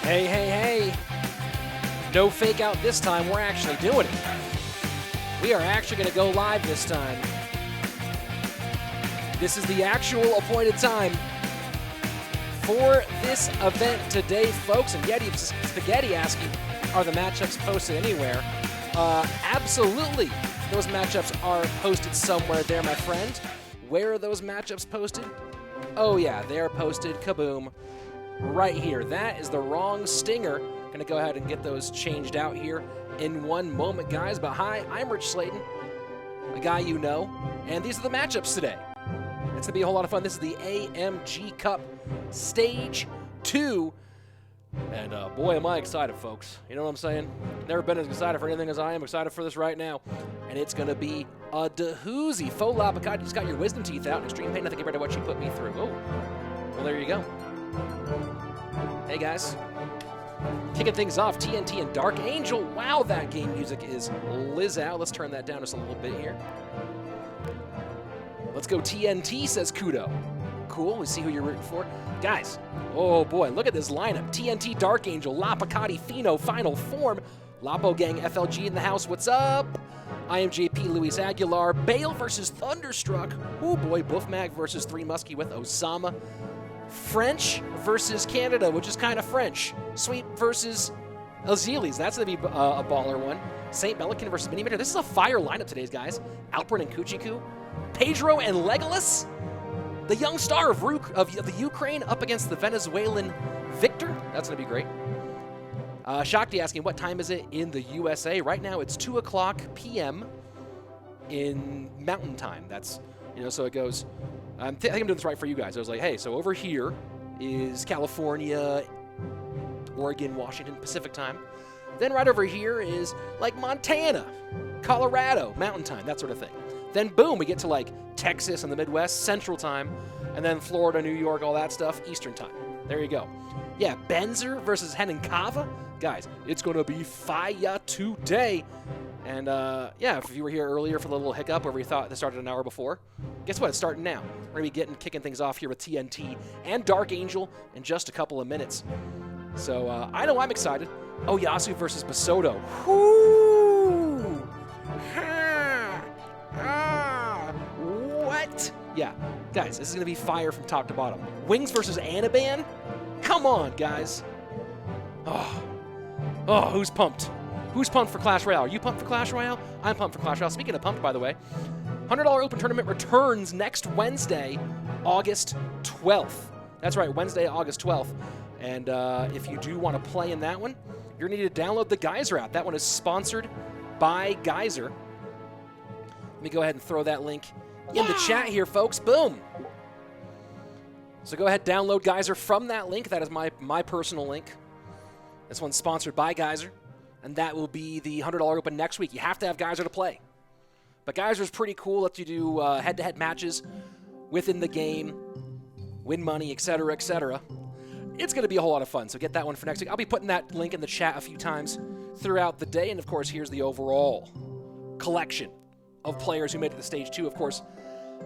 Hey, hey, hey. No fake out this time. We're actually doing it. We are actually going to go live this time. This is the actual appointed time for this event today, folks. And Yeti Spaghetti asking, are the matchups posted anywhere? Absolutely. Those matchups are posted somewhere there, my friend. Where are those matchups posted? Oh, yeah, they're posted. Kaboom. Right here. That is the wrong stinger. Gonna go ahead and get those changed out here in one moment, guys. But hi, I'm Rich Slayton, a guy you know, and these are the matchups today. It's gonna be a whole lot of fun. This is the AMG Cup Stage 2. And boy, am I excited, folks. You know what I'm saying? Never been as excited for anything as I am excited for this right now. And it's going to be a doozy. Faux LaPoKaTi just got your wisdom teeth out. Extreme pain, nothing compared to what she put me through. Oh, well, there you go. Hey, guys. Kicking things off, TNT and DarkAngel. Wow, that game music is Liz out. Let's turn that down just a little bit here. Let's go TNT, says Kudo. Cool, we see who you're rooting for. Guys, oh boy, look at this lineup. TNT, DarkAngel, LaPoKaTi, Pheno, Final Form, Lapo Gang, FLG in the house, what's up? IAmJP, LuisAguilar, Bale versus Thunderstruck. Oh boy, Boeufmac versus 3 Muskie with Osama. French versus Canada, which is kind of French. Sweet versus Azilys, that's going to be a baller one. SaintBelikin versus Miniminter. This is a fire lineup today, guys. Alperen and Cuchii Cuu. Pedro and Legolas. The young star of the Ukraine up against the Venezuelan Victor. That's going to be great. Shakti asking, what time is it in the USA? Right now, it's 2 o'clock p.m. in Mountain Time. That's, so it goes. I think I'm doing this right for you guys. I was like, hey, so over here is California, Oregon, Washington, Pacific Time. Then right over here is like Montana, Colorado, Mountain Time, that sort of thing. Then boom, we get to like Texas and the Midwest, Central Time, and then Florida, New York, all that stuff, Eastern Time. There you go. Yeah, Benzer versus Renan Cava. Guys, it's going to be fire today. And yeah, if you were here earlier for the little hiccup where we thought this started an hour before, guess what? It's starting now. We're going to be kicking things off here with TNT and DarkAngel in just a couple of minutes. So I know I'm excited. OYASSUU versus Bassotto. Whoo! What? Yeah, guys, this is going to be fire from top to bottom. Wings versus Anaban? Come on, guys. Oh, who's pumped? Who's pumped for Clash Royale? Are you pumped for Clash Royale? I'm pumped for Clash Royale. Speaking of pumped, by the way, $100 Open Tournament returns next Wednesday, August 12th. That's right, Wednesday, August 12th. And if you do want to play in that one, you're going to need to download the Geyser app. That one is sponsored by Geyser. Let me go ahead and throw that link in the chat here, folks. Boom. So go ahead, download Geyser from that link. That is my personal link. This one's sponsored by Geyser. And that will be the $100 Open next week. You have to have Geyser to play. But Geyser's pretty cool. Lets you do head-to-head matches within the game, win money, etc., etc. It's going to be a whole lot of fun, so get that one for next week. I'll be putting that link in the chat a few times throughout the day. And, of course, here's the overall collection of players who made it to Stage 2. Of course,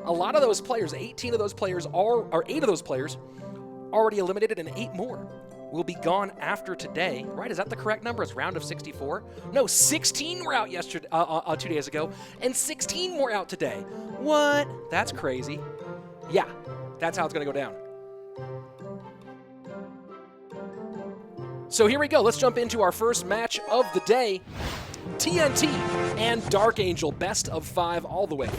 a lot of those players, 18 of those players, or 8 of those players, already eliminated, and 8 more will be gone after today. Right, is that the correct number? It's round of 64? No, 16 were out yesterday, 2 days ago, and 16 more out today. What? That's crazy. Yeah, that's how it's going to go down. So here we go. Let's jump into our first match of the day. TNT and DarkAngel, best of 5 all the way.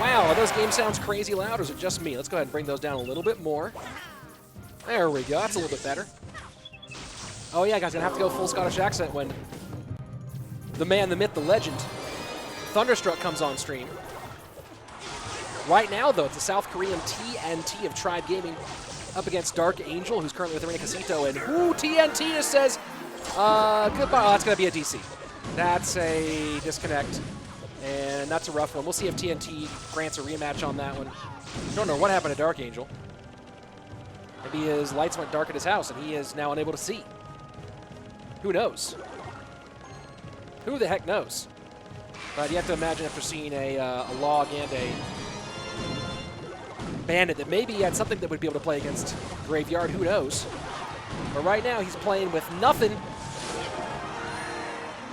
Wow, are those game sounds crazy loud, or is it just me? Let's go ahead and bring those down a little bit more. There we go. That's a little bit better. Oh, yeah, guys, going to have to go full Scottish accent when the man, the myth, the legend, Thunderstruck comes on stream. Right now, though, it's the South Korean TNT of Tribe Gaming up against DarkAngel, who's currently with Renan Casito, and TNT just says, goodbye. Oh, that's going to be a DC. That's a disconnect. And that's a rough one. We'll see if TNT grants a rematch on that one. Don't know what happened to DarkAngel. Maybe his lights went dark at his house and he is now unable to see. Who knows? Who the heck knows? But you have to imagine after seeing a log and Bandit that maybe he had something that would be able to play against Graveyard, who knows. But right now he's playing with nothing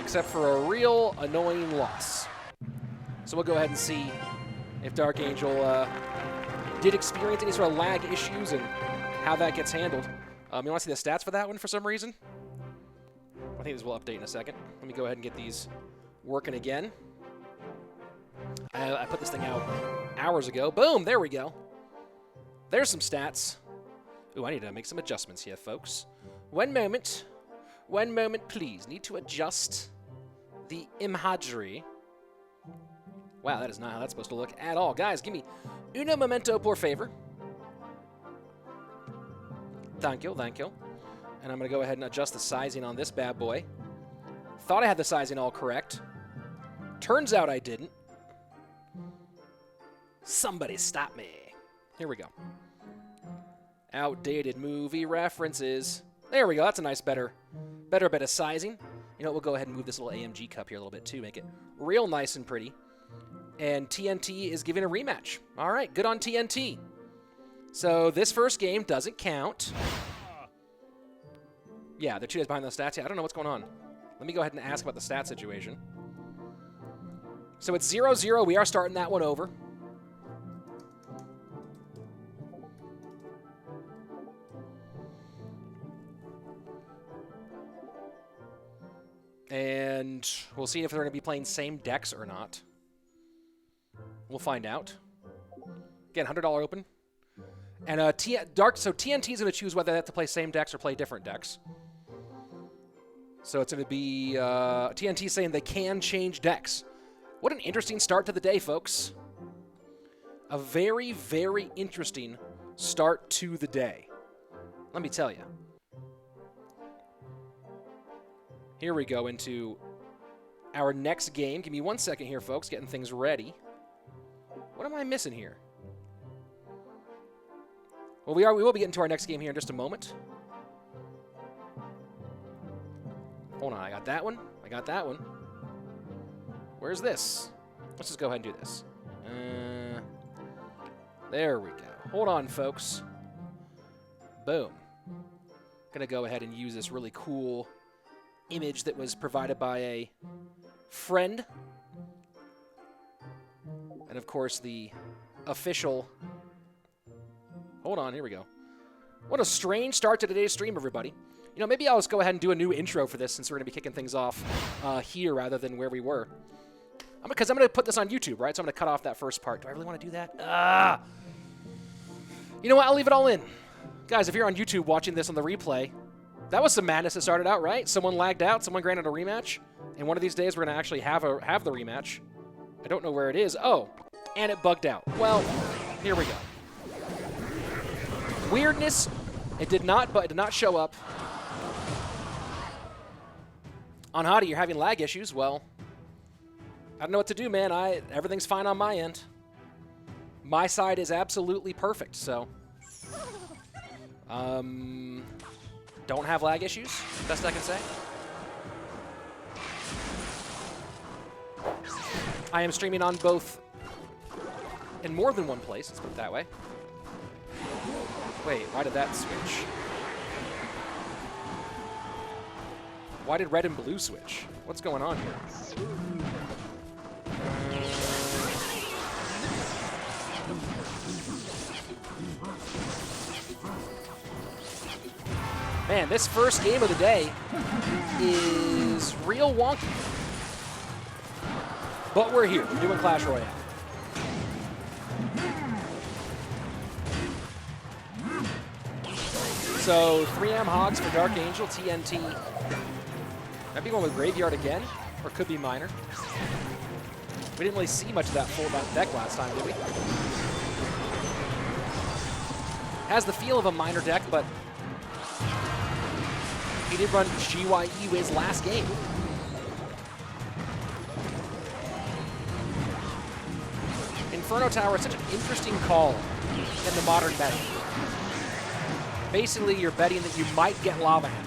except for a real annoying loss. So we'll go ahead and see if DarkAngel did experience any sort of lag issues and how that gets handled. You want to see the stats for that one for some reason? I think this will update in a second. Let me go ahead and get these working again. I put this thing out hours ago. Boom, there we go. There's some stats. Ooh, I need to make some adjustments here, folks. One moment, please. Need to adjust the imagery. Wow, that is not how that's supposed to look at all. Guys, give me uno momento, por favor. Thank you, thank you. And I'm going to go ahead and adjust the sizing on this bad boy. Thought I had the sizing all correct. Turns out I didn't. Somebody stop me. Here we go. Outdated movie references. There we go. That's a nice, better bit of sizing. You know what? We'll go ahead and move this little AMG cup here a little bit too. Make it real nice and pretty. And TNT is giving a rematch. All right, good on TNT. So this first game doesn't count. Yeah, they're 2 days behind the stats. Yeah, I don't know what's going on. Let me go ahead and ask about the stat situation. So it's 0-0. We are starting that one over. And we'll see if they're going to be playing same decks or not. We'll find out. Again, $100 open. And so TNT is going to choose whether they have to play same decks or play different decks. So it's going to be TNT saying they can change decks. What an interesting start to the day, folks. A very, very interesting start to the day. Let me tell you. Here we go into our next game. Give me 1 second here, folks, getting things ready. What am I missing here? Well, we will be getting to our next game here in just a moment. Hold on, I got that one. I got that one. Where's this? Let's just go ahead and do this. There we go. Hold on, folks. Boom. Gonna go ahead and use this really cool image that was provided by a friend. And of course, the official... Hold on, here we go. What a strange start to today's stream, everybody. You know, maybe I'll just go ahead and do a new intro for this since we're going to be kicking things off here rather than where we were. Because I'm going to put this on YouTube, right? So I'm going to cut off that first part. Do I really want to do that? You know what? I'll leave it all in. Guys, if you're on YouTube watching this on the replay, that was some madness that started out, right? Someone lagged out. Someone granted a rematch. And one of these days, we're going to actually have the rematch. I don't know where it is. Oh, and it bugged out. Well, here we go. Weirdness. It did not show up. On Hottie, you're having lag issues. Well, I don't know what to do, man. Everything's fine on my end. My side is absolutely perfect, so... don't have lag issues, best I can say. I am streaming on both, in more than one place, let's put it that way. Wait, why did that switch? Why did red and blue switch? What's going on here? Man, this first game of the day is real wonky. But we're here. We're doing Clash Royale. So 3M Hogs for DarkAngel, TNT. Might be going with Graveyard again, or could be Miner. We didn't really see much of that full deck last time, did we? Has the feel of a Miner deck, but he did run GYE Wiz last game. Inferno Tower is such an interesting call in the modern betting. Basically, you're betting that you might get Lava Hand.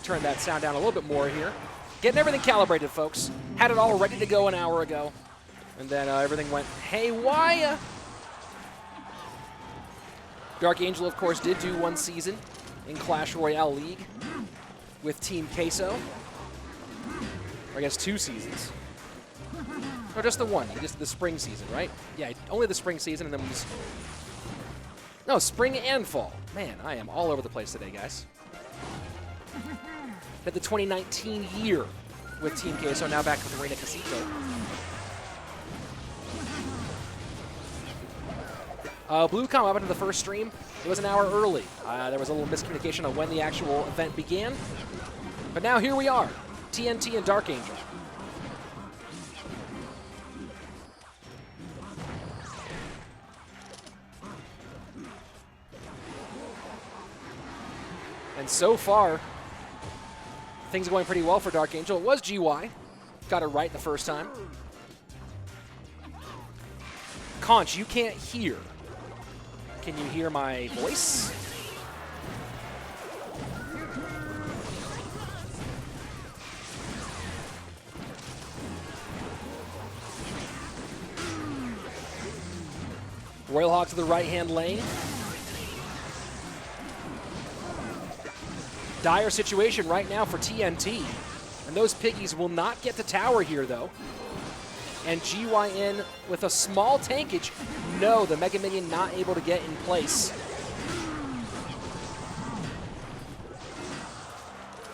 turn that sound down a little bit more here. Getting everything calibrated, folks. Had it all ready to go an hour ago. And then everything went haywire. DarkAngel, of course, did do one season in Clash Royale League with Team Queso. Or I guess 2 seasons. Or just the one, just the spring season, right? Yeah, only the spring season, and then we just... No, spring and fall. Man, I am all over the place today, guys. Had the 2019 year with Team Queso, now back with Arena Casito. BlueCom up into the first stream. It was an hour early. There was a little miscommunication on when the actual event began. But now here we are, TNT and DarkAngel. And so far, things are going pretty well for DarkAngel. It was GY. Got it right the first time. Conch, you can't hear. Can you hear my voice? Royal Hawk to the right-hand lane. Dire situation right now for TNT. And those piggies will not get to tower here, though. And GYN with a small tankage. No, the Mega Minion not able to get in place.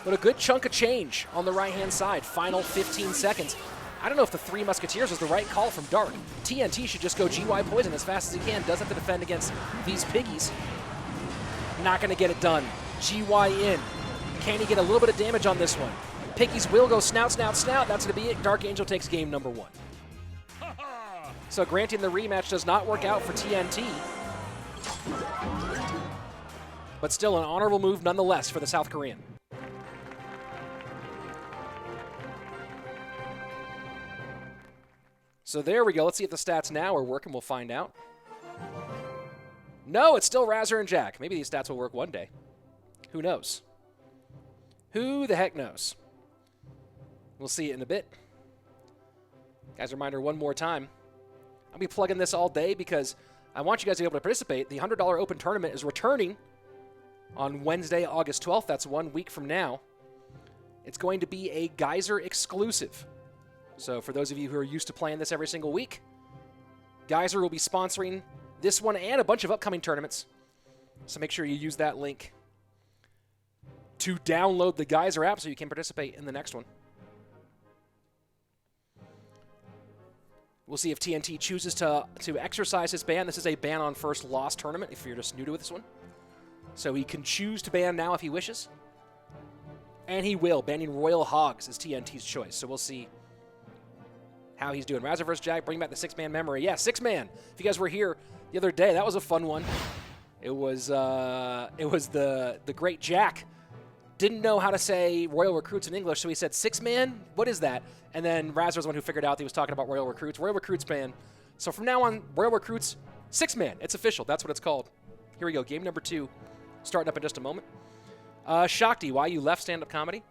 But a good chunk of change on the right-hand side. Final 15 seconds. I don't know if the 3 Musketeers was the right call from Dark. TNT should just go GY Poison as fast as he can. Does have to defend against these piggies. Not going to get it done. GY in. Can he get a little bit of damage on this one? Piggies will go snout, snout, snout. That's going to be it. DarkAngel takes game number 1. So granting the rematch does not work out for TNT. But still an honorable move nonetheless for the South Korean. So there we go. Let's see if the stats now are working. We'll find out. No, it's still Razor and Jack. Maybe these stats will work one day. Who knows? Who the heck knows? We'll see it in a bit. Guys, reminder one more time. I'll be plugging this all day because I want you guys to be able to participate. The $100 Open Tournament is returning on Wednesday, August 12th. That's 1 week from now. It's going to be a Geyser exclusive. So for those of you who are used to playing this every single week, Geyser will be sponsoring this one and a bunch of upcoming tournaments. So make sure you use that link to download the Geyser app so you can participate in the next one. We'll see if TNT chooses to exercise his ban. This is a ban on first loss tournament if you're just new to this one. So he can choose to ban now if he wishes. And he will. Banning Royal Hogs is TNT's choice. So we'll see how he's doing. Razor vs. Jack, bring back the 6-man memory. Yeah, 6-man. If you guys were here the other day, that was a fun one. It was the great Jack. Didn't know how to say Royal Recruits in English, so he said 6-man? What is that? And then Razor was the one who figured out that he was talking about Royal Recruits. Royal Recruits ban. So from now on, Royal Recruits, 6-man. It's official. That's what it's called. Here we go. Game number 2. Starting up in just a moment. Shakti, why you left stand-up comedy?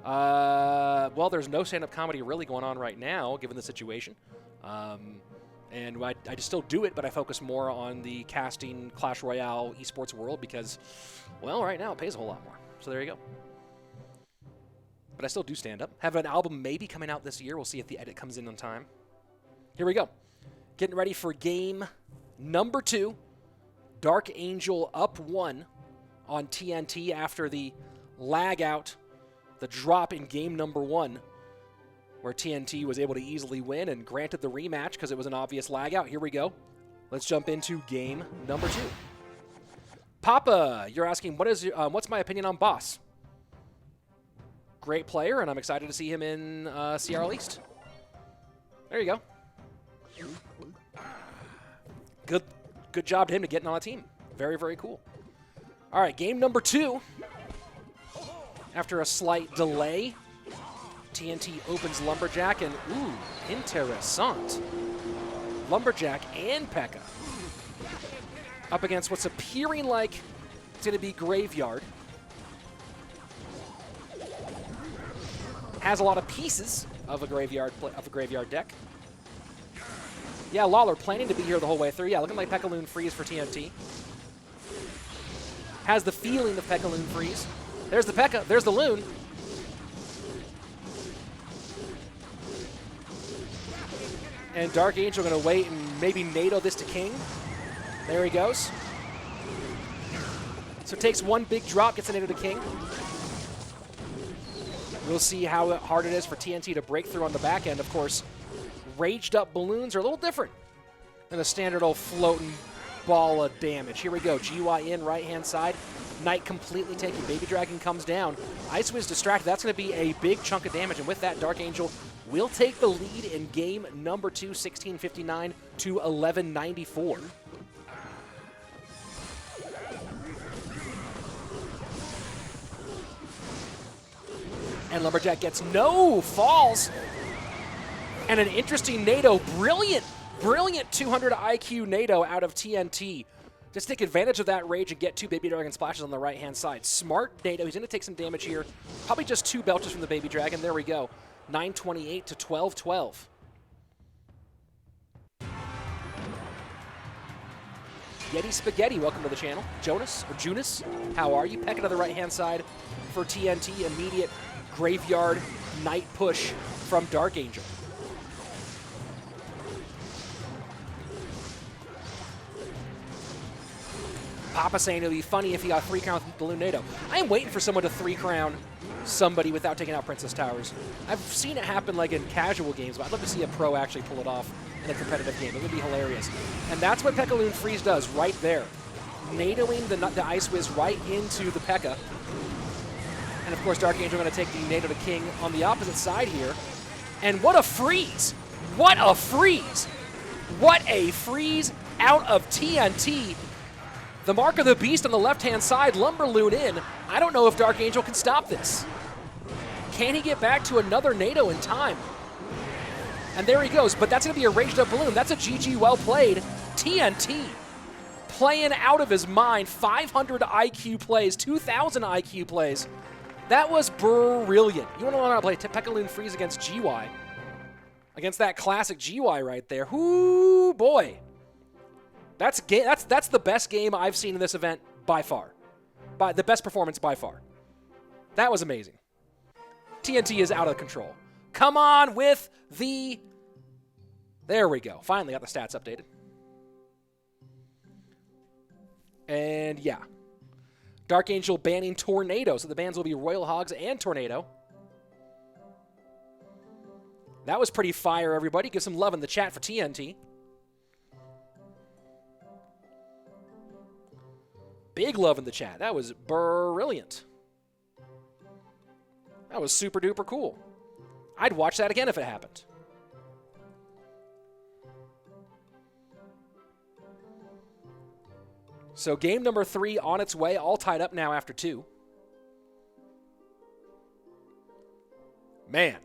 Well, there's no stand-up comedy really going on right now, given the situation. And I just still do it, but I focus more on the casting Clash Royale esports world because, well, right now it pays a whole lot more. So there you go. But I still do stand-up. Have an album maybe coming out this year. We'll see if the edit comes in on time. Here we go. Getting ready for game number 2. DarkAngel up 1 on TNT after the lag out, the drop in game number 1, where TNT was able to easily win and granted the rematch because it was an obvious lag out. Here we go. Let's jump into game number 2. Papa, you're asking, what's my opinion on Boss? Great player, and I'm excited to see him in CRL East. There you go. Good job to him to getting on a team. Very, very cool. All right, game number 2. After a slight delay, TNT opens Lumberjack, and ooh, interessant. Lumberjack and P.E.K.K.A. up against what's appearing like it's going to be Graveyard. has a lot of pieces of a graveyard deck. Yeah, Lawler planning to be here the whole way through. Yeah, looking like Pekka-Loon freeze for TNT. Has the feeling of Pekka-Loon freeze. There's the Pekka, there's the Loon. And DarkAngel going to wait and maybe NATO this to King. There he goes. So takes one big drop, gets a NATO to King. We'll see how hard it is for TNT to break through on the back end. Of course, raged up balloons are a little different than a standard old floating ball of damage. Here we go, GY in right-hand side. Knight completely taken. Baby Dragon comes down. IceWiz distracted. That's going to be a big chunk of damage. And with that, DarkAngel will take the lead in game number 2, 1659 to 1194. And Lumberjack gets no falls. And an interesting NATO. Brilliant 200 IQ NATO out of TNT. Just take advantage of that rage and get 2 Baby Dragon splashes on the right-hand side. Smart NATO. He's going to take some damage here. Probably just 2 belches from the Baby Dragon. There we go. 928 to 1212. Yeti Spaghetti, welcome to the channel. Jonas, how are you? Pekka to the right-hand side for TNT. Immediate graveyard Knight push from DarkAngel. Papa saying it would be funny if he got 3 crown with Balloon NATO. I am waiting for someone to 3 crown somebody without taking out Princess Towers. I've seen it happen like in casual games, but I'd love to see a pro actually pull it off in a competitive game. It would be hilarious. And that's what Pekka-Loon Freeze does right there. NATOing the IceWiz right into the Pekka. And of course, DarkAngel going to take the NATO to King on the opposite side here. And what a freeze! What a freeze! What a freeze out of TNT. The mark of the beast on the left-hand side, Lumberloon in. I don't know if DarkAngel can stop this. Can he get back to another NATO in time? And there he goes, but that's going to be a raged up balloon. That's a GG well played. TNT playing out of his mind. 500 IQ plays, 2,000 IQ plays. That was brilliant. You want to learn how to play Pekka-Loon Freeze against GY. Against that classic GY right there. Whoo, boy. That's the best game I've seen in this event by far. The best performance by far. That was amazing. TNT is out of control. Come on with the... There we go. Finally got the stats updated. And yeah. DarkAngel banning Tornado, so the bans will be Royal Hogs and Tornado. That was pretty fire, everybody. Give some love in the chat for TNT. Big love in the chat. That was brilliant. That was super duper cool. I'd watch that again if it happened. So game number 3 on its way, all tied up now after 2. Man.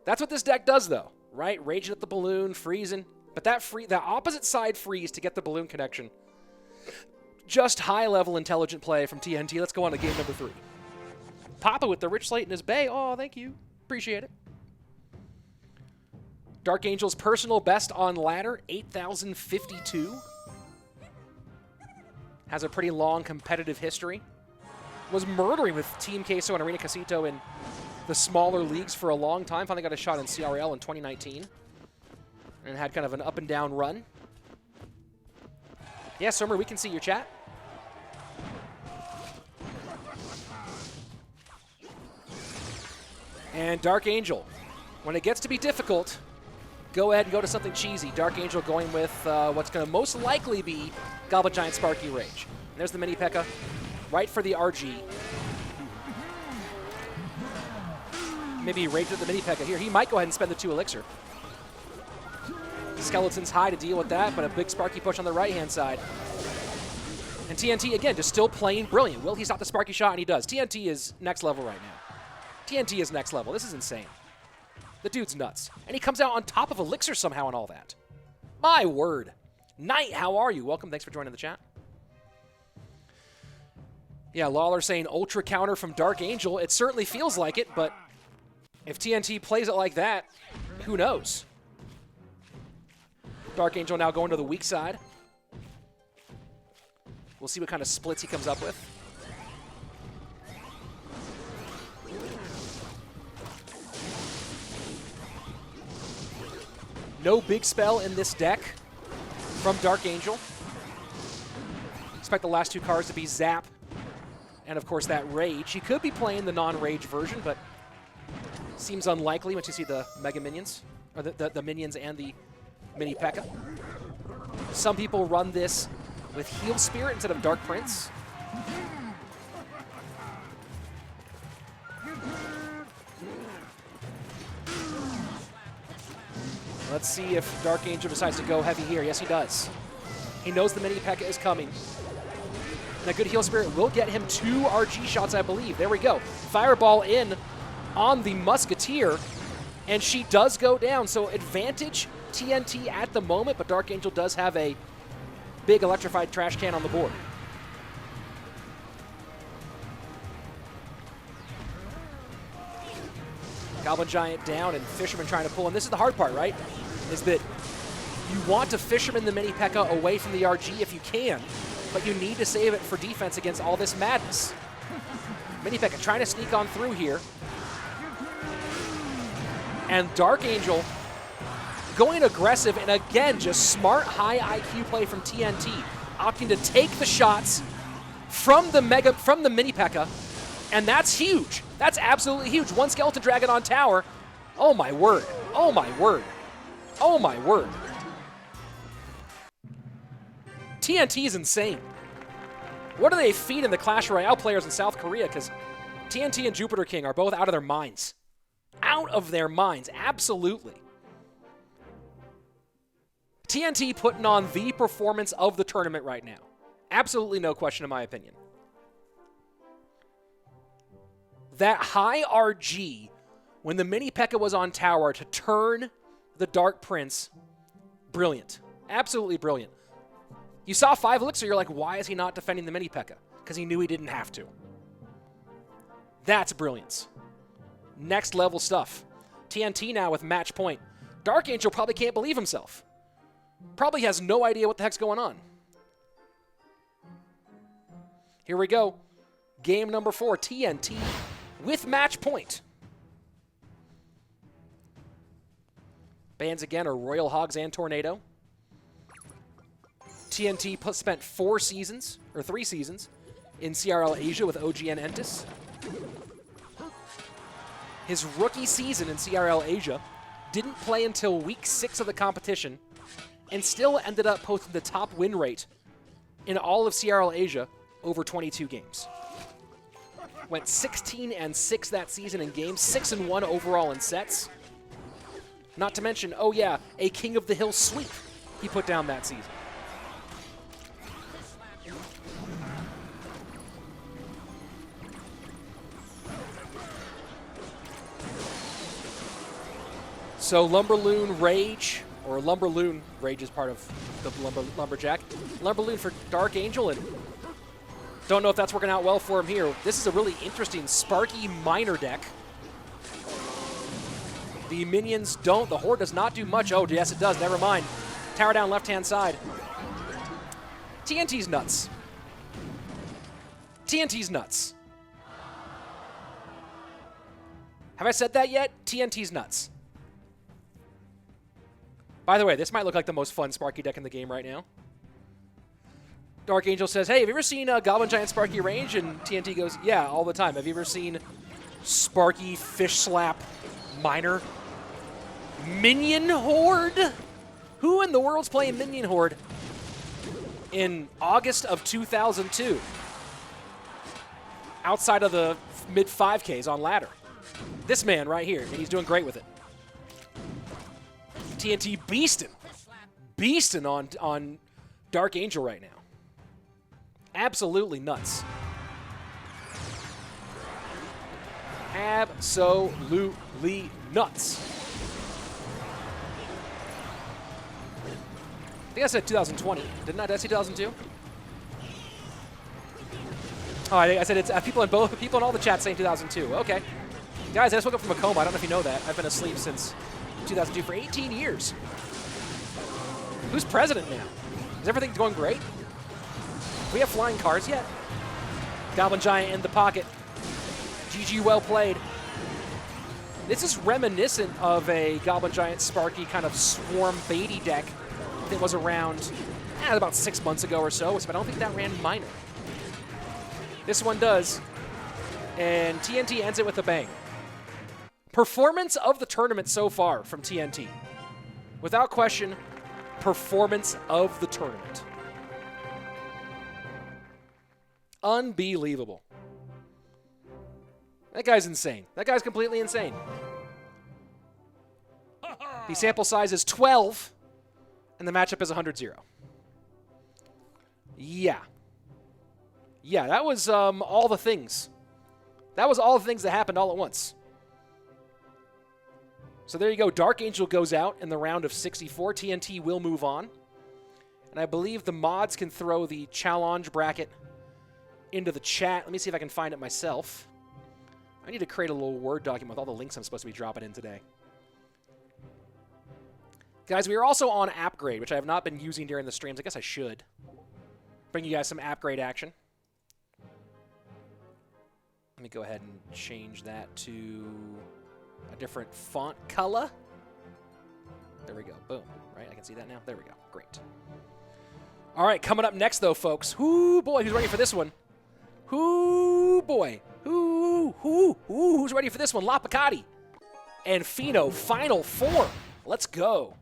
That's what this deck does though, right? Raging at the balloon, freezing. But that opposite side freeze to get the balloon connection. Just high-level intelligent play from TNT. Let's go on to game number 3. Papa with the rich slate in his bay. Oh, thank you. Appreciate it. DarkAngel's personal best on ladder, 8,052. Has a pretty long competitive history. Was murdering with Team Queso and Arena Casito in the smaller leagues for a long time. Finally got a shot in CRL in 2019. And had kind of an up-and-down run. Yeah, Summer, we can see your chat. And DarkAngel, when it gets to be difficult, go ahead and go to something cheesy. DarkAngel going with what's going to most likely be Goblin Giant Sparky Rage. And there's the mini Pekka, right for the RG. Maybe Rage with the mini Pekka here. He might go ahead and spend the 2 elixir. Skeleton's high to deal with that, but a big Sparky push on the right-hand side. And TNT, again, just still playing brilliant. Will he stop the Sparky shot? And he does. TNT is next level right now. TNT is next level. This is insane. The dude's nuts. And he comes out on top of Elixir somehow and all that. My word. Knight, how are you? Welcome. Thanks for joining the chat. Yeah, Lawler saying ultra counter from DarkAngel. It certainly feels like it, but if TNT plays it like that, who knows? DarkAngel now going to the weak side. We'll see what kind of splits he comes up with. No big spell in this deck from DarkAngel. Expect the last two cards to be Zap and, of course, that Rage. He could be playing the non-Rage version, but seems unlikely once you see the Mega Minions, or the Minions and the Mini P.E.K.K.A. Some people run this with Heal Spirit instead of Dark Prince. Let's see if DarkAngel decides to go heavy here. Yes, he does. He knows the Mini P.E.K.K.A. is coming. And a good Heal Spirit will get him 2 RG shots, I believe. There we go. Fireball in on the Musketeer, and she does go down. So advantage TNT at the moment, but DarkAngel does have a big electrified trash can on the board. Goblin Giant down and Fisherman trying to pull in. This is the hard part, right? Is that you want to Fisherman the Mini P.E.K.K.A. away from the RG if you can, but you need to save it for defense against all this madness. Mini P.E.K.K.A. trying to sneak on through here. And DarkAngel going aggressive, and again, just smart high IQ play from TNT, opting to take the shots from the Mini P.E.K.K.A. And that's huge. That's absolutely huge. One Skeleton Dragon on tower. Oh my word. Oh my word. Oh my word. TNT is insane. What do they feed in the Clash Royale players in South Korea? Because TNT and Jupiter King are both out of their minds. Out of their minds, absolutely. TNT putting on the performance of the tournament right now. Absolutely no question in my opinion. That high RG, when the Mini P.E.K.K.A. was on tower to turn the Dark Prince, brilliant. Absolutely brilliant. You saw 5 Elixir, you're like, why is he not defending the Mini P.E.K.K.A.? Because he knew he didn't have to. That's brilliance. Next level stuff. TNT now with match point. DarkAngel probably can't believe himself. Probably has no idea what the heck's going on. Here we go. Game number 4, TNT with match point. Bans again are Royal Hogs and Tornado. TNT spent 3 seasons in CRL Asia with OG and Entis. His rookie season in CRL Asia didn't play until week 6 of the competition and still ended up posting the top win rate in all of CRL Asia over 22 games. Went 16-6 that season in games, 6-1 overall in sets. Not to mention, oh yeah, a King of the Hill sweep he put down that season. So Lumberloon Rage, or Lumberloon Rage is part of the Lumberjack. Lumberloon for DarkAngel, and don't know if that's working out well for him here. This is a really interesting Sparky Miner deck. The minions don't. The Horde does not do much. Oh, yes, it does. Never mind. Tower down left-hand side. TNT's nuts. TNT's nuts. Have I said that yet? TNT's nuts. By the way, this might look like the most fun Sparky deck in the game right now. DarkAngel says, hey, have you ever seen Goblin Giant Sparky range? And TNT goes, yeah, all the time. Have you ever seen Sparky Fish Slap Miner? Minion Horde? Who in the world's playing Minion Horde in August of 2002? Outside of the mid 5Ks on ladder. This man right here, and he's doing great with it. TNT beasting on DarkAngel right now. Absolutely nuts. Absolutely nuts. I think I said 2020. Didn't I? Did I say 2002? Oh, I said it's people in all the chat saying 2002. Okay. Guys, I just woke up from a coma. I don't know if you know that. I've been asleep since 2002 for 18 years. Who's president now? Is everything going great? Do we have flying cars yet? Goblin Giant in the pocket. GG, well played. This is reminiscent of a Goblin Giant Sparky kind of swarm Beatty deck that was around about 6 months ago or so, but I don't think that ran minor. This one does, and TNT ends it with a bang. Performance of the tournament so far from TNT. Without question, performance of the tournament. Unbelievable. That guy's insane. That guy's completely insane. The sample size is 12, and the matchup is 100-0. Yeah. Yeah, that was all the things. That was all the things that happened all at once. So there you go. DarkAngel goes out in the round of 64. TNT will move on. And I believe the mods can throw the challenge bracket into the chat. Let me see if I can find it myself. I need to create a little Word document with all the links I'm supposed to be dropping in today. Guys, we are also on AppGrade, which I have not been using during the streams. I guess I should. Bring you guys some AppGrade action. Let me go ahead and change that to a different font color. There we go. Boom. Right? I can see that now. There we go. Great. All right, coming up next, though, folks. Whoo, boy, who's ready for this one? Whoo, boy. Who's ready for this one? LaPoKaTi and Pheno, Final Form. Let's go.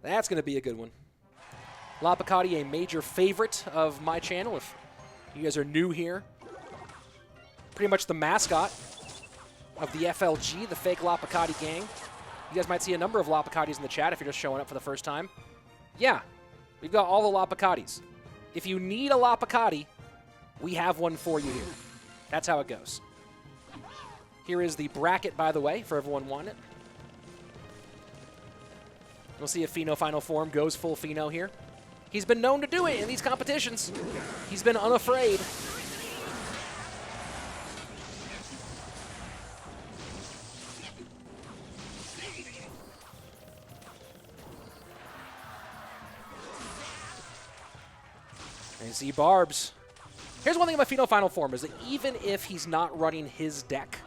That's going to be a good one. LaPoKaTi, a major favorite of my channel. If you guys are new here, pretty much the mascot of the FLG, the fake LaPoKaTi gang. You guys might see a number of LaPoKaTis in the chat if you're just showing up for the first time. Yeah, we've got all the LaPoKaTis. If you need a LaPoKaTi, we have one for you here. That's how it goes. Here is the bracket, by the way, for everyone wanting it. We'll see if Pheno Final Form goes full Pheno here. He's been known to do it in these competitions. He's been unafraid. And you see Barbs. Here's one thing about Pheno Final Form is that even if he's not running his deck,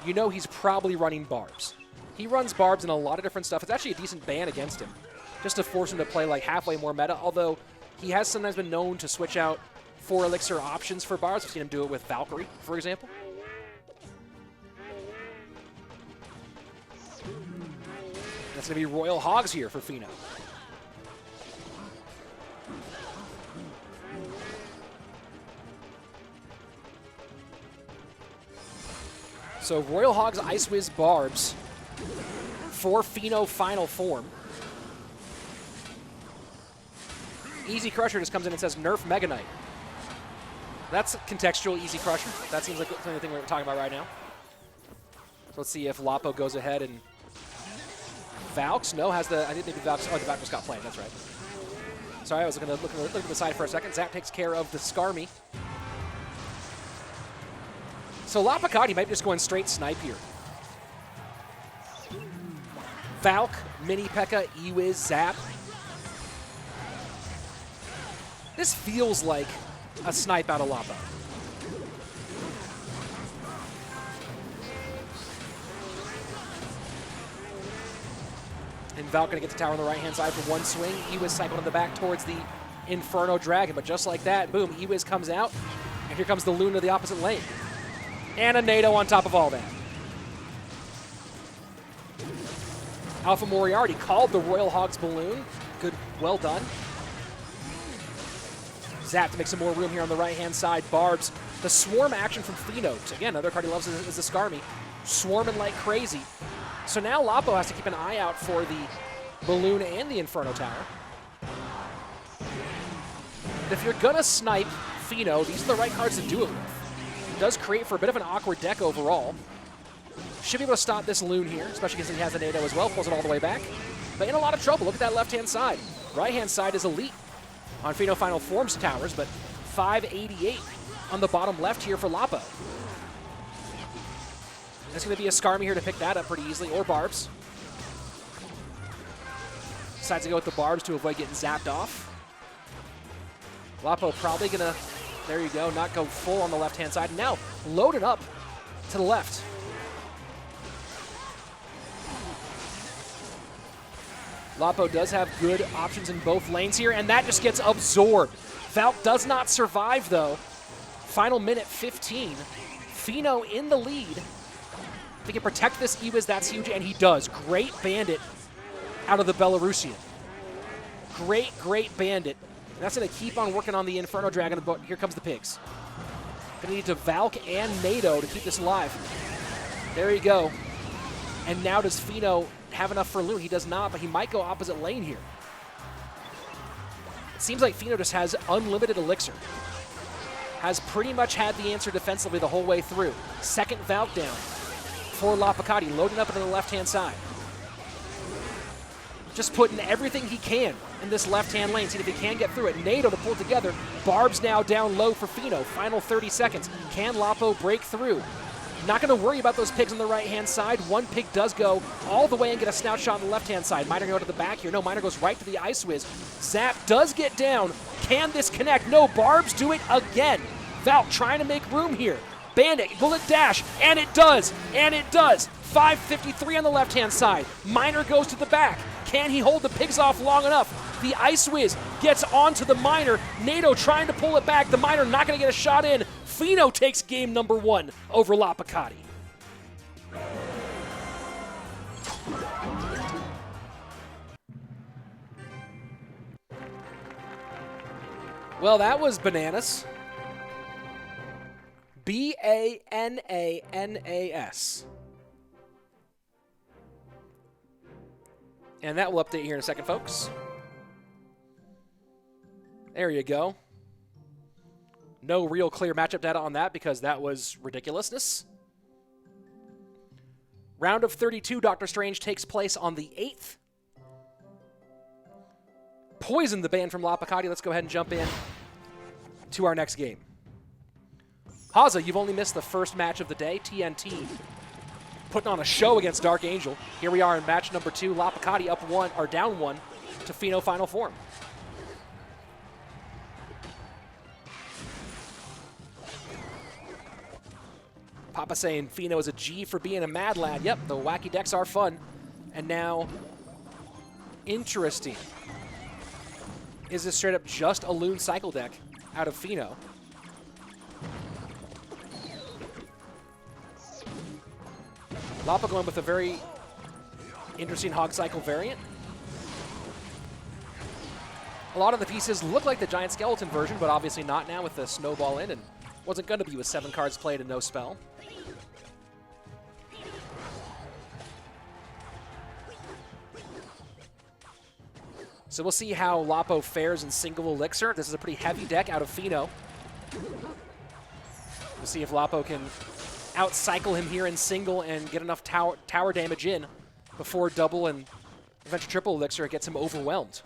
you know he's probably running Barbs. He runs Barbs in a lot of different stuff. It's actually a decent ban against him, just to force him to play like halfway more meta, although he has sometimes been known to switch out 4 elixir options for Barbs. I've seen him do it with Valkyrie, for example. That's going to be Royal Hogs here for Pheno. So Royal Hogs Ice Wiz Barbs for Pheno Final Form. Easy Crusher just comes in and says Nerf Mega Knight. That's contextual Easy Crusher. That seems like the only thing we're talking about right now. So let's see if Lapo goes ahead and Valks. No, has the, I think maybe Valks, oh, the Valks got played, that's right. Sorry, I was going to look at the side for a second. Zap takes care of the Skarmy. So LaPoKaTi might be just going straight snipe here. Valk, Mini P.E.K.K.A, E-Wiz, Zap. This feels like a snipe out of Lapo. And Valk gonna get the tower on the right-hand side for one swing. E-Wiz cycled in the back towards the Inferno Dragon, but just like that, boom, E-Wiz comes out, and here comes the Loon to the opposite lane. And a NATO on top of all that. Alpha Moriarty called the Royal Hogs balloon. Good, well done. Zap to make some more room here on the right-hand side. Barbs, the swarm action from Pheno. Again, another card he loves is the Skarmy. Swarming like crazy. So now Lapo has to keep an eye out for the balloon and the Inferno Tower. But if you're gonna snipe Pheno, these are the right cards to do it with. It does create for a bit of an awkward deck overall. Should be able to stop this Loon here, especially because he has the NATO as well, pulls it all the way back. But in a lot of trouble. Look at that left-hand side. Right-hand side is elite on Pheno Final Form's towers, but 588 on the bottom left here for Lapo. There's going to be a Skarmy here to pick that up pretty easily, or Barbs. Decides to go with the Barbs to avoid getting zapped off. Lapo probably going to, there you go, not go full on the left-hand side. Now loaded up to the left. Lapo does have good options in both lanes here, and that just gets absorbed. Valk does not survive, though. Final minute 15. Fino in the lead. If he can protect this E-Wiz, that's huge, and he does. Great bandit out of the Belarusian. Great, great bandit. And that's going to keep on working on the Inferno Dragon, but here comes the pigs. Going to need to Valk and NATO to keep this alive. There you go. And now does Fino have enough for loot? He does not, but he might go opposite lane here. It seems like Fino just has unlimited elixir. Has pretty much had the answer defensively the whole way through. Second Valk down for LaPoKaTi, loading up into the left-hand side. Just putting everything he can in this left-hand lane, see if he can get through it. NATO to pull together. Barb's now down low for Fino. Final 30 seconds. Can Lapo break through? Not going to worry about those pigs on the right-hand side. One pig does go all the way and get a snout shot on the left-hand side. Miner go to the back here. No, Miner goes right to the IceWiz. Zap does get down. Can this connect? No, Barbs do it again. Valk trying to make room here. Bandit, bullet dash, and it does, and it does. 5:53 on the left-hand side. Miner goes to the back. Can he hold the pigs off long enough? The IceWiz gets onto the Miner. NATO trying to pull it back. The Miner not going to get a shot in. Fino takes game number 1 over LaPoKaTi. Well, that was bananas. B-A-N-A-N-A-S. And that will update here in a second, folks. There you go. No real clear matchup data on that because that was ridiculousness. Round of 32, Doctor Strange takes place on the 8th. Poison the ban from LaPoKaTi. Let's go ahead and jump in to our next game. Haza, you've only missed the first match of the day. TNT putting on a show against DarkAngel. Here we are in match number 2. LaPoKaTi up 1 or down 1 to Fino final form. Papa saying Fino is a G for being a mad lad. Yep, the wacky decks are fun. And now, interesting. Is this straight up just a Loon cycle deck out of Fino? Lapa going with a very interesting Hog Cycle variant. A lot of the pieces look like the Giant Skeleton version, but obviously not now with the Snowball in, and wasn't going to be with 7 cards played and no spell. So we'll see how Lapo fares in single Elixir. This is a pretty heavy deck out of Fino. We'll see if Lapo can outcycle him here in single and get enough tower damage in before double and eventually triple Elixir gets him overwhelmed.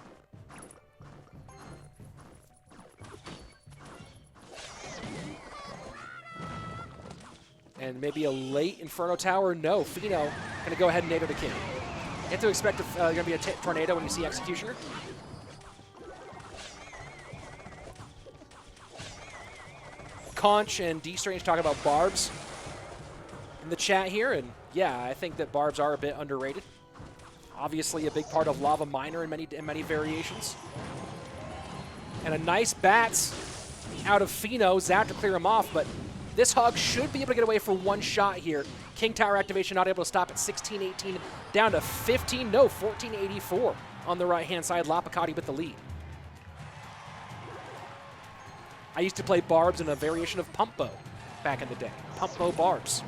And maybe a late Inferno Tower. No, Fino going to go ahead and NATO the king. You have to expect going to be a tornado when you see Executioner. Conch and D-Strange talking about Barbs in the chat here, and yeah, I think that Barbs are a bit underrated. Obviously a big part of Lava Miner in many variations. And a nice bats out of Fino. Zap to clear him off, but this Hog should be able to get away for one shot here. King Tower activation not able to stop at 16-18, down to 14-84 on the right-hand side. LaPoKaTi with the lead. I used to play Barbs in a variation of Pump Bow back in the day. Pump Bow Barbs.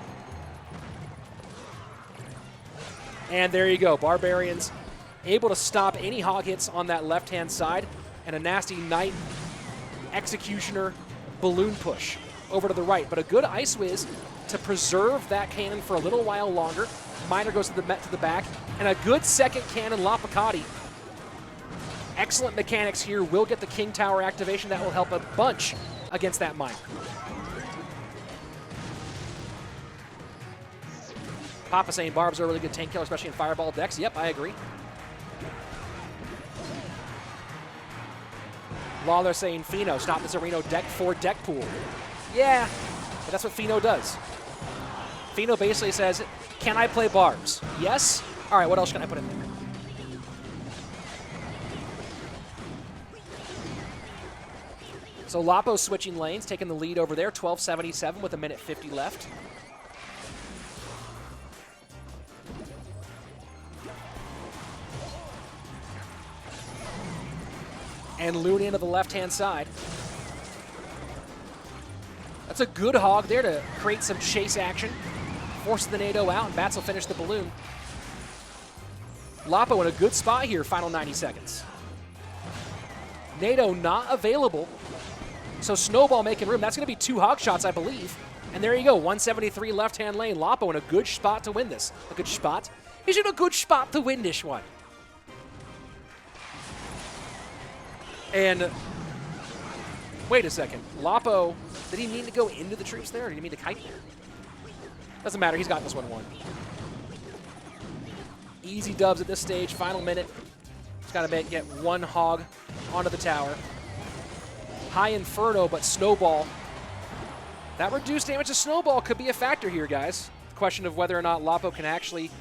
And there you go. Barbarians able to stop any Hog hits on that left-hand side, and a nasty Knight Executioner balloon push over to the right. But a good IceWiz to preserve that cannon for a little while longer. Miner goes to the back, and a good second cannon, LaPoKaTi. Excellent mechanics here. Will get the King Tower activation. That will help a bunch against that miner. Papa saying Barbs are a really good tank killer, especially in Fireball decks. Yep, I agree. Lawler saying Fino, stop this Areno deck for deck pool. Yeah, but that's what Fino does. Fino basically says, can I play Barbs? Yes? All right, what else can I put in there? So Lapo switching lanes, taking the lead over there, 12:77 with 1:50 left. And Loon into the left-hand side. That's a good hog there to create some chase action. Force the NATO out, and Bats will finish the balloon. Lapo in a good spot here, final 90 seconds. NATO not available. So Snowball making room. That's going to be 2 hog shots, I believe. And there you go, 173 left-hand lane. Lapo in a good spot to win this. A good spot? He's in a good spot to win this one. And wait a second. Lapo, did he mean to go into the troops there, or did he mean to kite there? Doesn't matter. He's got this one won. Easy dubs at this stage. Final minute. He's got to get 1 hog onto the tower. High Inferno, but Snowball. That reduced damage to Snowball could be a factor here, guys. Question of whether or not Lapo can actually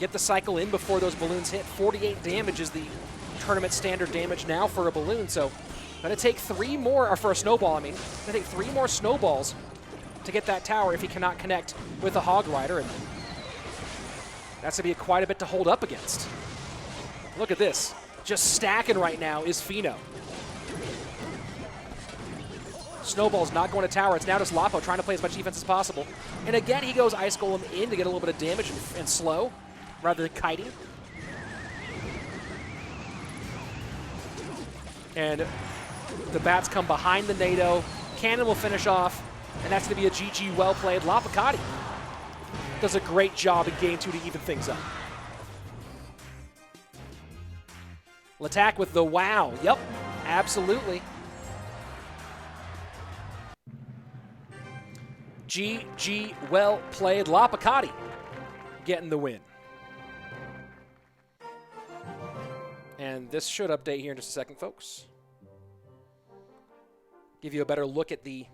get the cycle in before those balloons hit. 48 damage is the tournament standard damage now for a balloon, so gonna take 3 more, or for a snowball, I mean. Gonna take 3 more snowballs to get that tower if he cannot connect with a Hog Rider, and that's gonna be quite a bit to hold up against. Look at this. Just stacking right now is Fino. Snowball's not going to tower. It's now just Lapo trying to play as much defense as possible. And again, he goes Ice Golem in to get a little bit of damage and slow rather than kiting. And the Bats come behind the NATO. Cannon will finish off, and that's going to be a GG well played. LaPoKaTi does a great job in game 2 to even things up. Attack with the wow. Yep, absolutely. GG well played. LaPoKaTi getting the win. And this should update here in just a second, folks. Give you a better look at the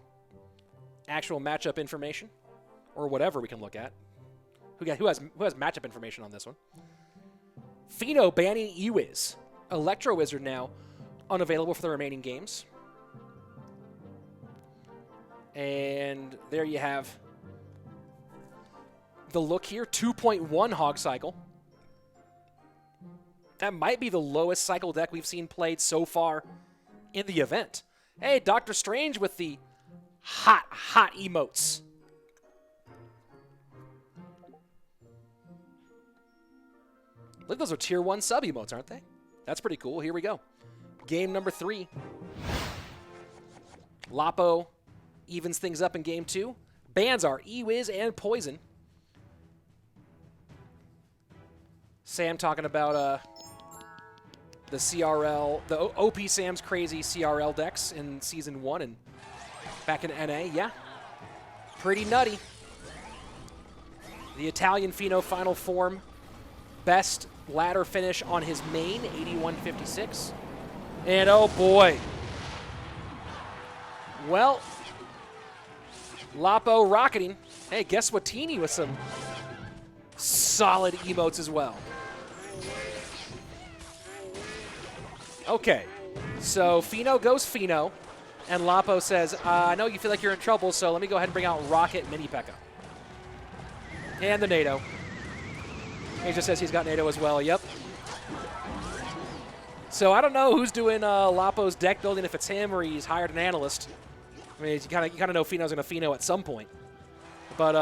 actual matchup information, or whatever we can look at. Who has matchup information on this one? Fino banning Ewiz. Electro Wizard now unavailable for the remaining games. And there you have the look here. 2.1 hog cycle. That might be the lowest cycle deck we've seen played so far in the event. Hey, Doctor Strange with the hot, hot emotes. I believe those are tier 1 sub emotes, aren't they? That's pretty cool. Here we go. Game number 3. Lapo evens things up in game 2. Bans are Ewiz and Poison. Sam talking about the CRL, the OP Sam's crazy CRL decks in Season 1 and back in NA. Yeah, pretty nutty. The Italian Fino Final Form. Best ladder finish on his main, 81.56. And oh boy. Well, Lapo rocketing. Hey, guess what, Teeny with some solid emotes as well. Okay, so Fino goes Fino, and Lapo says, I know you feel like you're in trouble, so let me go ahead and bring out Rocket Mini P.E.K.K.A. And the NATO. He just says he's got NATO as well, yep. So I don't know who's doing Lapo's deck building, if it's him or he's hired an analyst. I mean, you kind of know Fino's going to Fino at some point. But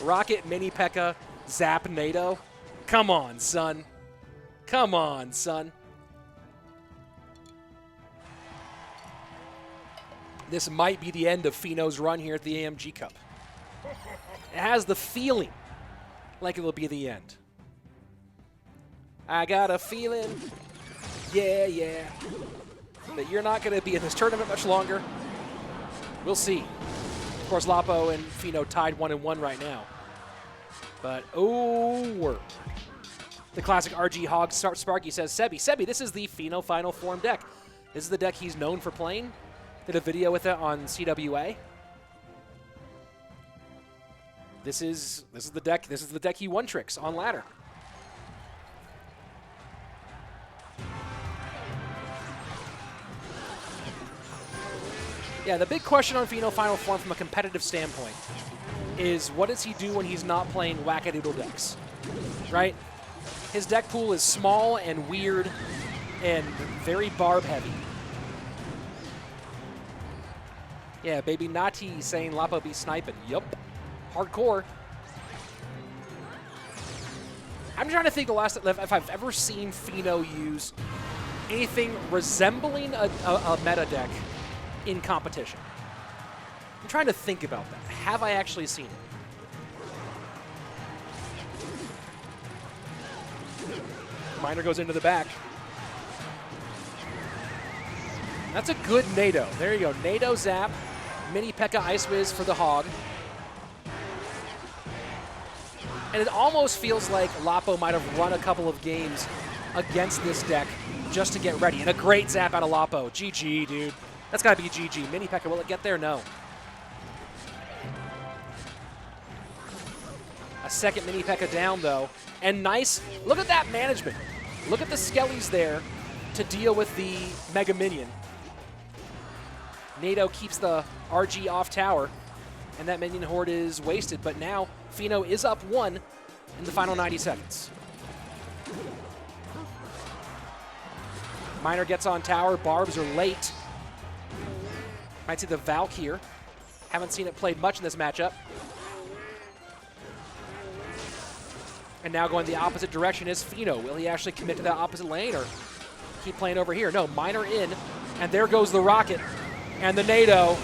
Rocket, Mini P.E.K.K.A, Zap, NATO. Come on, son. Come on, son. This might be the end of Fino's run here at the AMG Cup. It has the feeling like it'll be the end. I got a feeling, yeah, that you're not going to be in this tournament much longer. We'll see. Of course, Lapo and Fino tied 1-1 right now. But, oh, the classic RG Hog Sparky says, Sebi, this is the Fino Final Form deck. This is the deck he's known for playing. Did a video with it on CWA. This is the deck. This is the deck he won tricks on ladder. Yeah, the big question on Fino Final Form from a competitive standpoint is what does he do when he's not playing wackadoodle decks, right? His deck pool is small and weird and very barb heavy. Yeah, baby Nati saying Lapo be sniping. Yup. Hardcore. I'm trying to think if I've ever seen Fino use anything resembling a meta deck in competition. I'm trying to think about that. Have I actually seen it? Miner goes into the back. That's a good NATO. There you go. NATO zap. Mini P.E.K.K.A Ice Wiz for the Hog. And it almost feels like Lapo might have run a couple of games against this deck just to get ready. And a great zap out of Lapo. GG, dude. That's got to be GG. Mini P.E.K.K.A, will it get there? No. A second Mini P.E.K.K.A down, though. And nice. Look at that management. Look at the skellies there to deal with the Mega Minion. NATO keeps the RG off tower, and that Minion Horde is wasted. But now Fino is up 1 in the final 90 seconds. Miner gets on tower. Barbs are late. Might see the Valk here. Haven't seen it played much in this matchup. And now going the opposite direction is Fino. Will he actually commit to that opposite lane or keep playing over here? No, Miner in, and there goes the rocket and the NATO,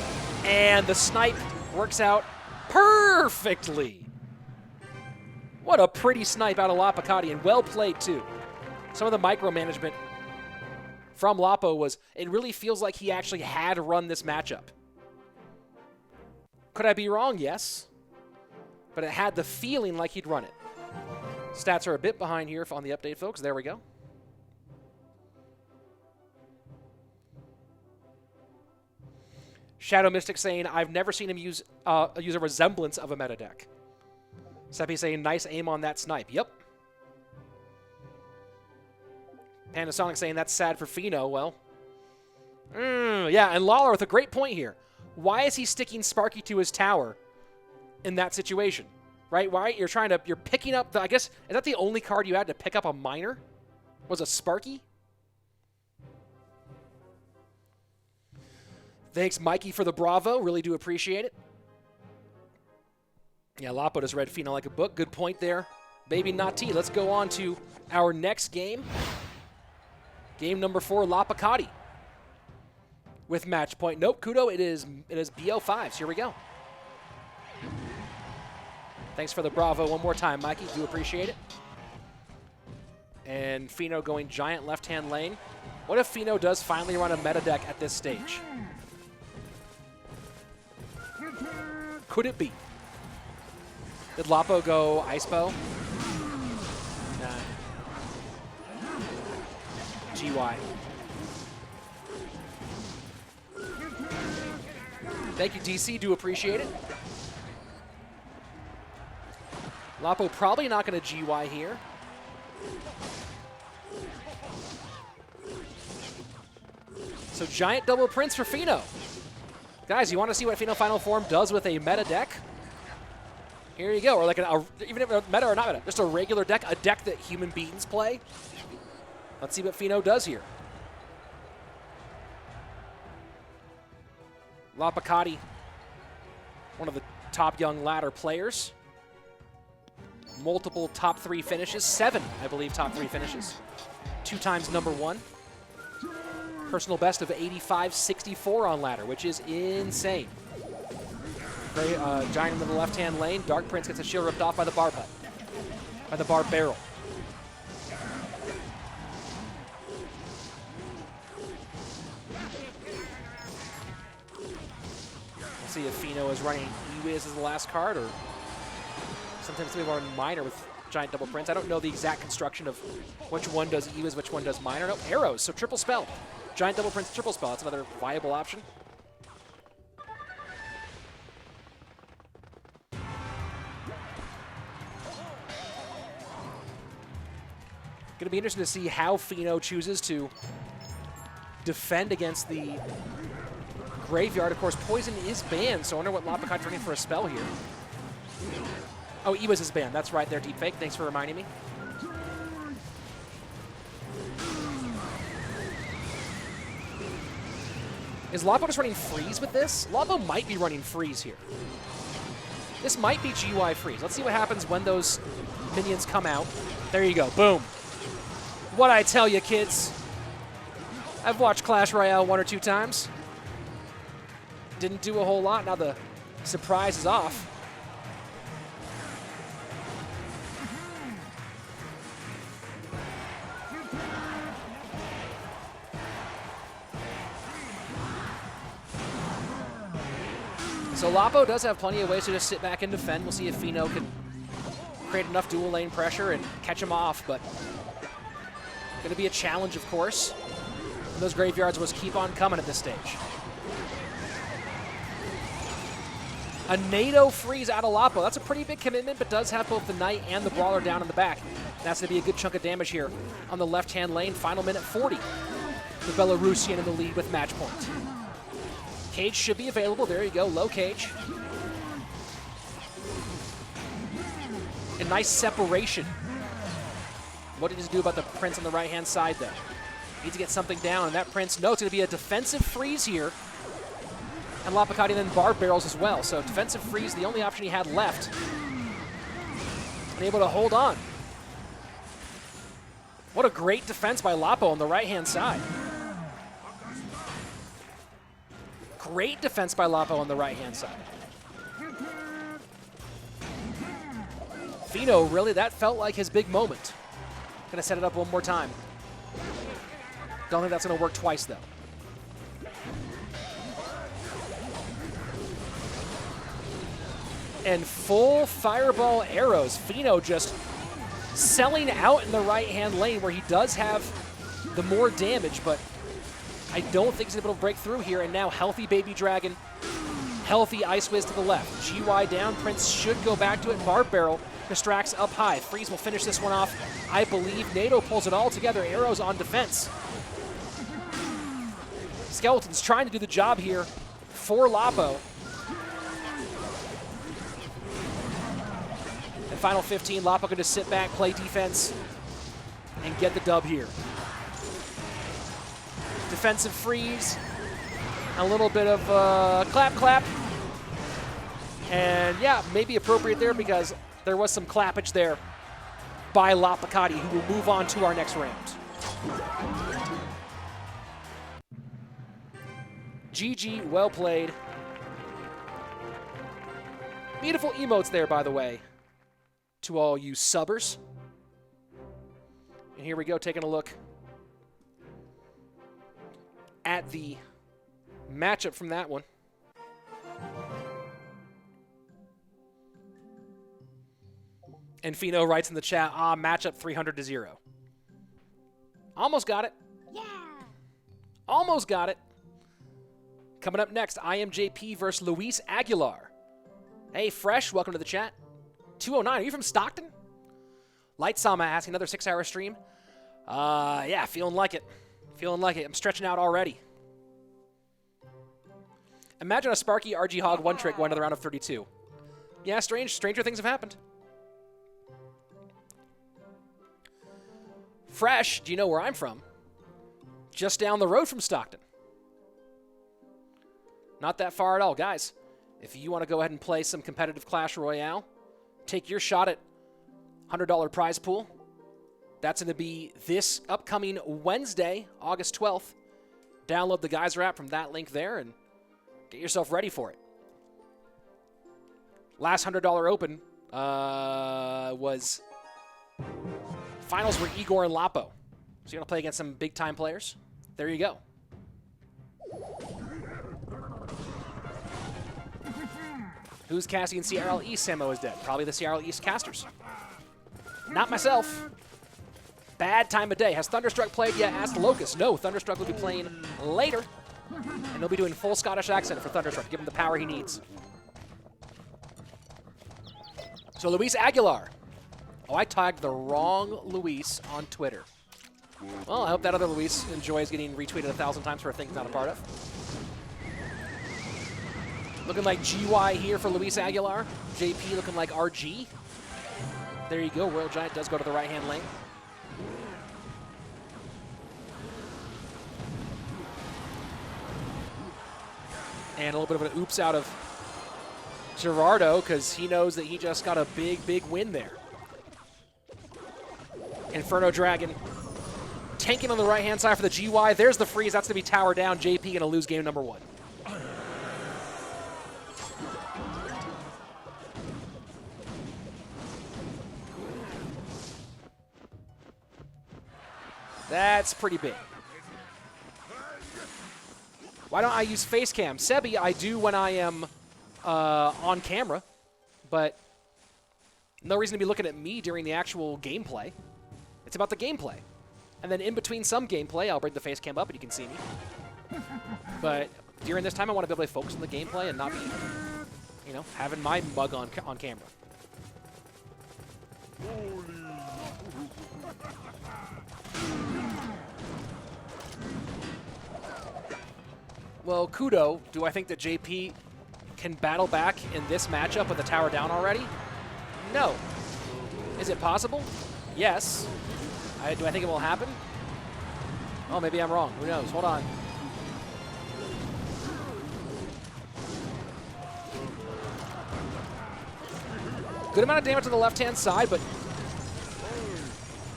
and the snipe works out perfectly. What a pretty snipe out of LaPoKaTi, and well played too. Some of the micromanagement from Lapo was, it really feels like he actually had run this matchup. Could I be wrong? Yes. But it had the feeling like he'd run it. Stats are a bit behind here on the update, folks. There we go. Shadow Mystic saying, I've never seen him use a resemblance of a meta deck. Seppi saying, nice aim on that snipe. Yep. Panasonic saying, that's sad for Fino. Well, yeah, and Lawler with a great point here. Why is he sticking Sparky to his tower in that situation? Right? Why? You're picking up the, I guess, is that the only card you had to pick up a Miner? Was a Sparky? Thanks, Mikey, for the Bravo. Really do appreciate it. Yeah, Lapo just read Fino like a book. Good point there. Baby Nati. Let's go on to our next game. Game number 4, LaPoKaTi. With match point. Nope, Kudo, it is BO5s. Here we go. Thanks for the Bravo one more time, Mikey. Do appreciate it. And Fino going giant left-hand lane. What if Fino does finally run a meta deck at this stage? Could it be? Did Lapo go Ice Bow? Nah. GY. Thank you, DC. Do appreciate it. Lapo probably not going to GY here. So giant double prints for Fino. Guys, you want to see what Fino Final Form does with a meta deck? Here you go. Or like even if meta or not meta, just a regular deck, a deck that human beings play. Let's see what Fino does here. LaPoKaTi, one of the top young ladder players. Multiple top 3 finishes. 7, I believe, top 3 finishes. 2 times #1. Personal best of 85-64 on ladder, which is insane. Very, giant into the left-hand lane. Dark Prince gets a shield ripped off by the Barb Hut. By the Barb Barrel. See if Fino is running Ewiz as the last card, or sometimes we run Minor with Giant Double Prince. I don't know the exact construction of which one does Ewiz, which one does Minor. No, arrows, so triple spell. Giant Double Prince, triple spell. That's another viable option. Going to be interesting to see how Fino chooses to defend against the Graveyard. Of course, Poison is banned, so I wonder what LaPoKaTi's running for a spell here. Oh, Ewiz is banned. That's right there, Deepfake. Thanks for reminding me. Is Lapo just running Freeze with this? Lapo might be running Freeze here. This might be GUI Freeze. Let's see what happens when those minions come out. There you go. Boom. What I tell you, kids. I've watched Clash Royale 1 or 2 times. Didn't do a whole lot. Now the surprise is off. So Lapo does have plenty of ways to just sit back and defend. We'll see if Fino can create enough dual lane pressure and catch him off, but going to be a challenge, of course. And those graveyards was keep on coming at this stage. A NATO freeze out of Lapo. That's a pretty big commitment, but does have both the Knight and the Brawler down in the back. That's going to be a good chunk of damage here on the left-hand lane. Final minute 40. The Belarusian in the lead with match point. Cage should be available. There you go, low cage. A nice separation. What did he do about the Prince on the right-hand side, though? Needs to get something down, and that Prince, no, it's going to be a defensive freeze here. And LaPoKaTi then Barb Barrels as well. So defensive freeze, the only option he had left. And able to hold on. What a great defense by Lapo on the right-hand side. Great defense by Lapo on the right-hand side. Fino, really, that felt like his big moment. Gonna set it up one more time. Don't think that's gonna work twice, though. And full fireball arrows. Fino just selling out in the right-hand lane where he does have the more damage, but I don't think he's able to break through here. And now healthy Baby Dragon, healthy Ice Wiz to the left. GY down, Prince should go back to it. Barb Barrel distracts up high. Freeze will finish this one off, I believe. NATO pulls it all together. Arrows on defense. Skeleton's trying to do the job here for Lapo. And final 15, Lapo can just sit back, play defense, and get the dub here. Defensive freeze, a little bit of clap, clap. And yeah, maybe appropriate there because there was some clappage there by LaPoKaTi, who will move on to our next round. GG, well played. Beautiful emotes there, by the way, to all you subbers. And here we go, taking a look at the matchup from that one. And Fino writes in the chat, matchup 300-0. Almost got it. Yeah. Almost got it. Coming up next, IAmJP versus LuisAguilar. Hey, Fresh, welcome to the chat. 209, are you from Stockton? Lightsama asking another 6-hour stream. Yeah, feeling like it. Feeling like it. I'm stretching out already. Imagine a Sparky RG Hog one-trick going to the round of 32. Yeah, stranger things have happened. Fresh, do you know where I'm from? Just down the road from Stockton. Not that far at all. Guys, if you want to go ahead and play some competitive Clash Royale, take your shot at $100 prize pool. That's going to be this upcoming Wednesday, August 12th. Download the Geyser app from that link there and get yourself ready for it. Last $100 open was finals were Igor and Lapo. So you're going to play against some big-time players. There you go. Who's casting in Seattle East? Samo is dead. Probably the Seattle East casters. Not myself. Bad time of day. Has Thunderstruck played yet? Asked Locust. No, Thunderstruck will be playing later. And they'll be doing full Scottish accent for Thunderstruck. Give him the power he needs. So LuisAguilar. Oh, I tagged the wrong Luis on Twitter. Well, I hope that other Luis enjoys getting retweeted 1,000 times for a thing he's not a part of. Looking like GY here for LuisAguilar. JP looking like RG. There you go. Royal Giant does go to the right-hand lane. And a little bit of an oops out of Gerardo because he knows that he just got a big, big win there. Inferno Dragon tanking on the right-hand side for the GY. There's the freeze. That's going to be tower down. JP going to lose game number 1. That's pretty big. Why don't I use face cam? Sebi, I do when I am on camera, but no reason to be looking at me during the actual gameplay. It's about the gameplay. And then in between some gameplay, I'll bring the face cam up and you can see me. But during this time, I want to be able to focus on the gameplay and not be, you know, having my mug on camera. Well, Kudo, do I think that JP can battle back in this matchup with the tower down already? No. Is it possible? Yes. Do I think it will happen? Oh, maybe I'm wrong. Who knows? Hold on. Good amount of damage on the left-hand side, but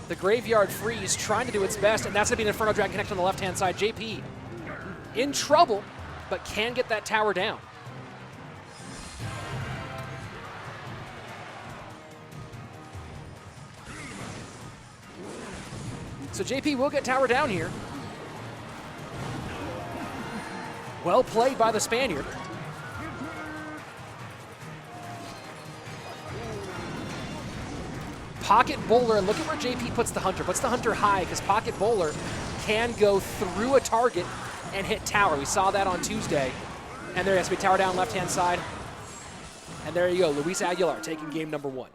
the Graveyard Freeze trying to do its best, and that's going to be an Inferno Dragon connection on the left-hand side. JP in trouble, but can get that tower down. So JP will get tower down here. Well played by the Spaniard. Pocket Bowler, and look at where JP puts the Hunter. Puts the Hunter high because Pocket Bowler can go through a target and hit tower. We saw that on Tuesday. And there has to be tower down left-hand side. And there you go, LuisAguilar taking game number 1.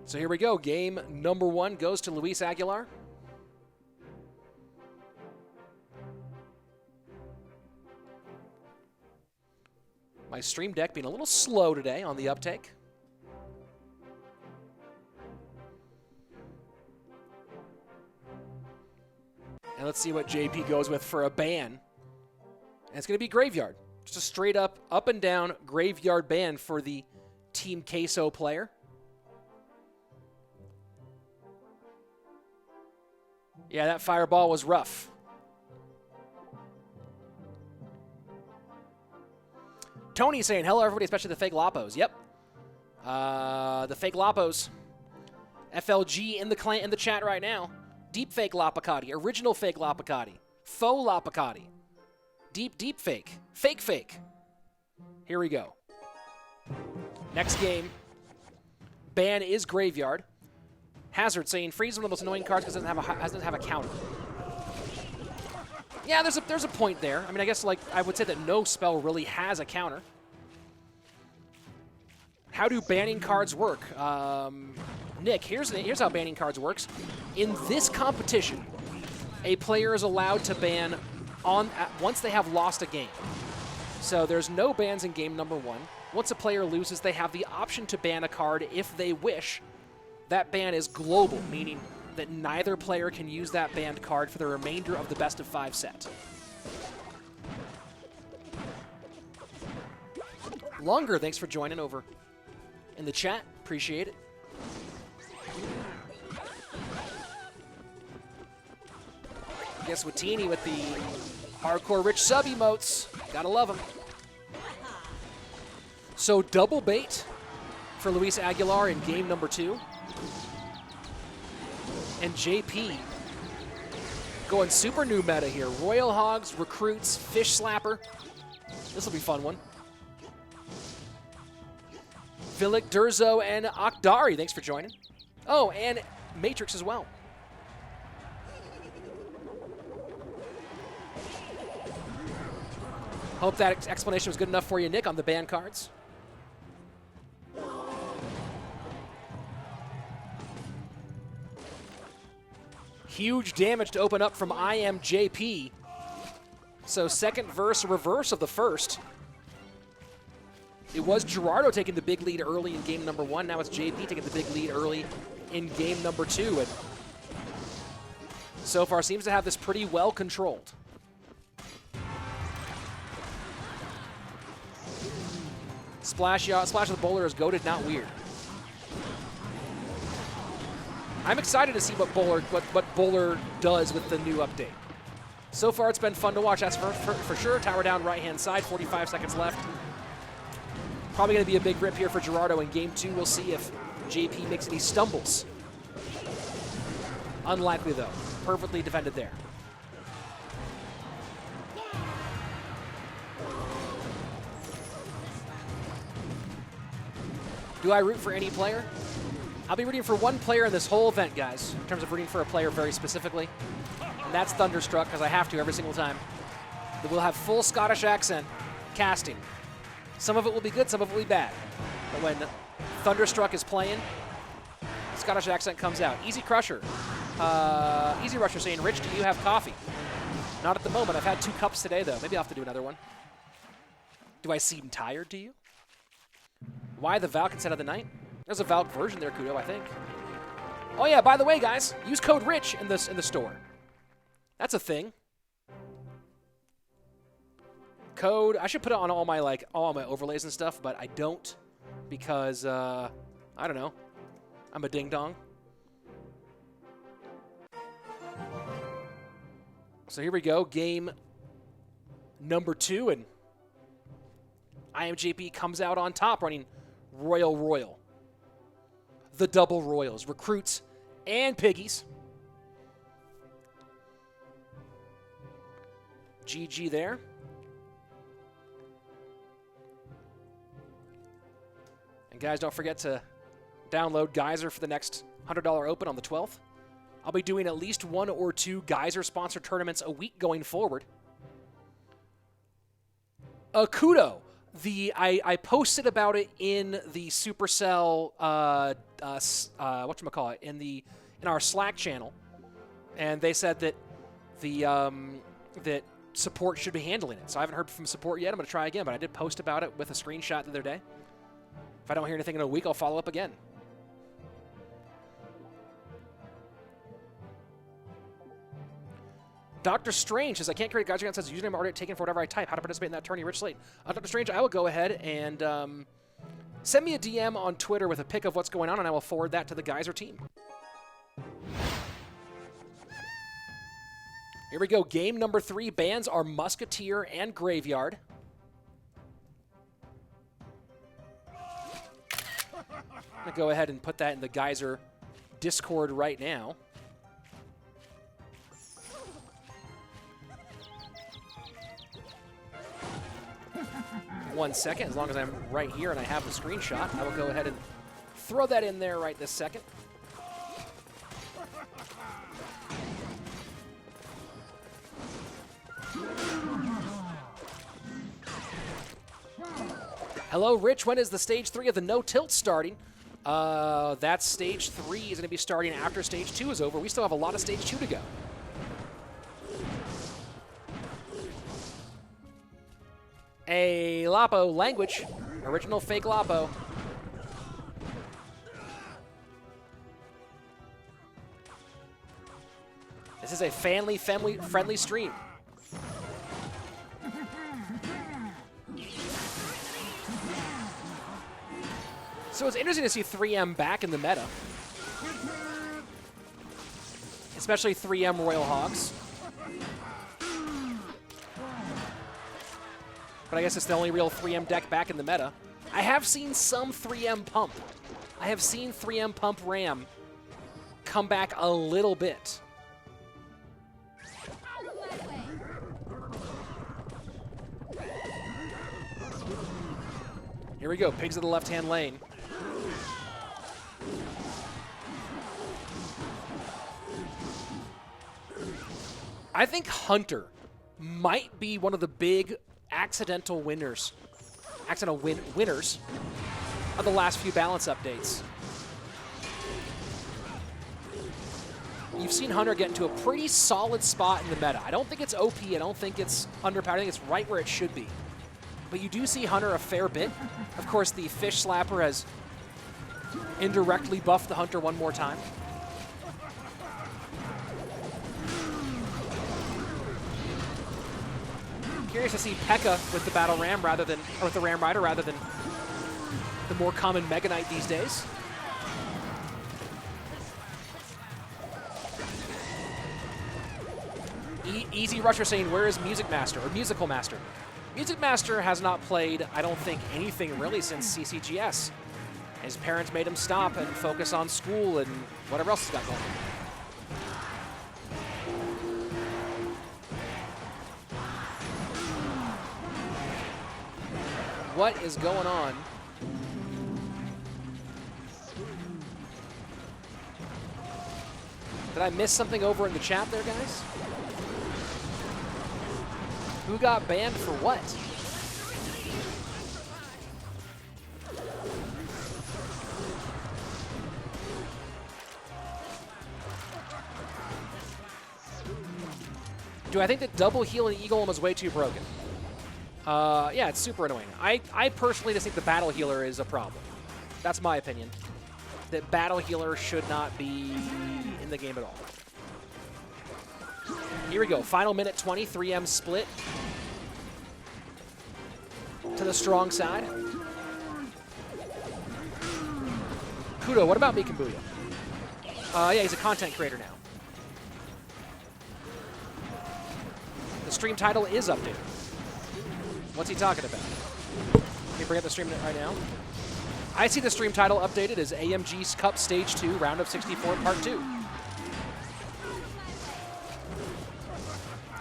So here we go. Game number 1 goes to LuisAguilar. My stream deck being a little slow today on the uptake. And let's see what JP goes with for a ban. And it's going to be Graveyard. Just a straight up and down Graveyard ban for the Team Queso player. Yeah, that fireball was rough. Tony saying, hello, everybody, especially the fake Lapos. Yep. The fake Lapos. FLG in the chat right now. Deep fake LaPoKaTi. Original fake LaPoKaTi. Faux LaPoKaTi. Deep fake. Fake. Here we go. Next game. Ban is Graveyard. Hazard saying freeze one of the most annoying cards because it doesn't have a counter. Yeah, there's a point there. I mean, I guess like I would say that no spell really has a counter. How do banning cards work? Nick, here's how banning cards works. In this competition, a player is allowed to ban once they have lost a game. So there's no bans in game number 1. Once a player loses, they have the option to ban a card if they wish. That ban is global, meaning that neither player can use that banned card for the remainder of the best-of-5 set. Longer, thanks for joining over in the chat. Appreciate it. Guess Watini with the hardcore rich sub emotes. Gotta love him. So double bait for LuisAguilar in game number 2. and JP going super new meta here. Royal Hogs, Recruits, Fish Slapper. This will be a fun one. Vilik, Durzo, and Akhdari, thanks for joining. Oh, and Matrix as well. Hope that explanation was good enough for you, Nick, on the ban cards. Huge damage to open up from IAmJP. So second verse reverse of the first. It was Gerardo taking the big lead early in game number 1. Now it's JP taking the big lead early in game number 2. And so far seems to have this pretty well controlled. Splash of the bowler is goated, not weird. I'm excited to see what Bowler does with the new update. So far, it's been fun to watch. That's for sure. Tower down right-hand side, 45 seconds left. Probably going to be a big rip here for Gerardo in game 2. We'll see if JP makes any stumbles. Unlikely, though. Perfectly defended there. Do I root for any player? I'll be rooting for one player in this whole event, guys, in terms of rooting for a player very specifically. And that's Thunderstruck, because I have to every single time. But we'll have full Scottish accent casting. Some of it will be good, some of it will be bad. But when Thunderstruck is playing, Scottish accent comes out. Easy Crusher. Easy Rusher saying, Rich, do you have coffee? Not at the moment. I've had 2 cups today, though. Maybe I'll have to do another one. Do I seem tired to you? Why the Valk instead of the Knight? There's a Valk version there, Kudo, I think. Oh yeah, by the way, guys, use code RICH in the store. That's a thing. Code. I should put it on all my my overlays and stuff, but I don't because I don't know. I'm a ding dong. So here we go, game number 2, and IAmJP comes out on top, running Royal. The double Royals, Recruits and Piggies. GG there. And guys, don't forget to download Geyser for the next $100 open on the 12th. I'll be doing at least 1 or 2 Geyser-sponsored tournaments a week going forward. Kudo. I posted about it in the Supercell whatchamacallit, in our Slack channel, and they said that that support should be handling it. So I haven't heard from support yet. I'm going to try again, but I did post about it with a screenshot the other day. If I don't hear anything in a week, I'll follow up again. Dr. Strange says, I can't create a Geyser account since username already taken for whatever I type. How to participate in that tourney, Rich Slate. Dr. Strange, I will go ahead and send me a DM on Twitter with a pic of what's going on, and I will forward that to the Geyser team. Here we go. Game number 3. Bans are Musketeer and Graveyard. I'm going to go ahead and put that in the Geyser Discord right now. 1 second. As long as I'm right here and I have the screenshot, I will go ahead and throw that in there right this second. Hello, Rich. When is the Stage 3 of the No Tilt starting? That Stage 3 is going to be starting after Stage 2 is over. We still have a lot of Stage 2 to go. A Lapo language. Original fake Lapo. This is a family-friendly stream. So it's interesting to see 3M back in the meta. Especially 3M Royal Hogs. But I guess it's the only real 3M deck back in the meta. I have seen some 3M Pump. I have seen 3M Pump Ram come back a little bit. Here we go, pigs in the left-hand lane. I think Hunter might be one of the big accidental winners of the last few balance updates. You've seen Hunter get into a pretty solid spot in the meta. I don't think it's OP, I don't think it's underpowered, I think it's right where it should be. But you do see Hunter a fair bit. Of course, the Fish Slapper has indirectly buffed the Hunter one more time. Curious to see P.E.K.K.A. with the Battle Ram rather than, or with the Ram Rider rather than the more common Mega Knight these days. Easy Rusher saying, where is Music Master, or Musical Master? Music Master has not played, I don't think, anything really since CCGS. His parents made him stop and focus on school and whatever else he's got going on. What is going on? Did I miss something over in the chat there, guys? Who got banned for what? Do I think that double heal in Eagle was way too broken? Yeah, it's super annoying. I personally just think the battle healer is a problem. That's my opinion. That battle healer should not be in the game at all. Here we go, final minute 20, 3M split. To the strong side. Kudo, what about Mikan Booyah? Yeah, he's a content creator now. The stream title is updated. What's he talking about? Let me bring up the stream right now. I see the stream title updated as AMG's Cup Stage 2, Round of 64, Part 2.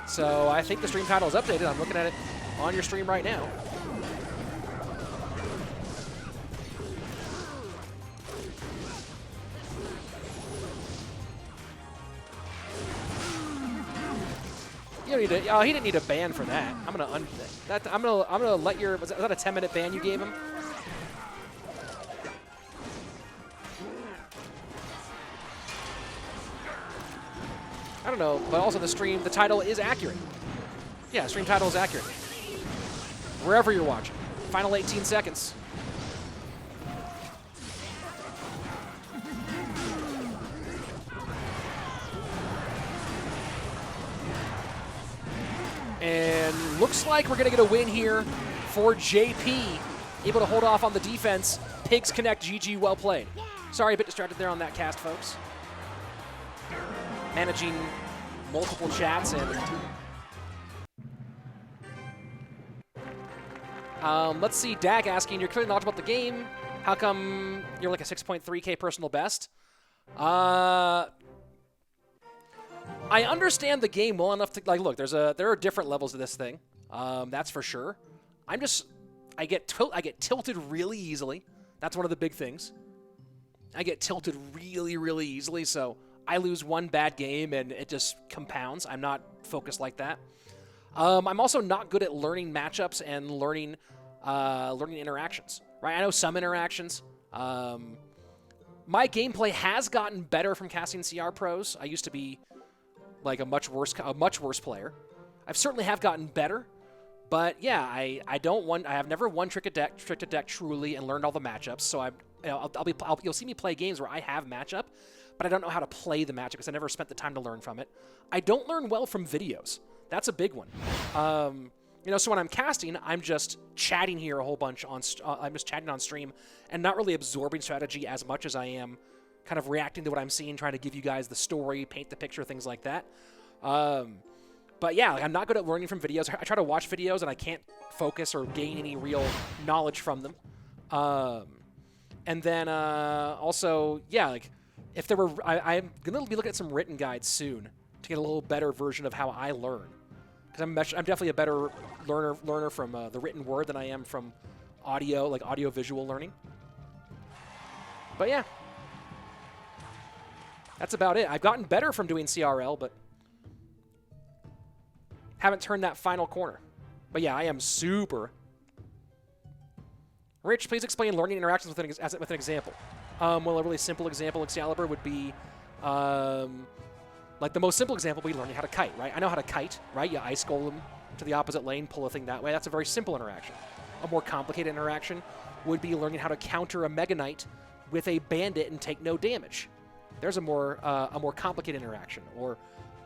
So I think the stream title is updated. I'm looking at it on your stream right now. You don't need to. Oh, he didn't need a ban for that. I'm gonna let your. Was that a 10-minute ban you gave him? I don't know, but also the title is accurate. Yeah, stream title is accurate. Wherever you're watching. Final 18 seconds. And looks like we're going to get a win here for JP. Able to hold off on the defense. Pigs connect, GG, well played. Sorry, a bit distracted there on that cast, folks. Managing multiple chats and... let's see, Dak asking, you're clearly knowledgeable about the game. How come you're like a 6.3K personal best? I understand the game well enough to, like, look, there are different levels of this thing. That's for sure. I get tilted really easily. That's one of the big things. I get tilted really, really easily, so I lose one bad game and it just compounds. I'm not focused like that. I'm also not good at learning matchups and learning interactions, right? I know some interactions. My gameplay has gotten better from casting CR pros. I used to be like a much worse player. I've certainly have gotten better, but yeah, I have never won trick to deck truly and learned all the matchups. So you'll see me play games where I have matchup, but I don't know how to play the matchup because I never spent the time to learn from it. I don't learn well from videos. That's a big one. So when I'm casting, I'm just chatting here a whole bunch I'm just chatting on stream and not really absorbing strategy as much as I am kind of reacting to what I'm seeing, trying to give you guys the story, paint the picture, things like that. But yeah, I'm not good at learning from videos. I try to watch videos and I can't focus or gain any real knowledge from them. And then also, yeah, like if there were, I'm going to be looking at some written guides soon to get a little better version of how I learn. Because I'm definitely a better learner from the written word than I am from audio, like audio-visual learning. But yeah. That's about it. I've gotten better from doing CRL, but haven't turned that final corner. But yeah, I am super. Rich, please explain learning interactions with an example. Well, a really simple example, Excalibur, would be like the most simple example would be learning how to kite, right? I know how to kite, right? You ice golem to the opposite lane, pull a thing that way. That's a very simple interaction. A more complicated interaction would be learning how to counter a Mega Knight with a bandit and take no damage. There's a more complicated interaction. Or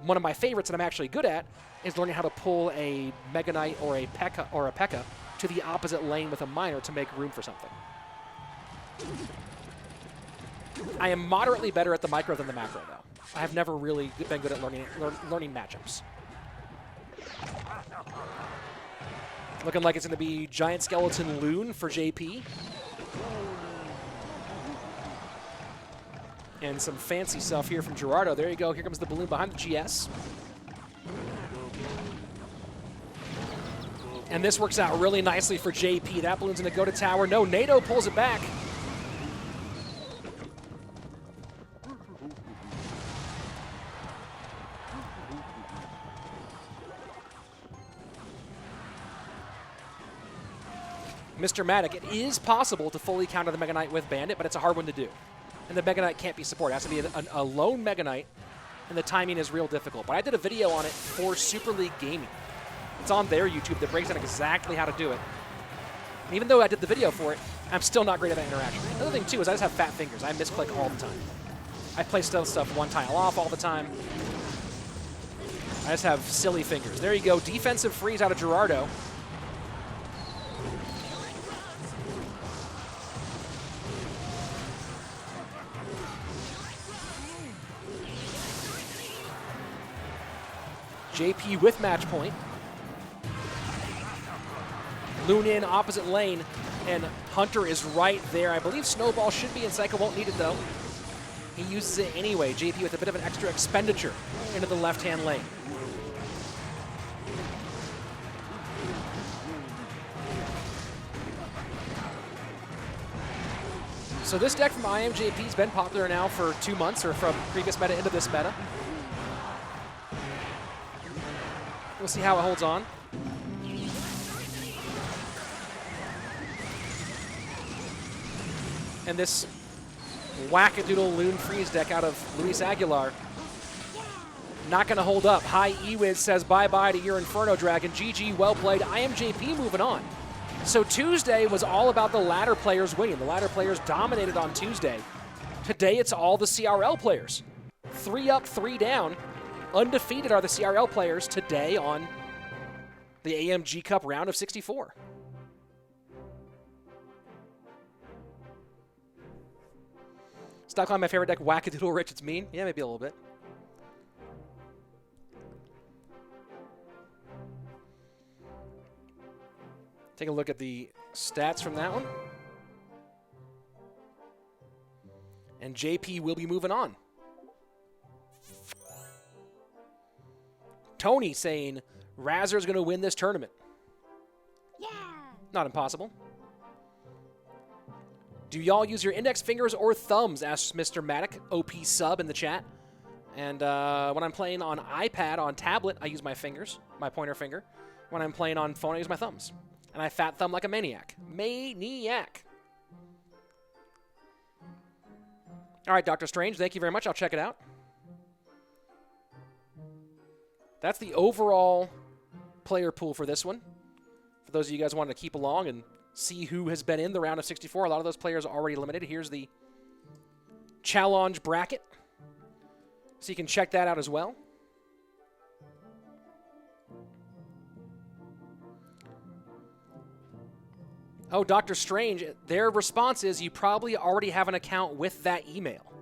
one of my favorites that I'm actually good at is learning how to pull a Mega Knight or a P.E.K.K.A. to the opposite lane with a miner to make room for something. I am moderately better at the micro than the macro, though. I have never really been good at learning matchups. Looking like it's going to be Giant Skeleton Loon for JP. And some fancy stuff here from Gerardo. There you go. Here comes the balloon behind the GS. And this works out really nicely for JP. That balloon's going to go to tower. No, NATO pulls it back. Mr. Matic, it is possible to fully counter the Mega Knight with Bandit, but it's a hard one to do. And the Mega Knight can't be supported. It has to be a lone Mega Knight, and the timing is real difficult. But I did a video on it for Super League Gaming. It's on their YouTube that breaks down exactly how to do it. And even though I did the video for it, I'm still not great at that interaction. Another thing, too, is I just have fat fingers. I misclick all the time. I play stuff one tile off all the time. I just have silly fingers. There you go. Defensive freeze out of Gerardo. JP with match point. Loon in, opposite lane, and Hunter is right there. I believe Snowball should be, and Psycho won't need it, though. He uses it anyway. JP with a bit of an extra expenditure into the left-hand lane. So this deck from IAmJP has been popular now for 2 months, or from previous meta into this meta. We'll see how it holds on. And this wackadoodle Loon Freeze deck out of LuisAguilar, not going to hold up. High Ewiz says bye-bye to your Inferno Dragon. GG, well played. IAmJP moving on. So Tuesday was all about the ladder players winning. The ladder players dominated on Tuesday. Today it's all the CRL players. 3 up, 3 down. Undefeated are the CRL players today on the AMG Cup round of 64. Stop calling my favorite deck Wackadoodle Rich. It's mean. Yeah, maybe a little bit. Take a look at the stats from that one. And JP will be moving on. Tony saying Razzer's going to win this tournament. Yeah. Not impossible. Do y'all use your index fingers or thumbs? Asks Mr. Matic, OP sub in the chat. And when I'm playing on iPad, on tablet, I use my fingers, my pointer finger. When I'm playing on phone, I use my thumbs. And I fat thumb like a maniac. Maniac. All right, Dr. Strange, thank you very much. I'll check it out. That's the overall player pool for this one. For those of you guys wanting to keep along and see who has been in the round of 64, a lot of those players are already eliminated. Here's the challenge bracket. So you can check that out as well. Oh, Dr. Strange, their response is you probably already have an account with that email.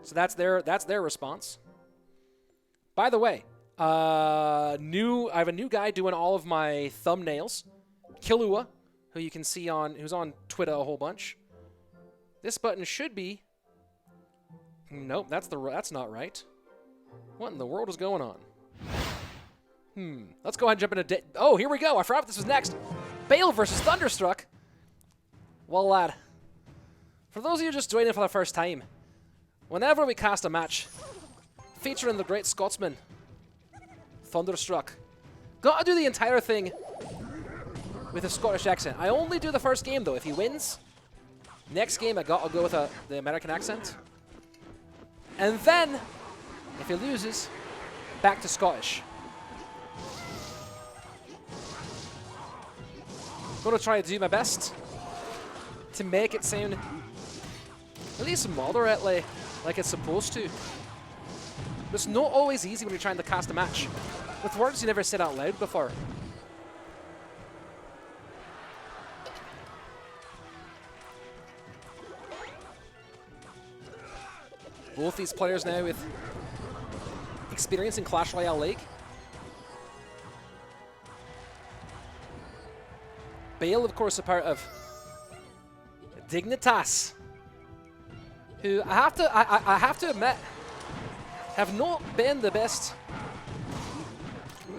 So that's their response. By the way, I have a new guy doing all of my thumbnails. Killua, who you can see who's on Twitter a whole bunch. This button should be... Nope, that's not right. What in the world is going on? Let's go ahead and jump into... Oh, here we go. I forgot this was next. Bale versus Thunderstruck. Well, lad, for those of you just joining for the first time, whenever we cast a match featuring the great Scotsman, Thunderstruck, gotta do the entire thing with a Scottish accent. I only do the first game, though. If he wins, next game I gotta go with the American accent. And then, if he loses, back to Scottish. Gonna try to do my best to make it sound at least moderately like it's supposed to. But it's not always easy when you're trying to cast a match with words you never said out loud before. Both these players now with experience in Clash Royale League. Bale, of course, a part of Dignitas, who I have to admit have not been the best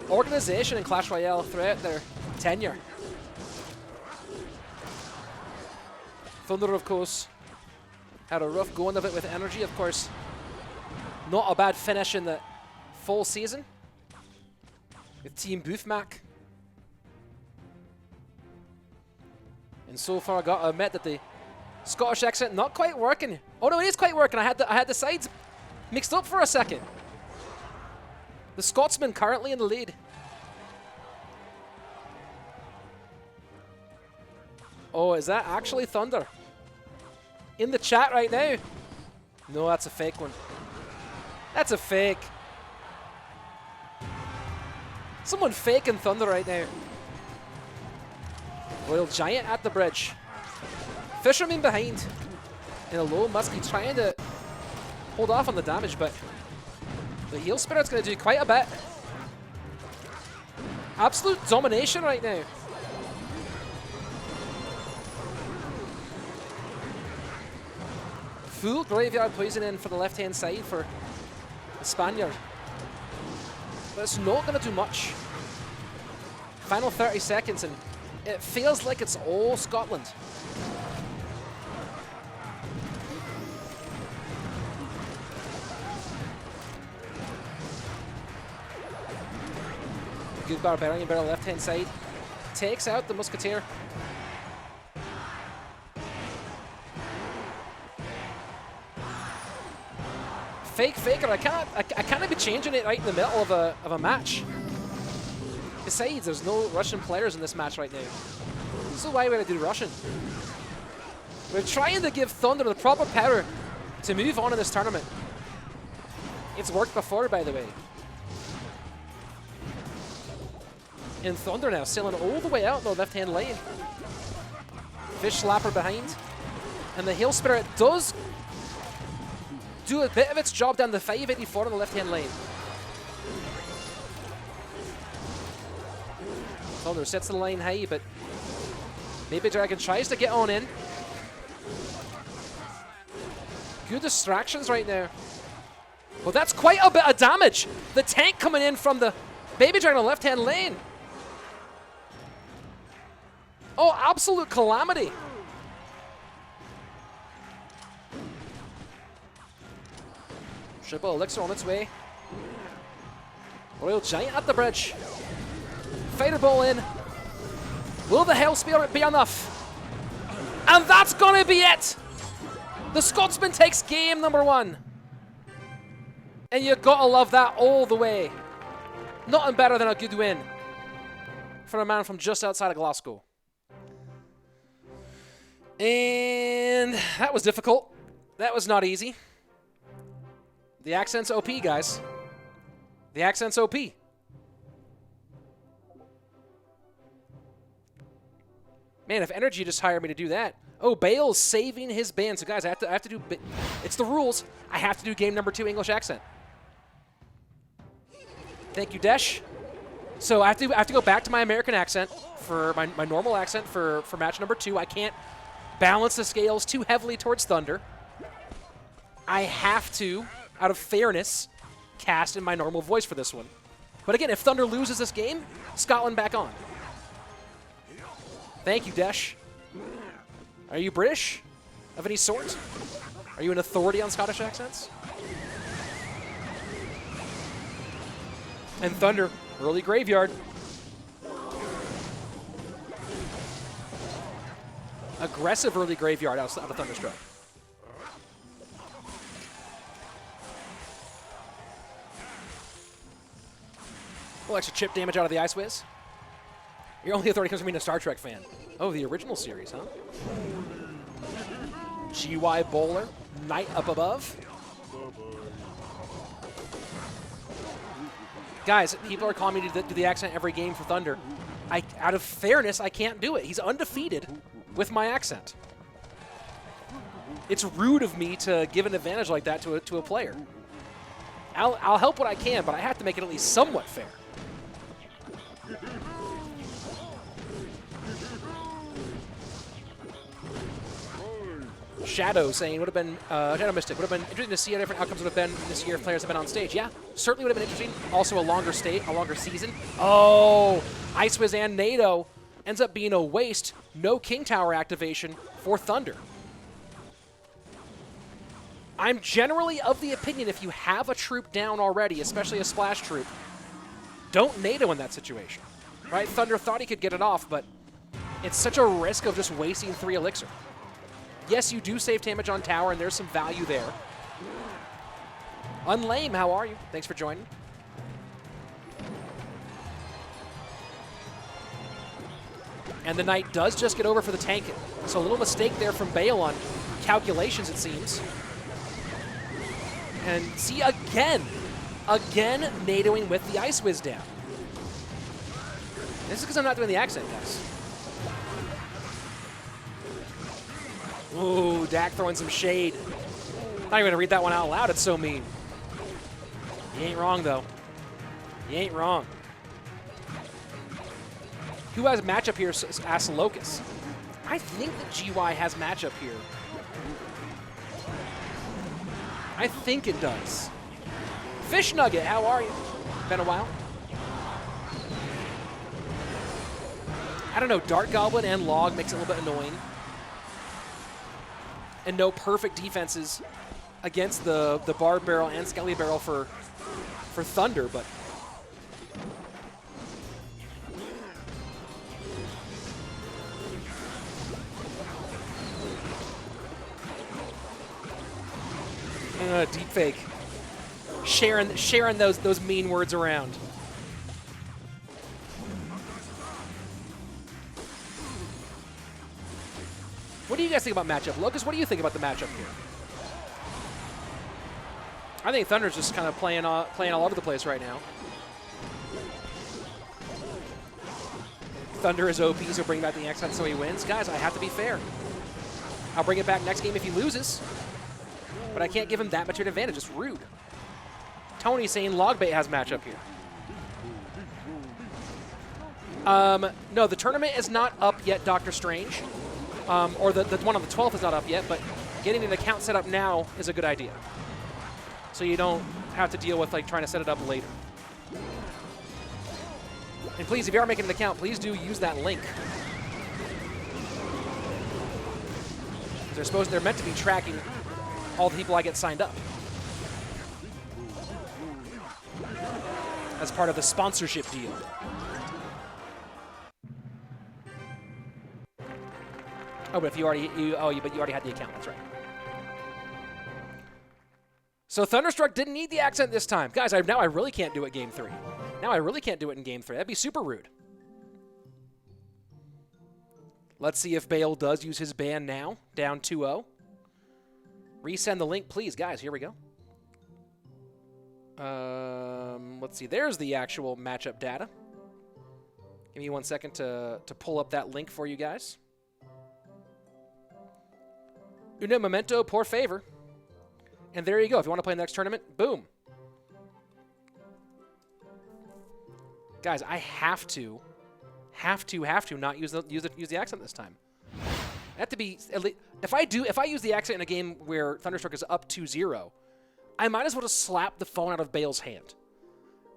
organization in Clash Royale throughout their tenure. Thunder, of course, had a rough going of it with Energy, of course. Not a bad finish in the full season with Team Boeufmac. And so far, I got to admit that the Scottish accent not quite working. Oh no, it is quite working. I had the sides mixed up for a second. The Scotsman currently in the lead. Oh, is that actually Thunder? In the chat right now? No, that's a fake one. That's a fake. Someone faking Thunder right now. Royal Giant at the bridge. Fisherman behind. In a low, must be trying to hold off on the damage, but the Heal Spirit's going to do quite a bit. Absolute domination right now. Full Graveyard Poison in for the left-hand side for the Spaniard. But it's not going to do much. Final 30 seconds and it feels like it's all Scotland. Good Barbarian barrel left-hand side. Takes out the Musketeer. Fake faker, I can't be changing it right in the middle of a match. Besides, there's no Russian players in this match right now. So why would I do Russian? We're trying to give Thunder the proper power to move on in this tournament. It's worked before, by the way. And Thunder now sailing all the way out in the left-hand lane. Fish Slapper behind. And the Hail Spirit does do a bit of its job down the 584 on the left-hand lane. Thunder sets the line high, but Baby Dragon tries to get on in. Good distractions right now. Well, that's quite a bit of damage. The tank coming in from the Baby Dragon on the left-hand lane. Oh, absolute calamity. Triple Elixir on its way. Royal Giant at the bridge. Fireball in. Will the Hell Spirit be enough? And that's gonna be it! The Scotsman takes game number 1. And you gotta love that all the way. Nothing better than a good win for a man from just outside of Glasgow. And that was difficult. That was not easy. The accent's OP, guys. The accent's OP. Man, if Energy just hired me to do that. Oh, Bale's saving his band. So, guys, I have to do... It's the rules. I have to do game number 2 English accent. Thank you, Desh. So I have to go back to my American accent for my normal accent for match number 2. I can't balance the scales too heavily towards Thunder. I have to, out of fairness, cast in my normal voice for this one. But again, if Thunder loses this game, Scotland back on. Thank you, Desh. Are you British of any sort? Are you an authority on Scottish accents? And Thunder, early graveyard. Aggressive early graveyard out of Thunderstruck. Well, extra chip damage out of the Ice Whiz. Your only authority comes from being a Star Trek fan. Oh, the original series, huh? GY Bowler, Knight up above. Guys, people are calling me to do the accent every game for Thunder. Out of fairness, I can't do it. He's undefeated with my accent. It's rude of me to give an advantage like that to a player. I'll help what I can, but I have to make it at least somewhat fair. Shadow saying would have been Shadow Mystic would have been interesting to see how different outcomes would have been this year if players have been on stage. Yeah, certainly would have been interesting. Also a longer season. Oh, Ice Whiz and NATO ends up being a waste. No King Tower activation for Thunder. I'm generally of the opinion if you have a troop down already, especially a splash troop, don't NATO in that situation. Right? Thunder thought he could get it off, but it's such a risk of just wasting 3 elixir. Yes, you do save damage on tower, and there's some value there. Unlame, how are you? Thanks for joining. And the Knight does just get over for the tank. So a little mistake there from Bale on calculations, it seems. And see, again NATOing with the Ice Whiz down. This is because I'm not doing the accent, guys. Ooh, Dak throwing some shade. Not even going to read that one out loud. It's so mean. You ain't wrong, though. You ain't wrong. Who has matchup here? Asks Locust. I think that GY has matchup here. I think it does. Fish Nugget, how are you? Been a while. I don't know. Dark Goblin and Log makes it a little bit annoying. And no perfect defenses against the Barb Barrel and Skelly Barrel for Thunder, but deep fake. Sharing those mean words around. What do you guys think about matchup? Locust, what do you think about the matchup here? I think Thunder's just kind of playing all over the place right now. Thunder is OP, so bring back the accent so he wins. Guys, I have to be fair. I'll bring it back next game if he loses. But I can't give him that much of an advantage. It's rude. Tony saying Logbait has matchup here. No, the tournament is not up yet, Dr. Strange. Or the one on the 12th is not up yet, but getting an account set up now is a good idea. So you don't have to deal with like trying to set it up later. And please, if you are making an account, please do use that link. They're meant to be tracking all the people I get signed up as part of the sponsorship deal. Oh, but if you already had the account. That's right. So Thunderstruck didn't need the accent this time, guys. Now I really can't do it Game 3. Now I really can't do it in Game 3. That'd be super rude. Let's see if Bale does use his ban now. Down 2-0. Resend the link, please, guys. Here we go. Let's see. There's the actual matchup data. Give me 1 second to pull up that link for you guys. Una memento por favor. And there you go. If you want to play the next tournament, boom. Guys, I have to not use the accent this time. I have to be at least, if I use the accent in a game where Thunderstruck is up 2-0, I might as well just slap the phone out of Bale's hand.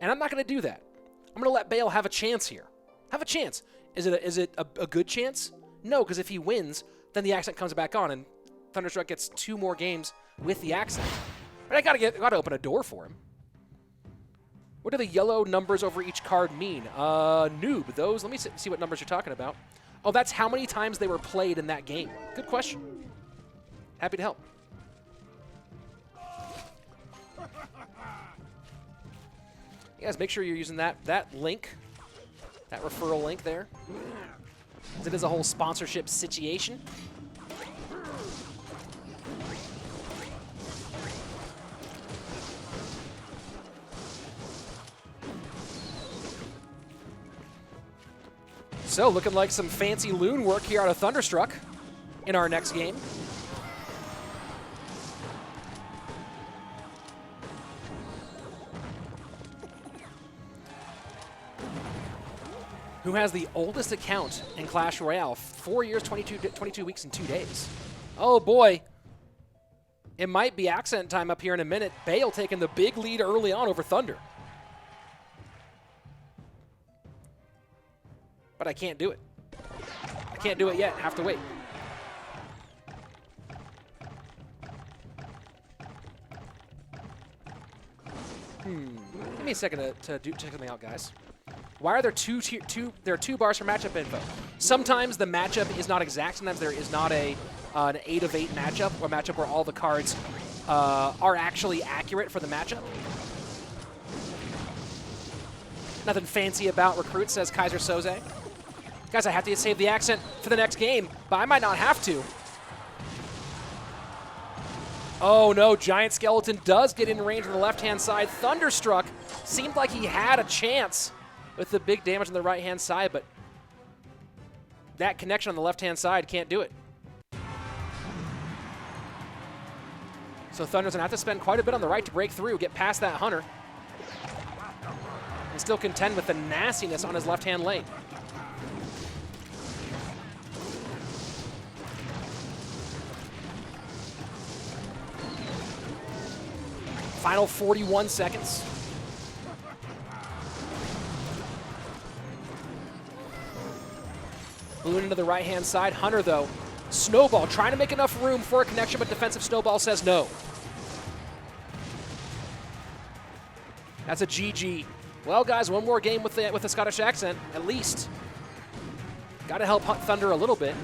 And I'm not going to do that. I'm going to let Bale have a chance here. Have a chance. Is it a good chance? No, because if he wins, then the accent comes back on, and Thunderstruck gets 2 more games with the accent. But I gotta open a door for him. What do the yellow numbers over each card mean? Noob. Those. Let me see what numbers you're talking about. Oh, that's how many times they were played in that game. Good question. Happy to help. You guys, make sure you're using that link, that referral link there. It is a whole sponsorship situation. So, looking like some fancy loon work here out of Thunderstruck in our next game. Who has the oldest account in Clash Royale? 4 years, 22 weeks, and 2 days. Oh boy. It might be accent time up here in a minute. Bale taking the big lead early on over Thunder. But I can't do it. I can't do it yet. Have to wait. Give me a second to check something out, guys. Why are there there are 2 bars for matchup info? Sometimes the matchup is not exact. Sometimes there is not an 8 of 8 matchup, or a matchup where all the cards are actually accurate for the matchup. Nothing fancy about recruit, says Kaiser Soze. Guys, I have to save the accent for the next game, but I might not have to. Oh no, Giant Skeleton does get in range on the left-hand side. Thunderstruck seemed like he had a chance with the big damage on the right-hand side, but that connection on the left-hand side can't do it. So Thunder's gonna have to spend quite a bit on the right to break through, get past that Hunter, and still contend with the nastiness on his left-hand lane. Final 41 seconds. Balloon into the right-hand side. Hunter, though, Snowball trying to make enough room for a connection, but defensive Snowball says no. That's a GG. Well, guys, one more game with the Scottish accent, at least. Got to help Thunder a little bit.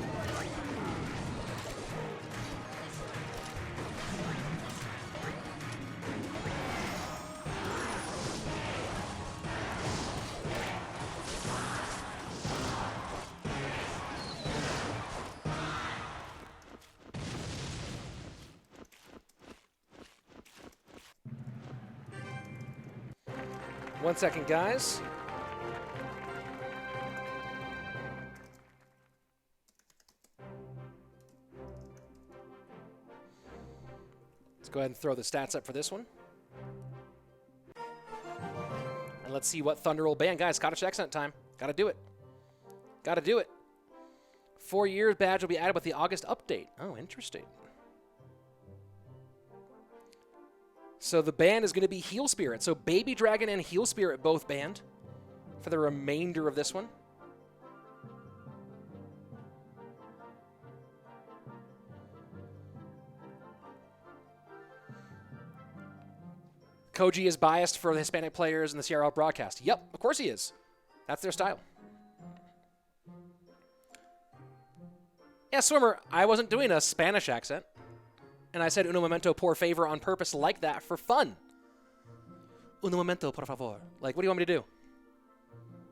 One second, guys. Let's go ahead and throw the stats up for this one. And let's see what Thunder will ban. Guys, Scottish accent time. Gotta do it. Gotta do it. 4 years badge will be added with the August update. Oh, interesting. So the ban is going to be Heal Spirit. So Baby Dragon and Heal Spirit both banned for the remainder of this one. Koji is biased for the Hispanic players in the CRL broadcast. Yep, of course he is. That's their style. Yeah, Swimmer, I wasn't doing a Spanish accent. And I said uno momento por favor on purpose like that for fun. Uno momento por favor. Like, what do you want me to do?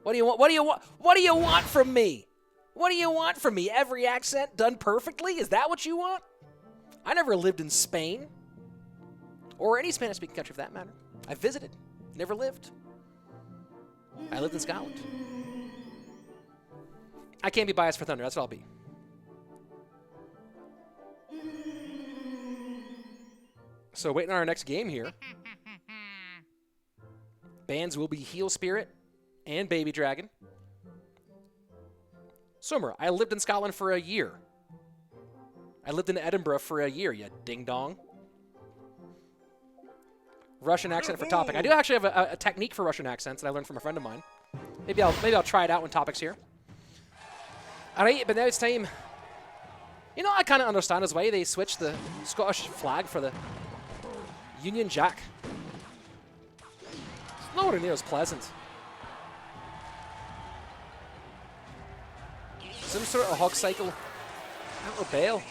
What do you want? What do you want? What do you want from me? What do you want from me? Every accent done perfectly? Is that what you want? I never lived in Spain. Or any Spanish-speaking country for that matter. I visited. Never lived. I lived in Scotland. I can't be biased for Thunder. That's what I'll be. So waiting on our next game here. Bans will be Heal Spirit and Baby Dragon. Swimmer, I lived in Scotland for a year. I lived in Edinburgh for a year, you ding-dong. Russian accent for Topik. I do actually have a technique for Russian accents that I learned from a friend of mine. Maybe I'll try it out when Topik's here. All right, but now it's time. You know, I kind of understand as why they switched the Scottish flag for the Union Jack. It's nowhere near as pleasant. Some sort of hog cycle out of Bale.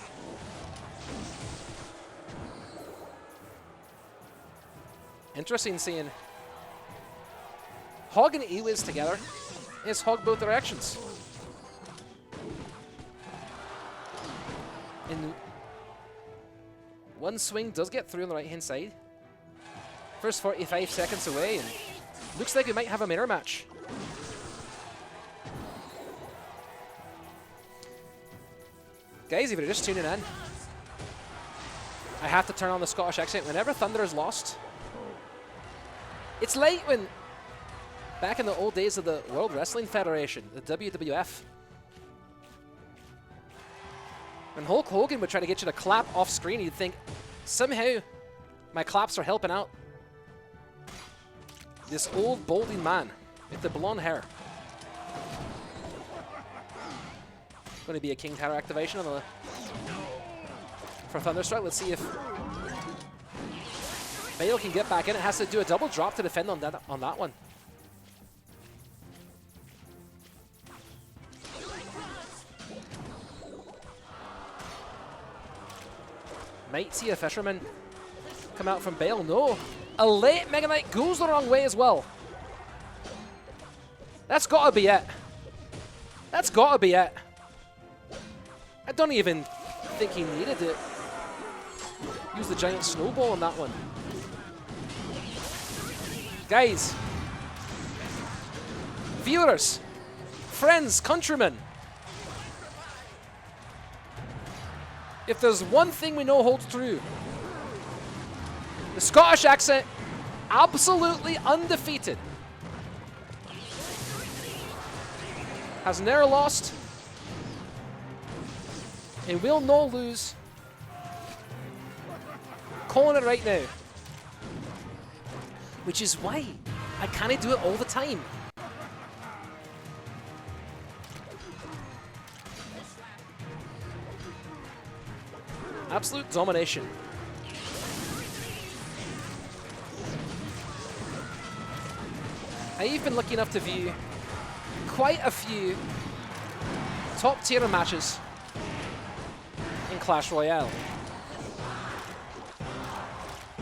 Interesting seeing Hog and Ewiz together. It's Hog both directions. And one swing does get through on the right-hand side. First 45 seconds away, and looks like we might have a mirror match. Guys, if you're just tuning in, I have to turn on the Scottish accent whenever Thunder is lost. It's like when, back in the old days of the World Wrestling Federation, the WWF, when Hulk Hogan would try to get you to clap off screen, you'd think, somehow my claps are helping out this old balding man with the blonde hair. Going to be a King Tower activation on the for Thunderstruck. Let's see if Bale can get back in. It has to do a double drop to defend on that one. Might see a Fisherman come out from Bale. No. A late Mega Knight goes the wrong way as well. That's got to be it. That's got to be it. I don't even think he needed to use the giant snowball on that one. Guys, viewers, friends, countrymen, if there's one thing we know holds true, the Scottish accent, absolutely undefeated, has never lost, and will no lose. Calling it right now. Which is why I can't do it all the time. Absolute domination. I've been lucky enough to view quite a few top tier matches in Clash Royale.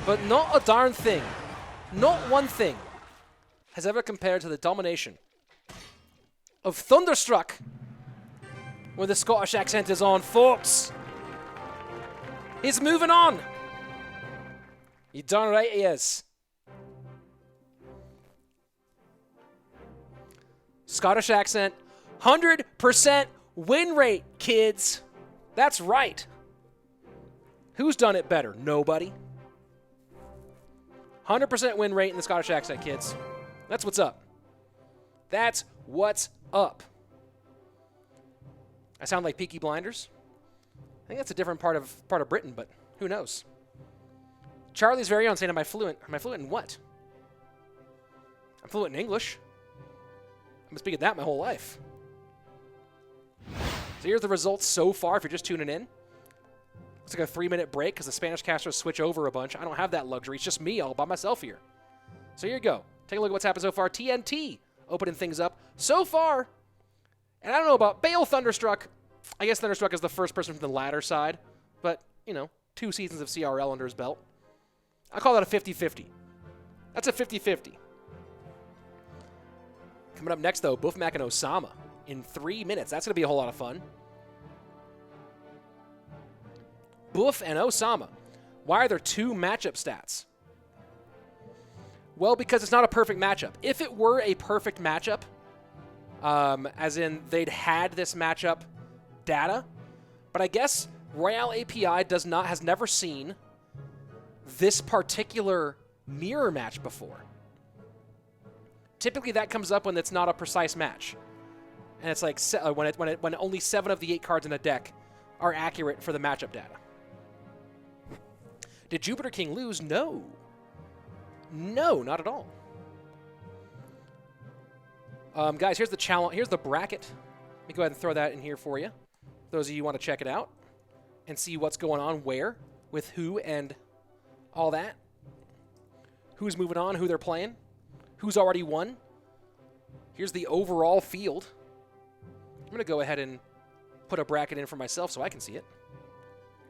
But not a darn thing, not one thing, has ever compared to the domination of Thunderstruck when the Scottish accent is on, folks. He's moving on. You darn right he is. Scottish accent, 100% win rate, kids. That's right. Who's done it better? Nobody. 100% win rate in the Scottish accent, kids. That's what's up. That's what's up. I sound like Peaky Blinders. I think that's a different part of Britain, but who knows? Charlie's very own saying, am I fluent? Am I fluent in what? I'm fluent in English. I've been speaking that my whole life. So here's the results so far if you're just tuning in. Looks like a 3-minute break because the Spanish casters switch over a bunch. I don't have that luxury. It's just me all by myself here. So here you go. Take a look at what's happened so far. TNT opening things up so far. And I don't know about Bale Thunderstruck. I guess Thunderstruck is the first person from the ladder side. But, you know, 2 seasons of CRL under his belt. I call that a 50-50. That's a 50-50. Coming up next, though, Boeufmac and Osama in 3 minutes. That's going to be a whole lot of fun. Boeuf and Osama. Why are there 2 matchup stats? Well, because it's not a perfect matchup. If it were a perfect matchup, as in they'd had this matchup data, but I guess Royale API has never seen this particular mirror match before. Typically that comes up when it's not a precise match. And it's like when only 7 of the 8 cards in a deck are accurate for the matchup data. Did Jupiter King lose? No. No, not at all. Guys, here's the challenge. Here's the bracket. Let me go ahead and throw that in here for you. Those of you who want to check it out and see what's going on where, with who, and all that. Who's moving on, who they're playing, who's already won. Here's the overall field. I'm going to go ahead and put a bracket in for myself so I can see it.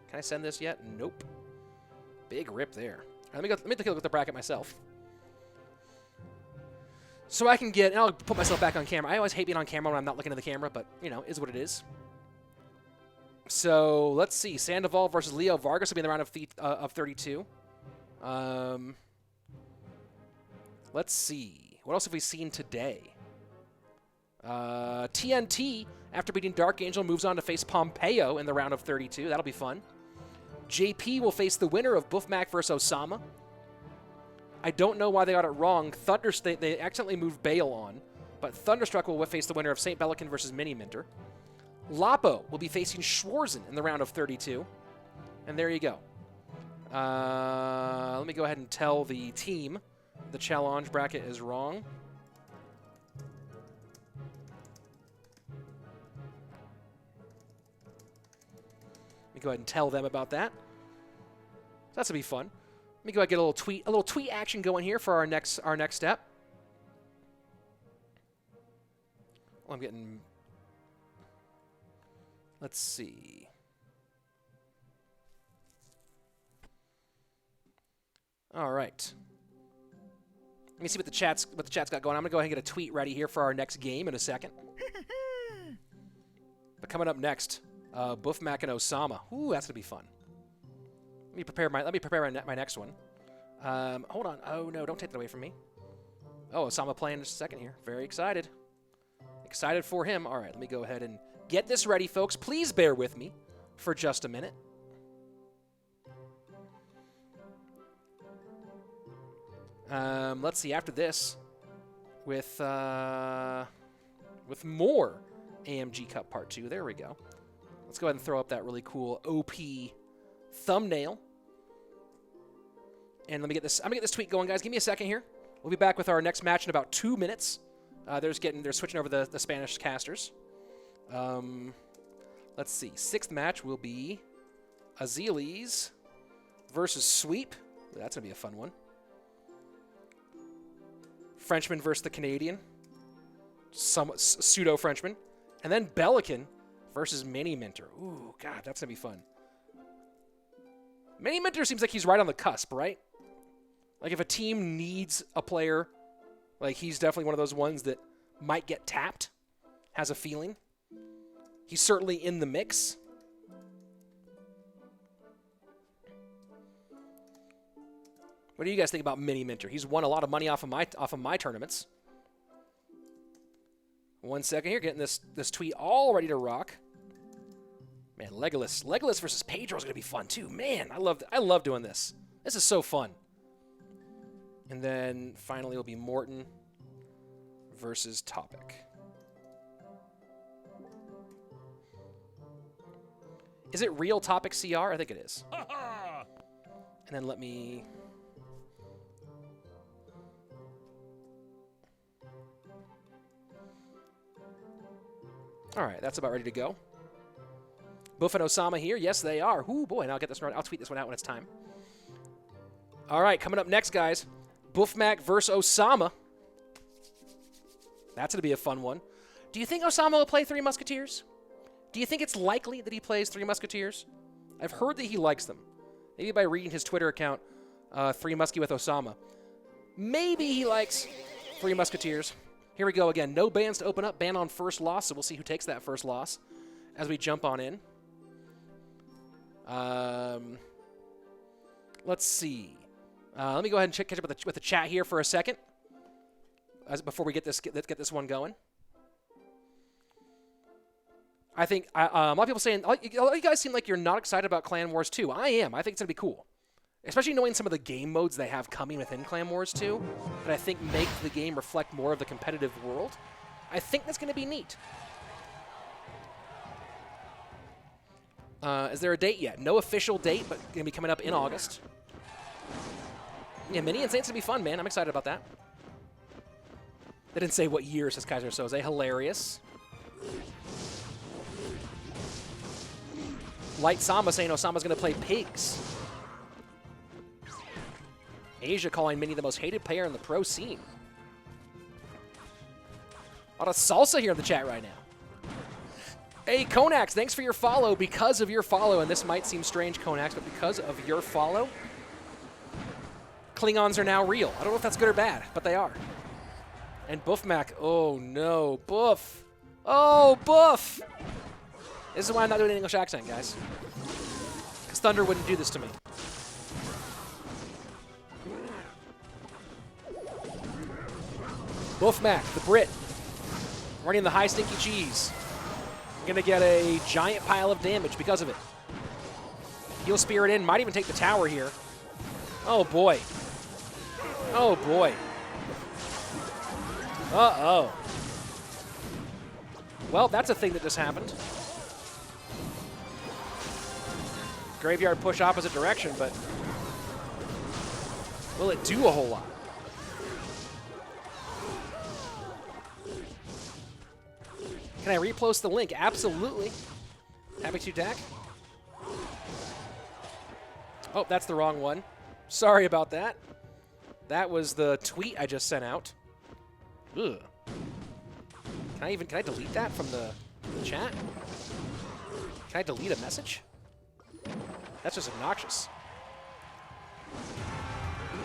Can I send this yet? Nope. Big rip there. All right, let me take a look at the bracket myself. So I can get, and I'll put myself back on camera. I always hate being on camera when I'm not looking at the camera, but, you know, is what it is. So let's see. Sandoval versus Leo Vargas will be in the round of 32. Let's see. What else have we seen today? TNT, after beating DarkAngel, moves on to face Pompeo in the round of 32. That'll be fun. JP will face the winner of Boeufmac versus Osama. I don't know why they got it wrong. They accidentally moved Bale on, but Thunderstruck will face the winner of SaintBelikin versus Miniminter. Lapo will be facing Schwarzen in the round of 32. And there you go. Let me go ahead and tell the team the challenge bracket is wrong. Let me go ahead and tell them about that. That's gonna be fun. Let me go ahead and get a little tweet action going here for our next step. Well, I'm getting. Let's see. All right. Let me see what the chat's got going. I'm gonna go ahead and get a tweet ready here for our next game in a second. But coming up next, Boeufmac and Osama. Ooh, that's gonna be fun. Let me prepare my next one. Hold on. Oh no, don't take that away from me. Oh, Osama playing in just a second here. Very excited. Excited for him. All right, let me go ahead and get this ready, folks. Please bear with me for just a minute. Let's see, after this, with more AMG Cup Part 2. There we go. Let's go ahead and throw up that really cool OP thumbnail. And let me get this. I'm gonna get this tweet going, guys. Give me a second here. We'll be back with our next match in about 2 minutes. They're switching over the Spanish casters. Let's see. 6th match will be Azilys versus Sweep. That's gonna be a fun one. Frenchman versus the Canadian. Pseudo Frenchman. And then Belikin versus Miniminter. Ooh, God, that's gonna be fun. Miniminter seems like he's right on the cusp, right? Like if a team needs a player, like he's definitely one of those ones that might get tapped, has a feeling. He's certainly in the mix. What do you guys think about Miniminter? He's won a lot of money off of my tournaments. 1 second here, getting this tweet all ready to rock. Man, Legolas versus Pedro is gonna be fun too. Man, I love doing this. This is so fun. And then finally, it'll be Morten versus Topik. Is it real Topik CR? I think it is. And then let me. All right, that's about ready to go. Boeuf and Osama here. Yes, they are. Ooh, boy, and I'll get this right. I'll tweet this one out when it's time. All right, coming up next, guys. Boeufmac versus Osama. That's going to be a fun one. Do you think Osama will play Three Musketeers? Do you think it's likely that he plays Three Musketeers? I've heard that he likes them. Maybe by reading his Twitter account, Three Muskie with Osama. Maybe he likes Three Musketeers. Here we go again. No bans to open up. Ban on first loss, so we'll see who takes that first loss as we jump on in. Let's see. Let me go ahead and catch up with the chat here for a second, before we get this one going. I think a lot of people saying, you guys seem like you're not excited about Clan Wars 2. I am. I think it's gonna be cool, especially knowing some of the game modes they have coming within Clan Wars 2 that I think make the game reflect more of the competitive world. I think that's gonna be neat. Is there a date yet? No official date, but going to be coming up in August. Yeah, Mini and Saints going to be fun, man. I'm excited about that. They didn't say what year, says Kaiser Soze. Hilarious. Light Sama saying Osama's going to play pigs. Asia calling Mini the most hated player in the pro scene. A lot of salsa here in the chat right now. Hey, Konax, thanks for your follow. Because of your follow, and this might seem strange, Konax, but because of your follow, Klingons are now real. I don't know if that's good or bad, but they are. And Boeufmac, oh no, Boof. Oh, Boof. This is why I'm not doing an English accent, guys. Because Thunder wouldn't do this to me. Boeufmac, the Brit, running the high stinky cheese. Gonna get a giant pile of damage because of it. He'll spear it in, might even take the tower here. Oh boy. Oh boy. Uh-oh. Well, that's a thing that just happened. Graveyard push opposite direction, but will it do a whole lot? Can I repost the link? Absolutely. Happy to, Dak. Oh, that's the wrong one. Sorry about that. That was the tweet I just sent out. Ugh. Can I delete that from the chat? Can I delete a message? That's just obnoxious.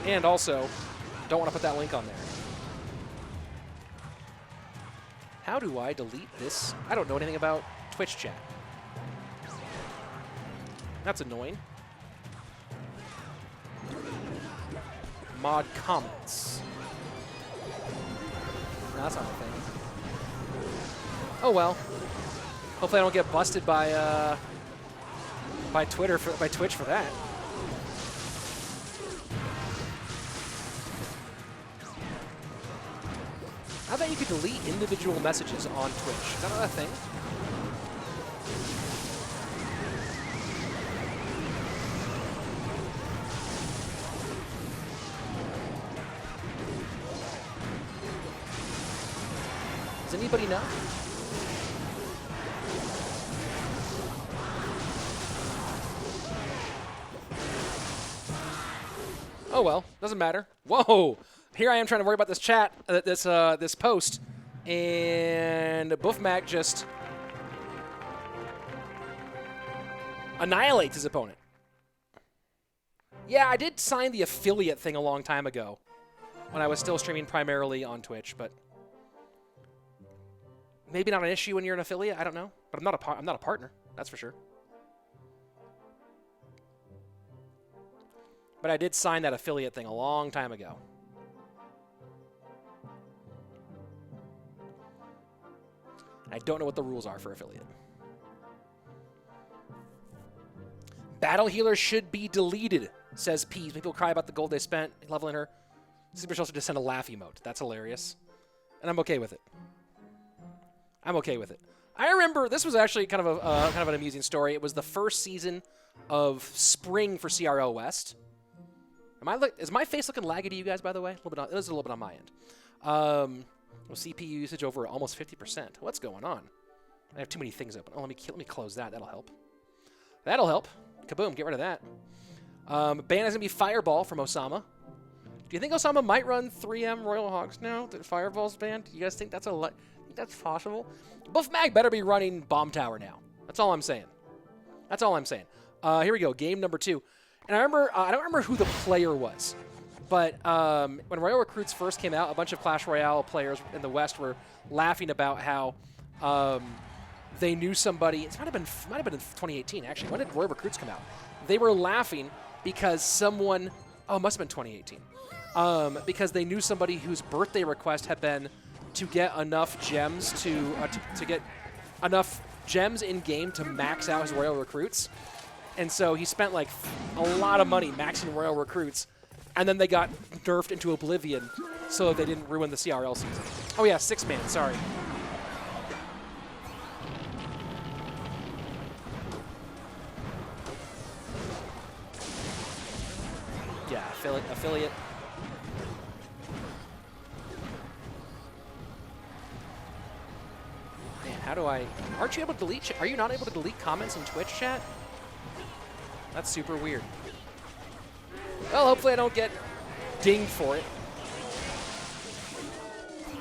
And also, don't want to put that link on there. How do I delete this? I don't know anything about Twitch chat. That's annoying. Mod comments. No, that's not a thing. Oh well. Hopefully I don't get busted by Twitch for that. I bet you could delete individual messages on Twitch. Is that not a thing? Does anybody know? Oh well, doesn't matter. Whoa! Here I am trying to worry about this chat, this post, and Boeufmac just annihilates his opponent. Yeah, I did sign the affiliate thing a long time ago when I was still streaming primarily on Twitch, but maybe not an issue when you're an affiliate. I don't know, but I'm not a partner. That's for sure. But I did sign that affiliate thing a long time ago. I don't know what the rules are for affiliate. Battle healer should be deleted, says Peas. People cry about the gold they spent leveling her. Super also just sent a laugh emote. That's hilarious. And I'm okay with it. I'm okay with it. I remember this was actually kind of an amusing story. It was the first season of Spring for CRO West. Is my face looking laggy to you guys, by the way? This is a little bit on my end. With CPU usage over almost 50%. What's going on? I have too many things open. Oh, let me close that. That'll help. That'll help. Kaboom, get rid of that. Ban is going to be Fireball from Osama. Do you think Osama might run 3M Royal Hogs now that Fireball's banned? Do you guys think that's that's possible? Boeufmac better be running Bomb Tower now. That's all I'm saying. That's all I'm saying. Here we go. Game number 2. And I remember, I don't remember who the player was. But when Royal Recruits first came out, a bunch of Clash Royale players in the West were laughing about how they knew somebody. It might have been in 2018 actually. When did Royal Recruits come out? They were laughing because someone. Oh, it must have been 2018. Because they knew somebody whose birthday request had been to get enough gems to get enough gems in game to max out his Royal Recruits, and so he spent like a lot of money maxing Royal Recruits. And then they got nerfed into oblivion so they didn't ruin the CRL season. Oh yeah, 6-man, sorry. Yeah, affiliate. Man, how do I... Aren't you able to delete... Are you not able to delete comments in Twitch chat? That's super weird. Well, hopefully I don't get dinged for it.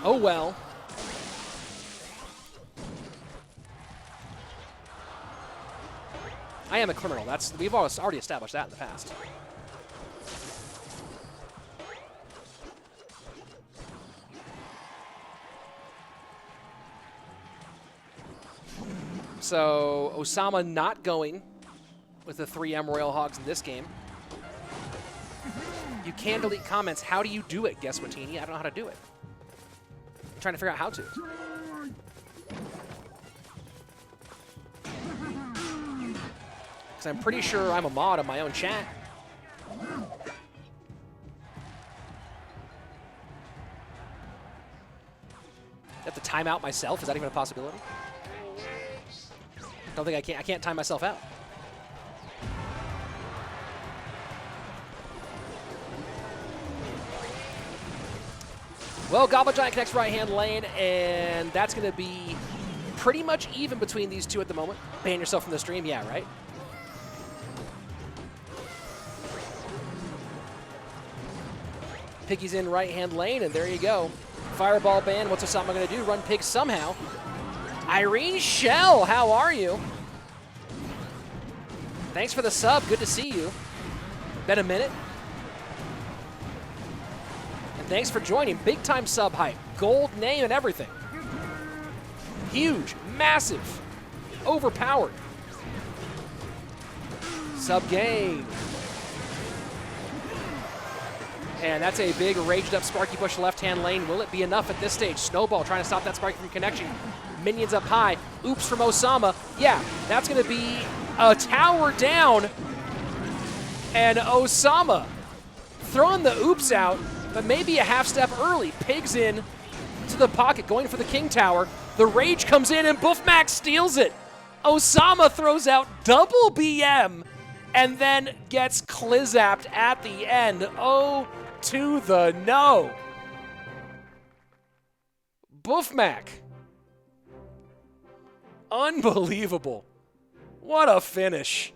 Oh, well. I am a criminal. We've already established that in the past. So, Osama not going with the 3M Royal Hogs in this game. You can delete comments. How do you do it, Guess Watini? I don't know how to do it. I'm trying to figure out how to. Because I'm pretty sure I'm a mod on my own chat. I have to time out myself? Is that even a possibility? Don't think I can't time myself out. Well, Goblin Giant connects right-hand lane, and that's going to be pretty much even between these two at the moment. Ban yourself from the stream? Yeah, right? Piggy's in right-hand lane, and there you go. Fireball ban. What's Osama going to do? Run Pig somehow. Irene Shell, how are you? Thanks for the sub. Good to see you. Been a minute. And thanks for joining. Big-time sub hype. Gold name and everything. Huge. Massive. Overpowered. Sub game. And that's a big raged-up Sparky Bush left-hand lane. Will it be enough at this stage? Snowball trying to stop that Sparky from connection. Minions up high. Oops from Osama. Yeah, that's going to be a tower down. And Osama throwing the oops out, but maybe a half step early. Pigs in to the pocket, going for the King Tower. The rage comes in, and Boeufmac steals it. Osama throws out double BM and then gets Clizapped at the end. Oh, to the no. Boeufmac. Unbelievable. What a finish.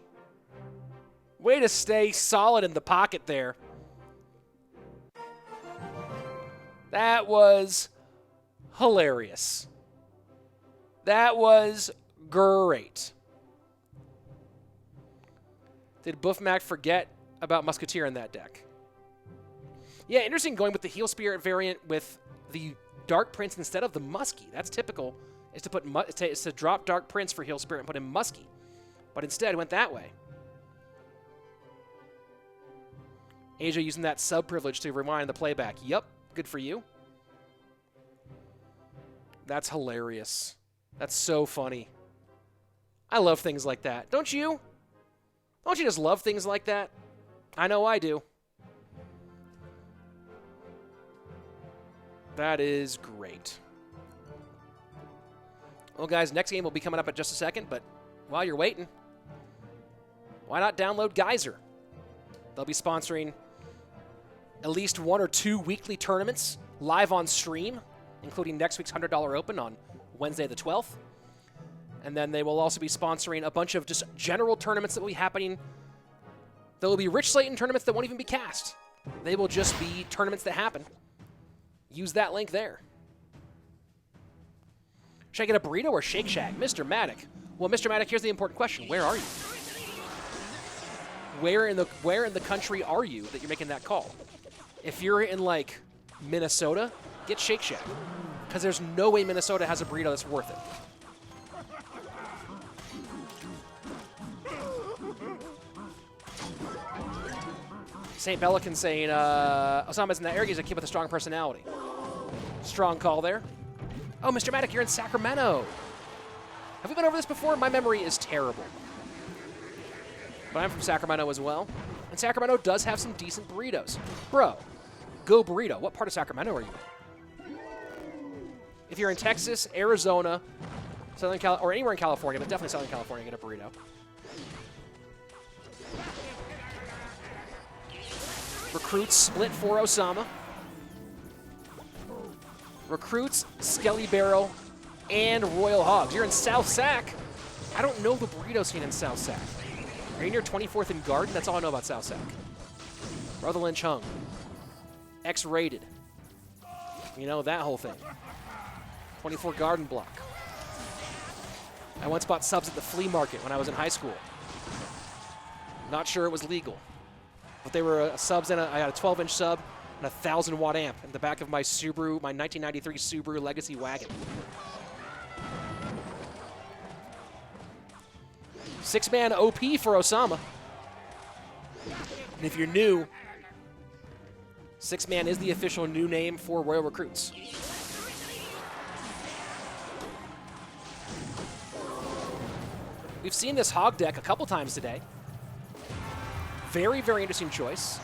Way to stay solid in the pocket there. That was hilarious. That was great. Did Boeufmac forget about Musketeer in that deck? Yeah, interesting going with the Heal Spirit variant with the Dark Prince instead of the Muskie. That's typical. Is to put is to drop Dark Prince for Heal Spirit and put in Muskie. But instead went that way. Asia using that sub privilege to rewind the playback. Yup, good for you. That's hilarious. That's so funny. I love things like that. Don't you? Don't you just love things like that? I know I do. That is great. Well, guys, next game will be coming up in just a second, but while you're waiting, why not download Geyser? They'll be sponsoring at least 1 or 2 weekly tournaments live on stream, including next week's $100 Open on Wednesday the 12th. And then they will also be sponsoring a bunch of just general tournaments that will be happening. There will be Rich Slayton tournaments that won't even be cast. They will just be tournaments that happen. Use that link there. Should I get a burrito or Shake Shack? Mr. Maddock. Well, Mr. Maddock, here's the important question. Where are you? Where in the country are you that you're making that call? If you're in, like, Minnesota, get Shake Shack. Because there's no way Minnesota has a burrito that's worth it. SaintBelikin saying, Osama's in that area. He's a kid with a strong personality. Strong call there. Oh, Mr. Maddock, you're in Sacramento. Have we been over this before? My memory is terrible. But I'm from Sacramento as well. And Sacramento does have some decent burritos. Bro, go burrito. What part of Sacramento are you in? If you're in Texas, Arizona, Southern Cal, or anywhere in California, but definitely Southern California, get a burrito. Recruits split for Osama. Recruits, Skelly Barrel, and Royal Hogs. You're in South Sac. I don't know the burrito scene in South Sac. Are you near 24th and Garden? That's all I know about South Sac. Brother Lynch Hung. X-rated. You know, that whole thing. 24 Garden Block. I once bought subs at the flea market when I was in high school. Not sure it was legal. But they were subs, and I had a 12-inch sub and a 1,000-watt amp in the back of my Subaru, my 1993 Subaru Legacy wagon. 6-man OP for Osama. And if you're new, 6-man is the official new name for Royal Recruits. We've seen this hog deck a couple times today. Very, very interesting choice.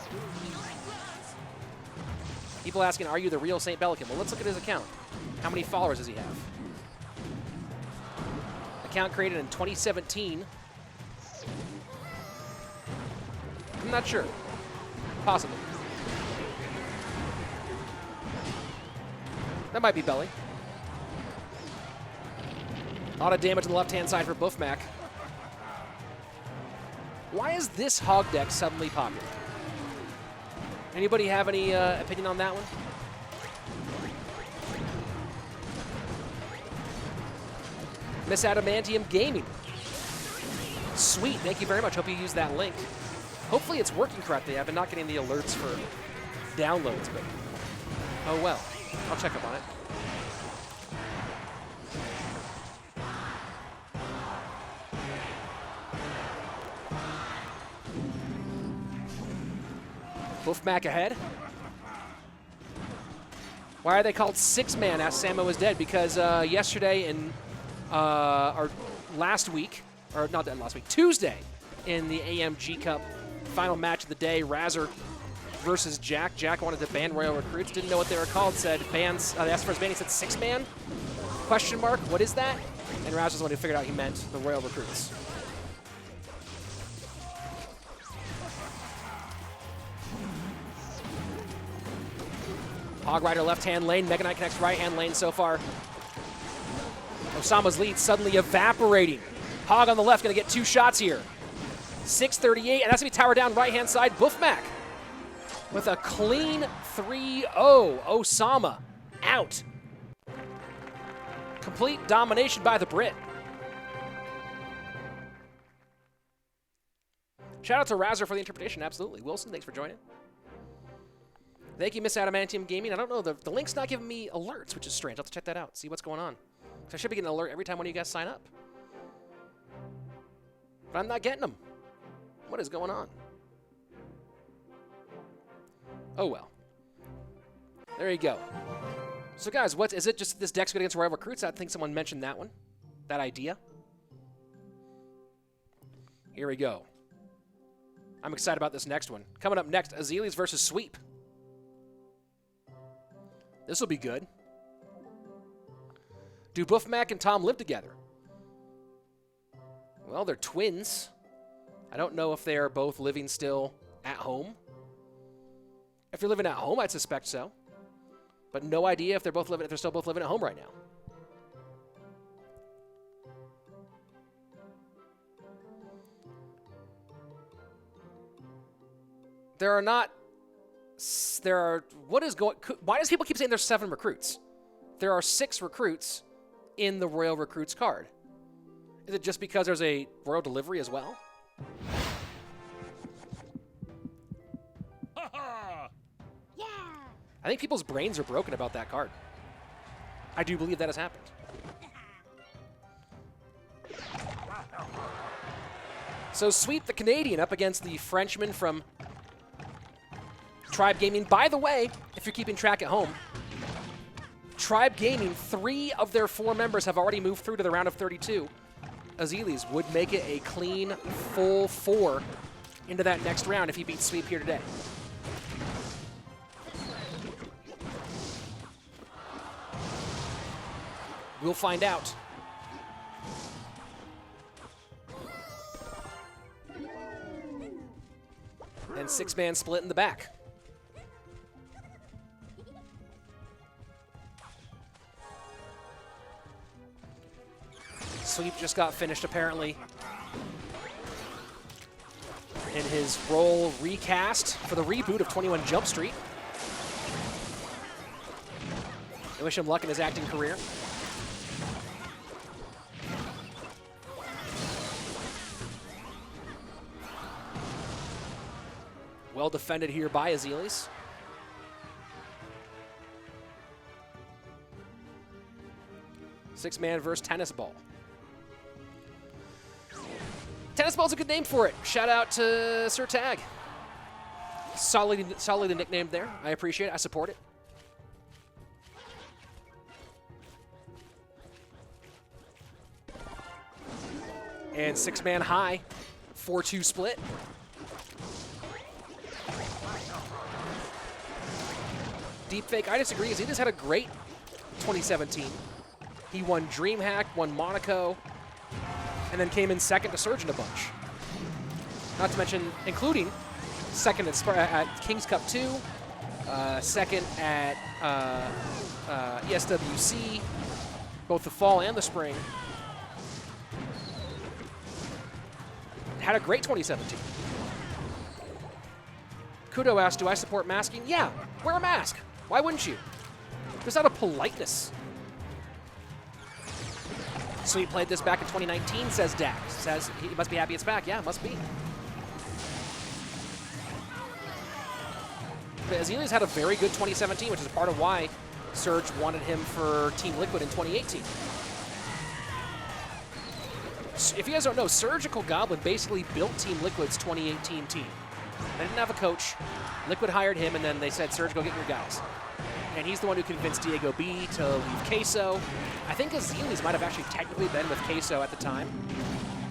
People asking, are you the real SaintBelikin? Well, let's look at his account. How many followers does he have? Account created in 2017. I'm not sure. Possibly. That might be Belly. A lot of damage on the left-hand side for Boeufmac. Why is this hog deck suddenly popular? Anybody have any opinion on that one? Miss Adamantium Gaming. Sweet, thank you very much. Hope you used that link. Hopefully it's working correctly. I've been not getting the alerts for downloads, but oh well. I'll check up on it. Boeufmac ahead. Why are they called 6-man? Asked Samo is dead. Because yesterday in, or last week, or not that last week, Tuesday in the AMG Cup, final match of the day, Razor versus Jack. Jack wanted to ban Royal Recruits, didn't know what they were called, said bans, they asked for his ban, he said 6-man? Question mark, what is that? And Razor's the one who figured out he meant the Royal Recruits. Hog Rider left-hand lane, Mega Knight connects right-hand lane so far. Osama's lead suddenly evaporating. Hog on the left, gonna get 2 shots here. 638, and that's gonna be tower down right-hand side. Boeufmac with a clean 3-0. Osama out. Complete domination by the Brit. Shout out to Razor for the interpretation, absolutely. Wilson, thanks for joining. Thank you, Miss Adamantium Gaming. I don't know, the link's not giving me alerts, which is strange. I'll have to check that out, see what's going on. So I should be getting an alert every time one of you guys sign up. But I'm not getting them. What is going on? Oh well. There you go. So guys, what is it? Just this deck's good against Royal Recruits? I think someone mentioned that one. That idea. Here we go. I'm excited about this next one. Coming up next, Azilys versus Sweep. This will be good. Do Boeufmac and Tom live together? Well, they're twins. I don't know if they are both living still at home. If they're living at home, I'd suspect so. But no idea if they're still both living at home right now. Why does people keep saying there's 7 recruits? There are 6 recruits in the Royal Recruits card. Is it just because there's a Royal Delivery as well? Yeah. I think people's brains are broken about that card. I do believe that has happened. So Sweep the Canadian up against the Frenchman from Tribe Gaming. By the way, if you're keeping track at home, Tribe Gaming, 3 of their 4 members have already moved through to the round of 32. Azilys would make it a clean full 4 into that next round if he beats Sweep here today. We'll find out. And 6-man split in the back. Sweep just got finished, apparently, in his role recast for the reboot of 21 Jump Street. I wish him luck in his acting career. Well defended here by Azilys. Six-man versus tennis ball. Tennis ball's a good name for it. Shout out to Sir Tag. Solidly nicknamed there. I appreciate it. I support it. And six-man high, 4-2 split. Deepfake, I disagree. Azilys had a great 2017. He won DreamHack, won Monaco, and then came in second to Surge in a bunch. Not to mention, including second at Kings Cup 2, second at ESWC, both the fall and the spring. Had a great 2017. Kudo asked, do I support masking? Yeah, wear a mask. Why wouldn't you? Just out of politeness. Sweet played this back in 2019, says Dax. Says he must be happy it's back. Yeah, must be. But Azilys had a very good 2017, which is part of why Surge wanted him for Team Liquid in 2018. If you guys don't know, Surgical Goblin basically built Team Liquid's 2018 team. They didn't have a coach. Liquid hired him, and then they said, Surge, go get your guys. And he's the one who convinced DiegoE to leave Queso. I think Azilys might have actually technically been with Queso at the time.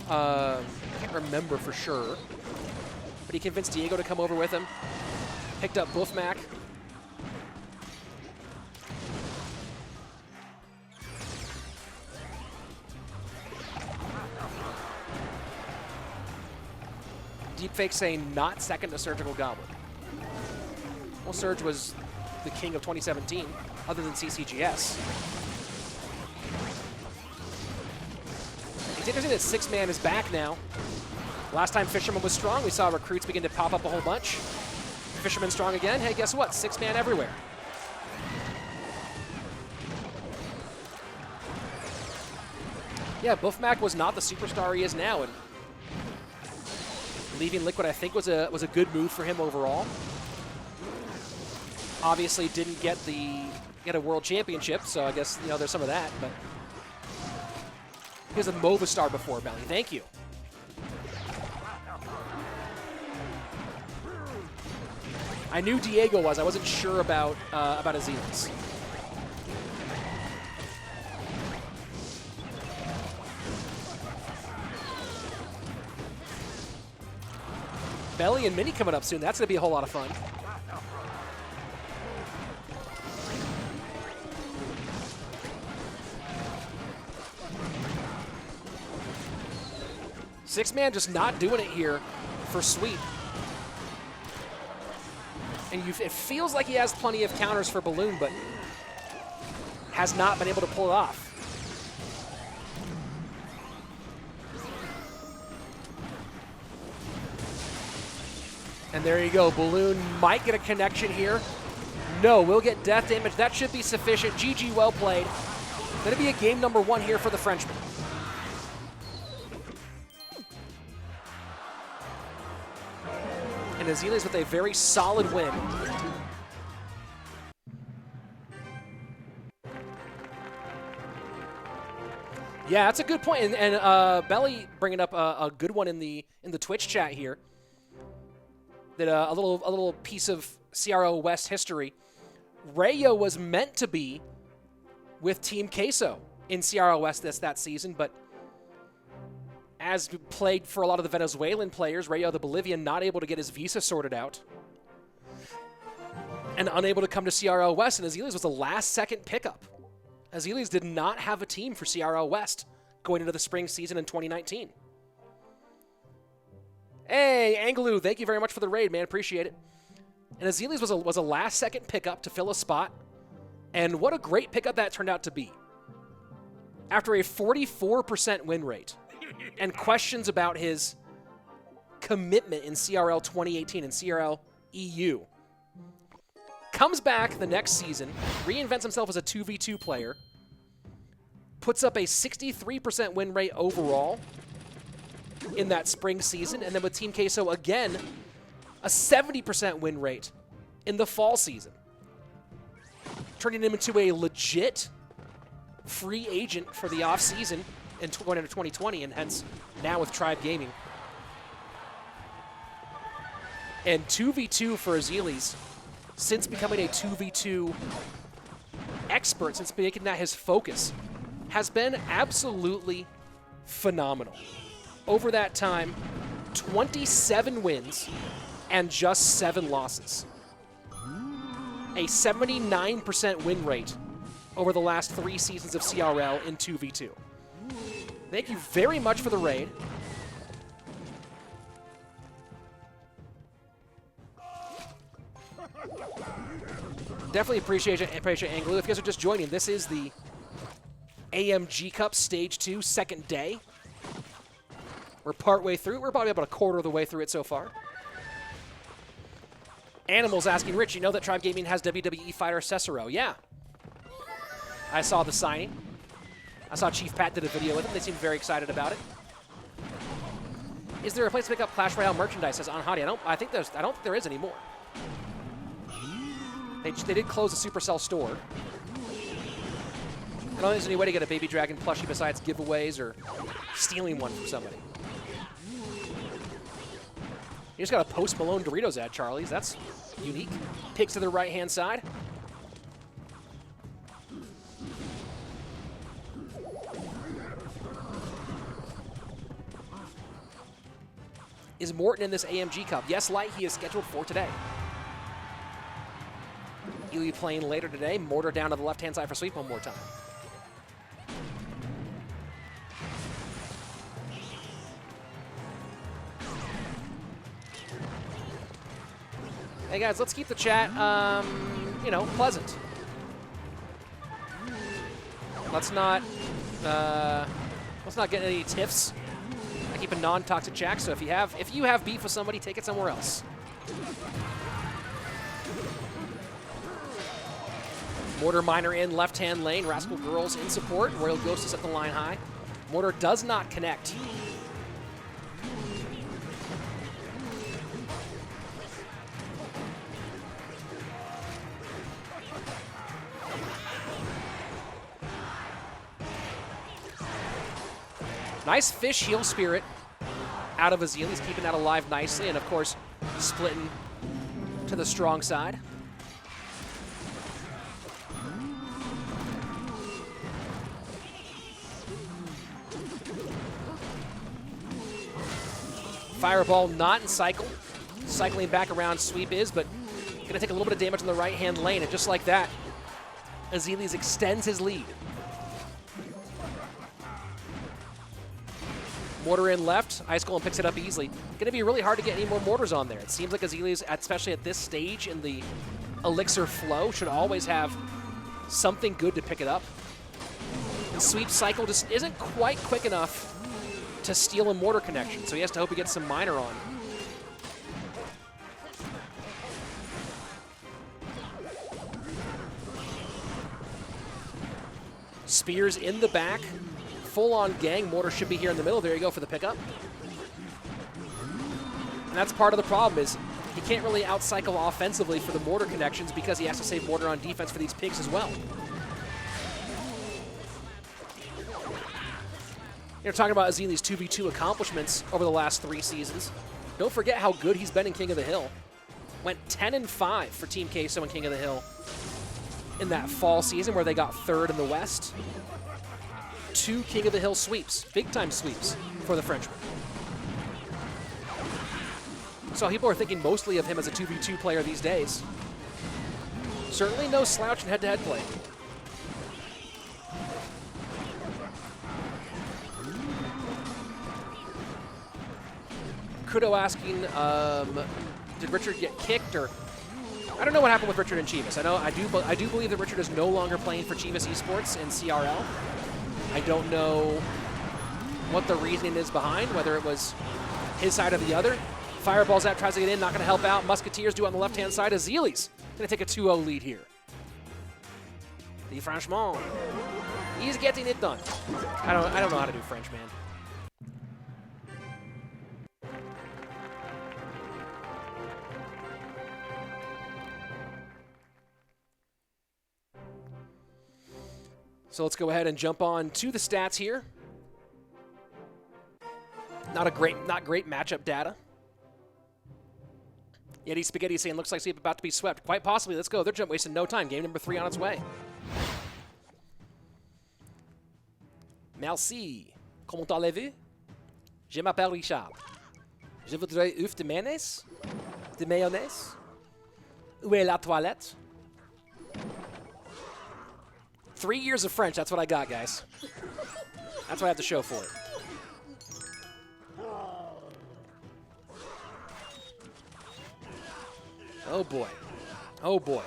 I can't remember for sure. But he convinced Diego to come over with him. Picked up Boeufmac. Deepfake saying not second to Surgical Goblin. Well, Surge was the king of 2017, other than CCGS. It's interesting that six-man is back now. Last time Fisherman was strong, we saw recruits begin to pop up a whole bunch. Fisherman strong again. Hey, guess what? Six-man everywhere. Yeah, Boeufmac was not the superstar he is now, and leaving Liquid, I think, was a good move for him overall. Obviously, didn't get a world championship, so I guess there's some of that. But he was a Movistar before, Belly. Thank you. I knew Diego was. I wasn't sure about Azilys. Belly and Mini coming up soon. That's going to be a whole lot of fun. Six-man just not doing it here for Sweet. And it feels like he has plenty of counters for Balloon, but has not been able to pull it off. And there you go. Balloon might get a connection here. No, we'll get death damage. That should be sufficient. GG, well played. Going to be a game number 1 here for the Frenchman. And Azilys with a very solid win. Yeah, that's a good point. And Belly bringing up a good one in the Twitch chat here. That a little piece of CRO West history. Rayo was meant to be with Team Queso in CRO West that season, but as played for a lot of the Venezuelan players, Rayo the Bolivian not able to get his visa sorted out and unable to come to CRO West, and Azilys was the last-second pickup. Azilys did not have a team for CRO West going into the spring season in 2019. Hey, Anglu, thank you very much for the raid, man. Appreciate it. And Azilys was a last-second pickup to fill a spot, and what a great pickup that turned out to be. after a 44% win rate and questions about his commitment in CRL 2018 and CRL EU. Comes back the next season, reinvents himself as a 2v2 player, puts up a 63% win rate overall in that spring season, and then with Team Queso again, a 70% win rate in the fall season, turning him into a legit free agent for the off-season in going into 2020, and hence now with Tribe Gaming. And 2v2 for Azilys, since becoming a 2v2 expert, since making that his focus, has been absolutely phenomenal. Over that time, 27 wins and just 7 losses. A 79% win rate over the last 3 seasons of CRL in 2v2. Thank you very much for the raid. Definitely appreciate Anglo. If you guys are just joining, this is the AMG Cup Stage 2, second day. We're partway through. We're probably about a quarter of the way through it so far. Animals asking, Rich, you know that Tribe Gaming has WWE fighter Cesaro? Yeah. I saw the signing. I saw Chief Pat did a video with him. They seemed very excited about it. Is there a place to pick up Clash Royale merchandise? Says Anhadi. I don't think there is anymore. They did close the Supercell store. I don't think there's any way to get a Baby Dragon plushie besides giveaways or stealing one from somebody. You just got a Post Malone Doritos ad, Charlie's. That's unique. Picks to the right-hand side. Is Morten in this AMG Cup? Yes, Light, he is scheduled for today. Ely playing later today. Mortar down to the left-hand side for sweep one more time. Hey guys, let's keep the chat, you know, pleasant. Let's not get any tiffs. I keep a non-toxic chat, so if you have beef with somebody, take it somewhere else. Mortar Miner in left-hand lane. Rascal Girls in support. Royal Ghost is at the line high. Mortar does not connect. Nice fish heal spirit out of Azilys, keeping that alive nicely, and of course, splitting to the strong side. Fireball not in cycle. Cycling back around sweep is, but going to take a little bit of damage in the right-hand lane, and just like that, Azilys extends his lead. Mortar in left, Ice Golem picks it up easily. Going to be really hard to get any more mortars on there. It seems like Azilys, especially at this stage in the Elixir flow, should always have something good to pick it up. And sweep cycle just isn't quite quick enough to steal a mortar connection, so he has to hope he gets some miner on. Spears in the back. Full-on gang. Mortar should be here in the middle. There you go for the pickup. And that's part of the problem is he can't really out-cycle offensively for the mortar connections because he has to save mortar on defense for these picks as well. You're talking about Azilys' 2v2 accomplishments over the last 3 seasons. Don't forget how good he's been in King of the Hill. Went 10-5 for Team Queso in King of the Hill in that fall season where they got 3rd in the West. 2 King of the Hill sweeps, big-time sweeps for the Frenchman. So people are thinking mostly of him as a 2v2 player these days. Certainly no slouch in head-to-head play. Kudo asking, did Richard get kicked, or I don't know what happened with Richard and Chivas. I do believe that Richard is no longer playing for Chivas Esports in CRL. I don't know what the reasoning is behind, whether it was his side or the other. Fireballs out, tries to get in, not going to help out. Musketeers do on the left-hand side. Azilys going to take a 2-0 lead here. The Frenchman, he's getting it done. I don't know how to do French, man. So let's go ahead and jump on to the stats here. Not great matchup data. Yeti Spaghetti saying looks like Sleep about to be swept. Quite possibly. Let's go. They're wasting no time. Game number 3 on its way. Merci. Comment allez-vous? Je m'appelle Richard. Je voudrais œuf de mayonnaise? De mayonnaise? Où est la toilette? 3 years of French. That's what I got, guys. That's what I have to show for it. Oh boy. Oh boy.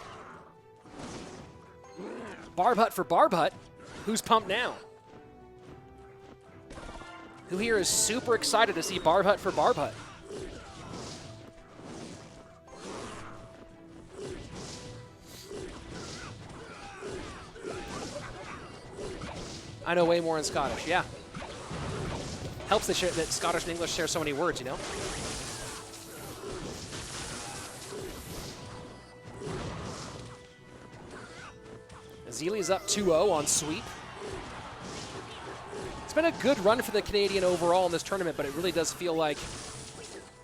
Barb Hut for Barb Hut. Who's pumped now? Who here is super excited to see Barb Hut for Barb Hut? I know way more in Scottish, yeah. Helps that Scottish and English share so many words, you know? Azilys up 2-0 on sweep. It's been a good run for the Canadian overall in this tournament, but it really does feel like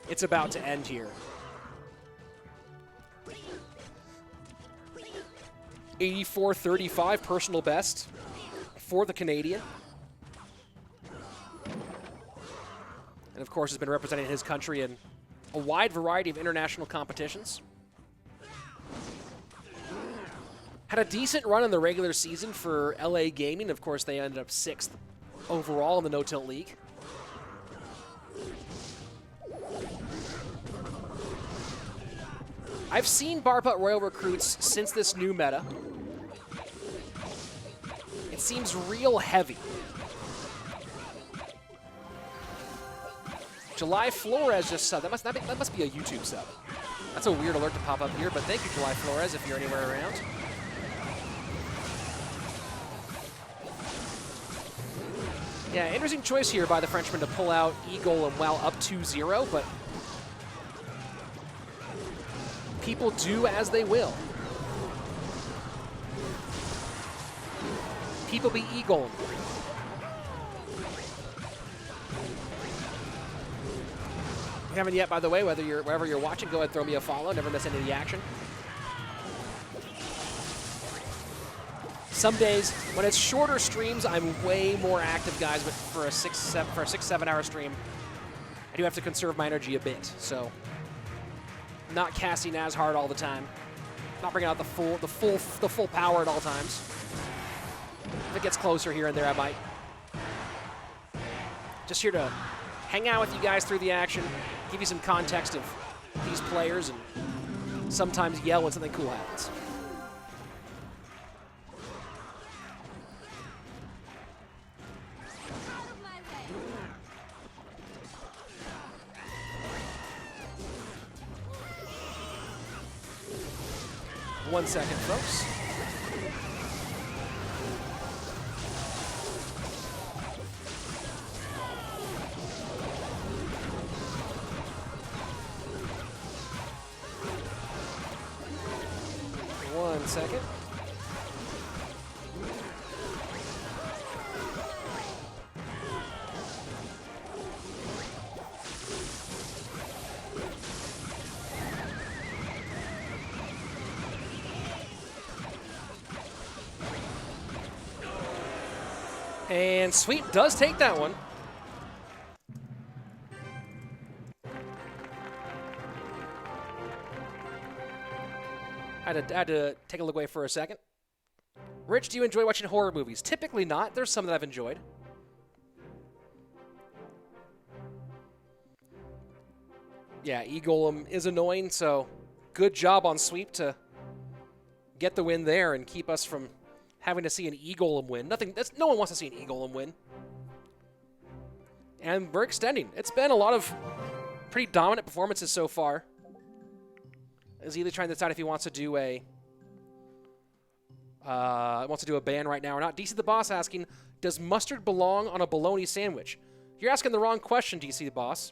it's about to end here. 84-35 personal best for the Canadian. And of course has been representing his country in a wide variety of international competitions. Had a decent run in the regular season for LA Gaming. Of course, they ended up 6th overall in the No-Tilt League. I've seen Barb Hut Royal recruits since this new meta. It seems real heavy. July Flores just subbed. That must be a YouTube sub. That's a weird alert to pop up here, but thank you, July Flores, if you're anywhere around. Yeah, interesting choice here by the Frenchman to pull out Eagle and while up 2-0, but people do as they will. People be Eagle. If you haven't yet, by the way, wherever you're watching, go ahead and throw me a follow. Never miss any of the action. Some days, when it's shorter streams, I'm way more active, guys, but for a 6-7 hour stream, I do have to conserve my energy a bit, so not casting as hard all the time. Not bringing out the full power at all times. If it gets closer here and there, I might. Just here to hang out with you guys through the action, give you some context of these players, and sometimes yell when something cool happens. One second, folks. One second. And Sweep does take that one. I had to take a look away for a second. Rich, do you enjoy watching horror movies? Typically not. There's some that I've enjoyed. Yeah, E-Golem is annoying, so good job on Sweep to get the win there and keep us from having to see an E-Golem win. No one wants to see an E-Golem win. And we're extending. It's been a lot of pretty dominant performances so far. Azilys trying to decide if he wants to do a ban right now or not. DC the Boss asking, does mustard belong on a bologna sandwich? You're asking the wrong question, DC the Boss.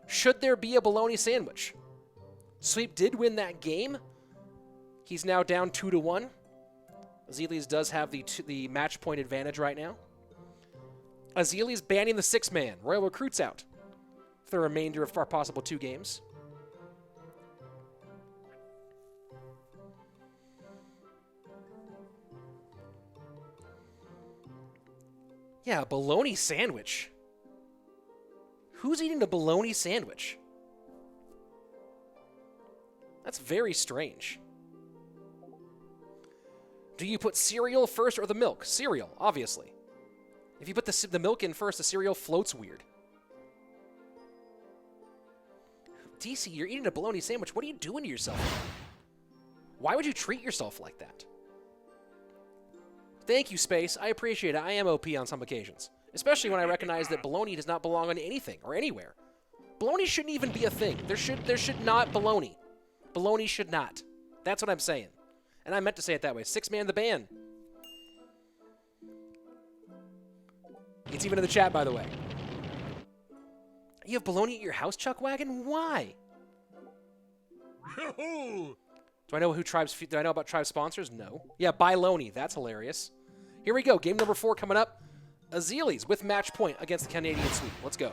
Should there be a bologna sandwich? Sweep did win that game. He's now down 2-1. Azilys does have the match point advantage right now. Azilys banning the 6-man. Royal recruits out for the remainder of our possible 2 games. Yeah, a bologna sandwich. Who's eating a bologna sandwich? That's very strange. Do you put cereal first or the milk? Cereal, obviously. If you put the milk in first, the cereal floats weird. DC, you're eating a bologna sandwich. What are you doing to yourself? Why would you treat yourself like that? Thank you, Space. I appreciate it. I am OP on some occasions. Especially when I recognize that bologna does not belong on anything or anywhere. Bologna shouldn't even be a thing. There should not bologna. Bologna should not. That's what I'm saying. And I meant to say it that way. 6-man the ban. It's even in the chat, by the way. You have bologna at your house, Chuck Wagon? Why? Do I know about Tribe sponsors? No. Yeah, buy Loney. That's hilarious. Here we go. Game number 4 coming up. Azilys with match point against the Canadian Sweep. Let's go.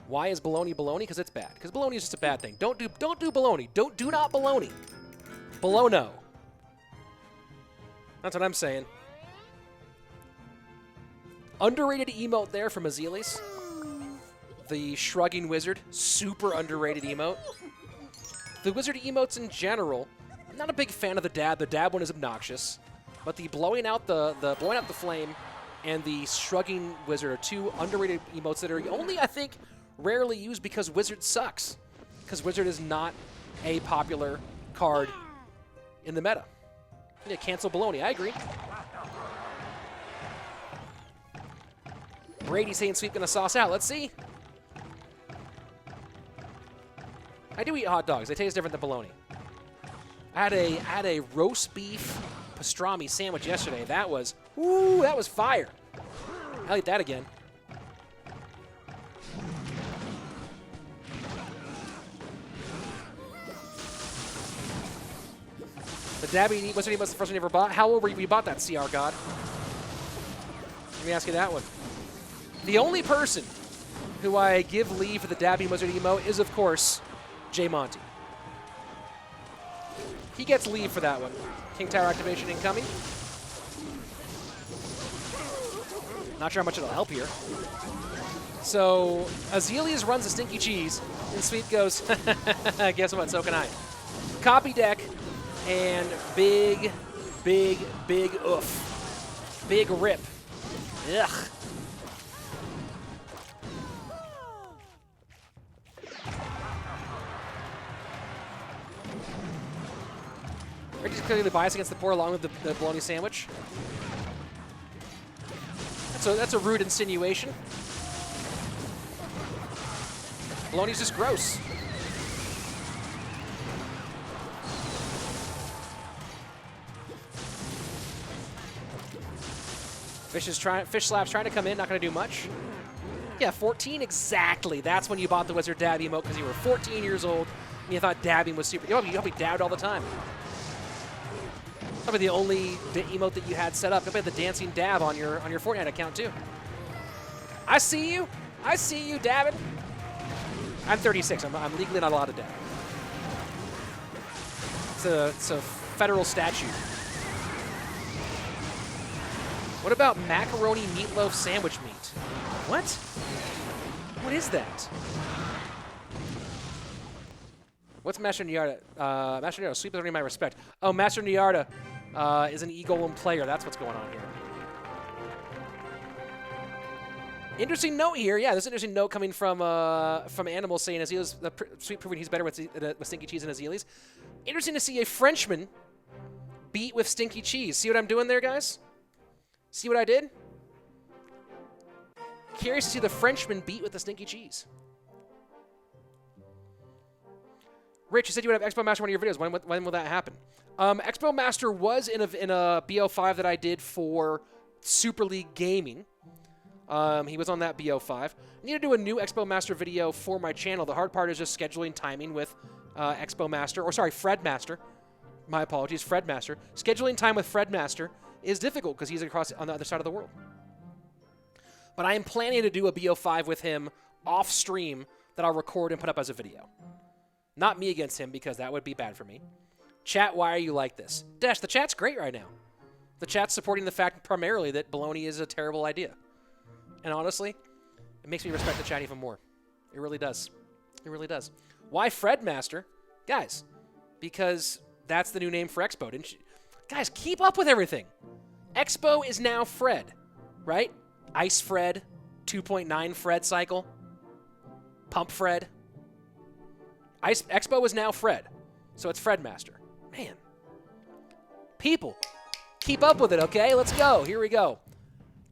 Why is bologna bologna? Because it's bad. Because bologna is just a bad thing. Don't do bologna. Do not bologna. Bologna. That's what I'm saying. Underrated emote there from Azilys. The shrugging wizard. Super underrated emote. The wizard emotes in general, I'm not a big fan of the dab. The dab one is obnoxious. But the blowing out the flame and the shrugging wizard are 2 underrated emotes that are only, I think, rarely used because wizard sucks. Because wizard is not a popular card in the meta. Yeah, cancel bologna. I agree. Brady saying Sweep gonna sauce out. Let's see. I do eat hot dogs. They taste different than bologna. I had a roast beef pastrami sandwich yesterday. That was fire. I'll eat that again. The Dabby Wizard was the first one you ever bought. How old were you when you bought that, CR God? Let me ask you that one. The only person who I give leave for the Dabby Wizard emote is, of course, J Monty. He gets leave for that one. King Tower activation incoming. Not sure how much it'll help here. So, Azilys runs the Stinky Cheese, and Sweep goes, guess what, so can I. Copy deck, and big oof. Big rip. Ugh. Are you just clearly biased against the poor along with the bologna sandwich? That's a rude insinuation. Bologna's just gross. Fish Slap's trying to come in, not going to do much. Yeah, 14 exactly. That's when you bought the Wizard Dab emote because you were 14 years old and you thought dabbing was super. You'll be dabbed all the time. Probably the only emote that you had set up. You'll be the dancing dab on your Fortnite account too. I see you. I see you dabbing. I'm 36. I'm legally not allowed to dab. It's a federal statute. What about macaroni meatloaf sandwich meat? What? What is that? What's Master Nyarda? Master Nyarda, Sweep is earning my respect. Oh, Master Nyarda is an E-Golem player. That's what's going on here. Interesting note here. Yeah, there's an interesting note coming from Animal saying Azilys, Sweep proving he's better with Stinky Cheese and Azilys. Interesting to see a Frenchman beat with Stinky Cheese. See what I'm doing there, guys? See what I did? Curious to see the Frenchman beat with the Stinky Cheese. Rich, you said you would have Expo Master in one of your videos. When will that happen? Expo Master was in a BO5 that I did for Super League Gaming. He was on that BO5. I need to do a new Expo Master video for my channel. The hard part is just scheduling timing with Expo Master, or sorry, Fred Master. My apologies, Fred Master. Scheduling time with Fred Master is difficult because he's across on the other side of the world. But I am planning to do a BO5 with him off stream that I'll record and put up as a video. Not me against him, because that would be bad for me. Chat, why are you like this? Dash, the chat's great right now. The chat's supporting the fact primarily that baloney is a terrible idea. And honestly, it makes me respect the chat even more. It really does. It really does. Why Fred Master? Guys, because that's the new name for Expo. Didn't you? Guys, keep up with everything. Expo is now Fred, right? Ice Fred, 2.9 Fred cycle, Pump Fred. Expo is now Fred, so it's Fred Master. Man. People, keep up with it, okay? Let's go. Here we go.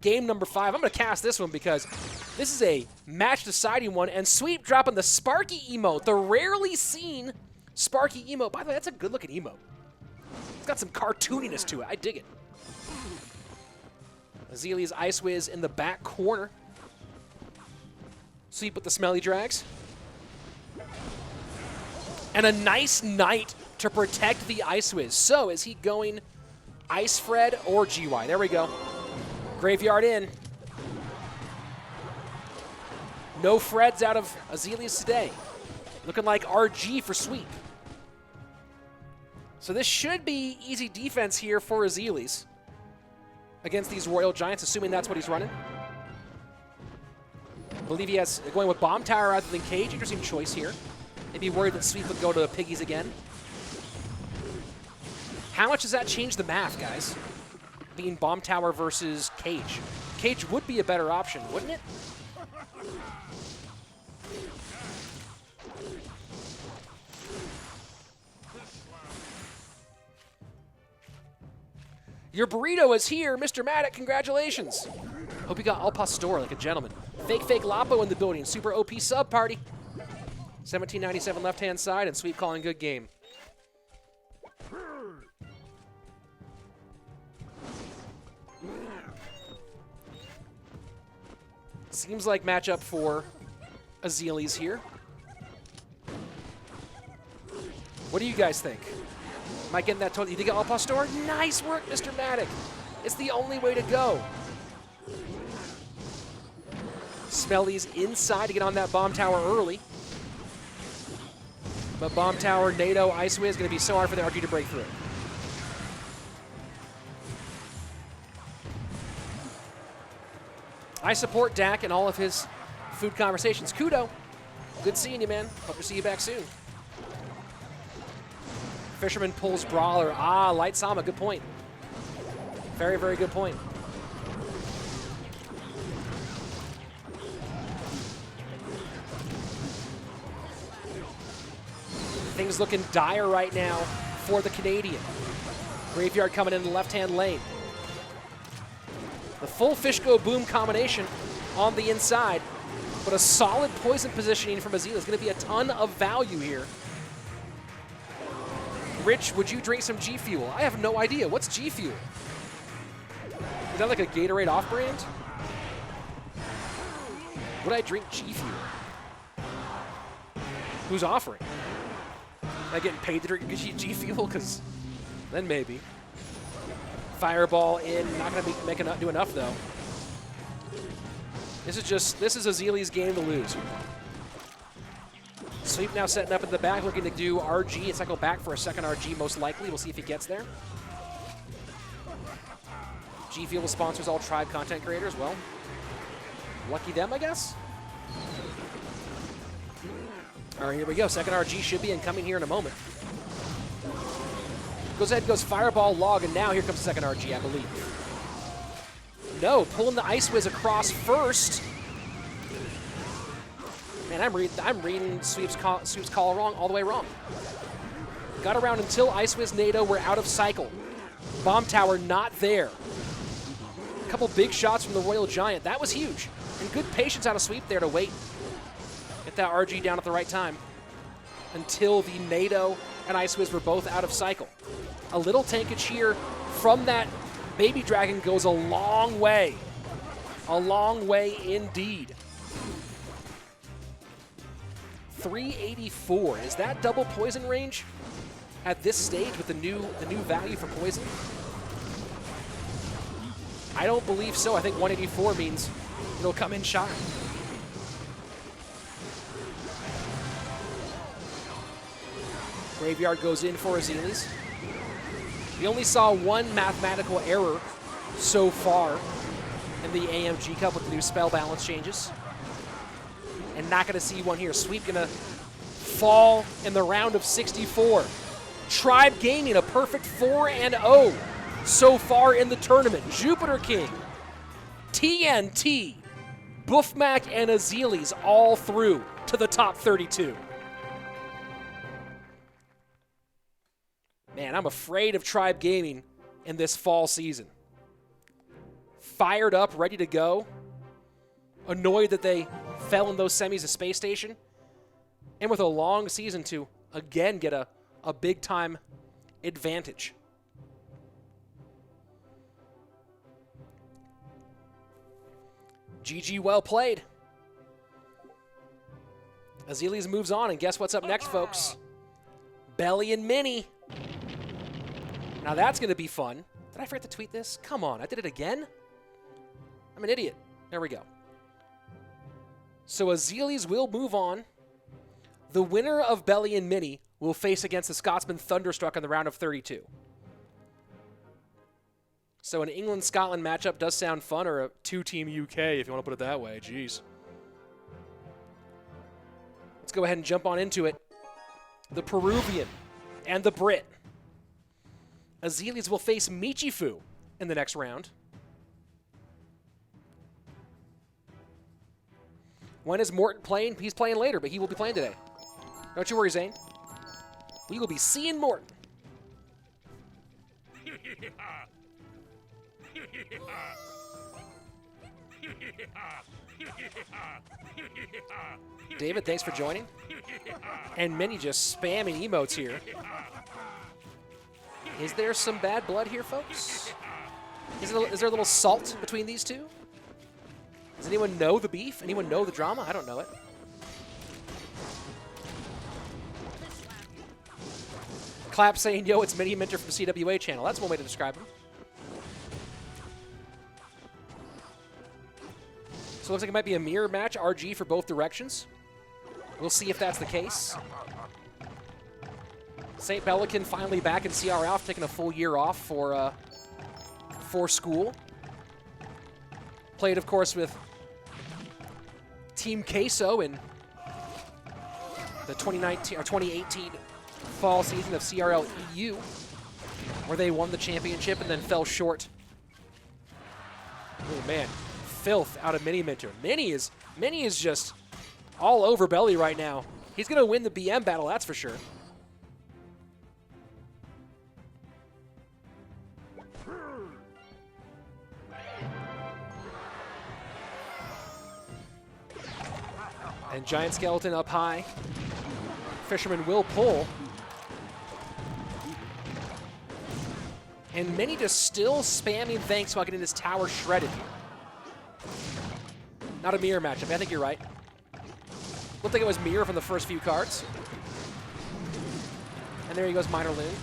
Game number 5. I'm going to cast this one because this is a match-deciding one, and Sweep dropping the Sparky emote, the rarely seen Sparky emote. By the way, that's a good-looking emote. It's got some cartooniness to it. I dig it. Azilys Ice Wiz in the back corner. Sweep with the smelly drags. And a nice Knight to protect the Ice Wiz. So is he going Ice Fred or GY? There we go. Graveyard in. No Freds out of Azilys today. Looking like RG for Sweep. So this should be easy defense here for Azilys against these Royal Giants, assuming that's what he's running. I believe he has going with Bomb Tower rather than Cage. Interesting choice here. Maybe worried that Sweep would go to the Piggies again. How much does that change the math, guys? Being Bomb Tower versus Cage. Cage would be a better option, wouldn't it? Your burrito is here, Mr. Maddock. Congratulations. Hope you got Al Pastor like a gentleman. Fake Lapo in the building. Super OP sub party. 1797 left-hand side, and Sweep calling good game. Seems like matchup for Azilys here. What do you guys think? Am I getting that total? You think Al Pastor? Nice work, Mr. Maddock. It's the only way to go. Smelly's inside to get on that Bomb Tower early. But Bomb Tower, NATO, Ice Wiz is going to be so hard for the RG to break through. I support Dak and all of his food conversations. Kudo, good seeing you, man. Hope to see you back soon. Fisherman pulls Brawler. Ah, Light Sama, good point. Very, very good point. Things looking dire right now for the Canadian. Graveyard coming in the left-hand lane. The full Fish Go Boom combination on the inside, but a solid poison positioning from Azilys. Is going to be a ton of value here. Rich, would you drink some G Fuel? I have no idea. What's G Fuel? Is that like a Gatorade off-brand? Would I drink G Fuel? Who's offering? Am I getting paid to drink G Fuel? Because then maybe. Fireball in, not going to do enough though. This is Azilys' game to lose. Sweep now setting up in the back, looking to do RG and cycle back for a second RG most likely. We'll see if he gets there. G Fuel sponsors all Tribe content creators. Well, lucky them, I guess. All right, here we go. Second RG should be incoming here in a moment. Goes ahead, goes Fireball, Log, and now here comes the second RG, I believe. No, pulling the Ice Wiz across first. Man, I'm reading Sweep's call wrong, all the way wrong. Got around until IceWiz NATO were out of cycle. Bomb tower not there. A couple big shots from the Royal Giant. That was huge. And good patience out of Sweep there to wait. Get that RG down at the right time. Until the NATO and IceWiz were both out of cycle. A little tankage here from that Baby Dragon goes a long way. A long way indeed. 384. Is that double poison range at this stage with the new value for poison? I don't believe so. I think 184 means it'll come in shy. Graveyard goes in for Azilys. We only saw one mathematical error so far in the AMG Cup with the new spell balance changes. And not going to see one here. Sweep going to fall in the round of 64. Tribe Gaming, a perfect 4-0 so far in the tournament. Jupiter King, TNT, Boeufmac, and Azilys all through to the top 32. Man, I'm afraid of Tribe Gaming in this fall season. Fired up, ready to go. Annoyed that they fell in those semis of Space Station. And with a long season to, again, get a big-time advantage. GG, well played. Azilys moves on, and guess what's up next, folks? Belly and Mini. Now that's going to be fun. Did I forget to tweet this? Come on, I did it again? I'm an idiot. There we go. So Azilys will move on. The winner of Belly and Mini will face against the Scotsman Thunderstruck in the round of 32. So an England-Scotland matchup does sound fun, or a two-team UK, if you want to put it that way. Jeez. Let's go ahead and jump on into it. The Peruvian and the Brit. Azilys will face Michifu in the next round. When is Morten playing? He's playing later, but he will be playing today. Don't you worry, Zane. We will be seeing Morten. David, thanks for joining. And Mini just spamming emotes here. Is there some bad blood here, folks? Is there a little salt between these two? Does anyone know the beef? Anyone know the drama? I don't know it. Clap saying, yo, it's Miniminter from CWA channel. That's one way to describe him. So it looks like it might be a mirror match, RG for both directions. We'll see if that's the case. SaintBelikin finally back in CR Alpha, taking a full year off for school. Played, of course, with Team Queso in the 2019 or 2018 fall season of CRL EU, where they won the championship and then fell short. Oh man, filth out of Miniminter. Mini is just all over Belly right now. He's gonna win the BM battle, that's for sure. And Giant Skeleton up high. Fisherman will pull. And Mini just still spamming thanks while getting this tower shredded here. Not a mirror matchup. I think you're right. Looked like it was mirror from the first few cards. And there he goes, Minor Loon.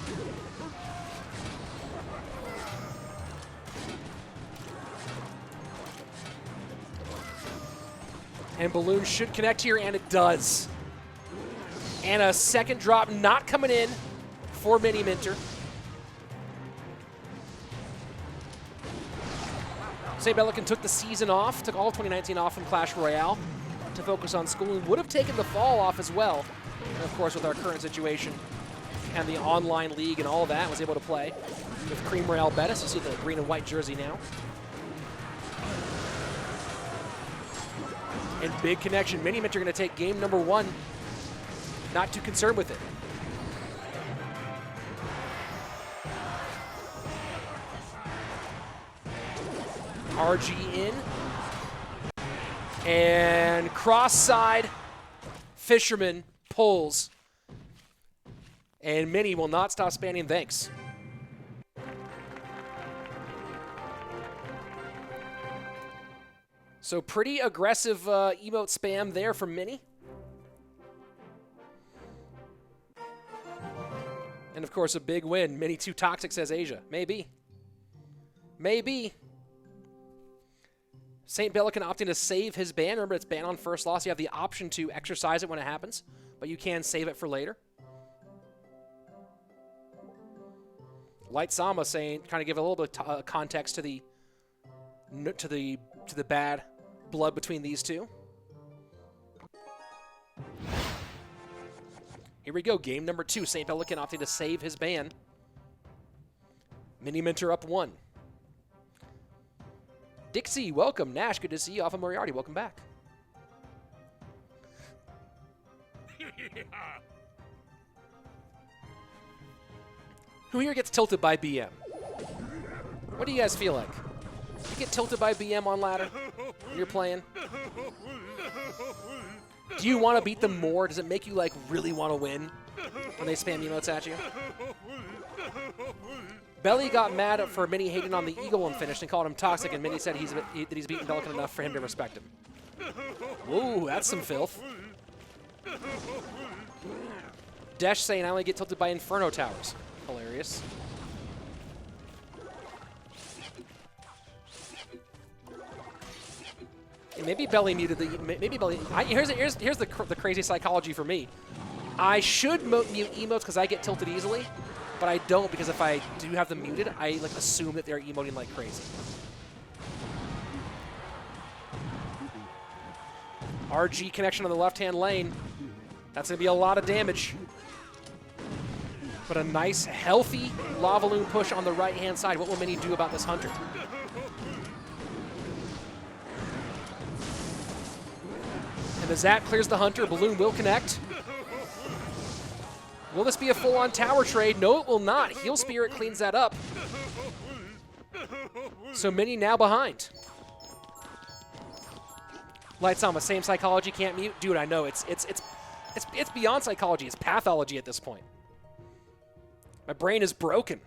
And Balloon should connect here, and it does. And a second drop not coming in for Miniminter. SaintBelikin took the season off, took all 2019 off from Clash Royale to focus on school, and would have taken the fall off as well. And of course, with our current situation and the online league and all of that, was able to play with Cream Royale Betis. You see the green and white jersey now. And big connection. Miniminter going to take game number 1. Not too concerned with it. RG in. And cross side. Fisherman pulls. And Mini will not stop spamming thanks. So pretty aggressive emote spam there from Mini. And of course a big win. Mini too toxic, says Asia. Maybe. Maybe. SaintBelikin opting to save his ban. Remember, it's ban on first loss. You have the option to exercise it when it happens, but you can save it for later. Osama saying, kind of give a little bit of context to the bad blood between these two. Here we go, game number 2. SaintBelikin opting to save his ban. Miniminter up 1. Dixie, welcome. Nash, good to see you. Off of Moriarty, welcome back. Who here gets tilted by BM? What do you guys feel like? You get tilted by BM on ladder when you're playing? Do you want to beat them more? Does it make you like really want to win when they spam emotes at you? Belly got mad for Mini hating on the Eagle and finished and called him toxic, and Mini said that he's beaten Belikin enough for him to respect him. Ooh, that's some filth. Desh saying I only get tilted by Inferno Towers. Hilarious. And maybe Belly muted the. Maybe Belly. Here's the crazy psychology for me. I should mute emotes because I get tilted easily, but I don't because if I do have them muted, I like assume that they're emoting like crazy. RG connection on the left-hand lane. That's going to be a lot of damage. But a nice, healthy lava loon push on the right-hand side. What will Mini do about this Hunter? And the Zap clears the Hunter. Balloon will connect. Will this be a full-on tower trade? No, it will not. Heal Spirit cleans that up. So Mini now behind. Osama, same psychology, can't mute. Dude, I know it's beyond psychology. It's pathology at this point. My brain is broken.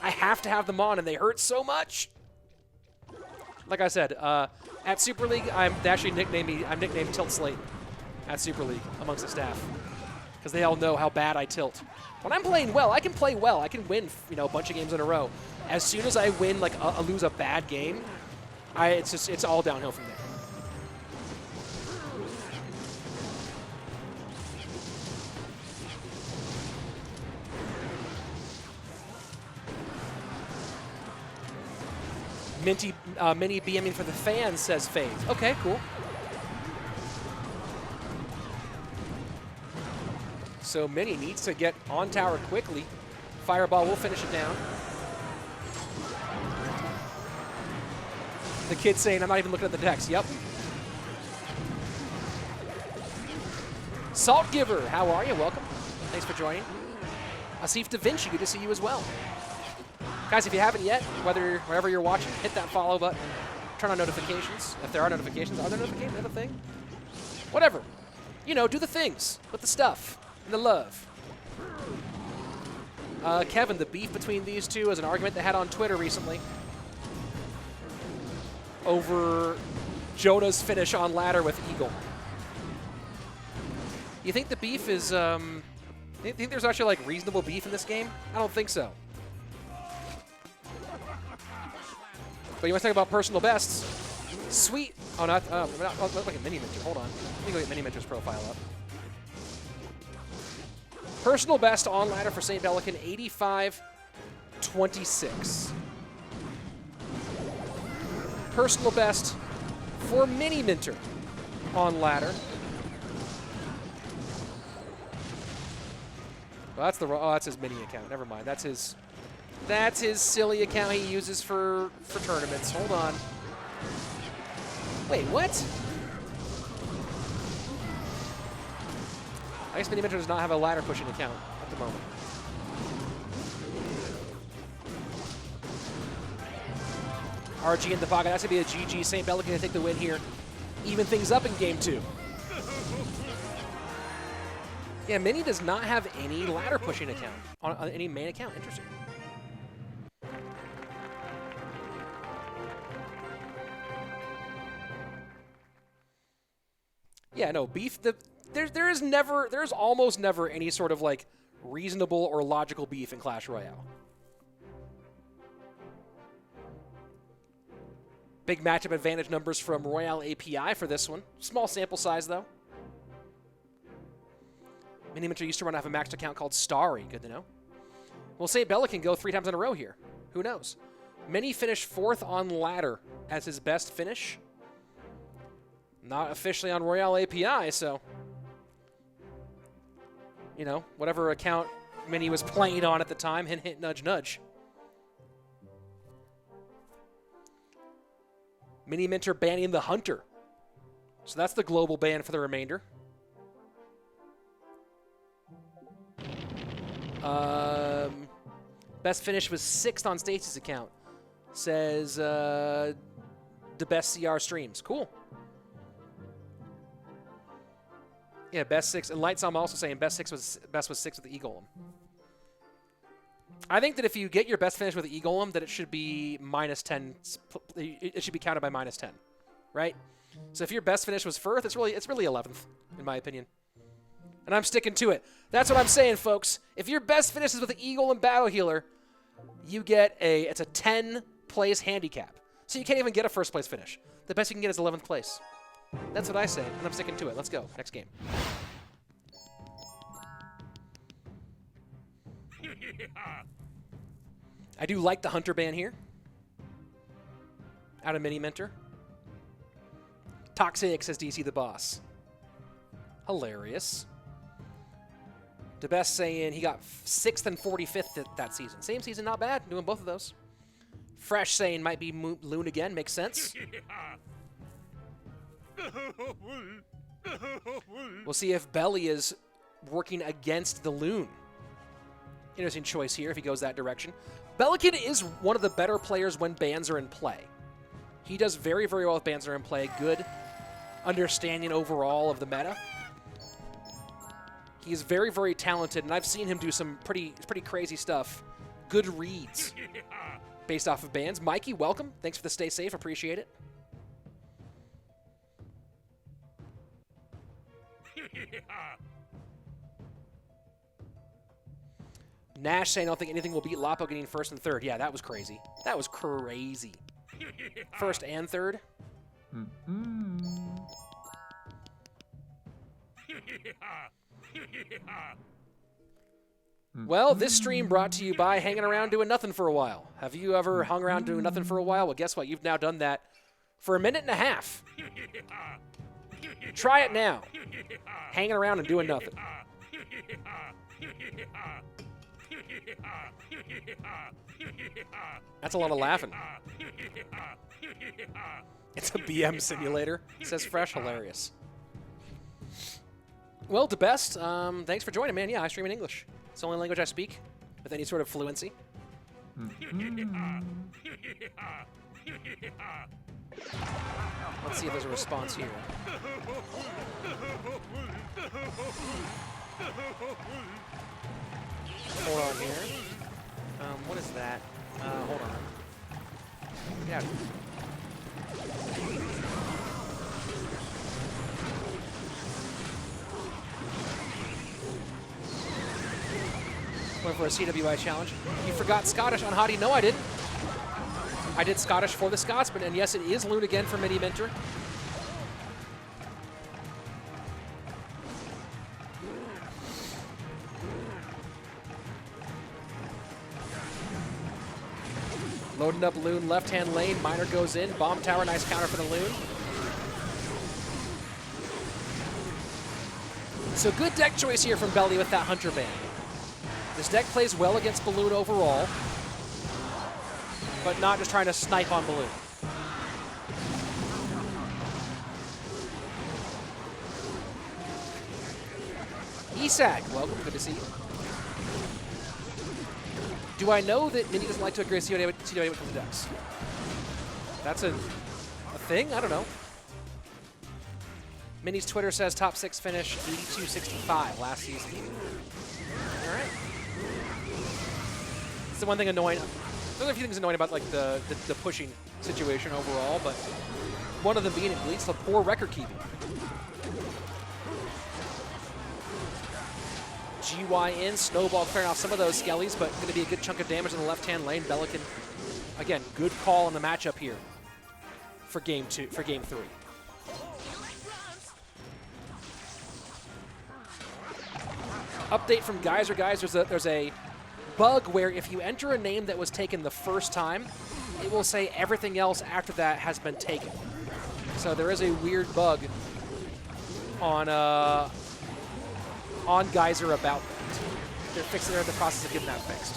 I have to have them on, and they hurt so much. Like I said, at Super League, I'm nicknamed Tilt Slate at Super League amongst the staff because they all know how bad I tilt. When I'm playing well, I can play well. I can win, a bunch of games in a row. As soon as I win, like lose a bad game, it's all downhill from there. Mini BMing for the fans, says Faith. Okay, cool. So Mini needs to get on tower quickly. Fireball will finish it down. The kid saying, I'm not even looking at the text. Yep. Salt Giver, how are you? Welcome. Thanks for joining. Asif Da Vinci, good to see you as well. Guys, if you haven't yet, wherever you're watching, hit that follow button. Turn on notifications. If there are notifications, are there notifications? Is that a thing? Whatever. Do the things with the stuff and the love. Kevin, the beef between these two is an argument they had on Twitter recently over Jonah's finish on ladder with Eagle. You think the beef is, you think there's actually like reasonable beef in this game? I don't think so. But you want to talk about personal bests? Sweet. Oh, look at Miniminter. Hold on. Let me go get Miniminter's profile up. Personal best on ladder for SaintBelikin, 85-26. Personal best for Miniminter on ladder. Well, that's his mini account. Never mind. That's his silly account he uses for tournaments. Hold on. Wait, what? I guess Miniminter does not have a ladder pushing account at the moment. RG in the pocket. That's going to be a GG. SaintBelikin to take the win here. Even things up in game 2. Yeah, Mini does not have any ladder pushing account on any main account. Interesting. Yeah, no, beef. There's almost never any sort of like reasonable or logical beef in Clash Royale. Big matchup advantage numbers from Royale API for this one. Small sample size though. Miniminter used to have a maxed account called Starry. Good to know. We'll say SaintBelikin go 3 times in a row here. Who knows? Mini finished 4th on ladder as his best finish. Not officially on Royale API, so, you know, whatever account Mini was playing on at the time, hint, hint, nudge, nudge. Miniminter banning the Hunter. So that's the global ban for the remainder. Best finish was 6th on Stacy's account. Says the best CR streams. Cool. Yeah, best 6. And Lightsam also saying best 6 was 6 with the E-Golem. I think that if you get your best finish with the E-Golem, that it should be -10. It should be counted by -10, right? So if your best finish was Firth, it's really 11th, in my opinion. And I'm sticking to it. That's what I'm saying, folks. If your best finish is with the E-Golem Battle Healer, you get it's a 10-place handicap. So you can't even get a first place finish. The best you can get is 11th place. That's what I say, and I'm sticking to it. Let's go. Next game. I do like the Hunter ban here. Out of Miniminter. Toxic, says DC the boss. Hilarious. The best saying he got 6th and 45th that season. Same season, not bad. Doing both of those. Fresh saying might be Loon again. Makes sense. We'll see if Belly is working against the Loon. Interesting choice here if he goes that direction. Belikin is one of the better players when bans are in play. He does very, very well with bans are in play. Good understanding overall of the meta. He's very, very talented, and I've seen him do some pretty crazy stuff. Good reads based off of bans. Mikey, welcome. Thanks for the stay safe. Appreciate it. Nash saying, I don't think anything will beat Lapo getting 1st and 3rd. Yeah, that was crazy. That was crazy. 1st and 3rd. Well, this stream brought to you by hanging around doing nothing for a while. Have you ever hung around doing nothing for a while? Well, guess what? You've now done that for a minute and a half. Try it now. Hanging around and doing nothing. That's a lot of laughing. It's a BM simulator. Says Fresh. Hilarious. Well, the best. Thanks for joining, man. Yeah, I stream in English. It's the only language I speak with any sort of fluency. Let's see if there's a response here. Hold on here. What is that? Hold on. Yeah. Went for a CWI challenge. You forgot Scottish on Hottie? No, I didn't. I did Scottish for the Scotsman, and yes, it is Loon again for Miniminter. Loading up Loon, left-hand lane. Miner goes in. Bomb tower, nice counter for the Loon. So good deck choice here from Belly with that Hunter ban. This deck plays well against Balloon overall, but not just trying to snipe on Balloon. Isaac, welcome. Good to see you. Do I know that Mini doesn't like to agree with COA when it comes to decks? That's a thing? I don't know. Mini's Twitter says top 6 finish, 82-65 last season. All right. It's the one thing annoying. There's a few things annoying about like the pushing situation overall, but one of them being it leads to poor record keeping. GYN, Snowball clearing off some of those skellies, but going to be a good chunk of damage in the left-hand lane. Belikin, again, good call in the matchup here for game 3. Update from Geyser, guys. There's a bug where if you enter a name that was taken the first time, it will say everything else after that has been taken. So there is a weird bug on Geyser about that. They're in the process of getting that fixed.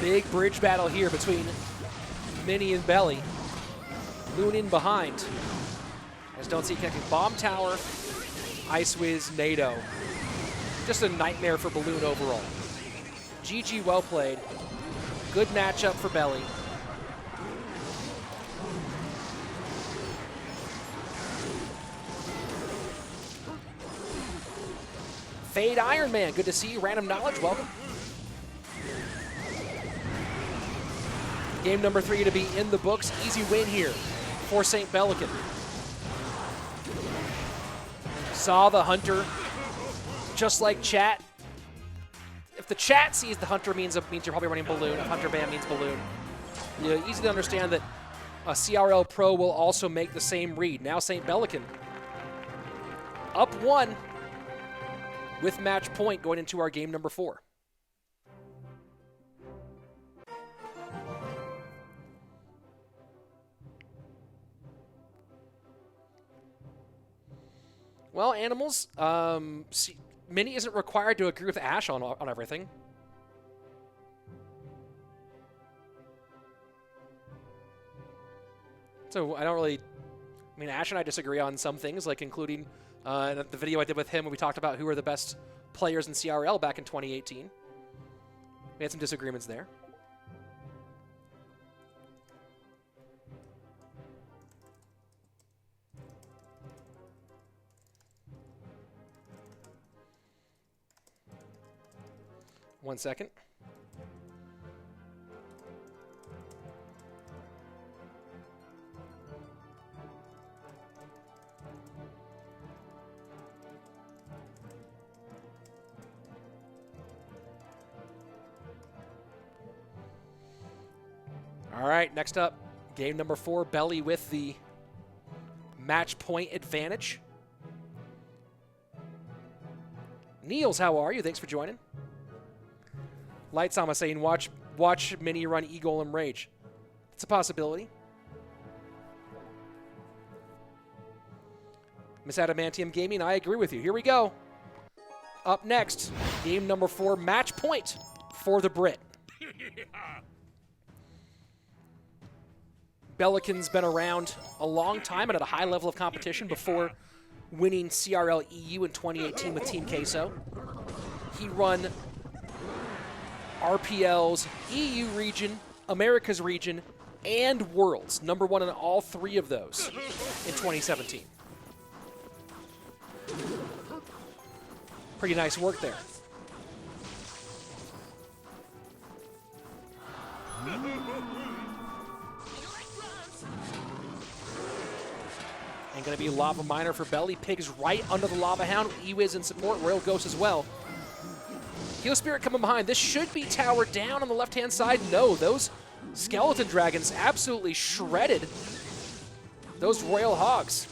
Big bridge battle here between Mini and Belly. Moon in behind. As don't see connecting Bomb Tower, Ice Wiz, NATO. Just a nightmare for Balloon overall. GG, well played. Good matchup for Belly. Fade Iron Man, good to see you. Random Knowledge, welcome. Game number 3 to be in the books. Easy win here for SaintBelikin. Saw the Hunter, just like chat. If the chat sees the Hunter means you're probably running Balloon. If Hunter Ban means Balloon. Easy to understand that a CRL Pro will also make the same read. Now SaintBelikin up 1 with match point going into our game number 4. Well, animals, Mini isn't required to agree with Ash on everything. So I don't really, Ash and I disagree on some things, like including the video I did with him when we talked about who are the best players in CRL back in 2018. We had some disagreements there. One second. All right, next up, game number 4, Belly with the match point advantage. Niels, how are you? Thanks for joining. Lightsama saying, watch Mini run E-Golem Rage. It's a possibility. Miss Adamantium Gaming, I agree with you. Here we go. Up next, game number 4, match point for the Brit. Belikin's been around a long time and at a high level of competition before winning CRL EU in 2018 with Team Queso. He run RPL's EU region, America's region, and Worlds. #1 in all 3 of those in 2017. Pretty nice work there. And going to be Lava Miner for Belly. Pigs right under the Lava Hound. E-Wiz in support. Royal Ghost as well. Heal Spirit coming behind. This should be towered down on the left-hand side. No, those Skeleton Dragons absolutely shredded those Royal Hogs.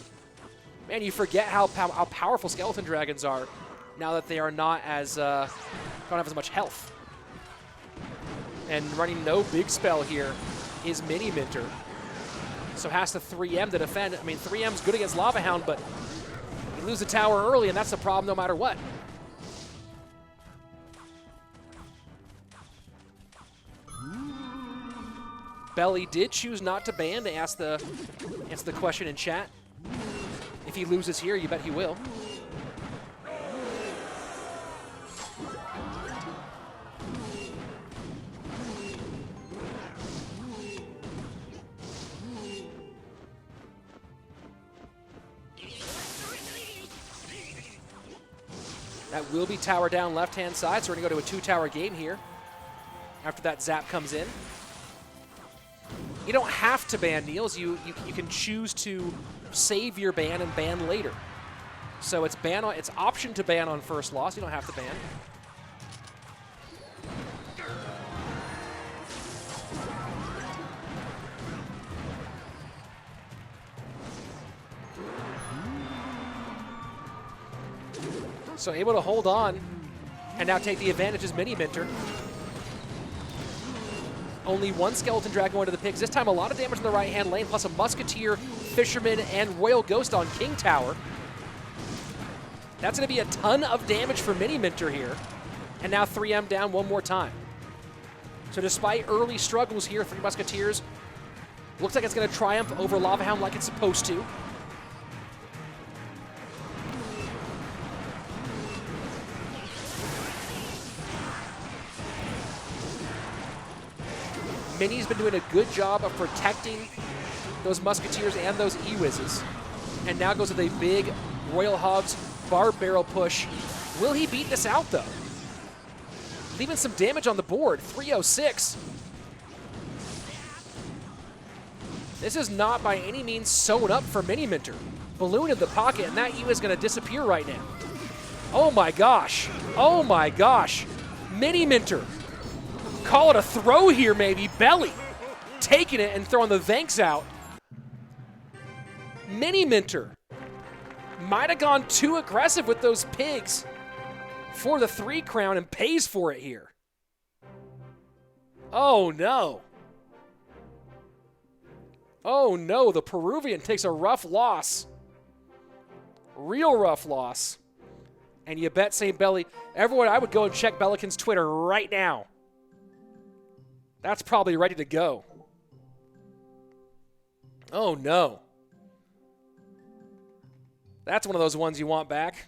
Man, you forget how powerful Skeleton Dragons are now that they are not as, don't have as much health. And running no big spell here is Miniminter. So has to 3M to defend. 3M's good against Lava Hound, but you lose the tower early, and that's the problem no matter what. Belly did choose not to ban to answer the question in chat. If he loses here, you bet he will. That will be tower down left-hand side, so we're going to go to a 2-tower game here after that zap comes in. You don't have to ban Niels. You can choose to save your ban and ban later. So it's option to ban on first loss. You don't have to ban. So able to hold on and now take the advantage as Miniminter. Only one Skeleton Dragon going to the pigs. This time a lot of damage in the right-hand lane, plus a Musketeer, Fisherman, and Royal Ghost on King Tower. That's going to be a ton of damage for Miniminter here. And now 3M down one more time. So despite early struggles here, 3 Musketeers, looks like it's going to triumph over Lava Hound like it's supposed to. Mini's been doing a good job of protecting those Musketeers and those E-Wizzes. And now goes with a big Royal Hogs Barb Barrel push. Will he beat this out, though? Leaving some damage on the board. 306. This is not by any means sewn up for Miniminter. Balloon in the pocket, and that E is going to disappear right now. Oh my gosh. Oh my gosh. Miniminter. Call it a throw here, maybe. Belly taking it and throwing the Vanks out. Miniminter might have gone too aggressive with those pigs for the 3 crown and pays for it here. Oh no. Oh no, the Peruvian takes a rough loss. Real rough loss. And you bet SaintBelikin. Everyone, I would go and check Belikin's Twitter right now. That's probably ready to go. Oh, no. That's one of those ones you want back.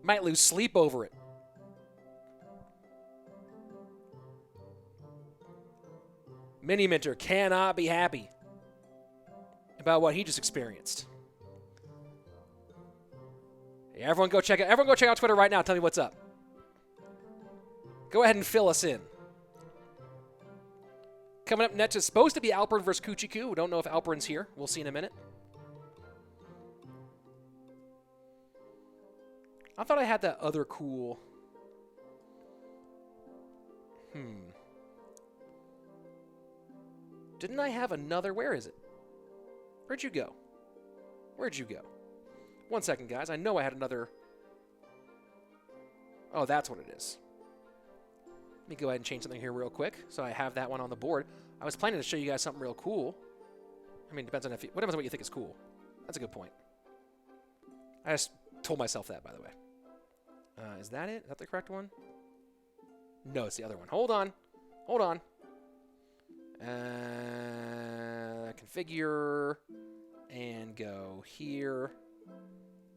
Might lose sleep over it. Miniminter cannot be happy about what he just experienced. Hey, everyone go check out Twitter right now. Tell me what's up. Go ahead and fill us in. Coming up next is supposed to be Alperen versus Cuchii Cuu. We don't know if Alperen's here. We'll see in a minute. I thought I had that other cool... Didn't I have another? Where is it? Where'd you go? Where'd you go? 1 second, guys. I know I had another... Oh, that's what it is. Let me go ahead and change something here real quick so I have that one on the board. I was planning to show you guys something real cool. I mean, it depends on what you think is cool. That's a good point. I just told myself that, by the way. Is that it? Is that the correct one? No, it's the other one. Hold on. Hold on. Configure and go here.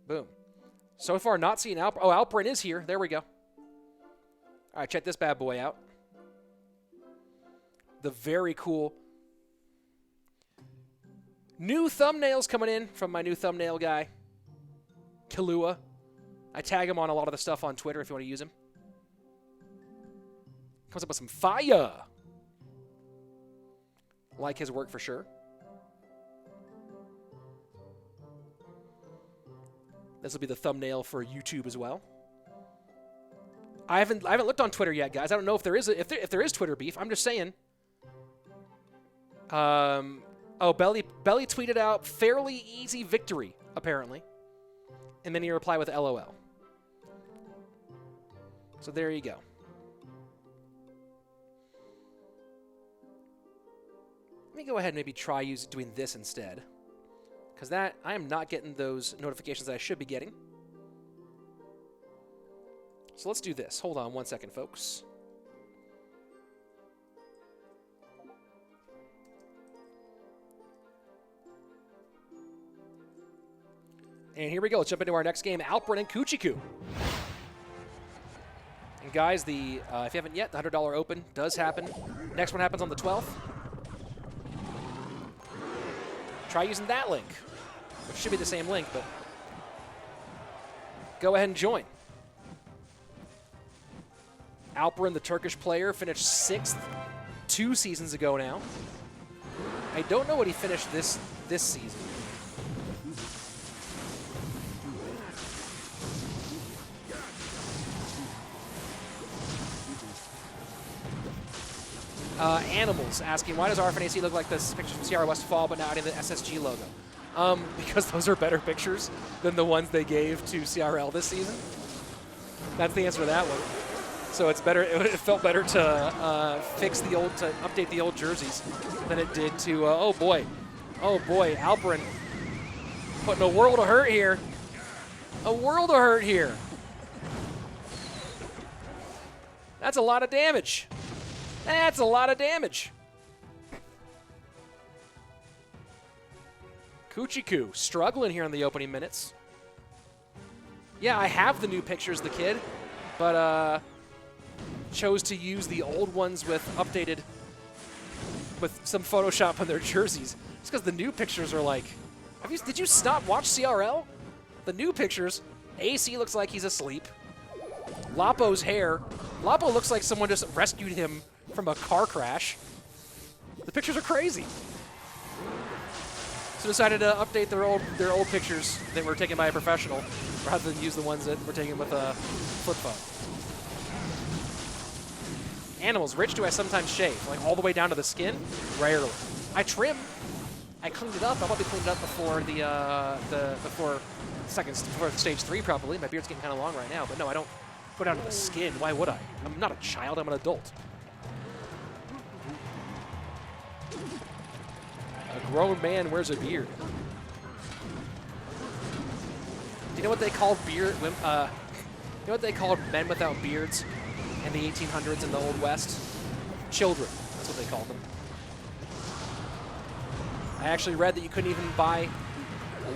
Boom. So far, not seeing Alperen. Oh, Alperen is here. There we go. All right, check this bad boy out. The very cool new thumbnails coming in from my new thumbnail guy, Kahlua. I tag him on a lot of the stuff on Twitter if you want to use him. Comes up with some fire. Like his work for sure. This will be the thumbnail for YouTube as well. I haven't looked on Twitter yet, guys. I don't know if there is if there is Twitter beef. I'm just saying. Oh, Belly tweeted out fairly easy victory apparently, and then he replied with LOL. So there you go. Let me go ahead and maybe try doing this instead, because I am not getting those notifications that I should be getting. So let's do this. Hold on 1 second, folks. And here we go. Let's jump into our next game, Alperen and Cuchii Cuu. And guys, if you haven't yet, the $100 open does happen. Next one happens on the 12th. Try using that link. It should be the same link, but go ahead and join. Alperen, the Turkish player, finished 6th 2 seasons ago now. I don't know what he finished this season. Animals asking, why does RF and AC look like this picture from CR Westfall but not adding the SSG logo? Because those are better pictures than the ones they gave to CRL this season. That's the answer to that one. So it's better. It felt better to update the old jerseys than it did to. Oh boy, Alperen putting a world of hurt here. A world of hurt here. That's a lot of damage. That's a lot of damage. Cuchii Cuu struggling here in the opening minutes. Yeah, I have the new pictures, the kid, but chose to use the old ones with some Photoshop on their jerseys. Just because the new pictures are like, did you stop watch CRL? The new pictures, AC looks like he's asleep. Lapo's hair, Lapo looks like someone just rescued him from a car crash. The pictures are crazy. So decided to update their old pictures that were taken by a professional rather than use the ones that were taken with a flip phone. Animals, Rich, do I sometimes shave? Like all the way down to the skin? Rarely. I trim. I cleaned it up. I'll probably clean it up before before stage 3 probably. My beard's getting kind of long right now, but no, I don't go down to the skin. Why would I? I'm not a child, I'm an adult. A grown man wears a beard. Do you know what they called you know what they called men without beards in the 1800s in the Old West? Children. That's what they called them. I actually read that you couldn't even buy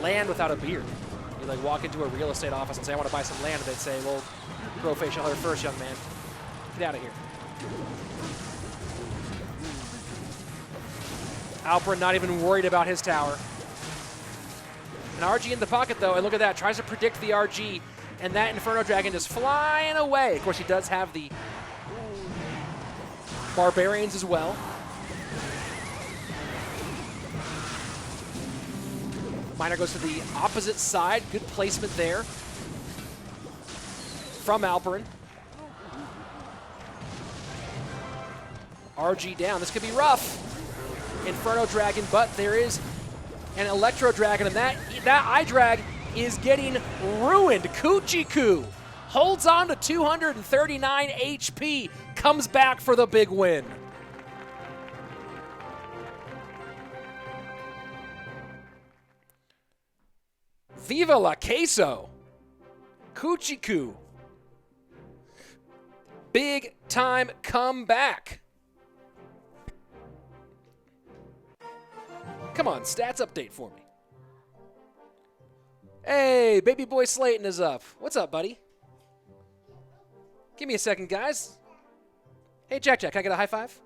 land without a beard. You like walk into a real estate office and say, I want to buy some land, and they'd say, well, grow facial hair first, young man. Get out of here. Alperen not even worried about his tower. An RG in the pocket, though, and look at that. Tries to predict the RG, and that Inferno Dragon is flying away. Of course, he does have the Barbarians as well. Miner goes to the opposite side. Good placement there from Alperen. RG down. This could be rough. Inferno Dragon, but there is an Electro Dragon, and that iDrag is getting ruined. Cuchii Cuu holds on to 239 HP, comes back for the big win. Viva la queso. Cuchii Cuu. Big time comeback. Come on, stats update for me. Hey, baby boy Slayton is up. What's up, buddy? Give me a second, guys. Hey, Jack, can I get a high five?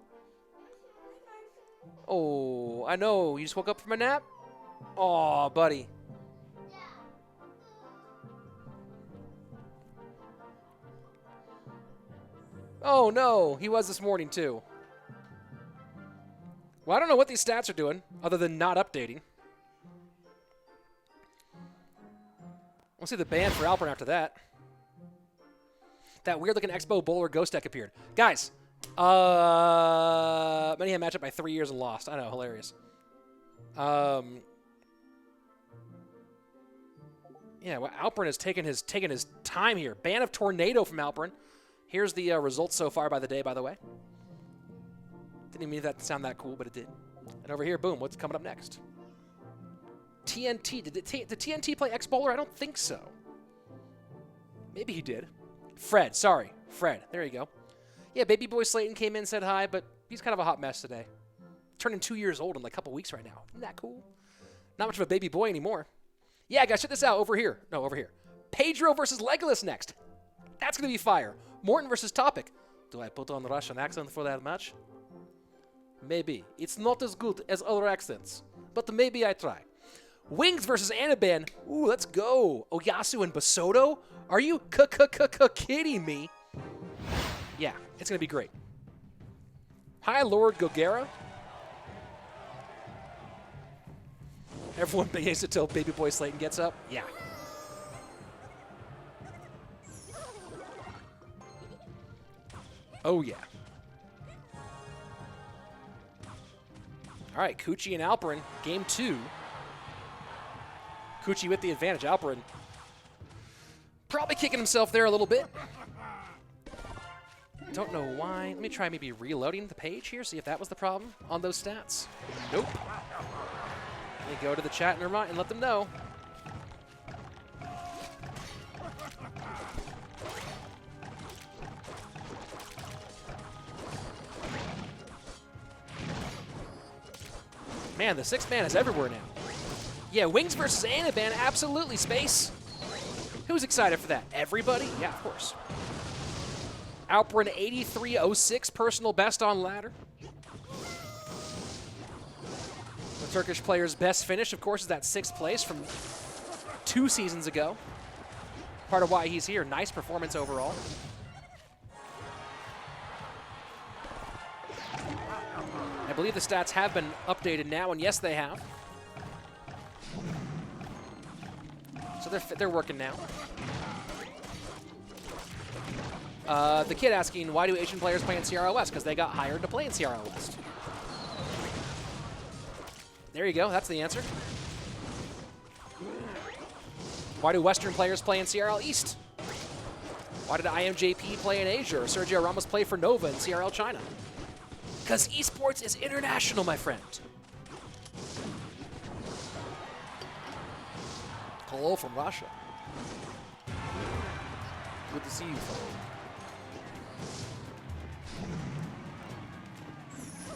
Oh, I know. You just woke up from a nap? Aw, buddy. Oh, no. He was this morning, too. Well, I don't know what these stats are doing, other than not updating. We'll see the ban for Alperen after that. That weird-looking Expo Bowler Ghost deck appeared. Guys, Mayhem matchup by 3 years and lost. I know, hilarious. Yeah, well, Alperen has taken his time here. Ban of Tornado from Alperen. Here's the results so far by the day, by the way. Didn't even mean that to sound that cool, but it did. And over here, boom, what's coming up next? TNT. Did TNT play X-Bowler? I don't think so. Maybe he did. Fred, sorry. Fred. There you go. Yeah, baby boy Slayton came in, said hi, but he's kind of a hot mess today. Turning 2 years old in like a couple weeks right now. Isn't that cool? Not much of a baby boy anymore. Yeah, guys, check this out over here. No, over here. Pedro versus Legolas next. That's going to be fire. Morten versus Topik. Do I put on Russian accent for that match? Maybe. It's not as good as other accents, but maybe I try. Wings versus Anaban. Ooh, let's go. OYASSUU and Bassotto? Are you kidding me? Yeah, it's going to be great. Hi, Lord Gogera. Everyone behaves until Baby Boy Slayton gets up? Yeah. Oh, yeah. All right, Cuchii and Alperen, game 2. Cuchii with the advantage. Alperen probably kicking himself there a little bit. Don't know why. Let me try maybe reloading the page here, see if that was the problem on those stats. Nope. Let me go to the chat and let them know. Man, the 6th man is everywhere now. Yeah, Wings versus Anaban, absolutely, Space. Who's excited for that? Everybody? Yeah, of course. Alperen 83.06, personal best on ladder. The Turkish player's best finish, of course, is that 6th place from 2 seasons ago. Part of why he's here. Nice performance overall. I believe the stats have been updated now, and yes, they have. So they're working now. The kid asking, why do Asian players play in CRL West? Because they got hired to play in CRL West. There you go. That's the answer. Why do Western players play in CRL East? Why did IAmJP play in Asia or Sergio Ramos play for Nova in CRL China? Because esports is international, my friend. Hello from Russia. Good to see you, fellow.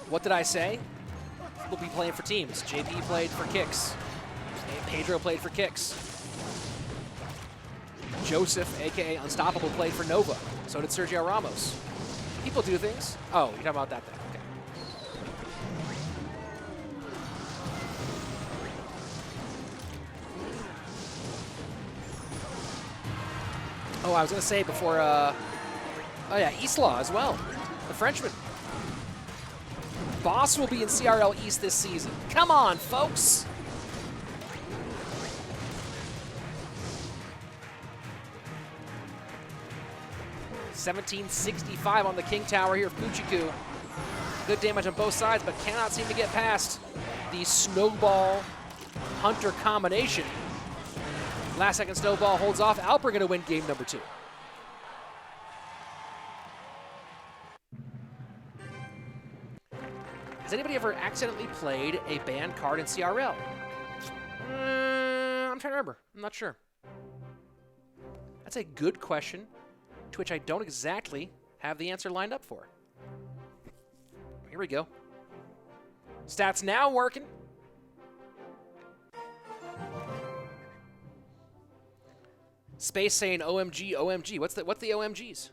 What did I say? We'll be playing for teams. JP played for Kicks. Pedro played for Kicks. Joseph, a.k.a. Unstoppable, played for Nova. So did Sergio Ramos. People do things. Oh, you're talking about that thing. Okay. Oh, I was going to say before, oh yeah, Isla as well, the Frenchman. Boss will be in CRL East this season. Come on, folks. $1765 on the King Tower here of Cuchii Cuu. Good damage on both sides, but cannot seem to get past the Snowball Hunter combination. Last second Snowball holds off. Alperen going to win game number 2. Has anybody ever accidentally played a banned card in CRL? I'm trying to remember. I'm not sure. That's a good question, to which I don't exactly have the answer lined up for. Here we go. Stats now working. Space saying OMG, OMG. What's the OMGs?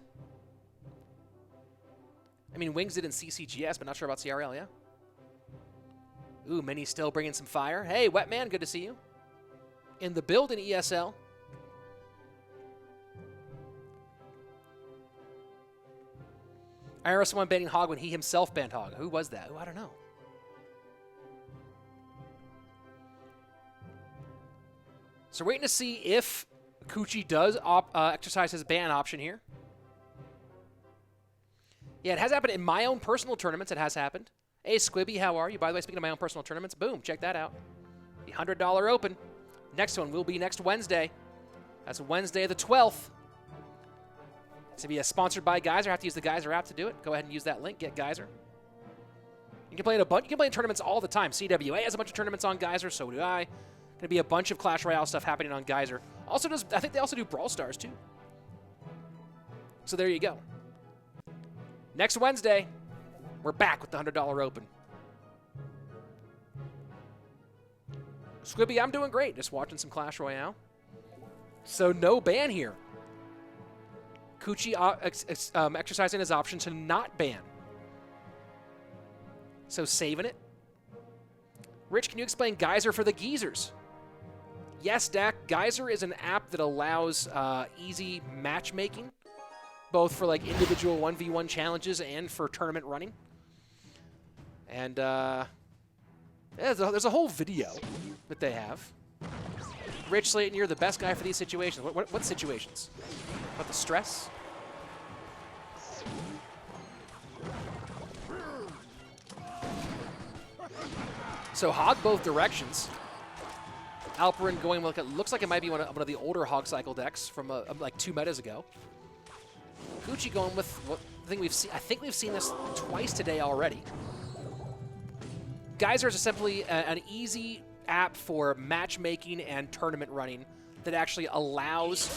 I mean, Wings did in CCGS, but not sure about CRL, yeah? Ooh, Mini still bringing some fire. Hey, Wetman, good to see you. In the build in ESL. I remember someone banning Hog when he himself banned Hog. Who was that? Ooh, I don't know. So we're waiting to see if Cuchii does exercise his ban option here. Yeah, it has happened in my own personal tournaments. It has happened. Hey, Squibby, how are you? By the way, speaking of my own personal tournaments, boom, check that out. The $100 Open. Next one will be next Wednesday. That's Wednesday the 12th. It's going to be sponsored by Geyser. I have to use the Geyser app to do it. Go ahead and use that link. Get Geyser. You can play in a bunch. You can play in tournaments all the time. CWA has a bunch of tournaments on Geyser. So do I. Going to be a bunch of Clash Royale stuff happening on Geyser. Also, I think they also do Brawl Stars too. So there you go. Next Wednesday, we're back with the $100 Open. Squibby, I'm doing great. Just watching some Clash Royale. So no ban here. Cuchii exercising his option to not ban. So saving it. Rich, can you explain Geyser for the geezers? Yes, Dak. Geyser is an app that allows easy matchmaking, both for like individual 1v1 challenges and for tournament running. And yeah, there's a whole video that they have. Rich Slayton, you're the best guy for these situations. What situations? About the stress? So Hog both directions. Alperen going with, it looks like it might be one of the older Hog Cycle decks from like 2 metas ago. Cuchii going with what I think we've seen this twice today already. Geyser is simply an easy app for matchmaking and tournament running that actually allows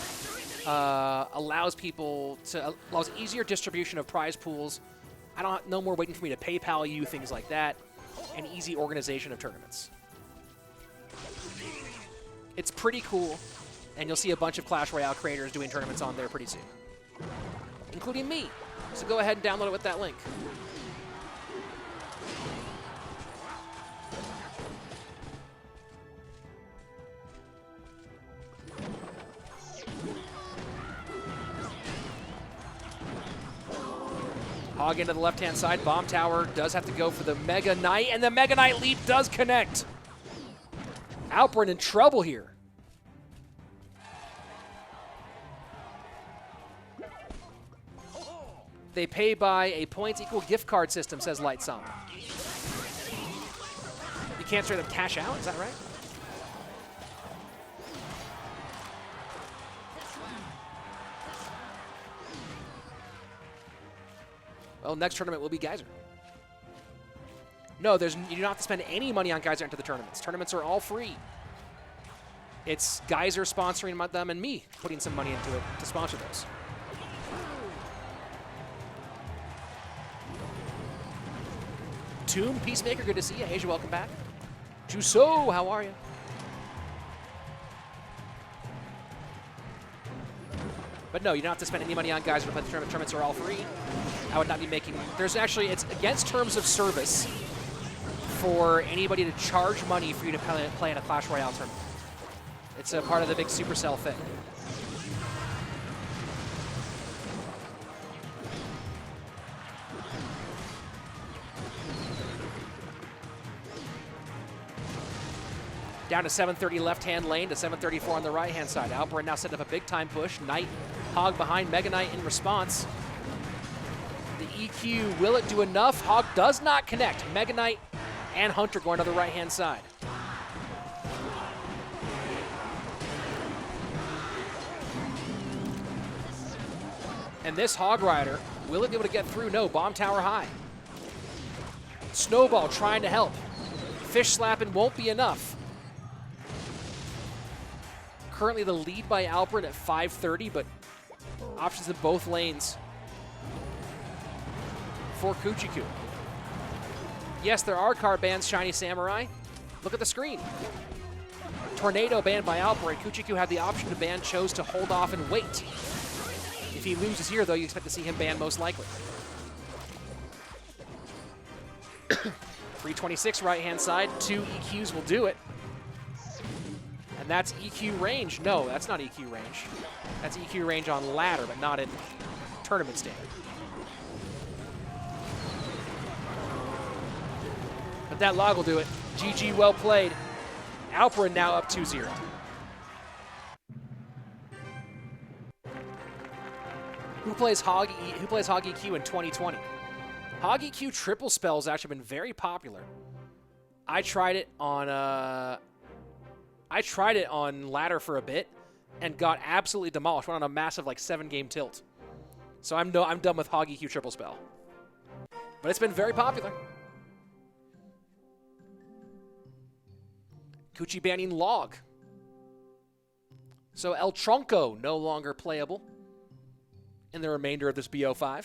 easier distribution of prize pools. No more waiting for me to PayPal you, things like that, and easy organization of tournaments. It's pretty cool, and you'll see a bunch of Clash Royale creators doing tournaments on there pretty soon, including me. So go ahead and download it with that link. Hog into the left-hand side. Bomb Tower does have to go for the Mega Knight, and the Mega Knight leap does connect. Alperen in trouble here. They pay by a points equal gift card system, says Lightsama. You can't straight up cash out, is that right? Well, next tournament will be Geyser. No, you do not have to spend any money on Geyser into the tournaments. Tournaments are all free. It's Geyser sponsoring them and me putting some money into it to sponsor those. Tomb, Peacemaker, good to see you. Asia, welcome back. Juso, how are you? But no, you don't have to spend any money on Geyser to play the tournament. Tournaments are all free. I would not be making... it's against terms of service for anybody to charge money for you to play in a Clash Royale tournament. It's a part of the big Supercell thing. Down to 730 left-hand lane to 734 on the right-hand side. Alperen now set up a big-time push. Knight, Hog behind, Mega Knight in response. The EQ, will it do enough? Hog does not connect. Mega Knight and Hunter going to the right-hand side. And this Hog Rider, will it be able to get through? No, Bomb Tower high. Snowball trying to help. Fish slapping won't be enough. Currently the lead by Alperen at 530, but options in both lanes for Cuchii Cuu. Yes, there are card bans, Shiny Samurai. Look at the screen. Tornado banned by Alperen. Cuchii Cuu had the option to ban, chose to hold off and wait. If he loses here, though, you expect to see him banned most likely. 326 right-hand side, 2 EQs will do it. And that's EQ range. No, that's not EQ range. That's EQ range on ladder, but not in tournament standard. But that log will do it. GG, well played. Alperen now up 2-0. Who plays Hog EQ in 2020? Hog EQ triple spell has actually been very popular. I tried it on ladder for a bit and got absolutely demolished. Went on a massive like 7-game tilt. So I'm done with Hog EQ triple spell. But it's been very popular. Cuchii banning log. So El Tronco no longer playable in the remainder of this BO5.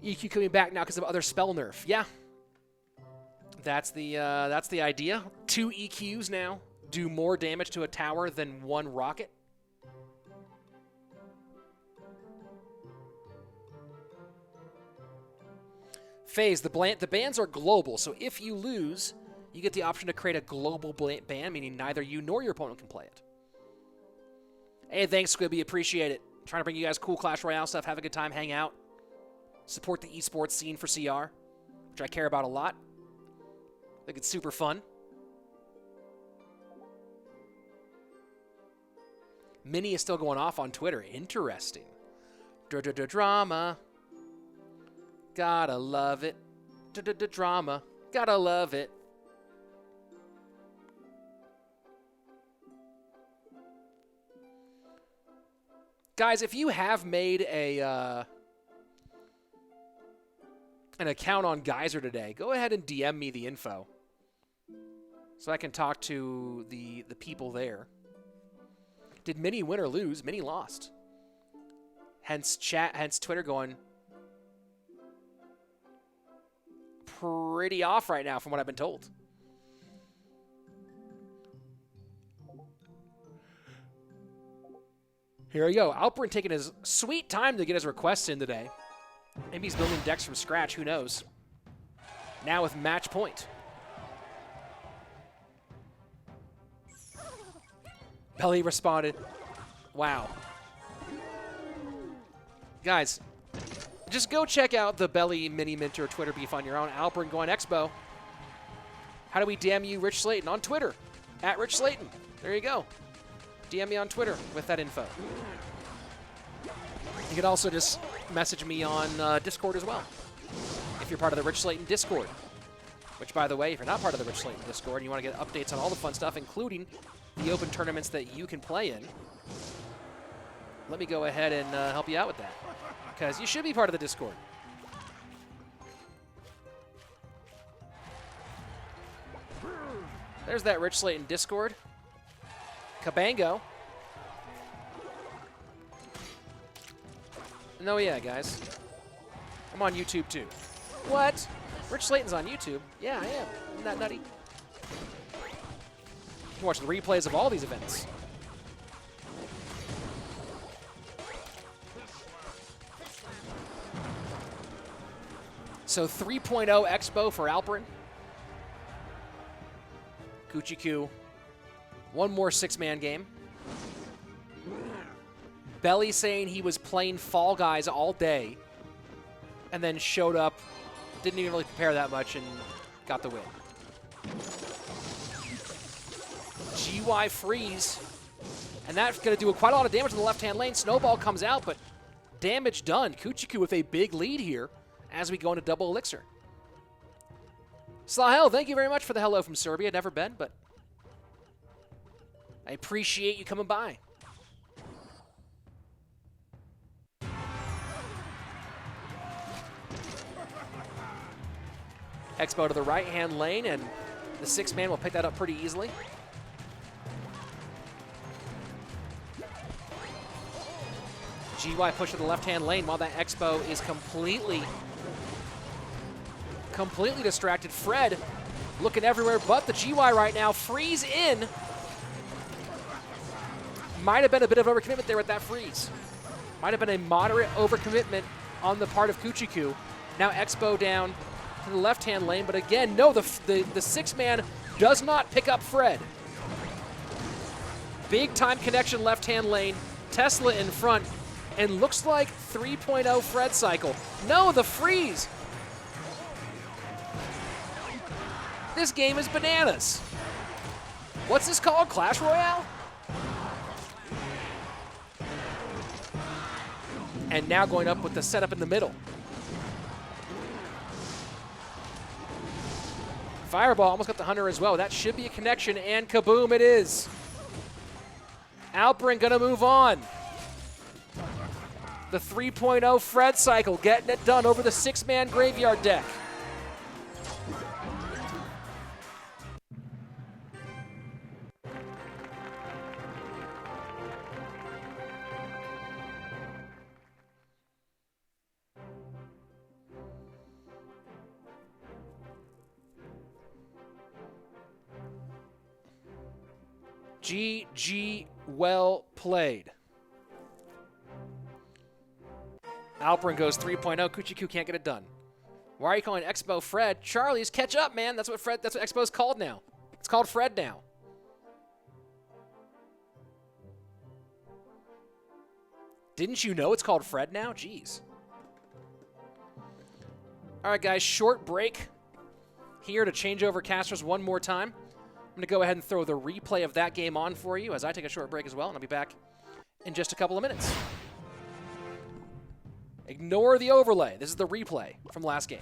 EQ coming back now because of other spell nerf. Yeah. That's the idea. 2 EQs now do more damage to a tower than 1 rocket. Phase, the bans are global, so if you lose, you get the option to create a global ban, meaning neither you nor your opponent can play it. Hey, thanks, Squibby. Appreciate it. Trying to bring you guys cool Clash Royale stuff, have a good time, hang out. Support the esports scene for CR, which I care about a lot. I think it's super fun. Mini is still going off on Twitter. Interesting. Drama. Gotta love it. Drama. Gotta love it. Guys, if you have made a an account on Geyser today, go ahead and DM me the info so I can talk to the people there. Did Mini win or lose? Mini lost. Hence Twitter going pretty off right now from what I've been told. Here we go. Alperen taking his sweet time to get his requests in today. Maybe he's building decks from scratch. Who knows? Now with match point. Belly responded. Wow. Guys, just go check out the Belly Miniminter Twitter beef on your own. Alperen going Expo. How do we DM you, Rich Slayton? On Twitter. @ Rich Slayton. There you go. DM me on Twitter with that info. You can also just message me on Discord as well, if you're part of the Rich Slayton Discord. Which, by the way, if you're not part of the Rich Slayton Discord and you want to get updates on all the fun stuff, including the open tournaments that you can play in, let me go ahead and help you out with that, because you should be part of the Discord. There's that Rich Slayton Discord. Cabango. No, yeah, guys. I'm on YouTube, too. What? Rich Slayton's on YouTube? Yeah, I am. Isn't that nutty? You can watch the replays of all these events. So 3.0 Expo for Alperen. Cuchii Cuu. One more 6-man game. Belly saying he was playing Fall Guys all day and then showed up, didn't even really prepare that much, and got the win. GY freeze. And that's going to do quite a lot of damage in the left-hand lane. Snowball comes out, but damage done. Cuchii Cuu with a big lead here as we go into double elixir. Slahel, thank you very much for the hello from Serbia. Never been, but I appreciate you coming by. Expo to the right-hand lane, and the 6-man will pick that up pretty easily. GY push to the left-hand lane while that Expo is completely distracted. Fred looking everywhere but the GY right now. Freeze in. Might have been a bit of overcommitment there with that freeze. Might have been a moderate overcommitment on the part of Cuchii Cuu. Now Expo down to the left-hand lane, but again, no, the 6-man does not pick up Fred. Big time connection left-hand lane. Tesla in front, and looks like 3.0 Fred cycle. No, the freeze. This game is bananas. What's this called? Clash Royale? And now going up with the setup in the middle. Fireball almost got the Hunter as well. That should be a connection, and kaboom it is. Alperen gonna move on. The 3.0 Fred cycle, getting it done over the 6-man graveyard deck. GG, well played. Alperen goes 3.0. Cuchii Cuu can't get it done. Why are you calling Expo Fred? Charlie's catch up, man. That's what Expo's called now. It's called Fred now. Didn't you know it's called Fred now? Jeez. All right, guys, short break here to change over casters one more time. I'm going to go ahead and throw the replay of that game on for you as I take a short break as well, and I'll be back in just a couple of minutes. Ignore the overlay. This is the replay from last game.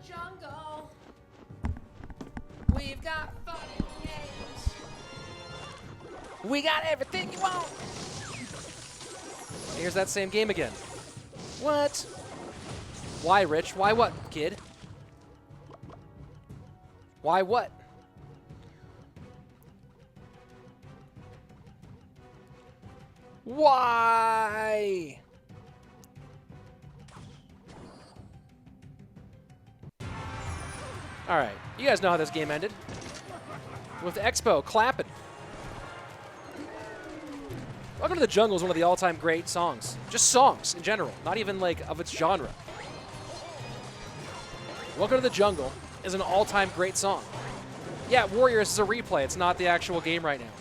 Jungle. We've got fun and games. We got everything you want. Here's that same game again. What? Why, Rich? Why what, kid? Why what? Why? All right, you guys know how this game ended. With Expo clapping. Welcome to the Jungle is one of the all-time great songs. Just songs in general, not even like of its genre. Welcome to the Jungle is an all-time great song. Yeah, Warriors is a replay. It's not the actual game right now.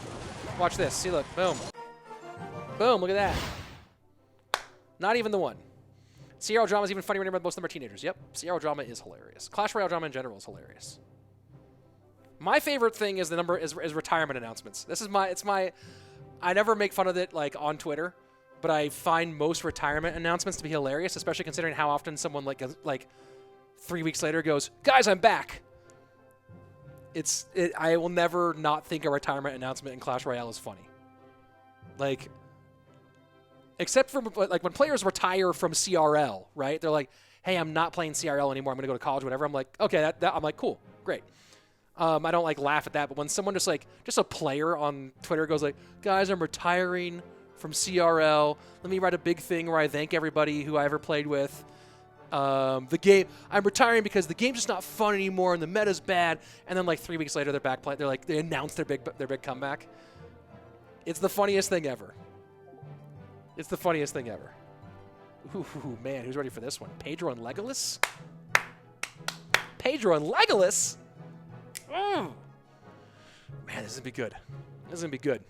Watch this. See, look. Boom. Boom, look at that. Not even the one. CRL drama is even funnier when most of them are teenagers. Yep, CRL drama is hilarious. Clash Royale drama in general is hilarious. My favorite thing is is retirement announcements. This is I never make fun of it like on Twitter, but I find most retirement announcements to be hilarious, especially considering how often someone like 3 weeks later goes, "Guys, I'm back." I will never not think a retirement announcement in Clash Royale is funny. Like, except for like when players retire from CRL, right? They're like, "Hey, I'm not playing CRL anymore. I'm going to go to college, whatever." I'm like, "Okay, I'm like, cool, great." I don't like laugh at that, but when someone just a player on Twitter goes like, "Guys, I'm retiring from CRL. Let me write a big thing where I thank everybody who I ever played with. I'm retiring because the game's just not fun anymore and the meta's bad." And then like 3 weeks later, they're back playing. They announce their big comeback. It's the funniest thing ever. It's the funniest thing ever. Ooh, man, who's ready for this one? Pedro and Legolas? Pedro and Legolas? Man, this is going to be good. This is going to be good.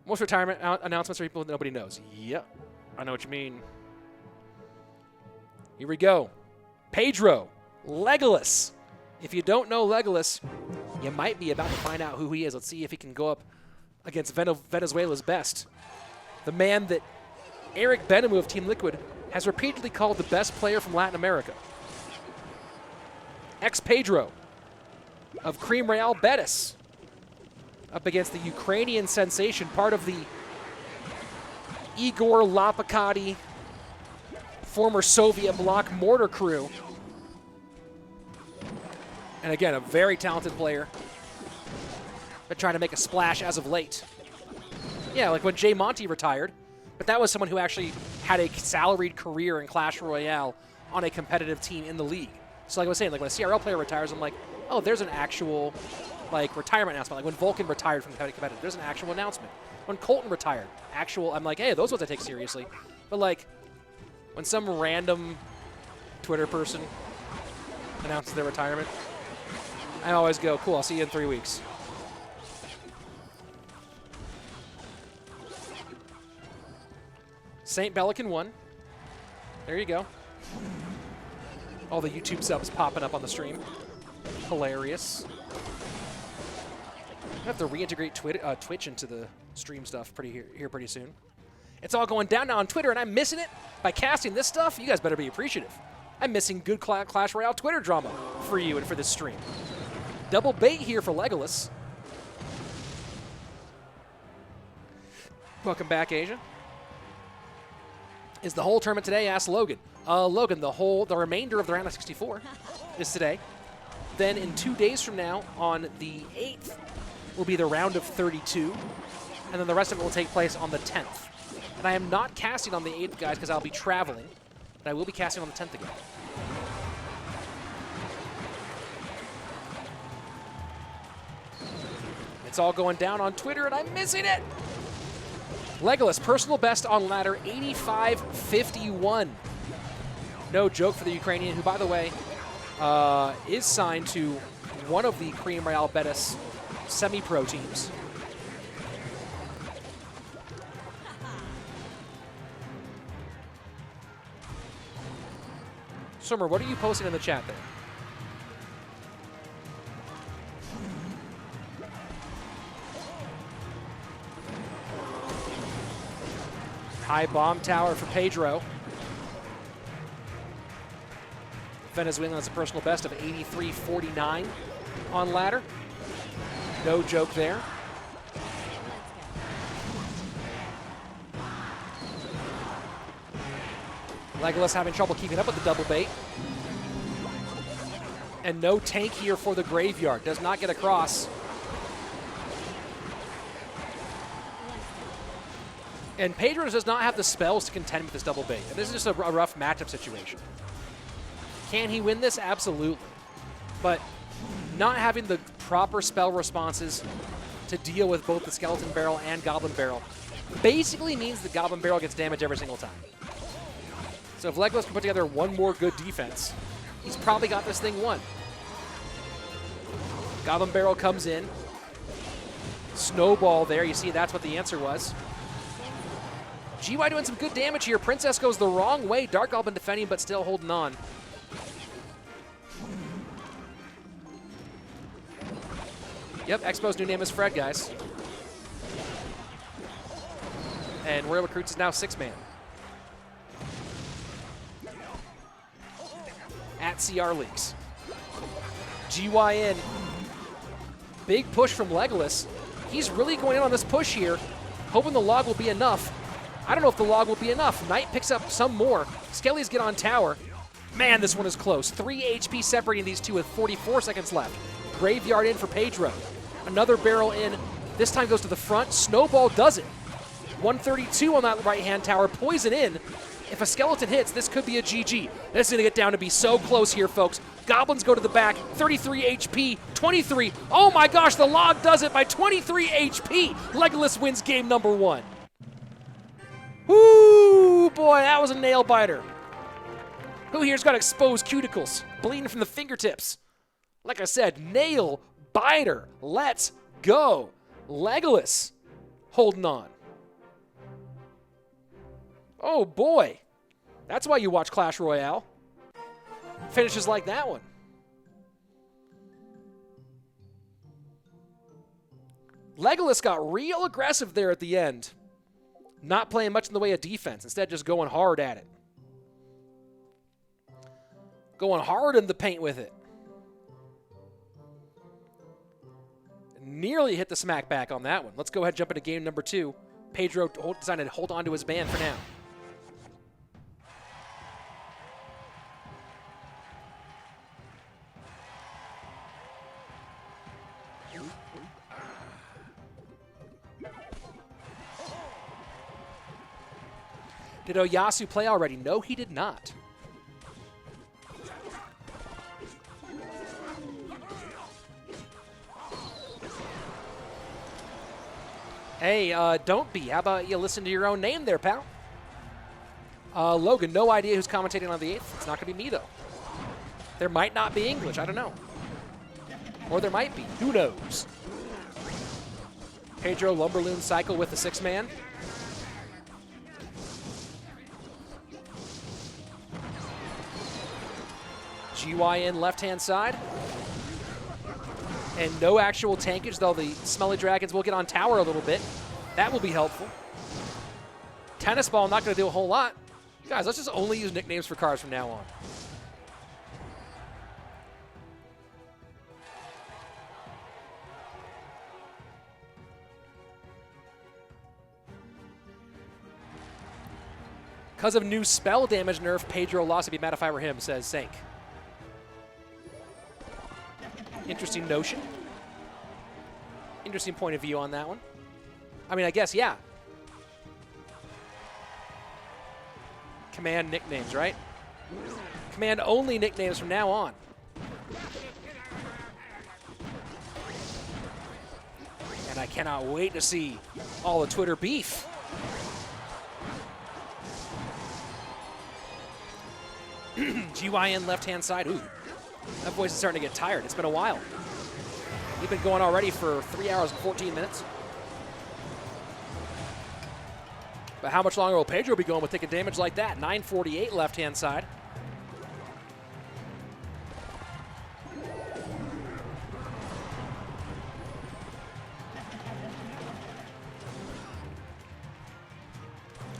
Most retirement announcements are people that nobody knows. Yep, I know what you mean. Here we go. Pedro, Legolas. If you don't know Legolas, you might be about to find out who he is. Let's see if he can go up against Venezuela's best. The man that Eric Benemu of Team Liquid has repeatedly called the best player from Latin America. Pedro of Cream Real Betis up against the Ukrainian sensation, part of the Igor LaPoKaTi former Soviet bloc mortar crew. And again, a very talented player, but trying to make a splash as of late. Yeah, like when Jay Monty retired, But that was someone who actually had a salaried career in Clash Royale on a competitive team in the league. So like I was saying, like when a CRL player retires, I'm like, oh, there's an actual like retirement announcement. Like when Vulcan retired from competitive, there's an actual announcement. When Colton retired, I'm like, hey, those ones I take seriously. But like when some random Twitter person announces their retirement, I always go, cool, I'll see you in 3 weeks. SaintBelikin won. There you go. All the YouTube subs popping up on the stream. Hilarious. I have to reintegrate Twitch into the stream stuff here pretty soon. It's all going down now on Twitter, and I'm missing it by casting this stuff. You guys better be appreciative. I'm missing good Clash Royale Twitter drama for you and for this stream. Double bait here for Legolas. Welcome back, Asia. Is the whole tournament today? Asked Logan. Logan, the remainder of the round of 64 is today. Then in 2 days from now, on the 8th, will be the round of 32. And then the rest of it will take place on the 10th. And I am not casting on the 8th, guys, because I'll be traveling. But I will be casting on the 10th again. It's all going down on Twitter, and I'm missing it. Legolas, personal best on ladder, 85.51. No joke for the Ukrainian, who, by the way, is signed to one of the Cream Royale Betis semi-pro teams. Swimmer, what are you posting in the chat there? High bomb tower for Pedro. Venezuelan has a personal best of 83.49 on ladder. No joke there. Legolas having trouble keeping up with the double bait. And no tank here for the graveyard. Does not get across. And Pedro does not have the spells to contend with this double bait. And this is just a rough matchup situation. Can he win this? Absolutely. But not having the proper spell responses to deal with both the Skeleton Barrel and Goblin Barrel basically means the Goblin Barrel gets damage every single time. So if Legolas can put together one more good defense, he's probably got this thing won. Goblin Barrel comes in. Snowball there. You see, that's what the answer was. GY doing some good damage here. Princess goes the wrong way. DarkAngel been defending, but still holding on. Yep, Expo's new name is Fred, guys. And Royal Recruits is now 6-man. At CR Leaks. GYN. Big push from Legolas. He's really going in on this push here, hoping the log will be enough. I don't know if the log will be enough. Knight picks up some more. Skellies get on tower. Man, this one is close. 3 HP separating these two with 44 seconds left. Graveyard in for Pedro. Another barrel in. This time goes to the front. Snowball does it. 132 on that right-hand tower. Poison in. If a skeleton hits, this could be a GG. This is going to get down to be so close here, folks. Goblins go to the back. 33 HP. 23. Oh my gosh, the log does it by 23 HP. Legolas wins game number 1. Woo, boy, that was a nail biter. Who here's got exposed cuticles, bleeding from the fingertips? Like I said, nail biter. Let's go. Legolas holding on. Oh boy, that's why you watch Clash Royale. Finishes like that one. Legolas got real aggressive there at the end. Not playing much in the way of defense, instead just going hard at it. Going hard in the paint with it. Nearly hit the smack back on that one. Let's go ahead and jump into game number 2. Pedro decided to hold on to his band for now. Did OYASSUU play already? No, he did not. Hey, don't be. How about you listen to your own name there, pal? Logan, no idea who's commentating on the 8th. It's not going to be me, though. There might not be English. I don't know. Or there might be. Who knows? Pedro Lumberloon cycle with the 6-man. GYN left-hand side. And no actual tankage, though the Smelly Dragons will get on tower a little bit. That will be helpful. Tennis Ball not going to do a whole lot. Guys, let's just only use nicknames for cards from now on. Because of new spell damage nerf, Pedro lost. I'd be mad if I were him, says Sank. Interesting notion. Interesting point of view on that one. I mean, I guess, yeah. Command nicknames, right? Command only nicknames from now on. And I cannot wait to see all the Twitter beef. GYN left-hand side. Ooh, that voice is starting to get tired. It's been a while. We've been going already for 3 hours and 14 minutes. But how much longer will Pedro be going with taking damage like that? 948 left-hand side.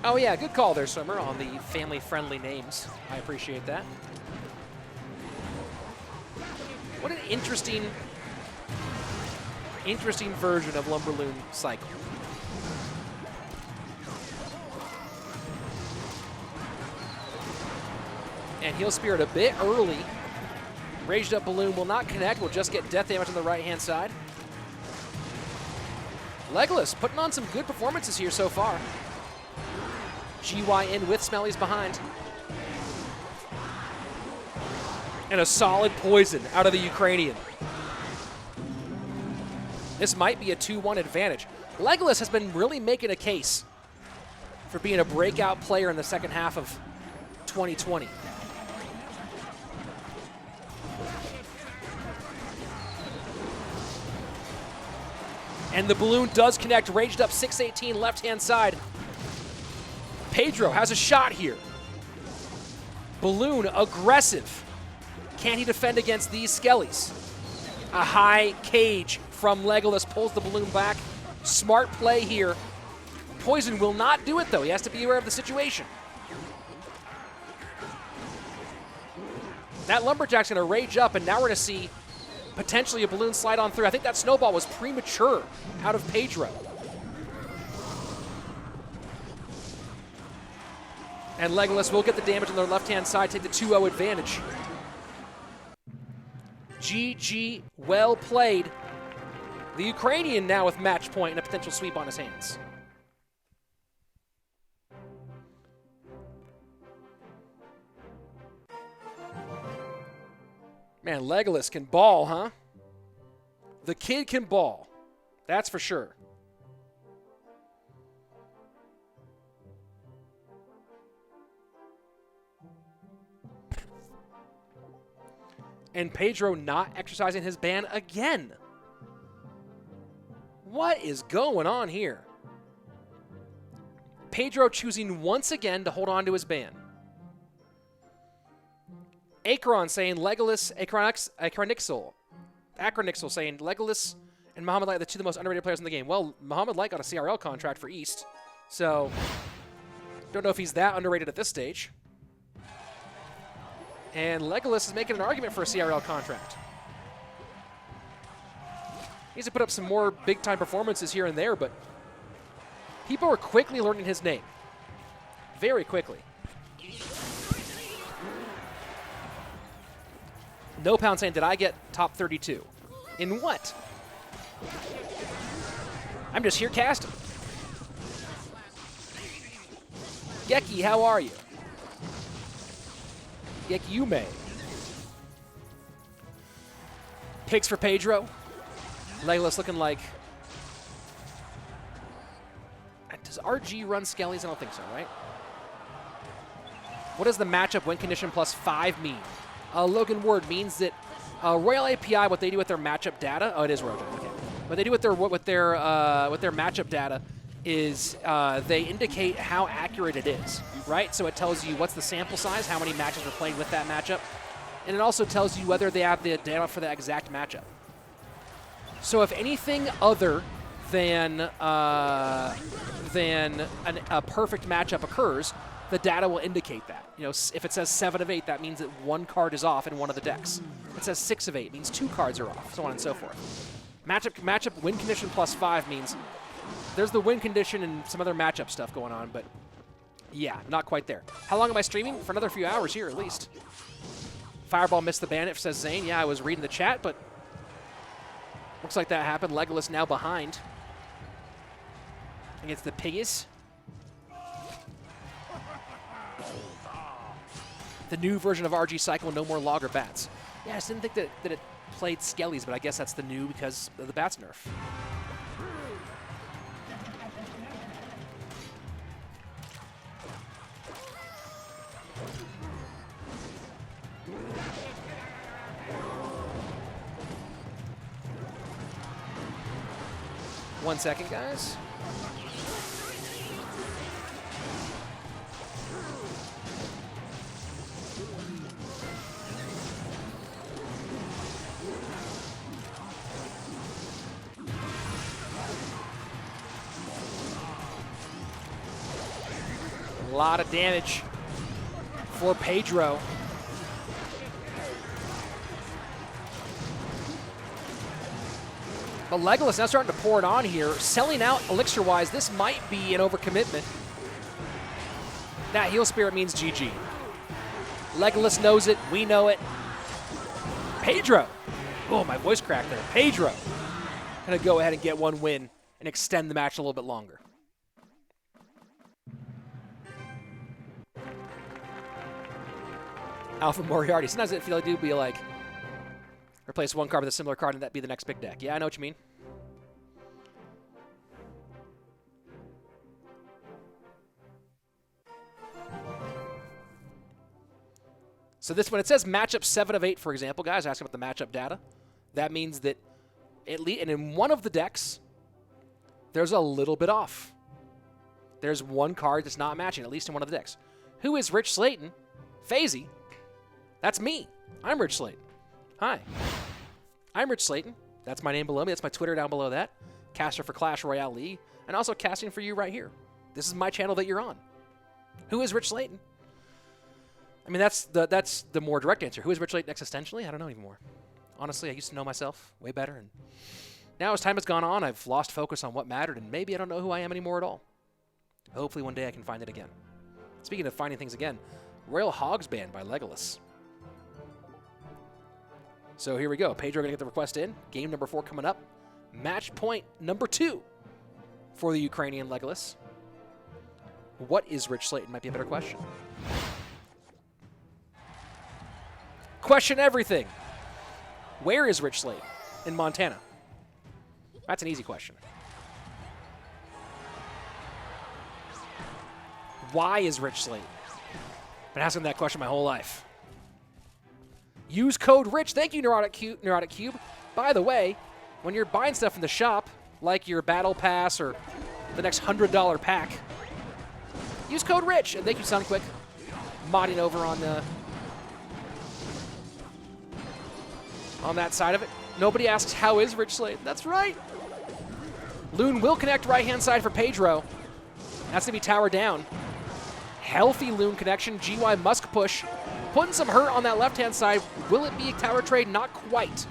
Oh yeah, good call there, Swimmer, on the family-friendly names. I appreciate that. What an interesting version of Lumberloon cycle. And Heal Spirit a bit early. Raged Up Balloon will not connect, will just get death damage on the right-hand side. Legolas putting on some good performances here so far. GYN with Smellies behind. And a solid poison out of the Ukrainian. This might be a 2-1 advantage. Legolas has been really making a case for being a breakout player in the second half of 2020. And the balloon does connect, raged up 618 left-hand side. Pedro has a shot here. Balloon aggressive. Can he defend against these skellies? A high cage from Legolas pulls the balloon back. Smart play here. Poison will not do it, though. He has to be aware of the situation. That Lumberjack's going to rage up, and now we're going to see potentially a balloon slide on through. I think that snowball was premature out of Pedro. And Legolas will get the damage on their left-hand side, take the 2-0 advantage. GG, well played. The Ukrainian now with match point and a potential sweep on his hands. Man, Legolas can ball, huh? The kid can ball. That's for sure. And Pedro not exercising his ban again. What is going on here? Pedro choosing once again to hold on to his ban. Akron saying Legolas, Acronixel saying Legolas and Muhammad Light are the two of the most underrated players in the game. Well, Muhammad Light got a CRL contract for East, so don't know if he's that underrated at this stage. And Legolas is making an argument for a CRL contract. He needs to put up some more big-time performances here and there, but people are quickly learning his name. Very quickly. No Pound saying, did I get top 32? In what? I'm just here casting. Geki, how are you? Geki-yume. Picks for Pedro. Legolas looking like... Does RG run Skellies? I don't think so, right? What does the matchup win condition +5 mean? Logan Word means that Royale API, what they do with their matchup data... Oh, it is Royale. Okay. What they do with their matchup data is they indicate how accurate it is, right? So it tells you what's the sample size, how many matches are played with that matchup, and it also tells you whether they have the data for that exact matchup. So if anything other than a perfect matchup occurs, the data will indicate that. You know, if it says 7 of 8, that means that 1 card is off in one of the decks. If it says 6 of 8, it means 2 cards are off, so on and so forth. Matchup win condition +5 means there's the win condition and some other matchup stuff going on, but yeah, not quite there. How long am I streaming? For another few hours here, at least. Fireball missed the bandit, says Zane. Yeah, I was reading the chat, but looks like that happened. Legolas now behind against the Piggies. The new version of RG Cycle, no more Logger Bats. Yeah, I just didn't think that it played Skellies, but I guess that's the new because of the Bats nerf. One second, guys. A lot of damage for Pedro. But Legolas now starting to pour it on here. Selling out elixir-wise, this might be an overcommitment. That heal spirit means GG. Legolas knows it. We know it. Pedro. Oh, my voice cracked there. Pedro gonna go ahead and get one win and extend the match a little bit longer. Alpha Moriarty. Sometimes I feel like it would be like, replace one card with a similar card and that'd be the next big deck. Yeah, I know what you mean. So this, when it says matchup 7 of 8, for example, guys, asking about the matchup data, that means that at least, and in one of the decks, there's a little bit off. There's one card that's not matching, at least in one of the decks. Who is Rich Slayton? Fazy. That's me. I'm Rich Slayton. Hi. I'm Rich Slayton. That's my name below me. That's my Twitter down below that. Caster for Clash Royale League. And also casting for you right here. This is my channel that you're on. Who is Rich Slayton? I mean, that's the more direct answer. Who is Rich Slayton existentially? I don't know anymore. Honestly, I used to know myself way better. And now as time has gone on, I've lost focus on what mattered. And maybe I don't know who I am anymore at all. Hopefully one day I can find it again. Speaking of finding things again, Royal Hogs banned by Legolas. So here we go. Pedro going to get the request in. Game number 4 coming up. Match point number 2 for the Ukrainian Legolas. What is Rich Slayton? Might be a better question. Question everything. Where is Rich Slayton? In Montana. That's an easy question. Why is Rich Slayton? Been asking that question my whole life. Use code RICH. Thank you, Neurotic Cube. By the way, when you're buying stuff in the shop, like your Battle Pass or the next $100 pack, use code RICH. And thank you, Sunquick, modding over on that side of it. Nobody asks, how is Rich Slayton? That's right. Loon will connect right-hand side for Pedro. That's going to be tower down. Healthy Loon connection. GY Musk push. Putting some hurt on that left-hand side. Will it be a tower trade? Not quite.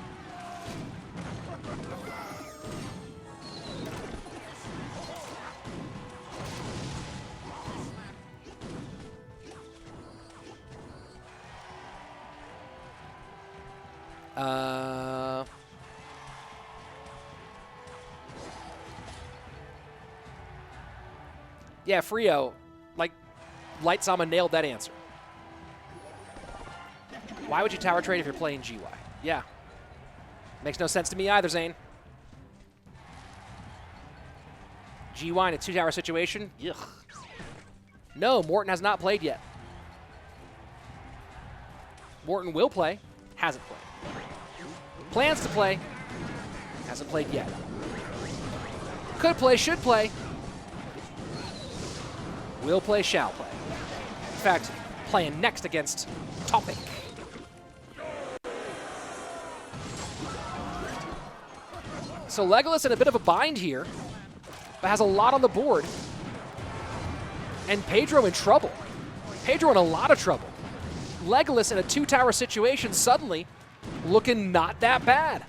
Yeah, Frio, like, Lightsama nailed that answer. Why would you tower trade if you're playing GY? Yeah. Makes no sense to me either, Zane. GY in a 2-tower situation? Ugh. No, Morten has not played yet. Morten will play. Hasn't played. Plans to play. Hasn't played yet. Could play, should play. Will play, shall play. In fact, playing next against Topik. So Legolas in a bit of a bind here, but has a lot on the board. And Pedro in trouble. Pedro in a lot of trouble. Legolas in a 2-tower situation suddenly looking not that bad.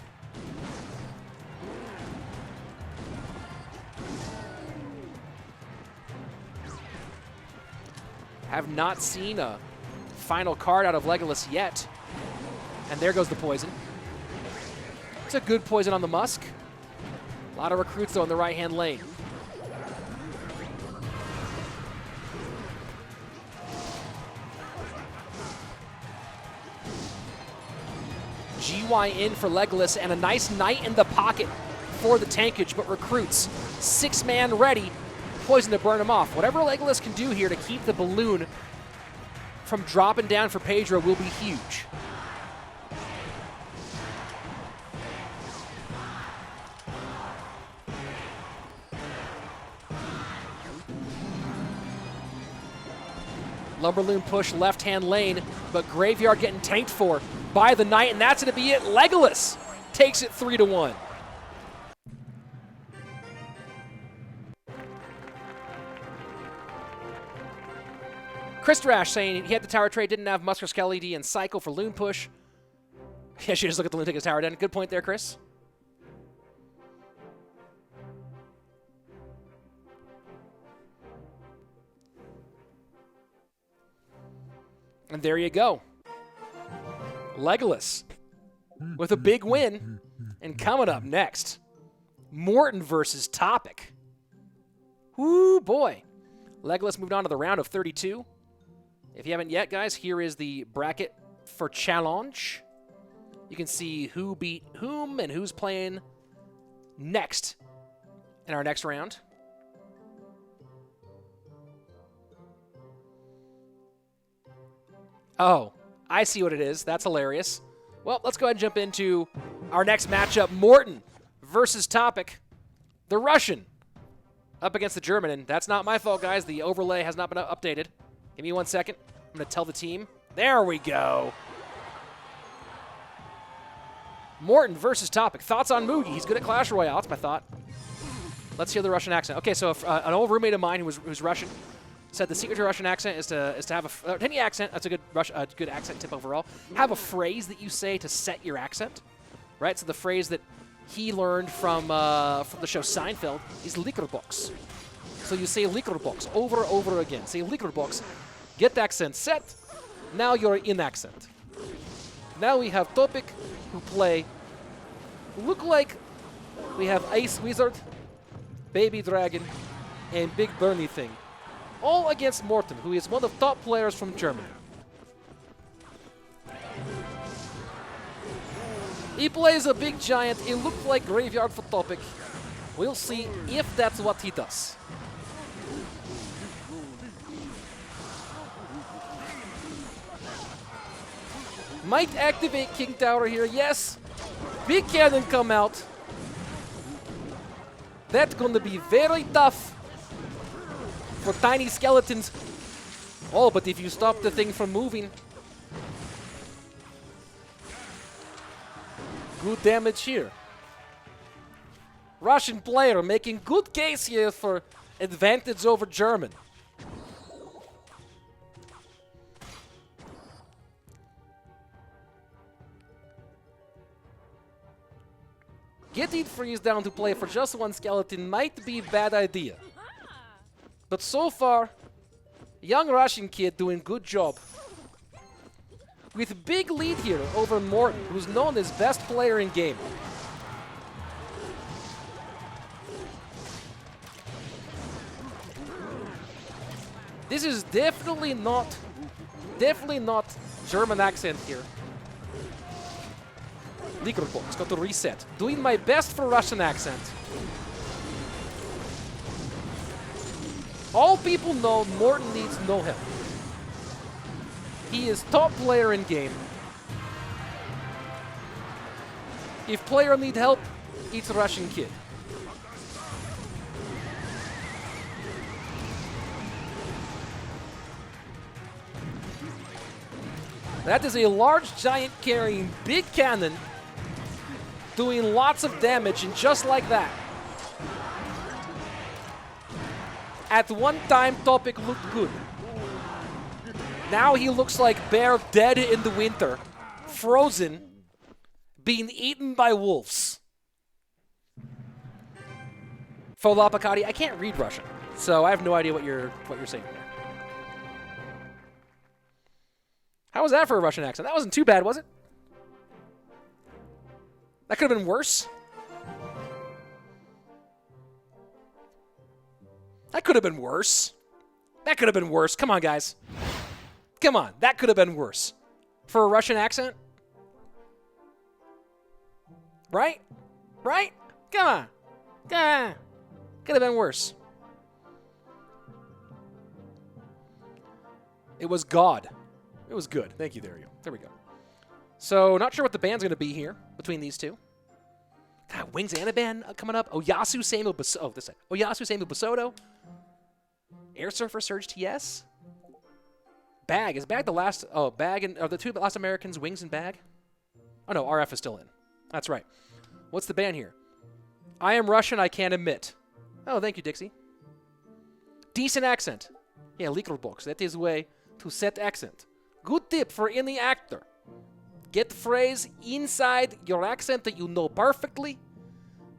Have not seen a final card out of Legolas yet. And there goes the poison. It's a good poison on the Musk. A lot of recruits, though, in the right-hand lane. GY in for Legolas, and a nice knight in the pocket for the tankage, but recruits. 6-man ready. Poison to burn him off. Whatever Legolas can do here to keep the balloon from dropping down for Pedro will be huge. Lumberloon push left-hand lane, but Graveyard getting tanked for by the Knight, and that's going to be it. Legolas takes it 3-1. Christrash saying he had the tower trade, didn't have Musker Skelly and Cycle for Loon push. Yeah, she just look at the Loon take his tower down. Good point there, Chris. And there you go. Legolas with a big win. And coming up next, Morten versus Topik. Whoo, boy. Legolas moved on to the round of 32. If you haven't yet, guys, here is the bracket for challenge. You can see who beat whom and who's playing next in our next round. Oh, I see what it is. That's hilarious. Well, let's go ahead and jump into our next matchup. Morten versus Topik, the Russian, up against the German. And that's not my fault, guys. The overlay has not been updated. Give me 1 second. I'm going to tell the team. There we go. Morten versus Topik. Thoughts on Mugi? He's good at Clash Royale. That's my thought. Let's hear the Russian accent. Okay, so if, an old roommate of mine who's Russian said the secret to Russian accent is to have any accent. That's a good accent tip overall. Have a phrase that you say to set your accent, right? So the phrase that he learned from the show Seinfeld is Liquorbox. So you say Liquorbox over and over again. Say Liquorbox, get the accent set. Now you're in accent. Now we have Topik, who play. Look like we have Ace Wizard, Baby Dragon, and Big Bernie Thing. All against Morten, who is one of the top players from Germany. He plays a big giant. It looked like Graveyard for Topik. We'll see if that's what he does. Might activate King Tower here, yes. Big cannon come out. That's gonna be very tough for tiny skeletons. Oh, but if you stop the thing from moving. Good damage here. Russian player making good case here for advantage over German. Getting Freeze down to play for just one skeleton might be a bad idea. But so far, young Russian kid doing good job. With big lead here over Morten, who's known as best player in game. This is definitely not German accent here. Legolas, got to reset. Doing my best for Russian accent. All people know Morten needs no help. He is top player in game. If player need help, it's a Russian kid. That is a large giant carrying big cannon, doing lots of damage, and just like that. At one time, Topik looked good. Now he looks like bear dead in the winter, frozen, being eaten by wolves. For LaPoKaTi, I can't read Russian, so I have no idea what you're saying there. How was that for a Russian accent? That wasn't too bad, was it? That could have been worse. That could have been worse. That could have been worse. Come on, guys. Come on. That could have been worse. For a Russian accent? Right? Right? Come on. Come on. Could have been worse. It was God. It was good. Thank you, there you go. There we go. So, not sure what the band's going to be here between these two. God, Wings Anaban coming up. OYASSUU, SaintBelikin. Oh, this side. OYASSUU, SaintBelikin, Bassotto. Airsurfer, Serge TS. Bag. Is Bag the last? Oh, Bag and are the two last Americans, Wings and Bag? Oh, no, RF is still in. That's right. What's the band here? I am Russian, I can't admit. Oh, thank you, Dixie. Decent accent. Yeah, Legolas. That is way to set accent. Good tip for any actor. Get phrase inside your accent that you know perfectly.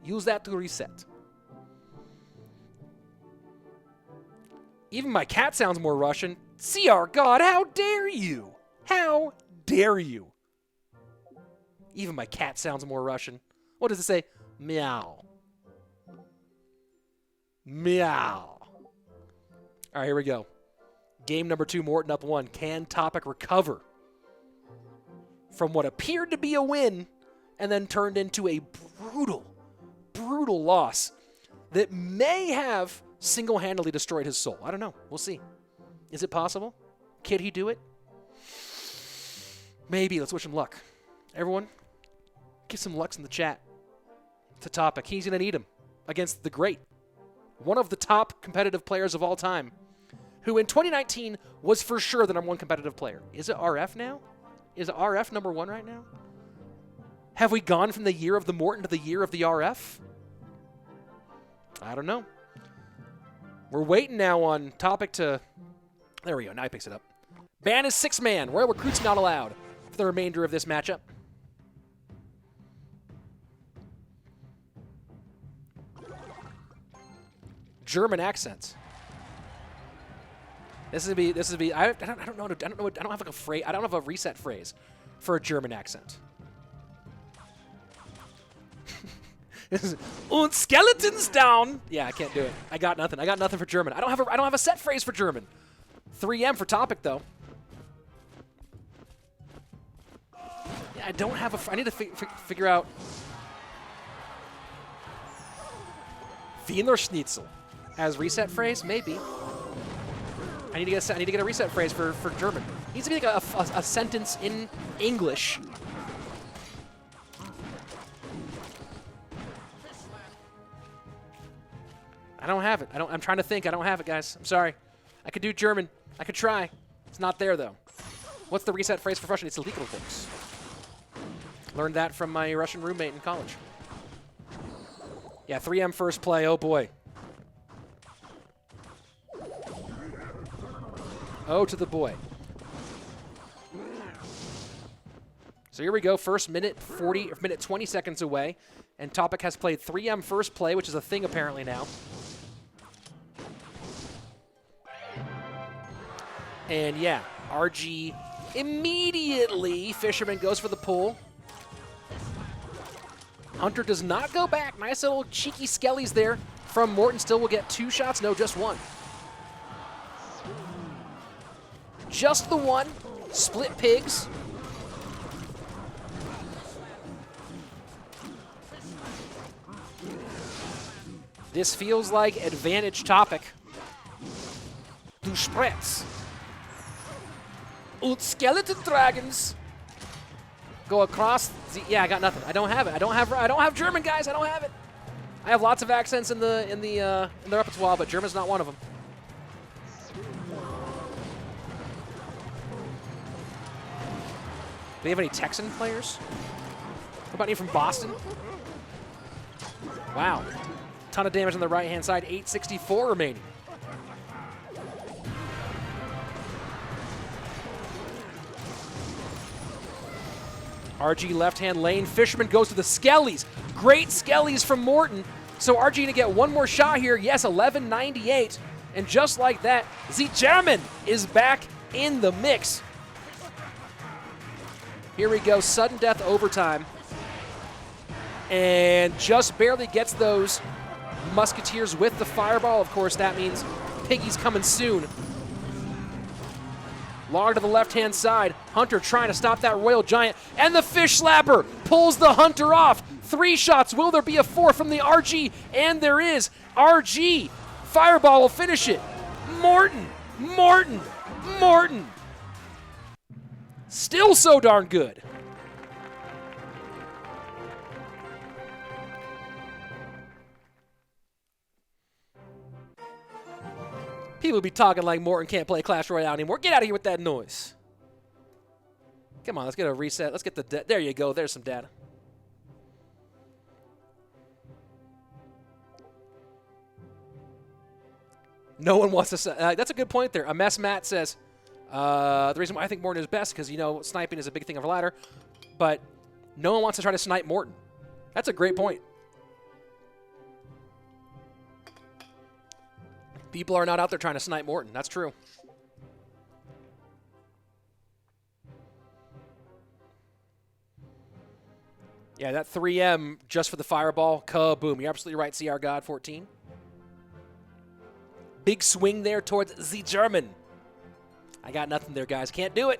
Use that to reset. Even my cat sounds more Russian. CR God, how dare you? How dare you? Even my cat sounds more Russian. What does it say? Meow. Meow. All right, here we go. Game number 2, Morten up 1. Can Topik recover from what appeared to be a win and then turned into a brutal, brutal loss that may have single-handedly destroyed his soul? I don't know. We'll see. Is it possible? Can he do it? Maybe. Let's wish him luck. Everyone, give some lucks in the chat to Topik. He's going to need him against the great, one of the top competitive players of all time, who in 2019 was for sure the #1 competitive player. Is it RF now? Is RF #1 right now? Have we gone from the year of the Morten to the year of the RF? I don't know. We're waiting now on Topik to... There we go. Now he picks it up. Ban is 6-man. Royal recruits not allowed for the remainder of this matchup. German accent. This would be. I don't know. I don't have like a phrase. I don't have a reset phrase for a German accent. Und skeletons down. Yeah, I can't do it. I got nothing. I got nothing for German. I don't have a set phrase for German. 3M for Topik though. Yeah, I don't have a. I need to figure out. Wiener Schnitzel as reset phrase, maybe. I need to get a reset phrase for German. It needs to be like a sentence in English. I don't have it. I'm trying to think. I don't have it, guys. I'm sorry. I could do German. I could try. It's not there though. What's the reset phrase for Russian? It's illegal books. Learned that from my Russian roommate in college. Yeah, 3M first play. Oh boy. Oh, to the boy. So here we go. First minute 40, or minute 20 seconds away. And Topik has played 3M first play, which is a thing apparently now. And yeah, RG immediately. Fisherman goes for the pull. Hunter does not go back. Nice little cheeky skellies there from Morten. Still will get 2 shots. No, just 1. just the one. Split pigs. This feels like advantage Topik. Du Spretz. Und skeleton dragons. Go across. Yeah, I got nothing. I don't have it. I don't have German, guys. I don't have it. I have lots of accents in the repertoire, but German's not one of them. Do we have any Texan players? How about any from Boston? Wow. Ton of damage on the right-hand side. 864 remaining. RG left-hand lane. Fisherman goes to the Skellies. Great Skellies from Morten. So RG going to get one more shot here. Yes, 1198. And just like that, the German is back in the mix. Here we go. Sudden death overtime. And just barely gets those Musketeers with the fireball. Of course, that means Piggy's coming soon. Log to the left-hand side. Hunter trying to stop that Royal Giant. And the Fish Slapper pulls the Hunter off. 3 shots. Will there be a 4 from the RG? And there is. RG. Fireball will finish it. Morten. Morten. Morten. Still so darn good. People be talking like Morten can't play Clash Royale anymore. Get out of here with that noise. Come on, let's get a reset. Let's get the there you go. There's some data. No one wants to. That's a good point there. A Mess Matt says the reason why I think Morten is best because, you know, sniping is a big thing of a ladder, but no one wants to try to snipe Morten. That's a great point. People are not out there trying to snipe Morten. That's true. Yeah, that 3M just for the fireball. Kaboom. You're absolutely right, CR God 14. Big swing there towards the German. I got nothing there, guys. Can't do it.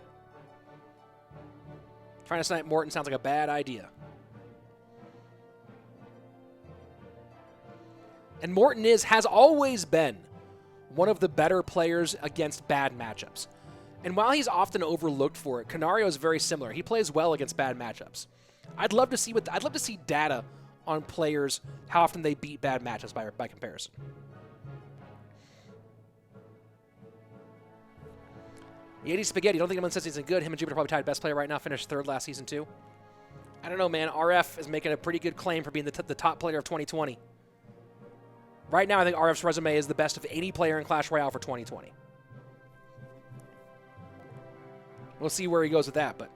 Trying to snipe Morten sounds like a bad idea. And Morten has always been one of the better players against bad matchups. And while he's often overlooked for it, Canario is very similar. He plays well against bad matchups. I'd love to see data on players, how often they beat bad matchups by comparison. The 80 Spaghetti, don't think anyone says he's good. Him and Jupiter probably tied best player right now, finished 3rd last season too. I don't know, man. RF is making a pretty good claim for being the top player of 2020. Right now, I think RF's resume is the best of any player in Clash Royale for 2020. We'll see where he goes with that, but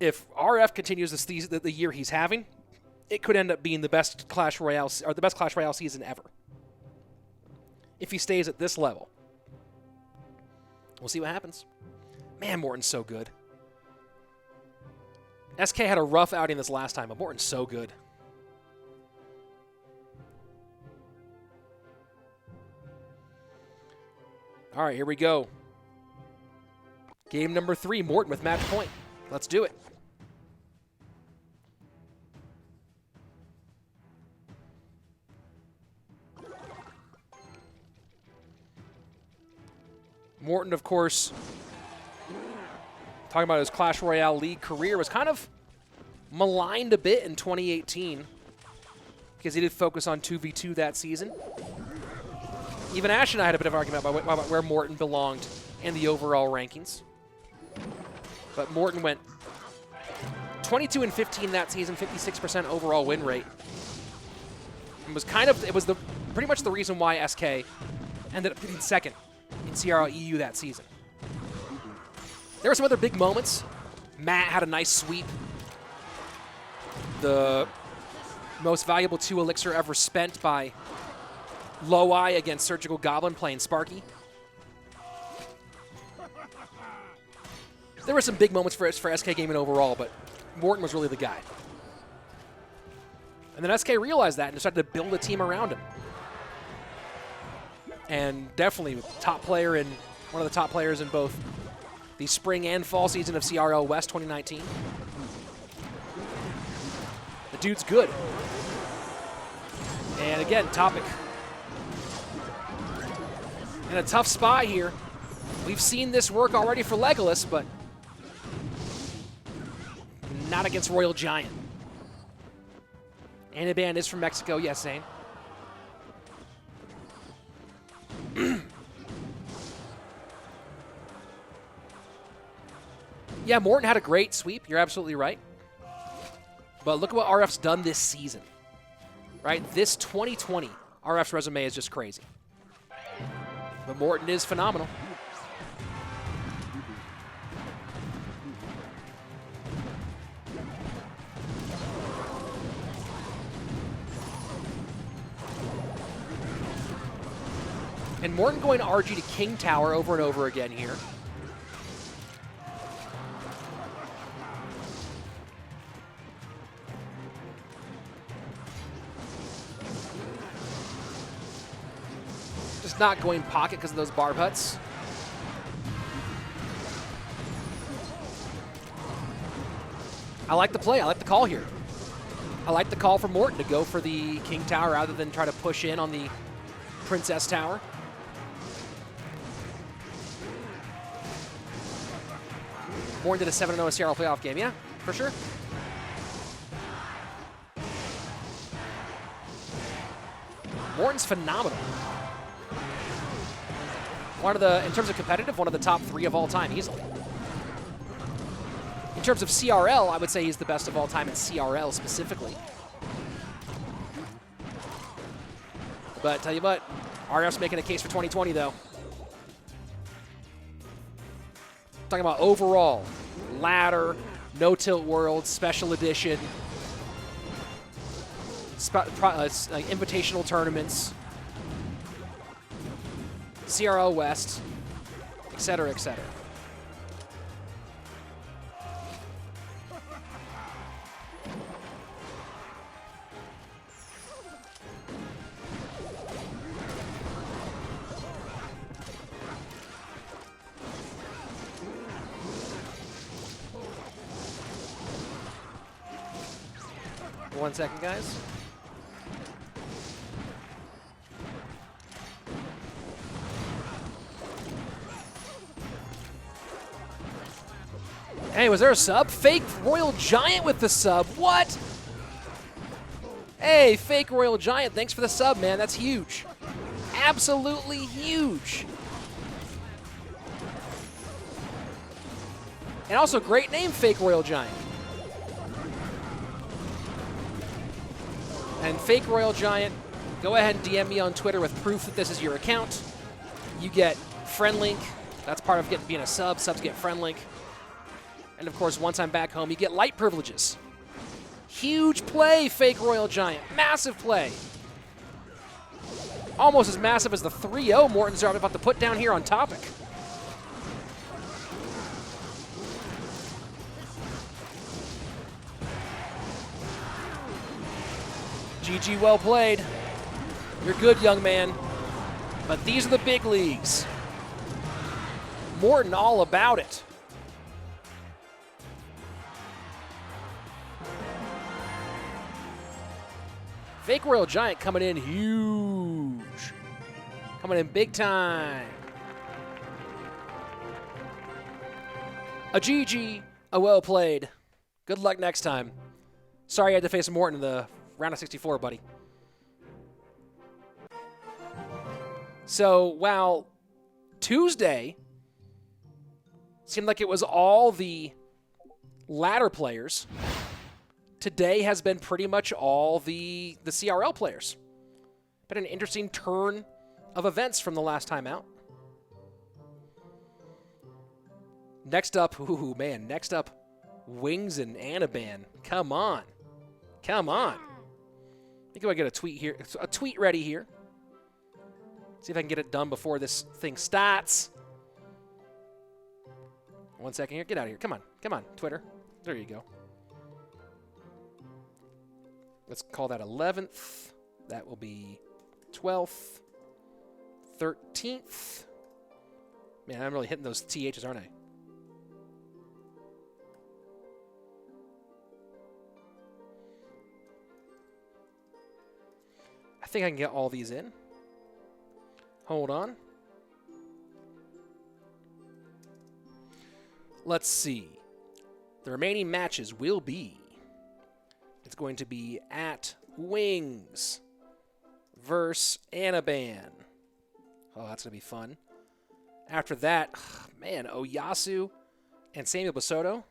if RF continues the year he's having, it could end up being the best Clash Royale or the best Clash Royale season ever. If he stays at this level. We'll see what happens. Man, Morten's so good. SK had a rough outing this last time, but Morten's so good. All right, here we go. Game number 3, Morten with match point. Let's do it. Morten, of course, talking about his Clash Royale League career, was kind of maligned a bit in 2018 because he did focus on 2v2 that season. Even Ash and I had a bit of an argument about where Morten belonged in the overall rankings. But Morten went 22 and 15 that season, 56% overall win rate. It was pretty much the reason why SK ended up getting 2nd in CRL EU that season. There were some other big moments. Matt had a nice sweep. The most valuable 2 elixir ever spent by Low-Eye against Surgical Goblin playing Sparky. There were some big moments for SK Gaming overall, but Morten was really the guy. And then SK realized that and decided to build a team around him. And definitely top player in One of the top players in both the spring and fall season of CRL West 2019. The dude's good. And again, Topik in a tough spot here. We've seen this work already for Legolas, but not against Royal Giant. Anaban is from Mexico. Yes, Zane. Yeah, Morten had a great sweep. You're absolutely right. But look at what RF's done this season. Right? This 2020, RF's resume is just crazy. But Morten is phenomenal. And Morten going to RG to King Tower over and over again here. Just not going pocket because of those barb huts. I like the play. I like the call here. I like the call for Morten to go for the King Tower rather than try to push in on the Princess Tower. Morten did a 7-0 CRL playoff game. Yeah, for sure. Morten's phenomenal. One of the, in terms of competitive, one of the top 3 of all time, easily. In terms of CRL, I would say he's the best of all time in CRL specifically. But tell you what, RF's making a case for 2020 though. Talking about overall, ladder, no-tilt world, special edition, invitational tournaments, CRL West, etc., etc. One second, guys. Hey, was there a sub? Fake Royal Giant with the sub. What? Hey, fake Royal Giant, thanks for the sub, man. That's huge. Absolutely huge. And also, great name, fake Royal Giant. And fake Royal Giant, go ahead and DM me on Twitter with proof that this is your account. You get friend link. That's part of being a sub. Subs get friend link. And of course, once I'm back home, you get light privileges. Huge play, fake Royal Giant. Massive play. Almost as massive as the 3-0 Morten's are about to put down here on Topik. GG, well played. You're good, young man. But these are the big leagues. Morten all about it. Fake Royal Giant coming in huge. Coming in big time. A GG, a well played. Good luck next time. Sorry I had to face Morten in the round of 64, buddy. So, while Tuesday seemed like it was all the ladder players, today has been pretty much all the CRL players. Been an interesting turn of events from the last time out. Next up, ooh, man, next up, Wings and Anaban. Come on. Come on. I think I get a tweet here. A tweet ready here. See if I can get it done before this thing starts. 1 second here. Get out of here. Come on. Come on, Twitter. There you go. Let's call that 11th. That will be 12th, 13th, Man, I'm really hitting those THs, aren't I? I think I can get all these in. Hold on. Let's see. The remaining matches will be... It's going to be at Wings versus Anaban. Oh, that's going to be fun. After that, man, OYASSUU and Bassotto.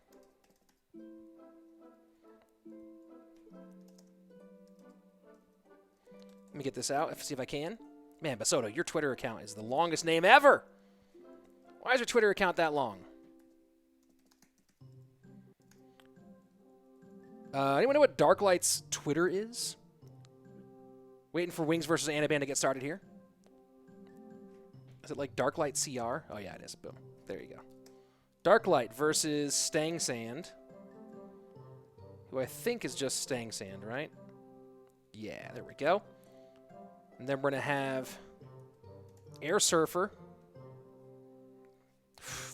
Let me get this out, see if I can. Man, Bassotto, your Twitter account is the longest name ever. Why is your Twitter account that long? Anyone know what DarkLight's Twitter is? Waiting for Wings versus Anaban to get started here. Is it like DarkLight CR? Oh, yeah, it is. Boom. There you go. DarkLight versus StangSand, who I think is just StangSand, right? Yeah, there we go. And then we're going to have Airsurfer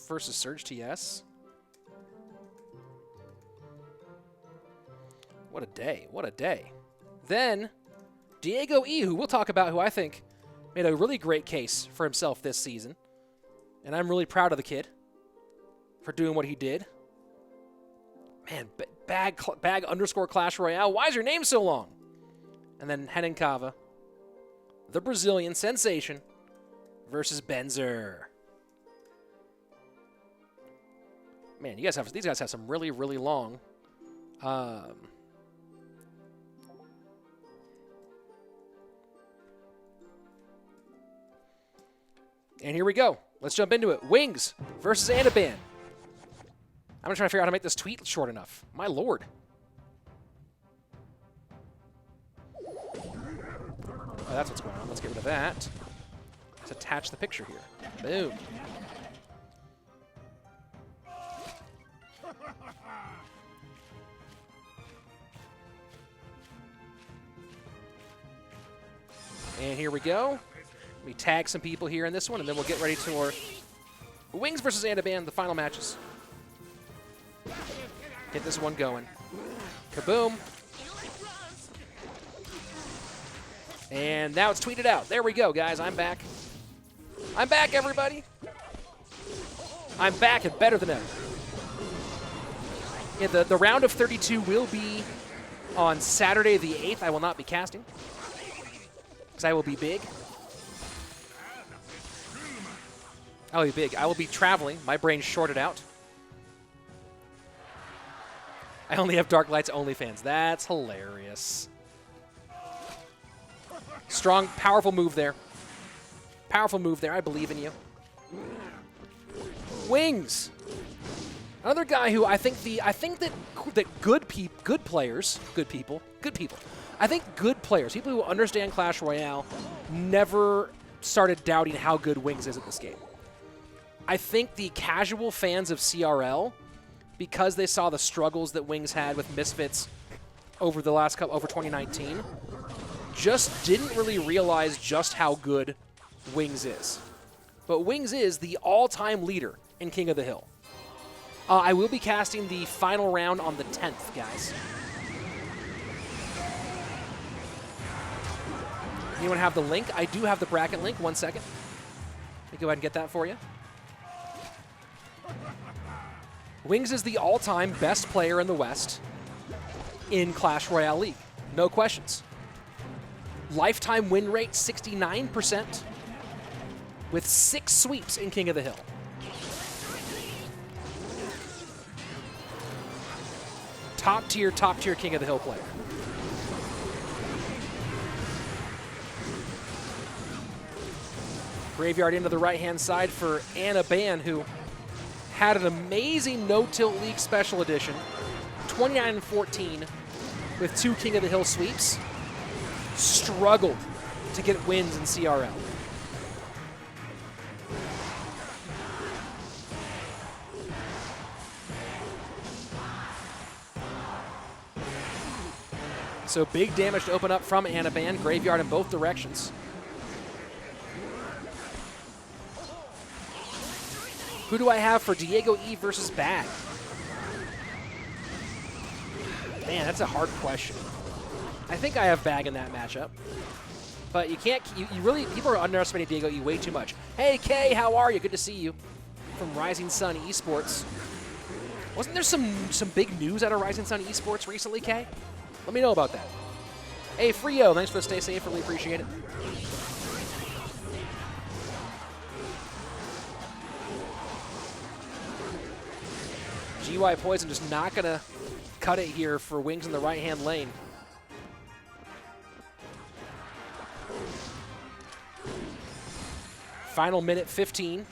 versus Serge TS. What a day. What a day. Then, DiegoE, who we'll talk about, who I think made a really great case for himself this season. And I'm really proud of the kid for doing what he did. Man, bag underscore Clash Royale. Why is your name so long? And then Renan Cava, the Brazilian sensation, versus Benzer. Man, these guys have some really, really long. And here we go. Let's jump into it. Wings versus Anaban. I'm going to try to figure out how to make this tweet short enough. My lord. Oh, that's what's going on. Let's get rid of that. Let's attach the picture here. Boom. And here we go. We tag some people here in this one, and then we'll get ready to our Wings versus Anaban, the final matches. Get this one going. Kaboom. And now it's tweeted out. There we go, guys. I'm back. I'm back, everybody. I'm back and better than ever. Yeah, the round of 32 will be on Saturday the 8th. I will not be casting because I will be big. I will be big. I will be traveling. My brain's shorted out. I only have DarkLight's OnlyFans. That's hilarious. Strong, powerful move there. Powerful move there. I believe in you. Wings. Another guy who I think that good players, people who understand Clash Royale, never started doubting how good Wings is at this game. I think the casual fans of CRL, because they saw the struggles that Wings had with Misfits over the last couple, over 2019, just didn't really realize just how good Wings is. But Wings is the all-time leader in King of the Hill. I will be casting the final round on the 10th, guys. Anyone have the link? I do have the bracket link. 1 second. Let me go ahead and get that for you. Wings is the all-time best player in the West in Clash Royale League. No questions. Lifetime win rate, 69%, with 6 sweeps in King of the Hill. Top tier King of the Hill player. Graveyard into the right-hand side for Anaban, who had an amazing no-tilt league special edition, 29-14 with 2 King of the Hill sweeps. Struggled to get wins in CRL. So big damage to open up from Anaban. Graveyard in both directions. Who do I have for DiegoE versus Bag? Man, that's a hard question. I think I have Bag in that matchup. But you can't, you really, people are underestimating DiegoE way too much. Hey, Kay, how are you? Good to see you. From Rising Sun Esports. Wasn't there some big news out of Rising Sun Esports recently, Kay? Let me know about that. Hey, Frio, thanks for the stay safe. Really appreciate it. GY Poison just not going to cut it here for Wings in the right-hand lane. Final minute 15.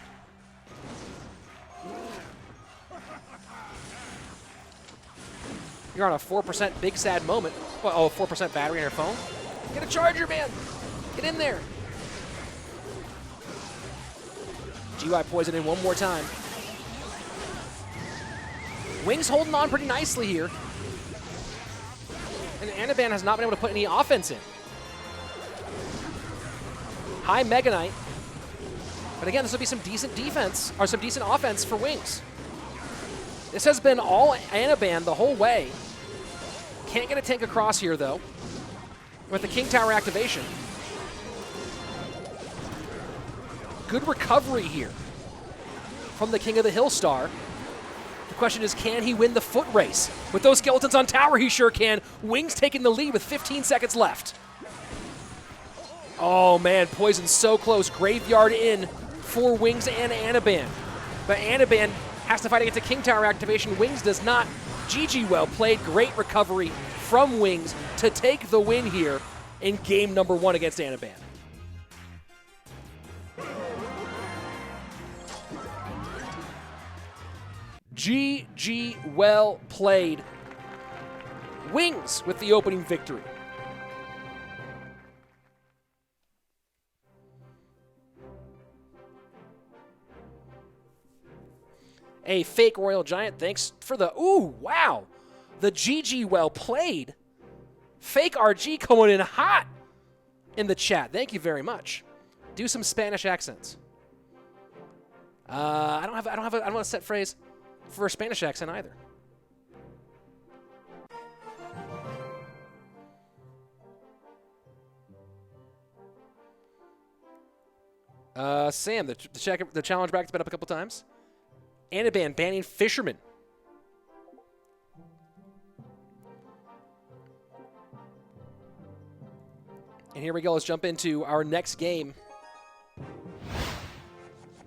You're on a 4% big sad moment. Well, oh, 4% battery on your phone? Get a charger, man! Get in there! GY Poison in one more time. Wings holding on pretty nicely here. And Anaban has not been able to put any offense in. High Mega Knight. But again, this will be some decent defense, or some decent offense for Wings. This has been all Anaban the whole way. Can't get a tank across here, though, with the King Tower activation. Good recovery here from the King of the Hill Star. The question is, can he win the foot race? With those skeletons on tower, he sure can. Wings taking the lead with 15 seconds left. Oh, man, Poison's so close. Graveyard in for Wings and Anaban. But Anaban has to fight against a King Tower activation. Wings does not. GG well played. Great recovery from Wings to take the win here in game number 1 against Anaban. GG well played. Wings with the opening victory. A fake Royal Giant, thanks for the, ooh, wow. The GG well played. Fake RG coming in hot in the chat. Thank you very much. Do some Spanish accents. I don't have a set phrase for a Spanish accent either. Sam, the challenge bracket's been up a couple times. Anaban banning Fisherman. And here we go. Let's jump into our next game.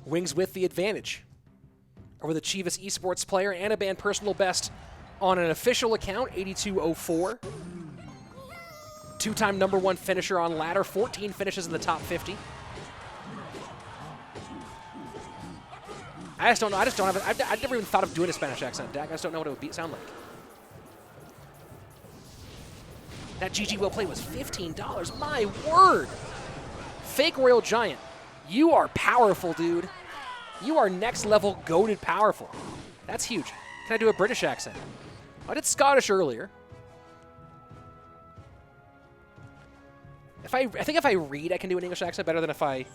Wings with the advantage over the Chivas Esports player. Anaban personal best on an official account, 8204. Two-time #1 finisher on ladder, 14 finishes in the top 50. I just don't know. I've never even thought of doing a Spanish accent, Dak. I just don't know what it would sound like. That GG well play was $15. My word. Fake Royal Giant. You are powerful, dude. You are next level goated powerful. That's huge. Can I do a British accent? I did Scottish earlier. I think if I read, I can do an English accent better than if I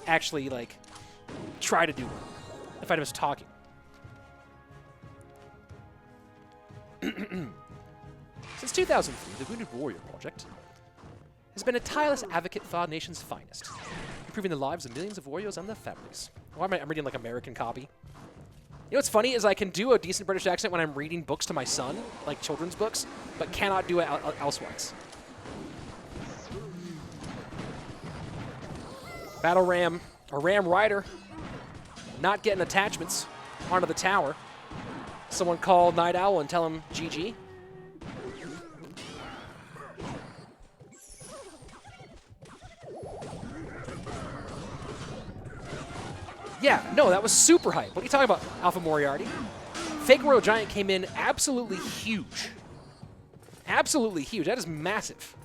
actually, like, try to do one. If I was talking. Since 2003, the Wounded Warrior Project has been a tireless advocate for our nation's finest, improving the lives of millions of warriors and their families. Why am I reading like American copy? You know what's funny is I can do a decent British accent when I'm reading books to my son, like children's books, but cannot do it elsewise. Battle Ram, or Ram Rider, not getting attachments onto the tower. Someone call Night Owl and tell him GG. Yeah, no, that was super hype. What are you talking about, Alpha Moriarty? Fake Royal Giant came in absolutely huge. Absolutely huge. That is massive.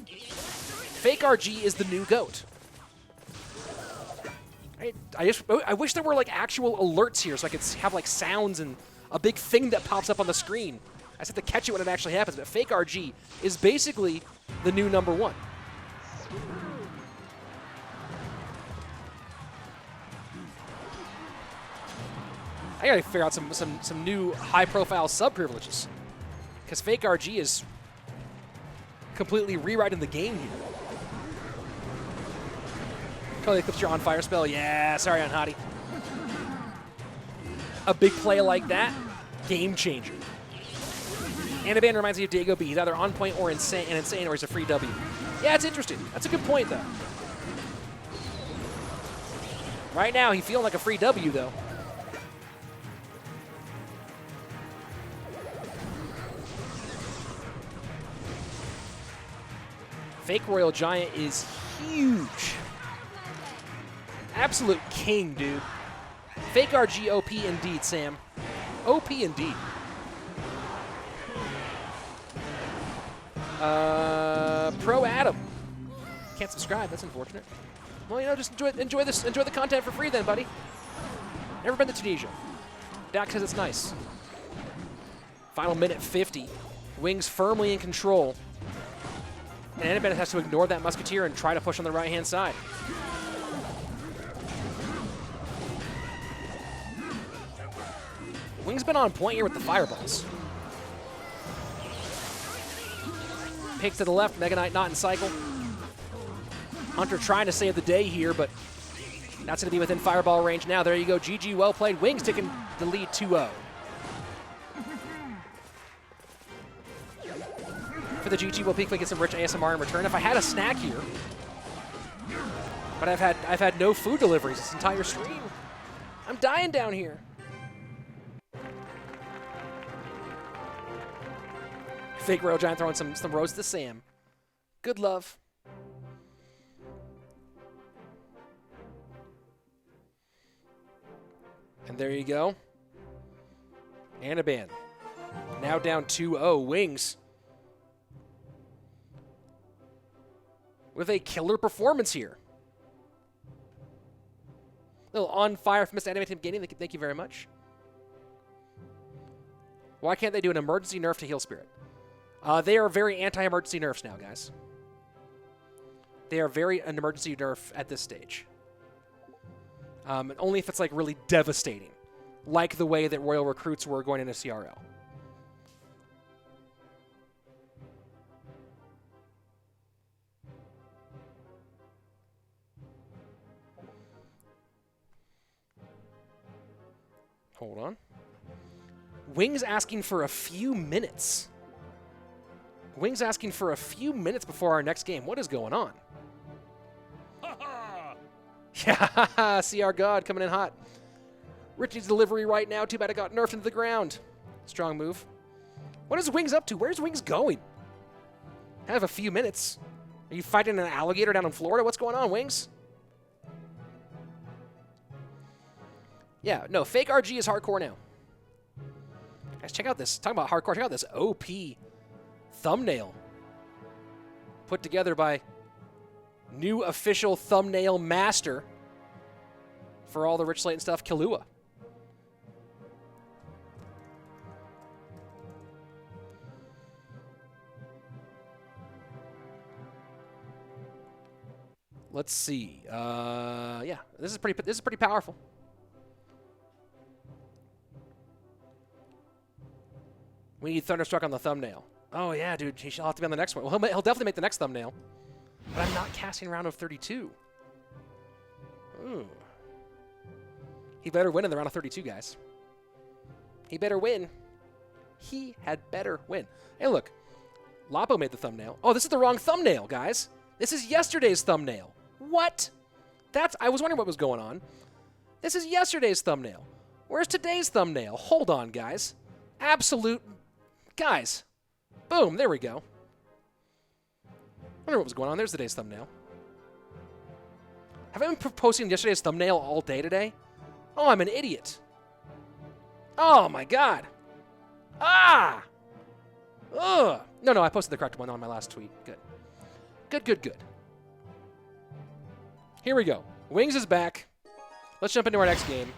Fake RG is the new GOAT. I wish there were like actual alerts here so I could have like sounds and a big thing that pops up on the screen. I just have to catch it when it actually happens, but Fake RG is basically the new #1. I gotta figure out some new high-profile sub-privileges. Because Fake RG is completely rewriting the game here. Totally eclipsed your on-fire spell. Yeah, sorry on Hottie. A big play like that, game changer. Anaban reminds me of DiegoE. He's either on point or insane, or he's a free W. Yeah, it's interesting. That's a good point, though. Right now, he's feeling like a free W, though. Fake Royal Giant is huge. Absolute king, dude. Fake RG OP indeed, Sam. OP indeed. Pro Adam. Can't subscribe, that's unfortunate. Well, you know, just enjoy the content for free then, buddy. Never been to Tunisia. Dak says it's nice. Final minute 50. Wings firmly in control. And Anaban has to ignore that Musketeer and try to push on the right-hand side. Wings been on point here with the fireballs. Pigs to the left, Mega Knight not in cycle. Hunter trying to save the day here, but that's going to be within fireball range now. There you go, GG, well played. Wings taking the lead 2-0. For the GG, we'll peek, we get some rich ASMR in return. If I had a snack here, but I've had no food deliveries this entire stream. I'm dying down here. Fake Royal Giant throwing some roast to Sam. Good love. And there you go. Anaban. Now down 2-0. Wings. With a killer performance here. A little on fire from Mr. Animated Gaming. Thank you very much. Why can't they do an emergency nerf to Heal Spirit? They are very anti-emergency nerfs now, guys. They are very an emergency nerf at this stage. Only if it's like really devastating, like the way that Royal recruits were going into CRL. Hold on. Wings asking for a few minutes. Wings asking for a few minutes before our next game. What is going on? Yeah, CR God coming in hot. Richie's delivery right now. Too bad it got nerfed into the ground. Strong move. What is Wings up to? Where's Wings going? Have a few minutes. Are you fighting an alligator down in Florida? What's going on, Wings? Yeah, no, fake RG is hardcore now. Guys, check out this. Talking about hardcore, check out this OP thumbnail put together by new official thumbnail master for all the Rich Slayton stuff, Kahlua. Let's see. Yeah, this is pretty powerful. We need Thunderstruck on the thumbnail. Oh yeah, dude, he'll have to be on the next one. Well, he'll definitely make the next thumbnail. But I'm not casting round of 32. Ooh. He better win in the round of 32, guys. He better win. He had better win. Hey, look. Lapo made the thumbnail. Oh, this is the wrong thumbnail, guys. This is yesterday's thumbnail. What? I was wondering what was going on. This is yesterday's thumbnail. Where's today's thumbnail? Hold on, guys. Absolute... Guys. Boom, there we go. I wonder what was going on. There's today's thumbnail. Have I been posting yesterday's thumbnail all day today? Oh, I'm an idiot. Oh, my God. Ah! Ugh. No, I posted the correct one on my last tweet. Good. Good. Here we go. Wings is back. Let's jump into our next game.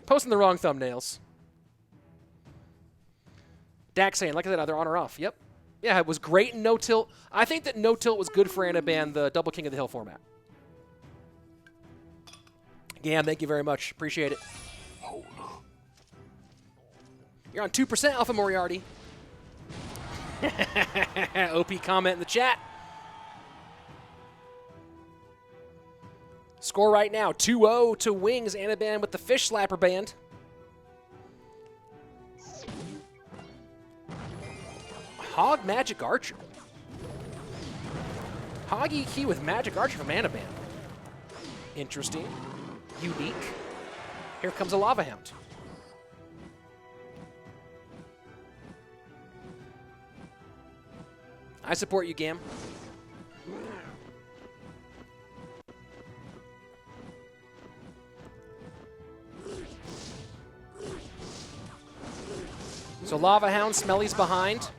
Posting the wrong thumbnails. Dak saying, like I said, either on or off. Yep. Yeah, it was great in no tilt. I think that no tilt was good for Anaban, the double king of the hill format. Yeah, thank you very much. Appreciate it. You're on 2%, Alpha Moriarty. OP comment in the chat. Score right now, 2-0 to Wings. Anaban with the Fish Slapper band. Hog Magic Archer. Hog EQ with Magic Archer from Anaban. Interesting. Unique. Here comes a Lava Hound. I support you, Gam. So Lava Hound, Smelly's behind.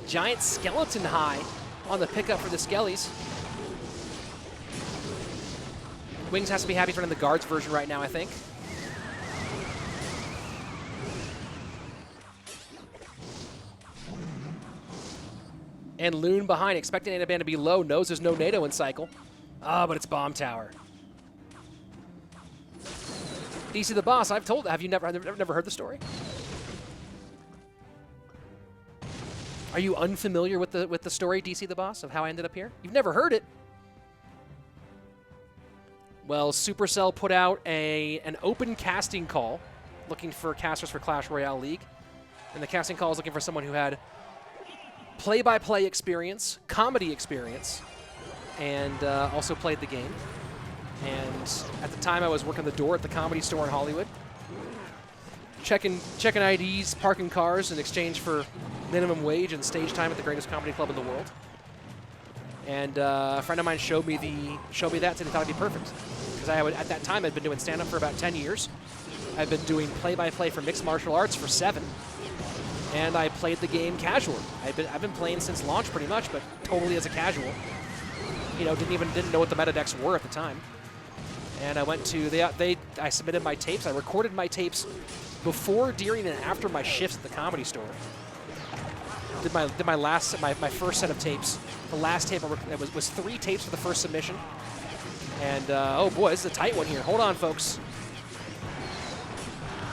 Giant Skeleton High on the pickup for the Skellies. Wings has to be happy for running the guards version right now, I think. And Loon behind, expecting Anaban to be low, knows there's no NATO in cycle. Ah, but it's Bomb Tower. DC the Boss, I've you never heard the story? Are you unfamiliar with the story, DC the Boss, of how I ended up here? You've never heard it? Well, Supercell put out an open casting call looking for casters for Clash Royale League. And the casting call is looking for someone who had play-by-play experience, comedy experience, and also played the game. And at the time, I was working the door at the Comedy Store in Hollywood, checking IDs, parking cars in exchange for minimum wage and stage time at the greatest comedy club in the world. And a friend of mine showed me that, said he thought it'd be perfect. Because at that time, I'd been doing stand-up for about 10 years. I'd been doing play-by-play for mixed martial arts for 7. And I played the game casually. I've been playing since launch pretty much, but totally as a casual. You know, didn't know what the meta decks were at the time. And I went to I submitted my tapes. I recorded my tapes before, during, and after my shifts at the Comedy Store. Did my first set of tapes. The last tape was 3 tapes for the first submission. And oh boy, this is a tight one here. Hold on, folks.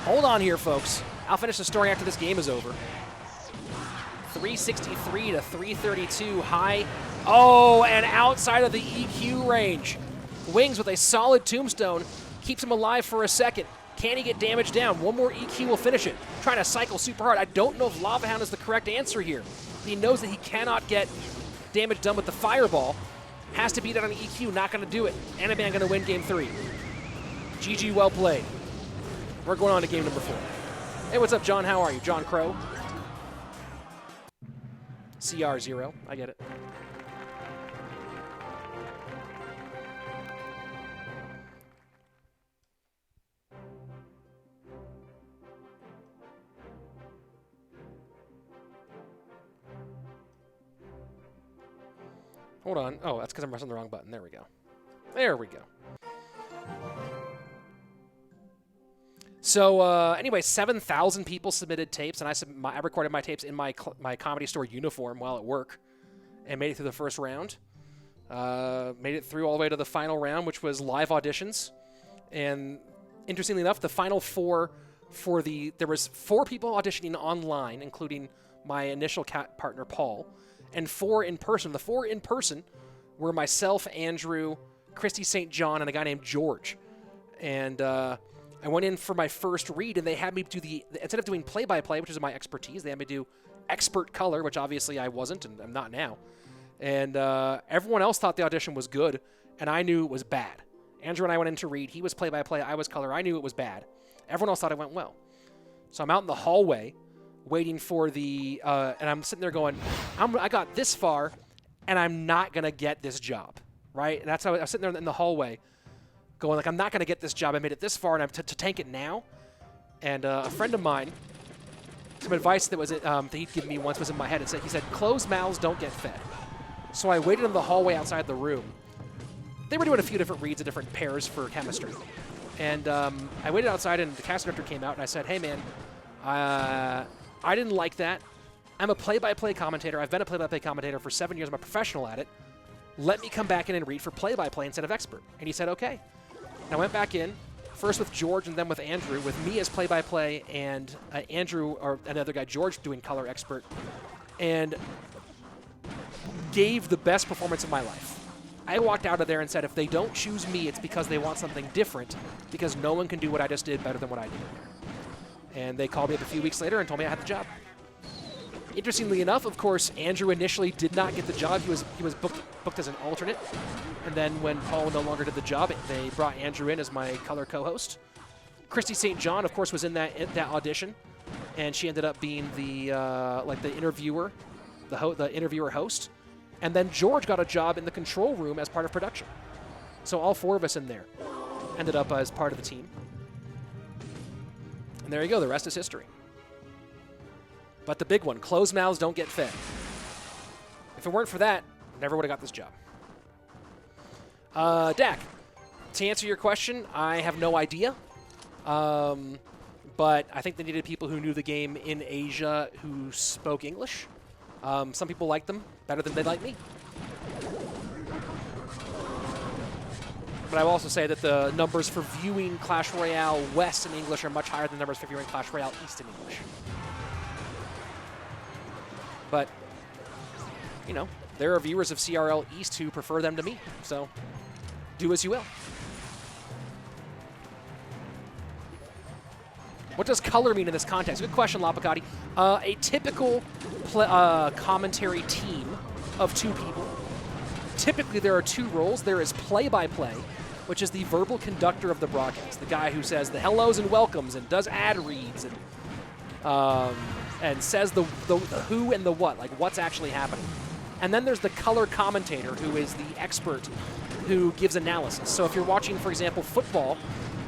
Hold on here, folks. I'll finish the story after this game is over. 363 to 332 high. Oh, and outside of the EQ range. Wings with a solid tombstone keeps him alive for a second. Can he get damage down? One more EQ will finish it. Trying to cycle super hard. I don't know if Lava Hound is the correct answer here. He knows that he cannot get damage done with the fireball. Has to beat it on an EQ, not going to do it. Anaban going to win game 3. GG, well played. We're going on to game number 4. Hey, what's up, John? How are you? John Crow. CR0. I get it. Hold on. Oh, that's because I'm pressing the wrong button. There we go. There we go. So anyway, 7,000 people submitted tapes, and I recorded my tapes in my Comedy Store uniform while at work and made it through the first round. Made it through all the way to the final round, which was live auditions. And interestingly enough, the final 4 there was 4 people auditioning online, including my initial partner, Paul, and 4 in person. The 4 in person were myself, Andrew, Christy St. John, and a guy named George. And I went in for my first read, and they had me do instead of doing play-by-play, which is my expertise, they had me do expert color, which obviously I wasn't, and I'm not now. And everyone else thought the audition was good, and I knew it was bad. Andrew and I went in to read. He was play-by-play. I was color. I knew it was bad. Everyone else thought it went well. So I'm out in the hallway waiting for and I'm sitting there going, I got this far, and I'm not going to get this job, right? And that's how I was sitting there in the hallway going, like, I'm not going to get this job. I made it this far, and I'm to tank it now. And a friend of mine, some advice that was that he'd given me once was in my head. He said, closed mouths don't get fed. So I waited in the hallway outside the room. They were doing a few different reads of different pairs for chemistry. And I waited outside, and the cast director came out, and I said, hey, man, I didn't like that. I'm a play-by-play commentator. I've been a play-by-play commentator for 7 years. I'm a professional at it. Let me come back in and read for play-by-play instead of expert. And he said, okay. And I went back in, first with George and then with Andrew, with me as play-by-play and Andrew, or another guy, George, doing color expert, and gave the best performance of my life. I walked out of there and said, if they don't choose me, it's because they want something different, because no one can do what I just did better than what I did. And they called me up a few weeks later and told me I had the job. Interestingly enough, of course, Andrew initially did not get the job. He was booked as an alternate. And then when Paul no longer did the job, they brought Andrew in as my color co-host. Christy St. John, of course, was in that audition, and she ended up being the the interviewer, the interviewer host. And then George got a job in the control room as part of production. So all 4 of us in there ended up as part of the team. And there you go. The rest is history. But the big one, closed mouths don't get fed. If it weren't for that, I never would have got this job. Dak, to answer your question, I have no idea. But I think they needed people who knew the game in Asia who spoke English. Some people like them better than they like me. But I will also say that the numbers for viewing Clash Royale West in English are much higher than the numbers for viewing Clash Royale East in English. But, you know, there are viewers of CRL East who prefer them to me, so do as you will. What does color mean in this context? Good question, LaPoKaTi. A typical commentary team of 2 people. Typically, there are 2 roles. There is play-by-play, which is the verbal conductor of the broadcast, the guy who says the hellos and welcomes and does ad reads and says the who and the what, like what's actually happening. And then there's the color commentator, who is the expert who gives analysis. So if you're watching, for example, football,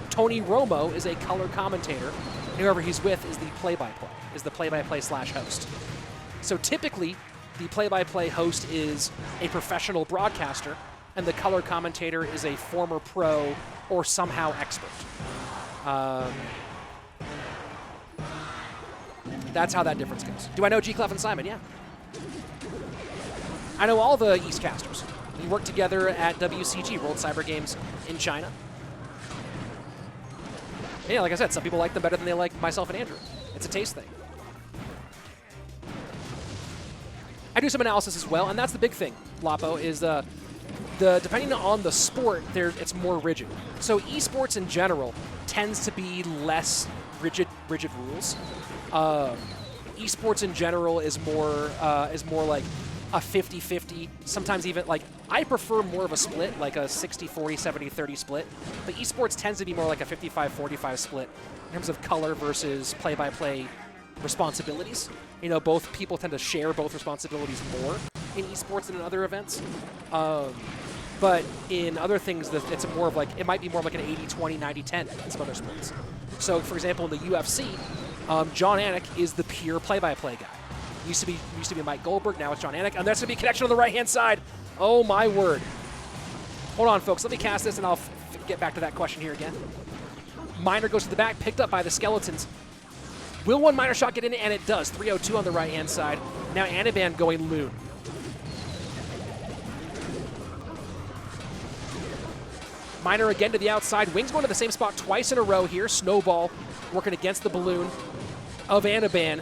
Tony Romo is a color commentator, and whoever he's with is the play-by-play, /host. So typically, the play-by-play host is a professional broadcaster, and the color commentator is a former pro or somehow expert. That's how that difference goes. Do I know G. Clef and Simon? Yeah. I know all the Eastcasters. We worked together at WCG, World Cyber Games in China. Yeah, like I said, some people like them better than they like myself and Andrew. It's a taste thing. I do some analysis as well, and that's the big thing, Lapo, is depending on the sport, it's more rigid. So esports in general tends to be less rigid rules. Esports in general is more like a 50-50, sometimes even like, I prefer more of a split, like a 60-40, 70-30 split, but esports tends to be more like a 55-45 split in terms of color versus play-by-play responsibilities. You know, both people tend to share both responsibilities more in esports than in other events. But in other things, it's more of like, it might be more like an 80-20, 90-10 in some other sports. So, for example, in the UFC, John Anik is the pure play-by-play guy. Used to be Mike Goldberg, now it's John Anik, and that's going to be a connection on the right-hand side. Oh, my word. Hold on, folks. Let me cast this, and I'll get back to that question here again. Miner goes to the back, picked up by the Skeletons. Will one Miner shot get in? And it does. 302 on the right-hand side. Now Anaban going Loon. Miner again to the outside. Wings going to the same spot twice in a row here. Snowball working against the balloon of Anaban.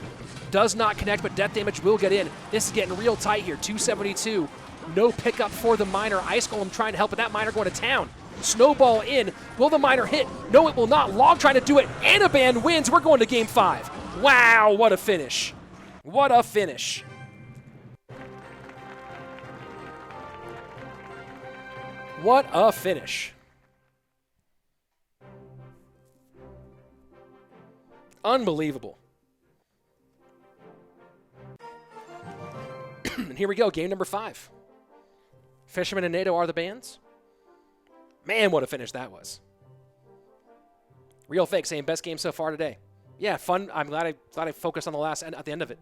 Does not connect, but death damage will get in. This is getting real tight here. 272. No pickup for the Miner. Ice Golem trying to help, but that Miner going to town. Snowball in. Will the Miner hit? No, it will not. Log trying to do it. Anaban wins. We're going to game 5. Wow, what a finish. What a finish. What a finish. Unbelievable. And here we go, game number 5. Fisherman and NATO are the bands. Man, what a finish that was. Real Fake saying best game so far today. Yeah, fun. I'm glad I focused on the last end at the end of it.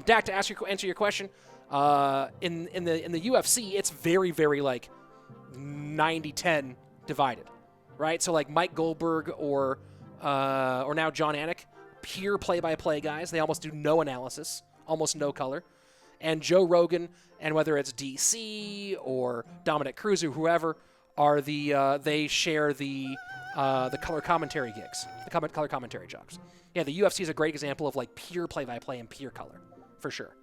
Dak, to answer your question, in the UFC, it's very, very like 90-10 divided, right? So like Mike Goldberg or now John Anik, pure play-by-play guys. They almost do no analysis, almost no color. And Joe Rogan, and whether it's DC or Dominic Cruz or whoever, are they share the the color commentary gigs, the color commentary jobs. Yeah, the UFC is a great example of like pure play-by-play and pure color, for sure.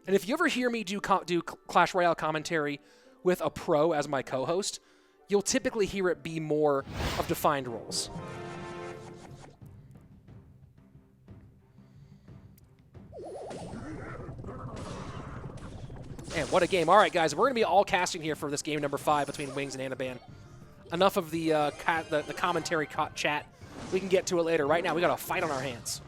And if you ever hear me do Clash Royale commentary with a pro as my co-host, you'll typically hear it be more of defined roles. Man, what a game. All right, guys, we're going to be all casting here for this game number 5 between Wings and Anaban. Enough of the commentary chat. We can get to it later. Right now, we got a fight on our hands.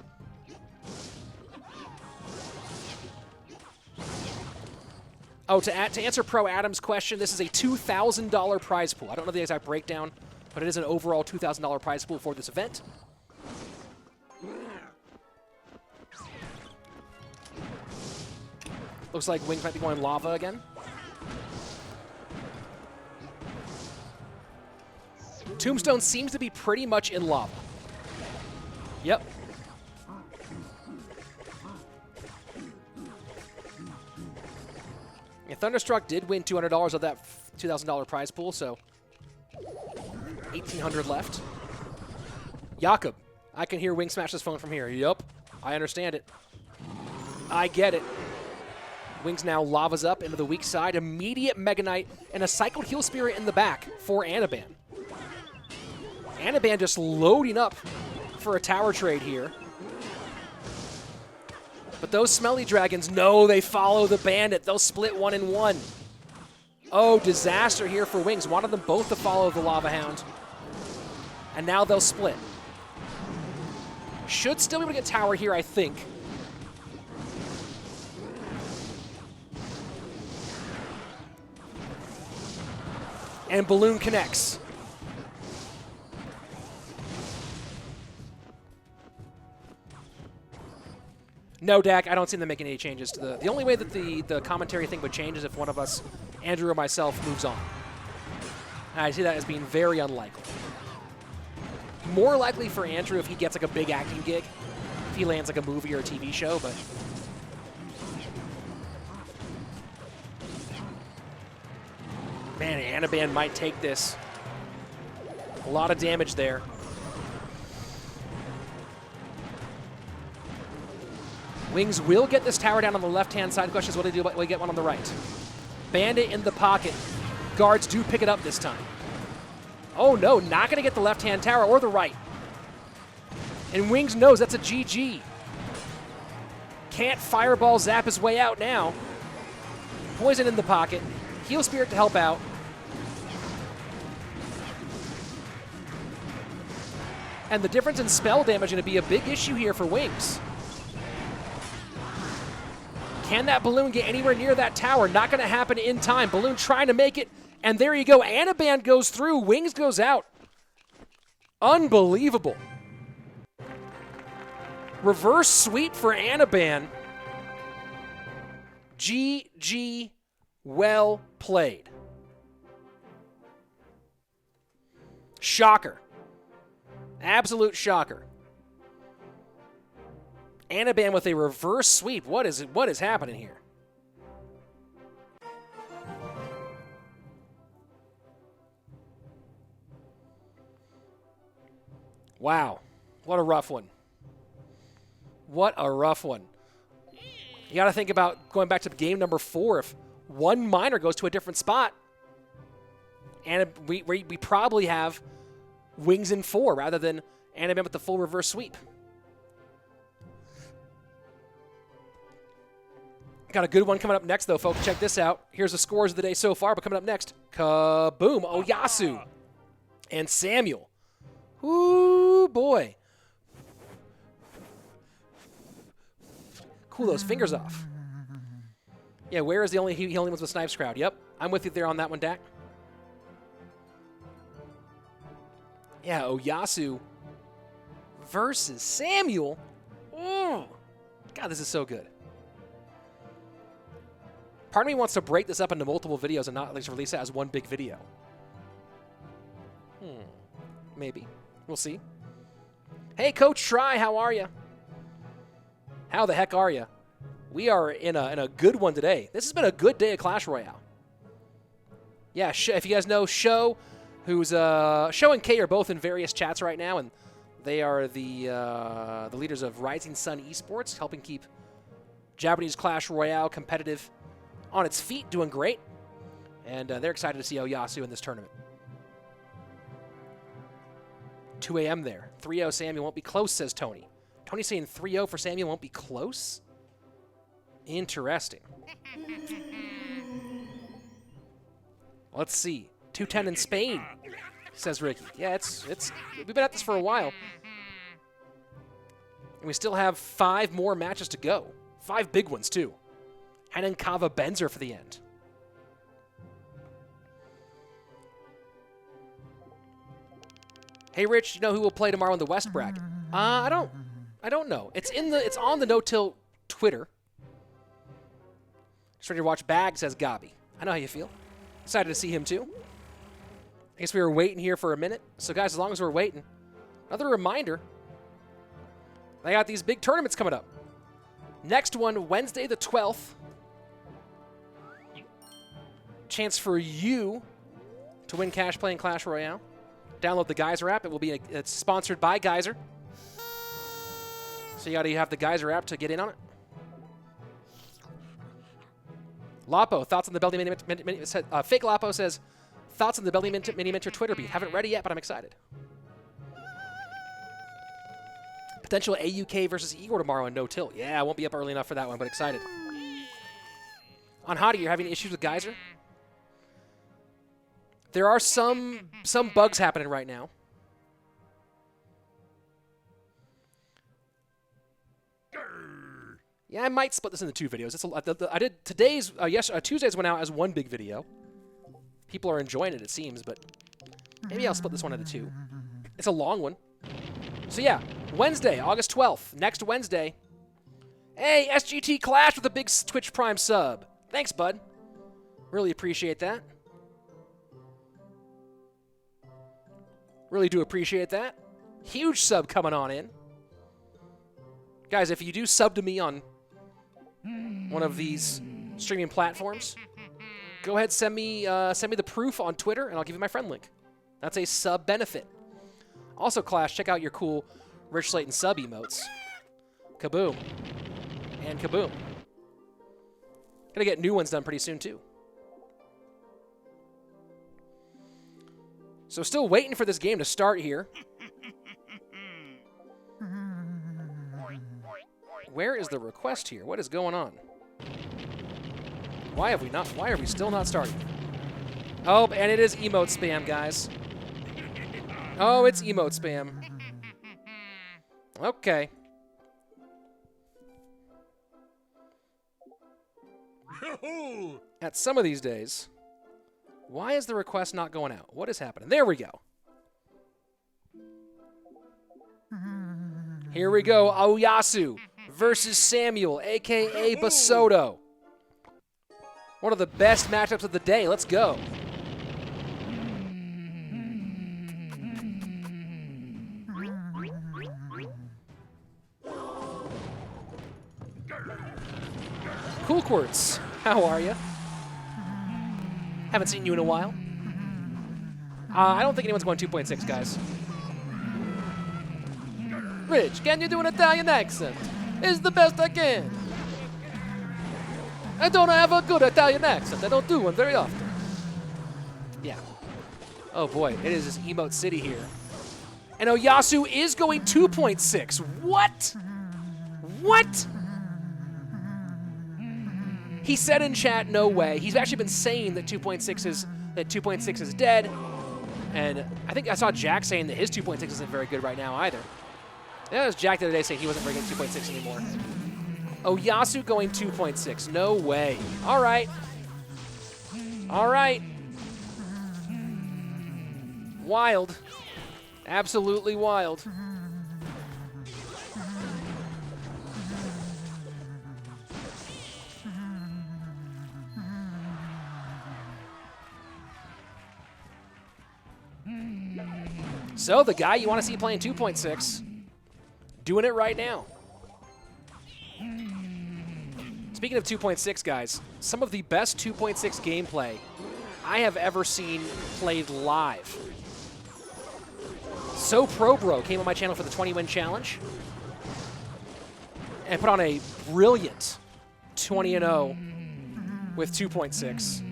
Oh, to answer Pro Adam's question, this is a $2,000 prize pool. I don't know the exact breakdown, but it is an overall $2,000 prize pool for this event. Looks like Wings might be going lava again. Tombstone seems to be pretty much in lava. Yep. And Thunderstruck did win $200 of that $2,000 prize pool, so $1,800 left. Jakob, I can hear Wing smash his phone from here. Yup, I understand it. I get it. Wings now lavas up into the weak side. Immediate Mega Knight and a cycled Heal Spirit in the back for Anaban. Anaban just loading up for a tower trade here. But those Smelly Dragons, no, they follow the Bandit. They'll split 1 and 1. Oh, disaster here for Wings. Wanted them both to follow the Lava Hound. And now they'll split. Should still be able to get tower here, I think. And Balloon connects. No, Dak, I don't see them making any changes to the only way that the commentary thing would change is if one of us, Andrew or myself, moves on. And I see that as being very unlikely. More likely for Andrew if he gets like a big acting gig, if he lands like a movie or a TV show, but man, Anaban might take this. A lot of damage there. Wings will get this tower down on the left-hand side. The question is what do they do when they get one on the right? Bandit in the pocket. Guards do pick it up this time. Oh no, not going to get the left-hand tower or the right. And Wings knows that's a GG. Can't Fireball zap his way out now. Poison in the pocket. Heal Spirit to help out. And the difference in spell damage is going to be a big issue here for Wings. Can that Balloon get anywhere near that tower? Not going to happen in time. Balloon trying to make it. And there you go. Anaban goes through. Wings goes out. Unbelievable. Reverse sweep for Anaban. GG. Well played. Shocker. Absolute shocker. Anaban with a reverse sweep. What is happening here? Wow. What a rough one. What a rough one. You got to think about going back to game number 4. If one miner goes to a different spot, and we probably have Wings in 4 rather than Anaban with the full reverse sweep. Got a good one coming up next, though, folks. Check this out. Here's the scores of the day so far, but coming up next, kaboom, OYASSUU and Samuel. Ooh, boy. Cool those fingers off. Yeah, where is the only healing ones with Snipes crowd? Yep, I'm with you there on that one, Dak. Yeah, OYASSUU versus Samuel. Oh, God, this is so good. Part of me wants to break this up into multiple videos and not at least release it as one big video. Maybe. We'll see. Hey, Coach Try, how are you? How the heck are you? We are in a good one today. This has been a good day of Clash Royale. Yeah, if you guys know Sho, who's Sho and Kay are both in various chats right now, and they are the leaders of Rising Sun Esports, helping keep Japanese Clash Royale competitive on its feet, doing great. And they're excited to see OYASSUU in this tournament. 2 a.m. there. 3-0 Samuel won't be close, says Tony. Tony's saying 3-0 for Samuel won't be close? Interesting. Let's see. 2-10 in Spain, says Ricky. Yeah, we've been at this for a while. And we still have 5 more matches to go. 5 big ones, too. Renan, Cava, Benzer for the end. Hey, Rich, you know who will play tomorrow in the West bracket? I don't know. It's on the No Till Twitter. Just ready to watch Bag, says Gabi. I know how you feel. Excited to see him too. I guess we were waiting here for a minute. So guys, as long as we're waiting, another reminder, I got these big tournaments coming up. Next one, Wednesday the 12th. Chance for you to win cash playing Clash Royale. Download the Geyser app. It's sponsored by Geyser. So you gotta have the Geyser app to get in on it. Lapo, thoughts on the Belly Fake Lapo says, thoughts on the Belly Miniminter Twitter beat. Haven't read it yet, but I'm excited. Potential AUK versus Igor tomorrow in No Till. Yeah, I won't be up early enough for that one, but excited. On Hottie, you're having issues with Geyser? There are some bugs happening right now. Yeah, I might split this into 2 videos. I did today's, Tuesday's went out as 1 big video. People are enjoying it, it seems, but maybe I'll split this one into 2. It's a long one. So yeah, Wednesday, August 12th, next Wednesday. Hey, SGT Clash with a big Twitch Prime sub. Thanks, bud. Really appreciate that. Really do appreciate that. Huge sub coming on in. Guys, if you do sub to me on one of these streaming platforms, go ahead, send me the proof on Twitter, and I'll give you my friend link. That's a sub benefit. Also, Clash, check out your cool Rich Slayton sub emotes. Kaboom. And kaboom. Gonna get new ones done pretty soon, too. So still waiting for this game to start here. Where is the request here? What is going on? Why are we still not starting? Oh, and it is emote spam, guys. Oh, it's emote spam. Okay. At some of these days, why is the request not going out? What is happening? There we go. Here we go. OYASSUU versus Samuel, a.k.a. Bassotto. One of the best matchups of the day. Let's go. Cool Quartz, how are you? Haven't seen you in a while. I don't think anyone's going 2.6, guys. Rich, can you do an Italian accent? It's the best I can. I don't have a good Italian accent. I don't do one very often. Yeah. Oh boy, it is this emote city here. And OYASSUU is going 2.6. What? What? He said in chat, no way. He's actually been saying that 2.6 is dead. And I think I saw Jack saying that his 2.6 isn't very good right now either. That was Jack the other day saying he wasn't very good at 2.6 anymore. OYASSUU going 2.6. No way. All right. All right. Wild. Absolutely wild. So the guy you want to see playing 2.6, doing it right now. Speaking of 2.6, guys, some of the best 2.6 gameplay I have ever seen played live. So Pro Bro came on my channel for the 20-win challenge and put on a brilliant 20-0 with 2.6.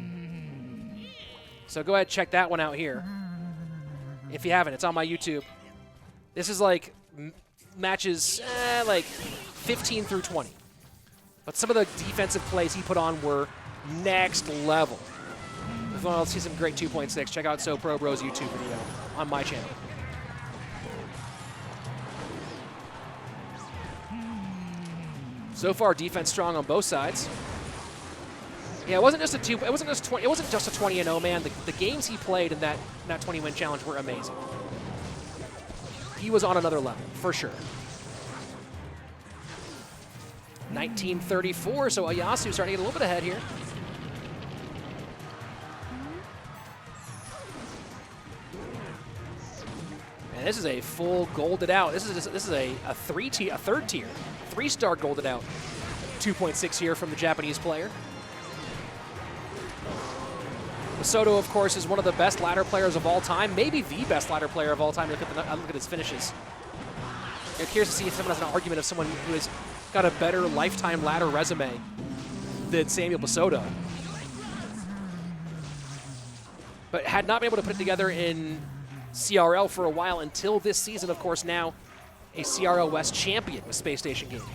So go ahead and check that one out here. If you haven't, it's on my YouTube. This is like matches like 15 through 20. But some of the defensive plays he put on were next level. If you want to see some great 2.6, check out So Pro Bro's YouTube video on my channel. So far, defense strong on both sides. Yeah, it wasn't just a 20-0 man. The games he played in that 20-win challenge were amazing. He was on another level for sure. 1934, so OYASSUU starting to get a little bit ahead here. And this is a full golded out. This is a third tier, 3-star golded out. 2.6 here from the Japanese player. Bassotto, of course, is one of the best ladder players of all time, maybe the best ladder player of all time. Look at his finishes. I'm curious to see if someone has an argument of someone who has got a better lifetime ladder resume than Samuel Bassotto. But had not been able to put it together in CRL for a while until this season, of course, now a CRL West champion with Space Station Gaming.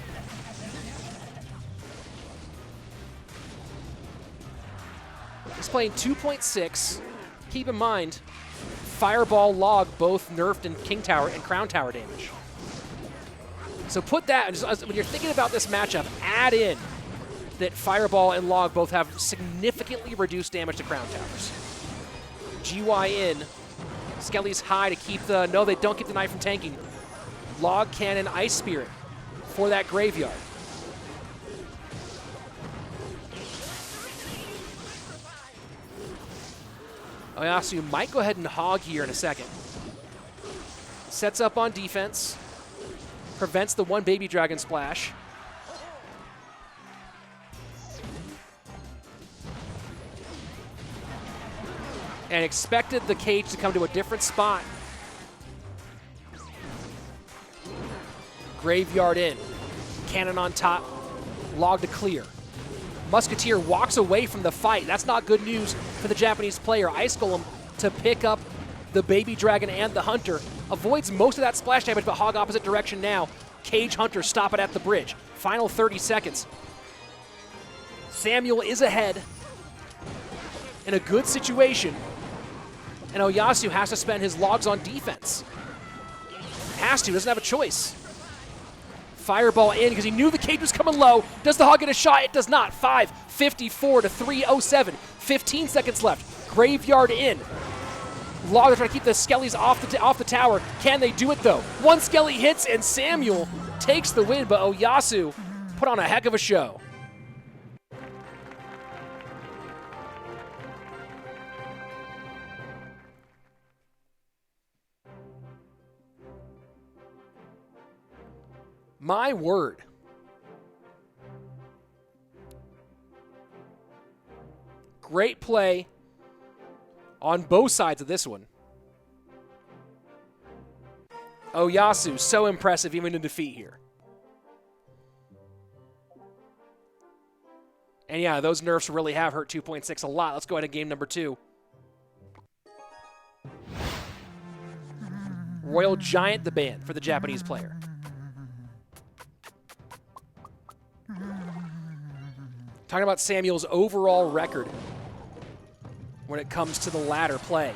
He's playing 2.6. Keep in mind, Fireball, Log both nerfed in King Tower and Crown Tower damage. So put that, when you're thinking about this matchup, add in that Fireball and Log both have significantly reduced damage to Crown Towers. GY in, Skelly's high to keep the, no, they don't keep the knife from tanking. Log Cannon, Ice Spirit for that graveyard. OYASSUU might go ahead and hog here in a second. Sets up on defense. Prevents the one Baby Dragon splash. And expected the cage to come to a different spot. Graveyard in. Cannon on top. Log to clear. Musketeer walks away from the fight. That's not good news for the Japanese player. Ice Golem to pick up the Baby Dragon and the Hunter. Avoids most of that splash damage, but hog opposite direction now. Cage Hunter stop it at the bridge. Final 30 seconds. Samuel is ahead in a good situation. And OYASSUU has to spend his logs on defense. Has to, doesn't have a choice. Fireball in because he knew the cage was coming low. Does the hog get a shot? It does not. 5:54 to 3:07. 15 seconds left. Graveyard in. Log, they're trying to keep the Skellies off the tower. Can they do it though? One Skelly hits and Samuel takes the win, but OYASSUU put on a heck of a show. My word. Great play on both sides of this one. OYASSUU, so impressive even in defeat here. And yeah, those nerfs really have hurt 2.6 a lot. Let's go ahead and game number 2. Royal Giant the ban for the Japanese player. Talking about Samuel's overall record when it comes to the ladder play.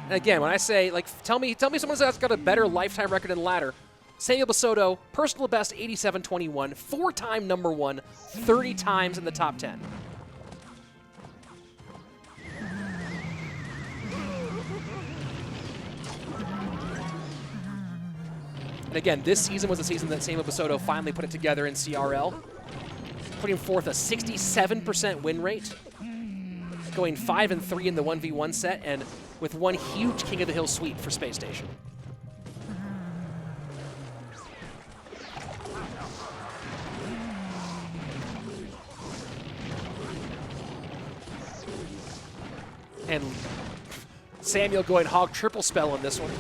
And again, when I say, like, tell me someone that's got a better lifetime record in ladder. Samuel Bassotto, personal best 87-21, 4-time #1, 30 times in the top 10. And again, this season was the season that Samuel Bassotto finally put it together in CRL. Putting forth a 67% win rate, going 5-3 in the 1v1 set, and with one huge King of the Hill sweep for Space Station. And Samuel going hog triple spell on this one.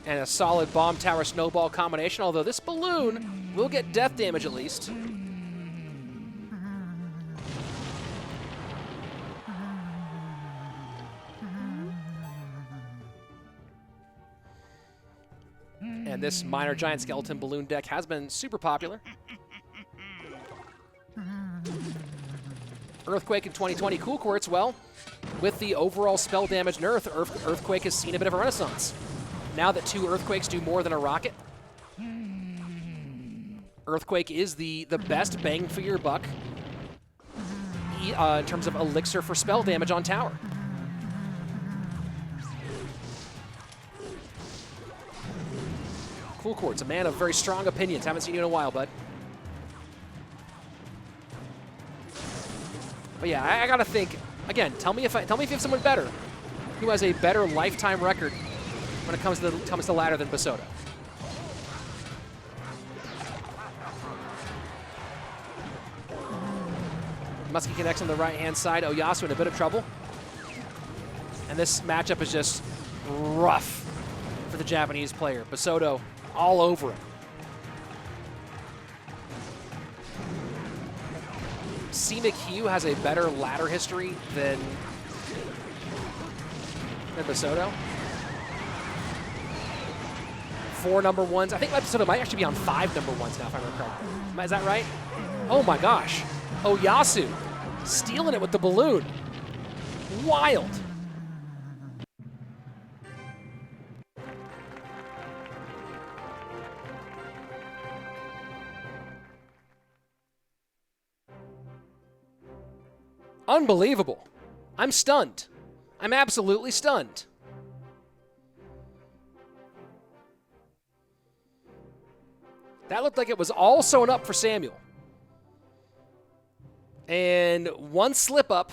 And a solid bomb tower snowball combination, although this balloon will get death damage at least. And this minor giant skeleton balloon deck has been super popular. Earthquake in 2020 Cool Quartz, well, with the overall spell damage nerf, Earthquake has seen a bit of a renaissance. Now that 2 Earthquakes do more than a rocket, Earthquake is the best bang for your buck in terms of elixir for spell damage on tower. Cool Quartz, a man of very strong opinions. Haven't seen you in a while, bud. But yeah, I gotta think again. Tell me if you have someone better, who has a better lifetime record when it comes to ladder than Bassotto. Muskie connects on the right-hand side. OYASSUU in a bit of trouble. And this matchup is just rough for the Japanese player. Bassotto all over him. CMQ has a better ladder history than Bassotto. 4 number 1s. I think Bassotto might actually be on 5 number 1s now, if I remember correctly. Is that right? Oh my gosh. OYASSUU stealing it with the balloon. Wild. Unbelievable. I'm stunned. I'm absolutely stunned. That looked like it was all sewn up for Samuel. And one slip up,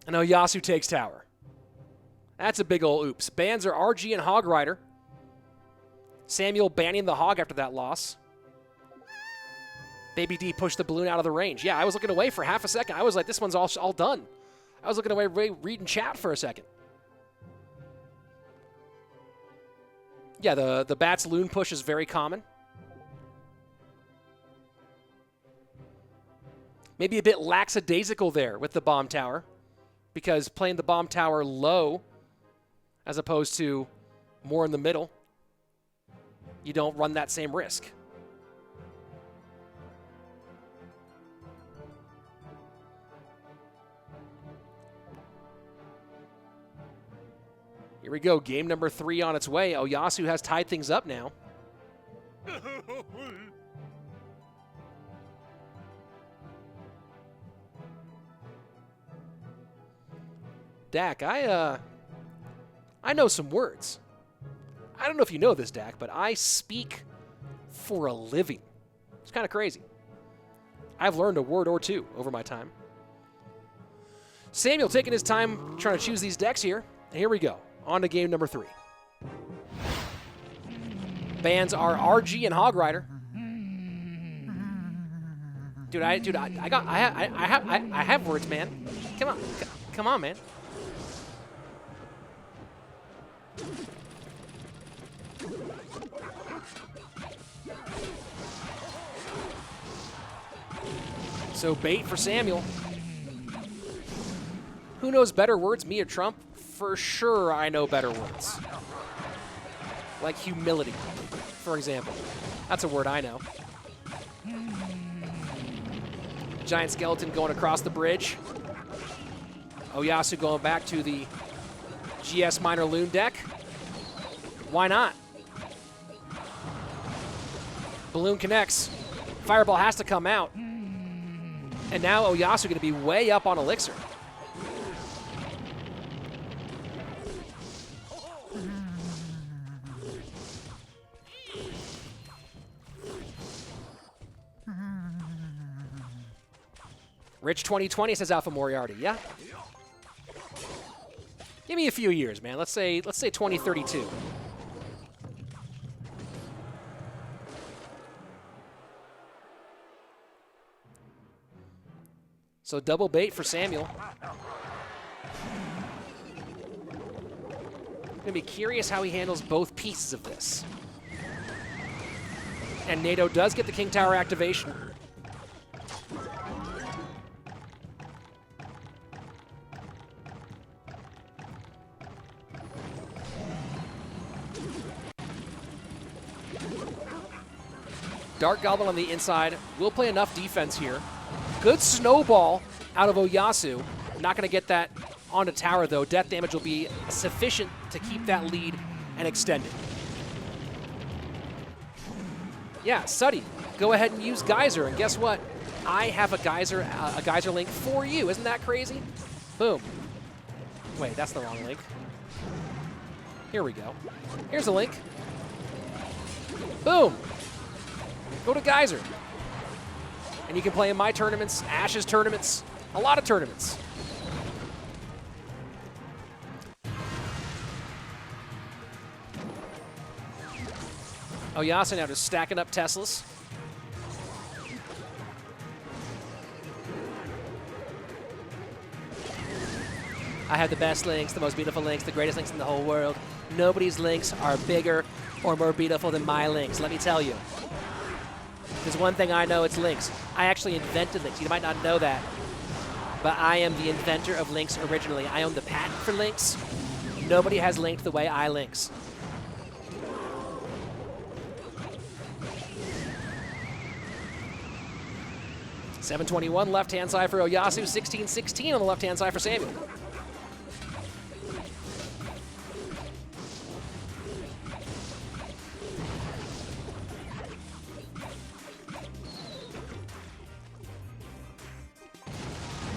and OYASSUU takes tower. That's a big ol' oops. Benzer, RG, and Hog Rider. Samuel banning the Hog after that loss. Baby D pushed the balloon out of the range. Yeah, I was looking away for half a second. I was like, this one's all done. I was looking away, reading chat for a second. Yeah, the Bats loon push is very common. Maybe a bit lackadaisical there with the bomb tower, because playing the bomb tower low as opposed to more in the middle, you don't run that same risk. Here we go, game number 3 on its way. OYASSUU has tied things up now. Dak, I know some words. I don't know if you know this, Dak, but I speak for a living. It's kind of crazy. I've learned a word or two over my time. Samuel taking his time trying to choose these decks here. And here we go. On to game number 3. Bans are RG and Hog Rider. Dude, I have words, man. Come on, man. So bait for Samuel. Who knows better words, me or Trump? For sure I know better words. Like humility, for example. That's a word I know. Giant skeleton going across the bridge. OYASSUU going back to the GS minor loon deck. Why not? Balloon connects. Fireball has to come out. And now OYASSUU going to be way up on elixir. Rich 2020 says Alpha Moriarty. Yeah. Give me a few years, man. Let's say 2032. So double bait for Samuel. I'm going to be curious how he handles both pieces of this. And NATO does get the King Tower activation. Dark Goblin on the inside will play enough defense here. Good snowball out of OYASSUU. Not going to get that onto tower, though. Death damage will be sufficient to keep that lead and extend it. Yeah, Suddy, go ahead and use Geyser, and guess what? I have a Geyser link for you. Isn't that crazy? Boom. Wait, that's the wrong link. Here we go. Here's a link. Boom. Go to Geyser. And you can play in my tournaments, Ash's tournaments, a lot of tournaments. OYASSUU now just stacking up Teslas. I have the best links, the most beautiful links, the greatest links in the whole world. Nobody's links are bigger or more beautiful than my links, let me tell you. There's one thing I know, it's links. I actually invented links. You might not know that, but I am the inventor of links originally. I own the patent for links. Nobody has linked the way I links. $721 left-hand side for OYASSUU, 16-16 on the left-hand side for Samuel.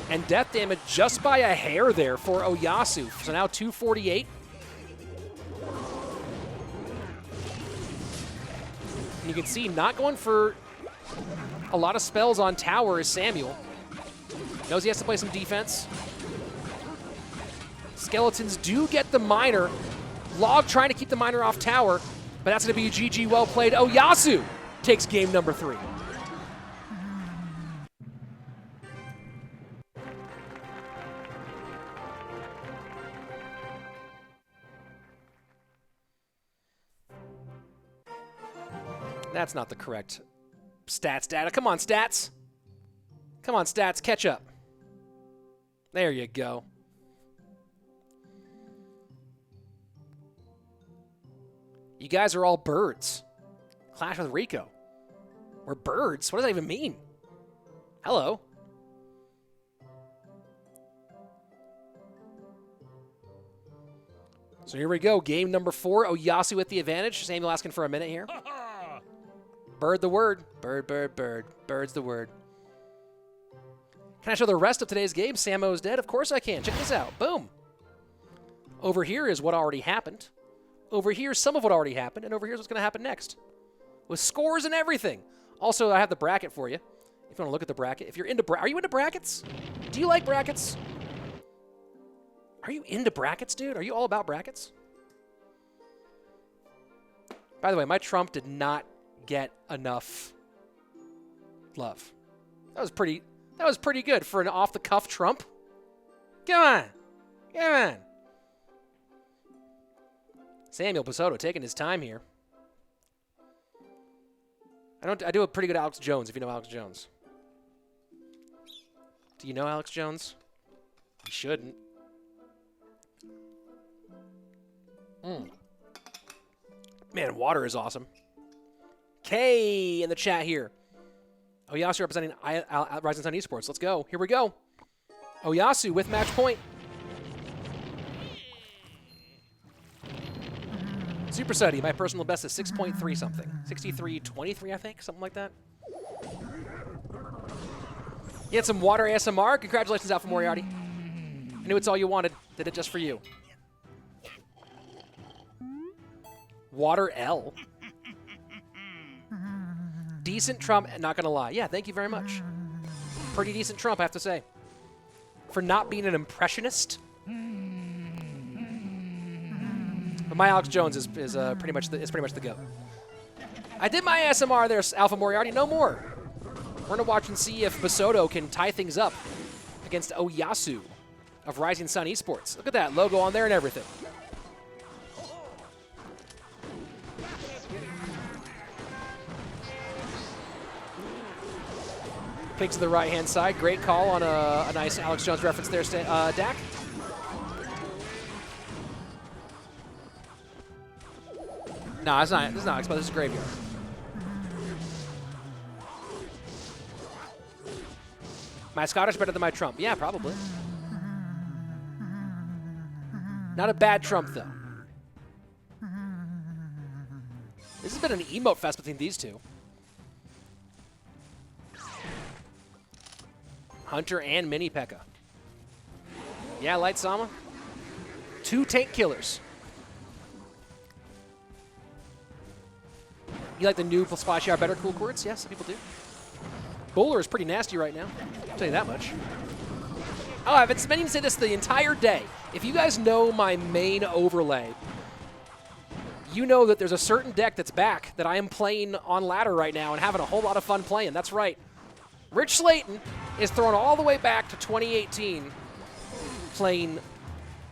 And death damage just by a hair there for OYASSUU. So now 248. And you can see not going for a lot of spells on tower is Samuel. Knows he has to play some defense. Skeletons do get the miner. Log trying to keep the miner off tower, but that's going to be a GG well played. OYASSUU takes game number 3. That's not the correct stats data. Come on, stats. Come on, stats, catch up. There you go. You guys are all birds. Clash with Rico. We're birds? What does that even mean? Hello. So here we go. Game number 4. OYASSUU with the advantage. Samuel asking for a minute here. Bird the word. Bird, bird, bird. Bird's the word. Can I show the rest of today's game? Samo's dead? Of course I can. Check this out. Boom. Over here is what already happened. Over here is some of what already happened. And over here is what's going to happen next. With scores and everything. Also, I have the bracket for you. If you want to look at the bracket. If you're into are you into brackets? Do you like brackets? Are you into brackets, dude? Are you all about brackets? By the way, my Trump did not get enough love. That was pretty good for an off-the-cuff Trump. Come on. Come on. Samuel Bassotto taking his time here. I do a pretty good Alex Jones, if you know Alex Jones. Do you know Alex Jones? You shouldn't. Man, water is awesome. K in the chat here. OYASSUU representing Rising Sun Esports. Let's go. Here we go. OYASSUU with match point. Super Suddy, my personal best is 6.3 something. 63.23, I think, something like that. You had some water ASMR. Congratulations, Alpha Moriarty. I knew it's all you wanted. Did it just for you. Water L. Decent Trump, not gonna lie. Yeah, thank you very much. Pretty decent Trump, I have to say. For not being an impressionist. But my Alex Jones is pretty much the GOAT. I did my ASMR there, Alpha Moriarty. No more. We're going to watch and see if Bassotto can tie things up against OYASSUU of Rising Sun Esports. Look at that logo on there and everything. Pick to the right-hand side. Great call on a nice Alex Jones reference there, Dak. No, it's not. This is not exposed. This is Graveyard. My Scottish better than my Trump? Yeah, probably. Not a bad Trump, though. This has been an emote fest between these two. Hunter and Mini P.E.K.K.A. Yeah, Light Sama. 2 tank killers. You like the new splashy are better cool quartz? Yes, some people do. Bowler is pretty nasty right now. I'll tell you that much. Oh, I've been meaning to say this the entire day. If you guys know my main overlay, you know that there's a certain deck that's back that I am playing on ladder right now and having a whole lot of fun playing. That's right. Rich Slayton is thrown all the way back to 2018 playing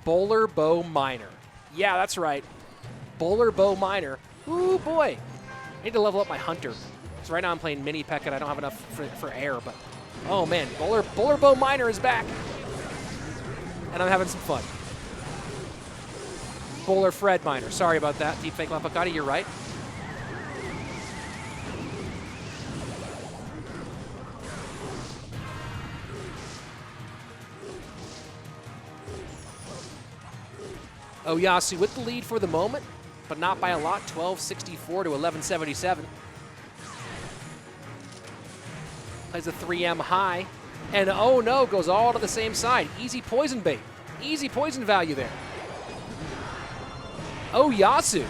Bowler Bow Miner. Yeah, that's right. Bowler Bow Miner. Ooh, boy. I need to level up my Hunter. So right now I'm playing Mini P.E.K.K.A. and I don't have enough for air, but oh man, Bowler Bow Miner is back. And I'm having some fun. Bowler Fred Miner. Sorry about that. Deepfake LaPoKaTi, you're right. OYASSUU with the lead for the moment, but not by a lot. 1264 to 1177. Plays a 3M high. And oh no, goes all to the same side. Easy poison bait. Easy poison value there. OYASSUU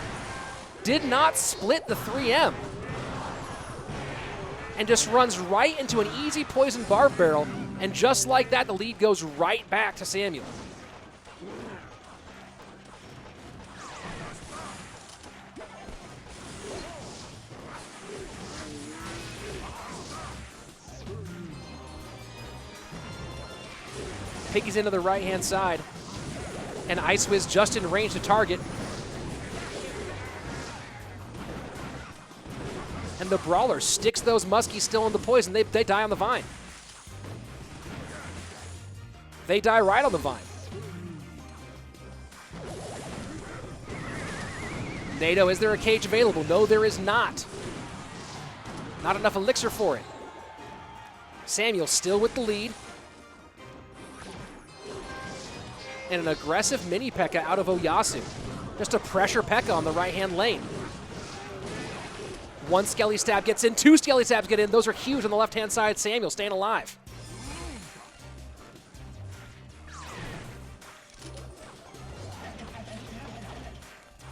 did not split the 3M. And just runs right into an easy poison barb barrel. And just like that, the lead goes right back to Samuel. Piggy's into the right-hand side. And Ice Wiz just in range to target. And the Brawler sticks those Muskies still in the poison. They die on the Vine. They die right on the Vine. NATO, is there a cage available? No, there is not. Not enough elixir for it. Samuel still with the lead. And an aggressive Mini P.E.K.K.A. out of OYASSUU. Just a pressure P.E.K.K.A. on the right-hand lane. One Skelly Stab gets in, 2 Skelly Stabs get in. Those are huge on the left-hand side. Samuel staying alive.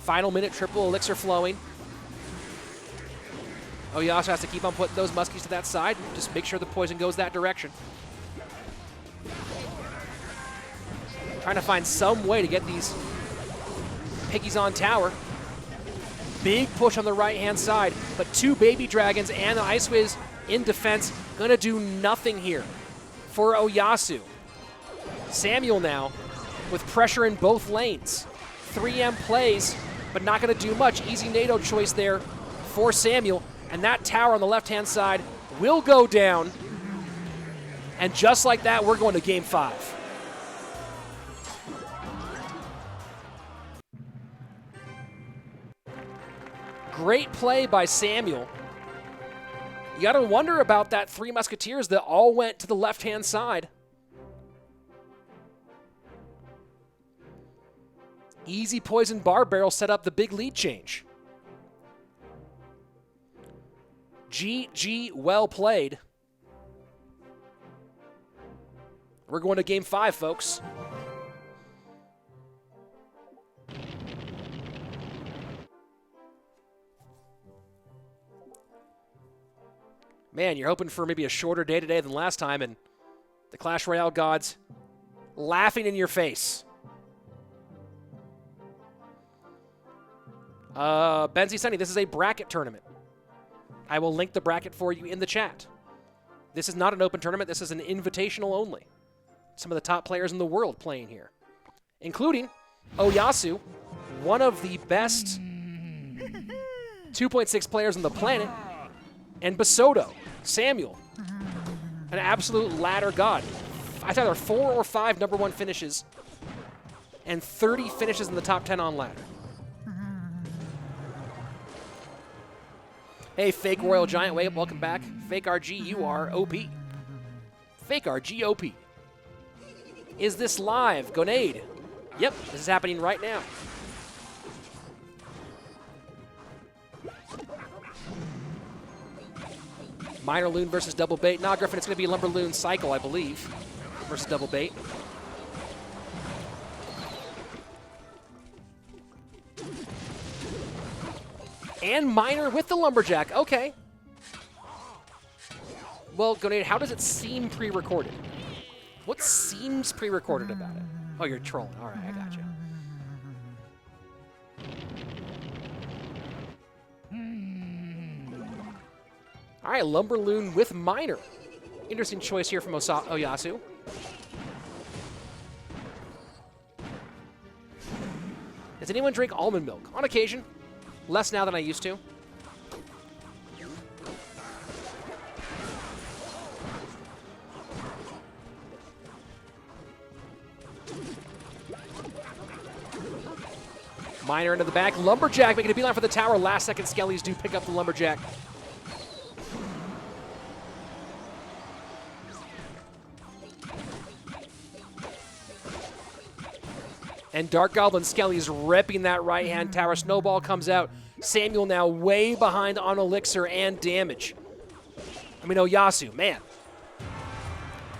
Final minute, triple elixir flowing. OYASSUU has to keep on putting those Muskies to that side. Just make sure the poison goes that direction. Trying to find some way to get these Piggies on tower. Big push on the right-hand side, but 2 Baby Dragons and an Ice Wiz in defense. Gonna do nothing here for OYASSUU. Samuel now with pressure in both lanes. 3M plays, but not gonna do much. Easy NATO choice there for Samuel. And that tower on the left-hand side will go down. And just like that, we're going to game 5. Great play by Samuel. You got to wonder about that 3 Musketeers that all went to the left-hand side. Easy poison barb barrel set up the big lead change. GG, well played. We're going to game 5, folks. Man, you're hoping for maybe a shorter day today than last time, and the Clash Royale gods laughing in your face. Benzie Sunny, this is a bracket tournament. I will link the bracket for you in the chat. This is not an open tournament. This is an invitational only. Some of the top players in the world playing here, including OYASSUU, one of the best 2.6 players on the planet, and Bassotto, Samuel, an absolute ladder god. I thought there were 4 or 5 #1 finishes and 30 finishes in the top 10 on ladder. Hey, Fake Royal Giant, wait, welcome back. Fake RG, you are OP. Fake RG OP. Is this live? Gonade. Yep, this is happening right now. Minor Loon versus Double Bait. Nah, Griffin, it's going to be Lumber Loon Cycle, I believe, versus Double Bait. And Minor with the Lumberjack. Okay. Well, Gonade, how does it seem pre-recorded? What seems pre-recorded about it? Oh, you're trolling. All right, I got you. All right, Lumberloon with Minor. Interesting choice here from OYASSUU. Does anyone drink almond milk? On occasion. Less now than I used to. Minor into the back. Lumberjack making a beeline for the tower. Last second Skellies do pick up the Lumberjack. And Dark Goblin Skelly's ripping that right-hand tower. Snowball comes out. Samuel now way behind on Elixir and damage. I mean, OYASSUU, man.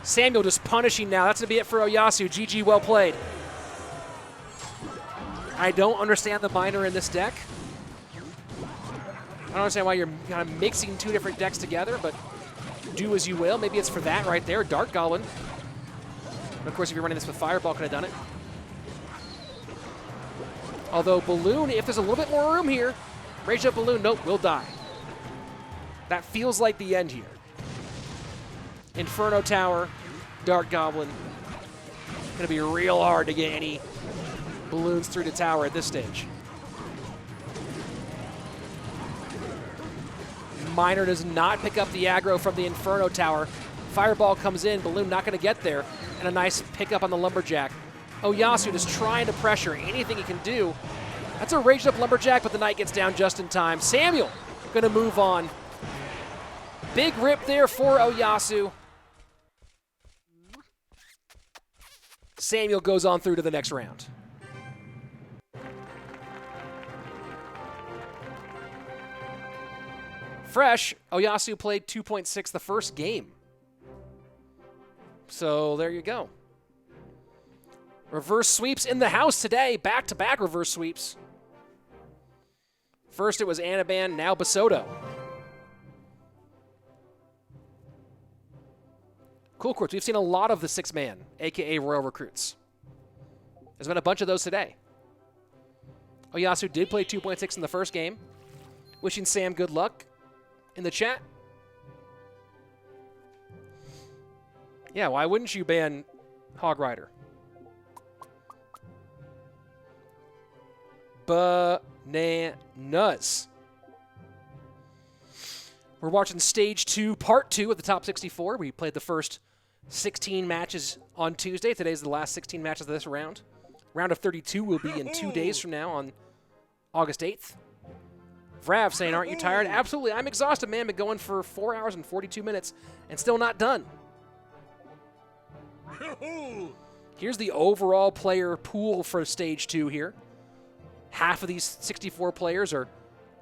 Samuel just punishing now. That's going to be it for OYASSUU. GG, well played. I don't understand the Minor in this deck. I don't understand why you're kind of mixing 2 different decks together, but do as you will. Maybe it's for that right there. Dark Goblin. And of course, if you're running this with Fireball, could have done it. Although Balloon, if there's a little bit more room here, Rage Up Balloon, nope, will die. That feels like the end here. Inferno Tower, Dark Goblin. Gonna be real hard to get any balloons through the tower at this stage. Minor does not pick up the aggro from the Inferno Tower. Fireball comes in, Balloon not gonna get there, and a nice pickup on the Lumberjack. OYASSUU just trying to pressure anything he can do. That's a raged up Lumberjack, but the Knight gets down just in time. Samuel gonna move on. Big rip there for OYASSUU. Samuel goes on through to the next round. Fresh, OYASSUU played 2.6 the first game. So there you go. Reverse sweeps in the house today. Back-to-back reverse sweeps. First it was Anaban, now Bassotto. Cool, Quartz. We've seen a lot of the 6-man, a.k.a. Royal Recruits. There's been a bunch of those today. OYASSUU did play 2.6 in the first game. Wishing Sam good luck in the chat. Yeah, why wouldn't you ban Hog Rider? Bananas. We're watching Stage 2, Part 2 of the Top 64. We played the first 16 matches on Tuesday. Today's the last 16 matches of this round. Round of 32 will be in 2 days from now on August 8th. Vrav saying, aren't you tired? Absolutely. I'm exhausted, man. Been going for 4 hours and 42 minutes and still not done. Here's the overall player pool for Stage 2 here. Half of these 64 players are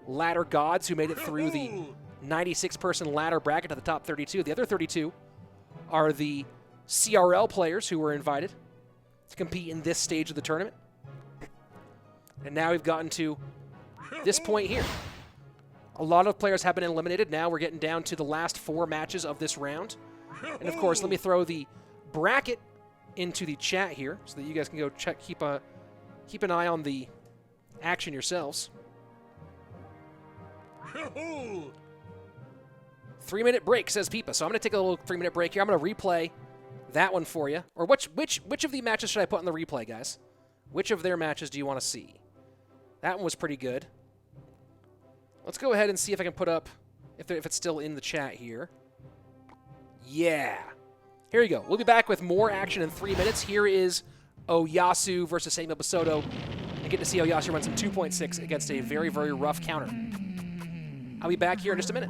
ladder gods who made it through the 96-person ladder bracket to the top 32. The other 32 are the CRL players who were invited to compete in this stage of the tournament. And now we've gotten to this point here. A lot of players have been eliminated. Now we're getting down to the last 4 matches of this round. And of course, let me throw the bracket into the chat here so that you guys can go check, keep an eye on the action yourselves. 3-minute break, says Peepa. So I'm going to take a little 3-minute break here. I'm going to replay that one for you. Or which of the matches should I put on the replay, guys? Which of their matches do you want to see? That one was pretty good. Let's go ahead and see if I can put up, if it's still in the chat here. Yeah. Here we go. We'll be back with more action in 3 minutes. Here is OYASSUU versus Bassotto. And get to see OYASSUU run some 2.6 against a very, very rough counter. I'll be back here in just a minute.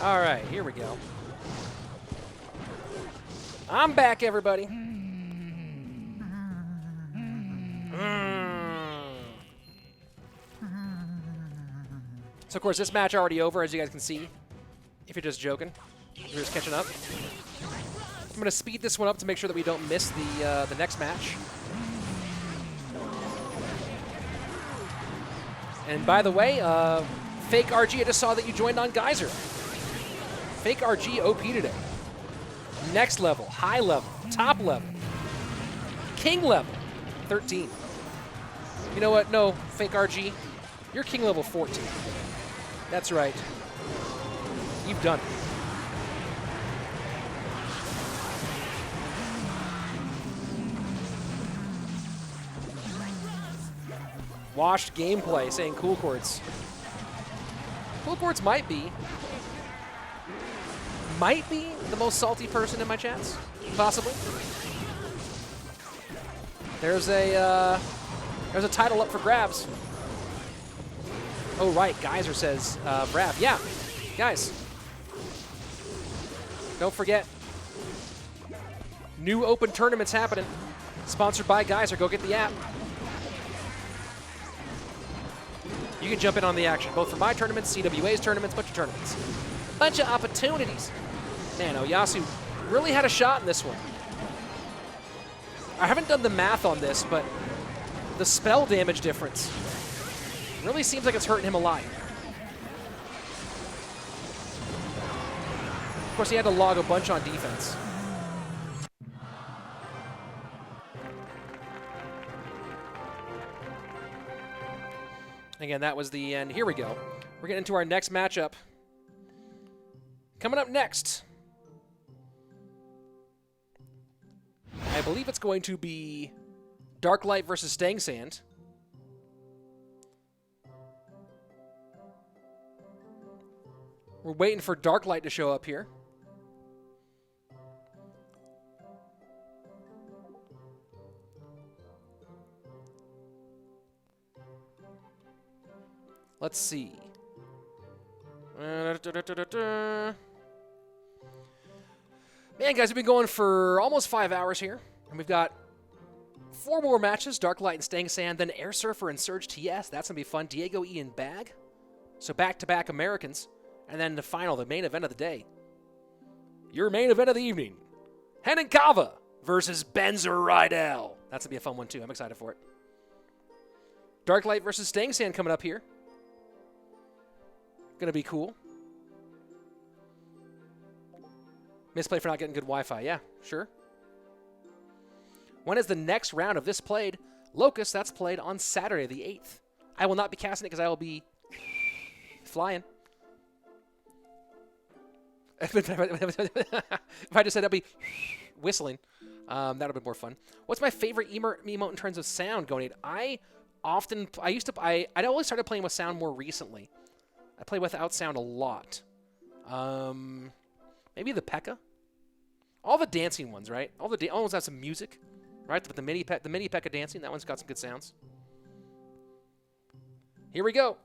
All right, here we go. I'm back, everybody. So, of course, this match already over, as you guys can see. If you're just joking, you're just catching up. I'm going to speed this one up to make sure that we don't miss the next match. And by the way, Fake RG, I just saw that you joined on Geyser. Fake RG OP today. Next level, high level, top level, king level, 13. You know what? No, Fake RG, you're king level 14. That's right. You've done it. Washed gameplay, saying Cool Quartz. Cool Quartz might be the most salty person in my chats, possibly. There's a title up for grabs. Oh right, Geyser says Brav. Yeah, guys, don't forget, new open tournaments happening, sponsored by Geyser. Go get the app. You can jump in on the action, both for my tournaments, CWA's tournaments, bunch of tournaments. Bunch of opportunities. Man, OYASSUU really had a shot in this one. I haven't done the math on this, but the spell damage difference really seems like it's hurting him a lot. Of course, he had to log a bunch on defense. Again, that was the end. Here we go. We're getting into our next matchup. Coming up next, I believe it's going to be DarkLight versus StangSand. We're waiting for DarkLight to show up here. Let's see. Man, guys, we've been going for almost 5 hours here, and we've got 4 more matches, DarkLight and StangSand, then Airsurfer and SurgTS. That's going to be fun. DiegoE and Bag. So back-to-back Americans. And then the final, the main event of the day. Your main event of the evening. Hen and Cava versus Benzer Ridel. That's going to be a fun one, too. I'm excited for it. DarkLight versus StangSand coming up here. Gonna be cool. Misplay for not getting good Wi-Fi. Yeah, sure. When is the next round of this played? Locust, that's played on Saturday the 8th. I will not be casting it because I will be flying. If I just said I'd be whistling, that would have been more fun. What's my favorite emote in terms of sound, Gonade? I only started playing with sound more recently. I play without sound a lot. Maybe the P.E.K.K.A. All the dancing ones, right? All the ones have some music, right? But the mini P.E.K.K.A. dancing, that one's got some good sounds. Here we go.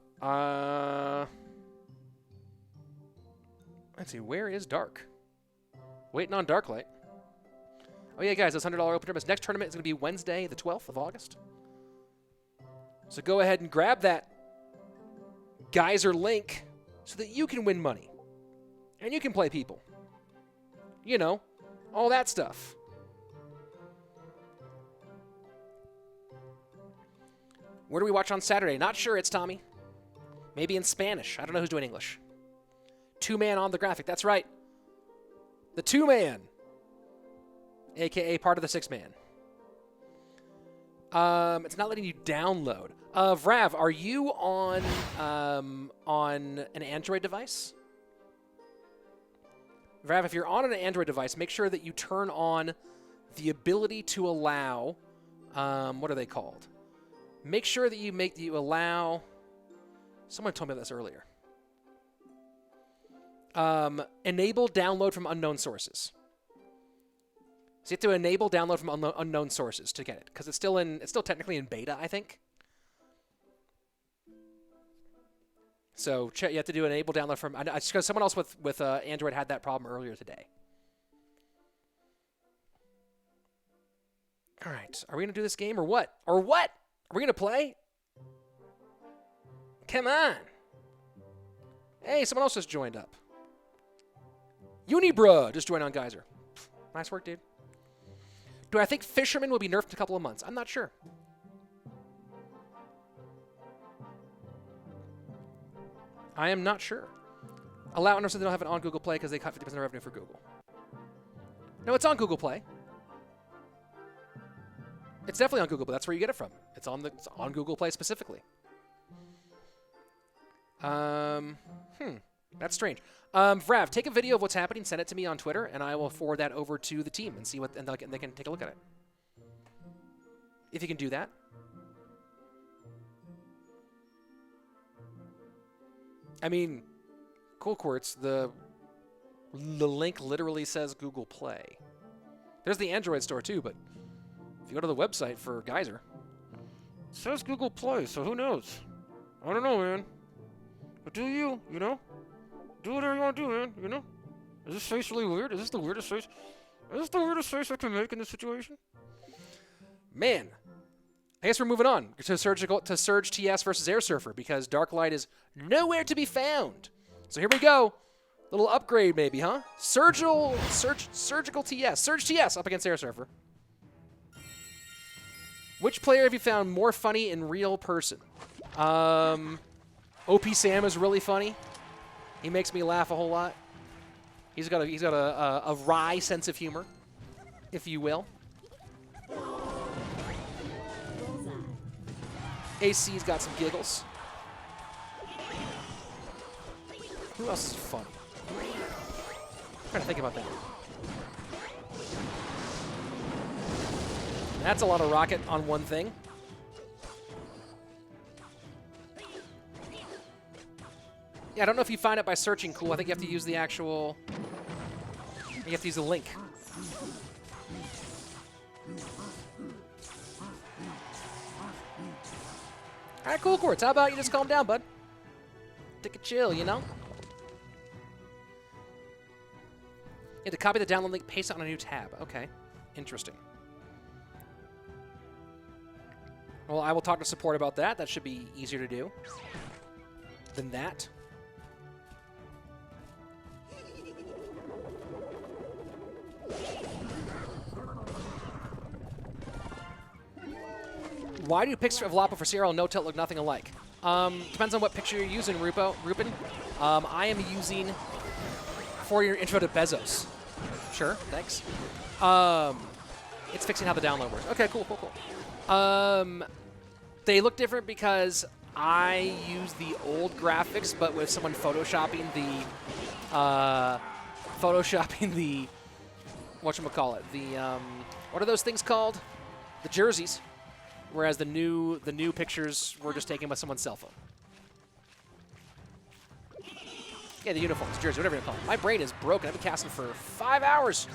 Let's see, where is Dark? Waiting on DarkLight. Oh yeah, guys, this $100 open tournament. Next tournament is going to be Wednesday, the 12th of August. So go ahead and grab that Geyser link so that you can win money. And you can play people. You know, all that stuff. Where do we watch on Saturday? Not sure, it's Tommy. Maybe in Spanish. I don't know who's doing English. 2-man on the graphic. That's right. The 2-man. AKA part of the 6-man. It's not letting you download. Vrav, are you on an Android device? Vrav, if you're on an Android device, make sure that you turn on the ability to allow, what are they called? Make sure that you allow, someone told me this earlier. Enable download from unknown sources. So you have to enable download from unknown sources to get it, because it's still technically in beta, I think. So you have to do enable download from. Because someone else with Android had that problem earlier today. All right, are we gonna do this game or what? Or what? Are we gonna play? Come on! Hey, someone else just joined up. Unibruh just joined on Geyser. Nice work, dude. Do I think Fisherman will be nerfed in a couple of months? I'm not sure. I am not sure. Allow understand they don't have it on Google Play because they cut 50% of revenue for Google. No, it's on Google Play. It's definitely on Google Play. That's where you get it from. It's on Google Play specifically. That's strange. Vrav, take a video of what's happening, send it to me on Twitter, and I will forward that over to the team and see what, and they can take a look at it. If you can do that. I mean, Cool Quartz, the link literally says Google Play. There's the Android store too, but if you go to the website for Geyser, it says Google Play, so who knows? I don't know, man. But do you know? Do whatever you want to do, man, you know? Is this face really weird? Is this the weirdest face? Is this the weirdest face I can make in this situation? Man. I guess we're moving on to Serge TS versus Airsurfer because DarkLight is nowhere to be found. So here we go. Little upgrade maybe, huh? Surgical TS. Serge TS up against Airsurfer. Which player have you found more funny in real person? OP Sam is really funny. He makes me laugh a whole lot. He's got a wry sense of humor, if you will. AC's got some giggles. Who else is funny? I'm trying to think about that. That's a lot of rocket on one thing. Yeah, I don't know if you find it by searching Cool. I think you have to use the actual... You have to use the link. All right, Cool Quartz. How about you just calm down, bud? Take a chill, you know? You have to copy the download link, paste it on a new tab. Okay, interesting. Well, I will talk to support about that. That should be easier to do than that. Why do pictures of Lapo for Serial and No Tilt look nothing alike? Depends on what picture you're using, Rupin. I am using for your intro to Bezos. Sure, thanks. It's fixing how the download works. Okay, cool. They look different because I use the old graphics, but with someone photoshopping the whatchamacallit, what are those things called? The jerseys. Whereas the new pictures were just taken with someone's cell phone. Yeah, the uniforms, jersey, whatever you call it. My brain is broken. I've been casting for 5 hours.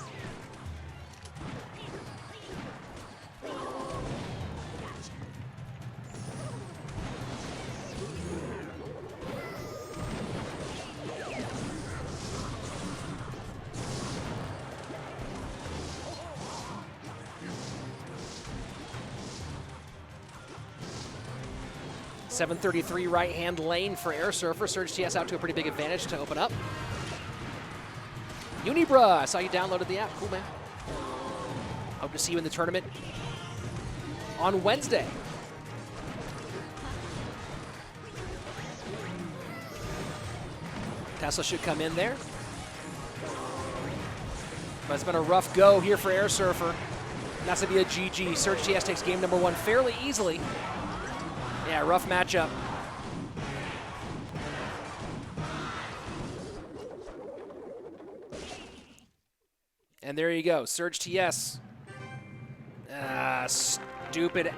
.733 right-hand lane for Airsurfer. Serge TS out to a pretty big advantage to open up. Unibra, I saw you downloaded the app. Cool, man. Hope to see you in the tournament on Wednesday. Tesla should come in there. But it's been a rough go here for Airsurfer. And that's going to be a GG. Serge TS takes game number 1 fairly easily. Yeah, rough matchup. And there you go, Serge TS. Stupid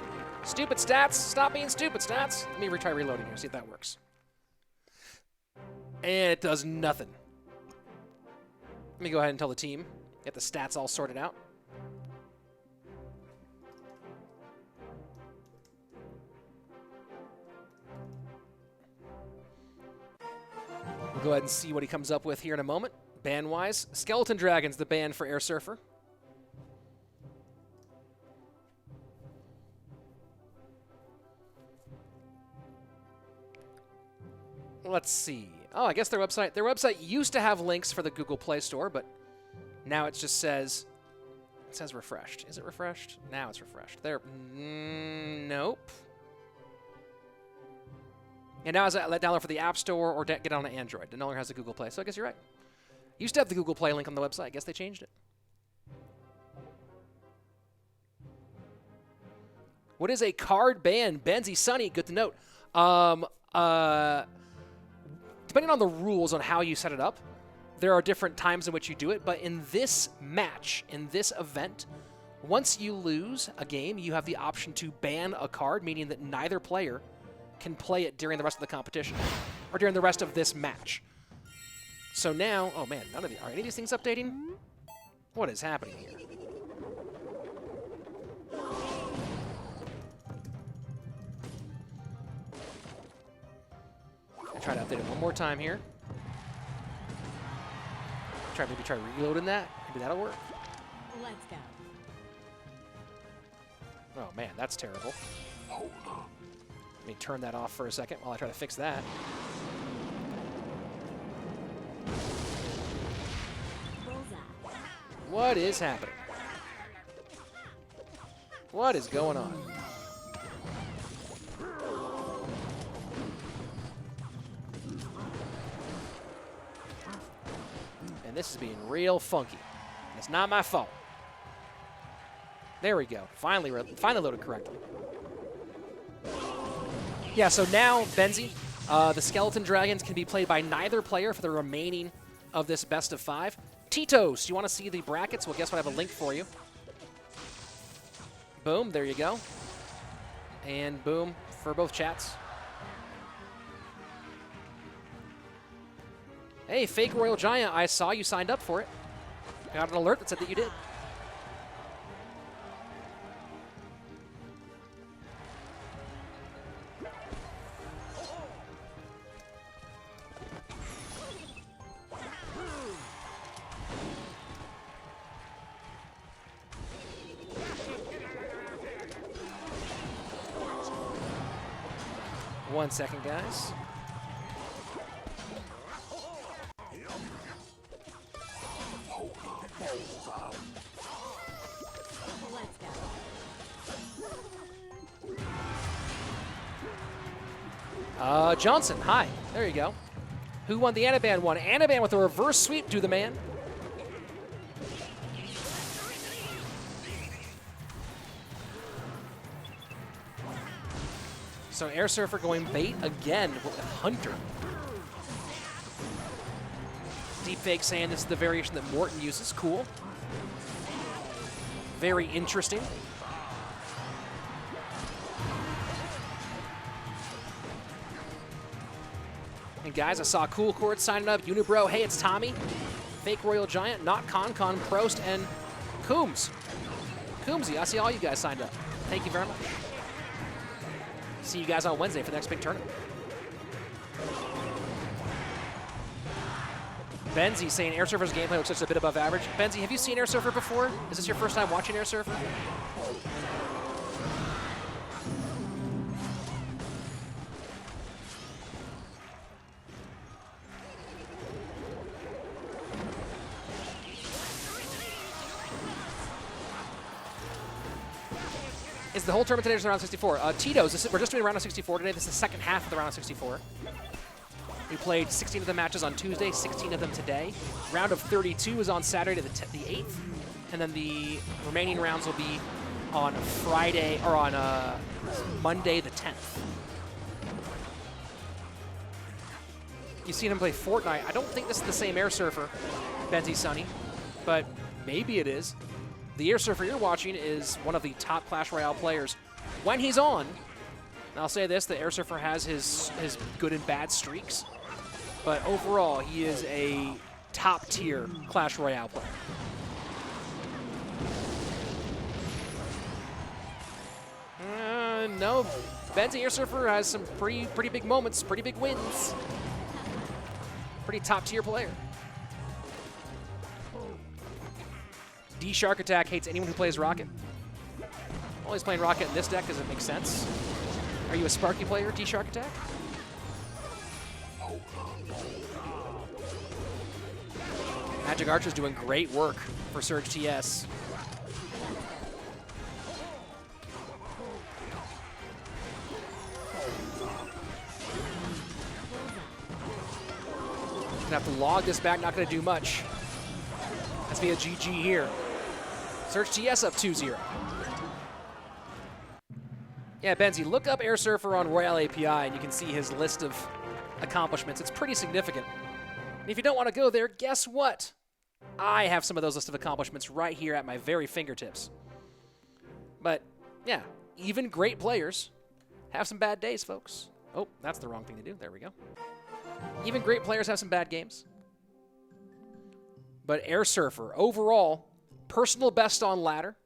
stats. Stop being stupid stats. Let me retry reloading here, see if that works. And it does nothing. Let me go ahead and tell the team, get the stats all sorted out. We'll go ahead and see what he comes up with here in a moment. Ban-wise, Skeleton Dragon's the ban for Airsurfer. Let's see. Oh, I guess their website used to have links for the Google Play Store, but now it just says, refreshed. Is it refreshed? Now it's refreshed. There, nope. And now as I let download for the App Store or get it on an Android. It no longer has the Google Play, so I guess you're right. Used to have the Google Play link on the website. I guess they changed it. What is a card ban? Benzy, Sunny, good to note. Depending on the rules on how you set it up, there are different times in which you do it. But in this match, in this event, once you lose a game, you have the option to ban a card, meaning that neither player can play it during the rest of the competition or during the rest of this match. So now, oh man, are any of these things updating? What is happening here? I'll try to update it one more time here. Maybe try reloading that. Maybe that'll work. Let's go. Oh man, that's terrible. Hold on. Let me turn that off for a second while I try to fix that. What is happening? What is going on? And this is being real funky. It's not my fault. There we go. Finally loaded correctly. Yeah, so now, Benzy, the Skeleton Dragons can be played by neither player for the remaining of this best of 5. Titos, you want to see the brackets? Well, guess what? I have a link for you. Boom, there you go. And boom for both chats. Hey, Fake Royal Giant, I saw you signed up for it. I got an alert that said that you did. One second, guys. Johnson, hi. There you go. Who won the Anaban one? Anaban with a reverse sweep to the man. So Airsurfer going bait again with Hunter. Deepfake saying this is the variation that Morten uses. Cool. Very interesting. And guys, I saw Cool Chord signing up. Unibro, hey, it's Tommy. Fake Royal Giant, Not Concon, Prost, and Coombs. Coombsy, I see all you guys signed up. Thank you very much. See you guys on Wednesday for the next big tournament. Benzie saying Airsurfer's gameplay looks just a bit above average. Benzie, have you seen Airsurfer before? Is this your first time watching Airsurfer? Is the whole tournament today just round 64? Tito's, we're just doing round of 64 today. This is the second half of the round of 64. We played 16 of the matches on Tuesday, 16 of them today. Round of 32 is on Saturday the 8th, and then the remaining rounds will be on Friday, or on Monday the 10th. You've seen him play Fortnite. I don't think this is the same Airsurfer, Benzie Sunny, but maybe it is. The Airsurfer you're watching is one of the top Clash Royale players. When he's on, and I'll say this, the Airsurfer has his good and bad streaks, but overall, he is a top-tier Clash Royale player. No, Benzie Airsurfer has some pretty big moments, pretty big wins. Pretty top-tier player. D-Shark Attack hates anyone who plays Rocket. Well, he's playing Rocket in this deck. Does it make sense? Are you a Sparky player, D-Shark Attack? Magic Archer's doing great work for Serge TS. Gonna have to log this back, not gonna do much. That's be a GG here. Serge TS up 2-0. Yeah, Benzie, look up Airsurfer on Royale API and you can see his list of accomplishments. It's pretty significant. And if you don't want to go there, guess what? I have some of those list of accomplishments right here at my very fingertips. But, yeah, even great players have some bad days, folks. Oh, that's the wrong thing to do. There we go. Even great players have some bad games. But Airsurfer, overall, personal best on ladder,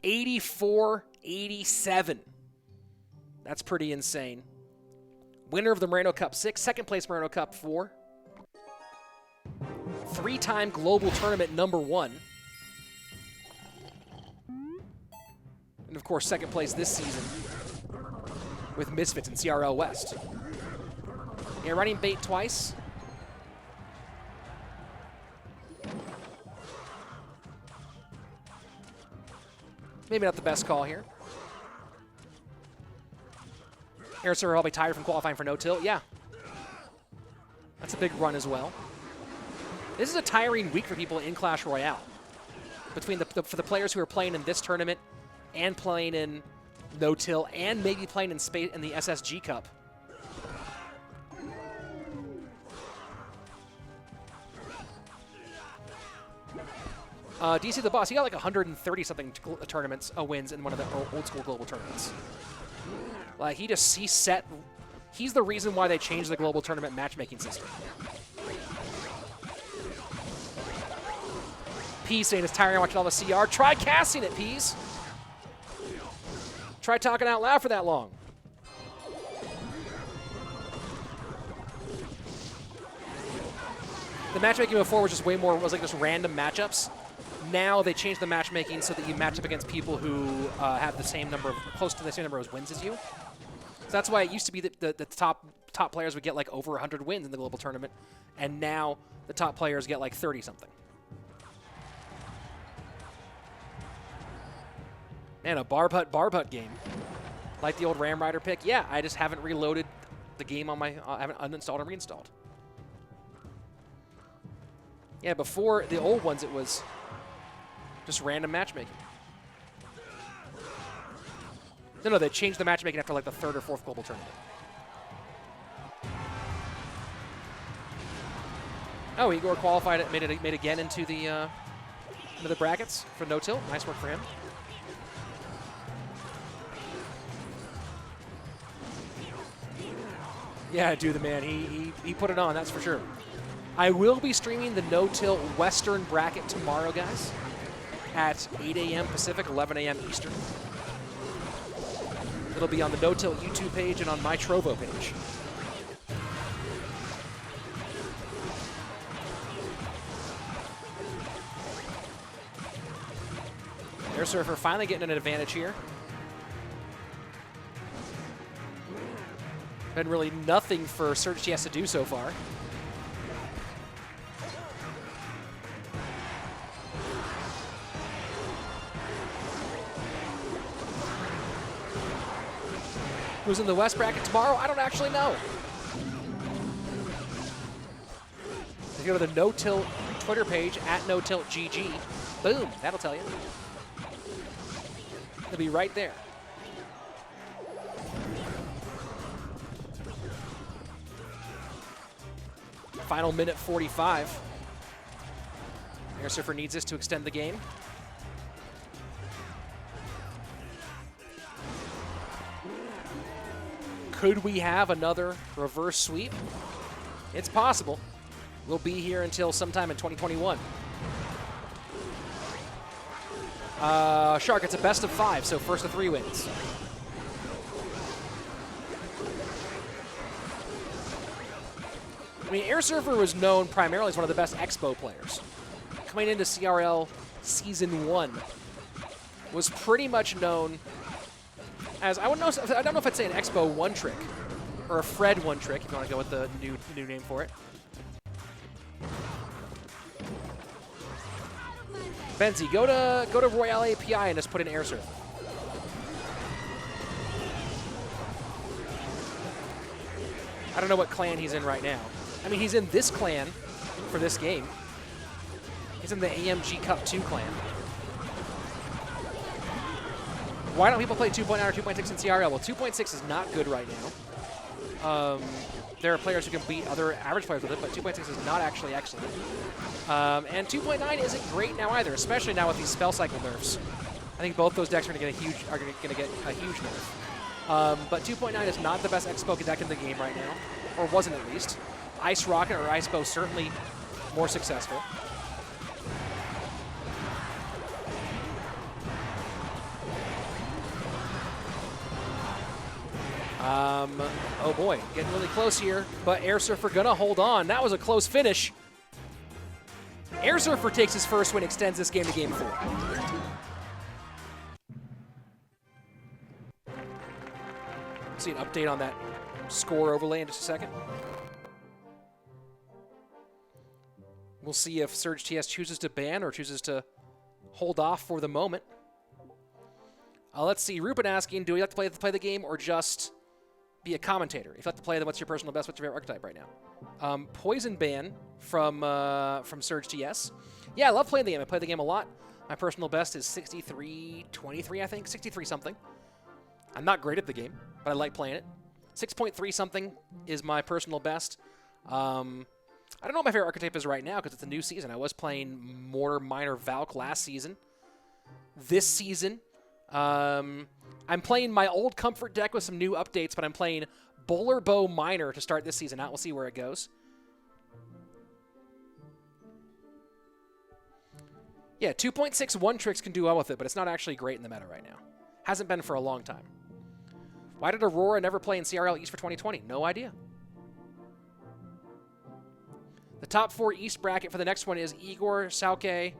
84-87. That's pretty insane. Winner of the Moreno Cup 6, second place Moreno Cup 4. Three-time global tournament #1. And of course, second place this season with Misfits in CRL West. Yeah, running bait twice. Maybe not the best call here. Airsurfer probably tired from qualifying for no-tilt. Yeah. That's a big run as well. This is a tiring week for people in Clash Royale. Between for the players who are playing in this tournament and playing in no-till and maybe playing in the SSG Cup. DC the Boss, he got like 130-something tournaments, wins in one of the old school global tournaments. Like, he's the reason why they changed the global tournament matchmaking system. P saying it's tiring watching all the CR. Try casting it, Peas. Try talking out loud for that long. The matchmaking before was just was like just random matchups. Now they changed the matchmaking so that you match up against people who have the same number of, close to the same number of wins as you. So that's why it used to be that the top players would get like over 100 wins in the global tournament, and now the top players get like 30-something. Man, a bar putt game. Like the old Ram Rider pick? Yeah, I just haven't reloaded the game on my, I haven't uninstalled and reinstalled. Yeah, before the old ones, it was just random matchmaking. No, they changed the matchmaking after like the 3rd or 4th global tournament. Oh, Igor qualified it, made again into the brackets for no tilt. Nice work for him. Yeah, dude, the man, he put it on, that's for sure. I will be streaming the no-tilt Western bracket tomorrow, guys, at 8 a.m. Pacific, 11 a.m. Eastern. It'll be on the no-tilt YouTube page and on my Trovo page. Airsurfer finally getting an advantage here. Been really nothing for Serge TS to do so far. Who's in the West bracket tomorrow? I don't actually know. If you go to the No Tilt Twitter page, at NoTiltGG, boom, that'll tell you. It'll be right there. Final minute 45. Airsurfer needs this to extend the game. Could we have another reverse sweep? It's possible. We'll be here until sometime in 2021. Shark, it's a best of 5, so first of 3 wins. I mean, Airsurfer was known primarily as one of the best Expo players. Coming into CRL Season 1, was pretty much known as, I don't know if I'd say an Expo one-trick, or a Fred one-trick, if you want to go with the new name for it. Benzie, go to Royale API and just put in Airsurfer. I don't know what clan he's in right now. I mean, he's in this clan for this game. He's in the AMG Cup 2 clan. Why don't people play 2.9 or 2.6 in CRL? Well, 2.6 is not good right now. There are players who can beat other average players with it, but 2.6 is not actually excellent. And 2.9 isn't great now either, especially now with these spell cycle nerfs. I think both those decks are going to get a huge nerf. But 2.9 is not the best Expo deck in the game right now, or wasn't at least. Ice Rocket or Ice Bow certainly more successful. Oh boy, getting really close here, but Airsurfer gonna hold on. That was a close finish. Airsurfer takes his first win, extends this game to game 4. See an update on that score overlay in just a second. We'll see if Serge TS chooses to ban or chooses to hold off for the moment. Let's see, Ruben asking, do we like to play the game or just be a commentator? If you like to play, then what's your personal best? What's your favorite archetype right now? Poison ban from Serge TS. Yeah, I love playing the game. I play the game a lot. My personal best is 63-23, I think. 63 something. I'm not great at the game, but I like playing it. 6.3 something is my personal best. I don't know what my favorite archetype is right now because it's a new season. I was playing Mortar Minor Valk last season. This season, I'm playing my old comfort deck with some new updates, but I'm playing Bowler Bow Minor to start this season out. We'll see where it goes. Yeah, 2.6 one-tricks can do well with it, but it's not actually great in the meta right now. Hasn't been for a long time. Why did Aurora never play in CRL East for 2020? No idea. The top 4 East bracket for the next one is Igor, Sauke,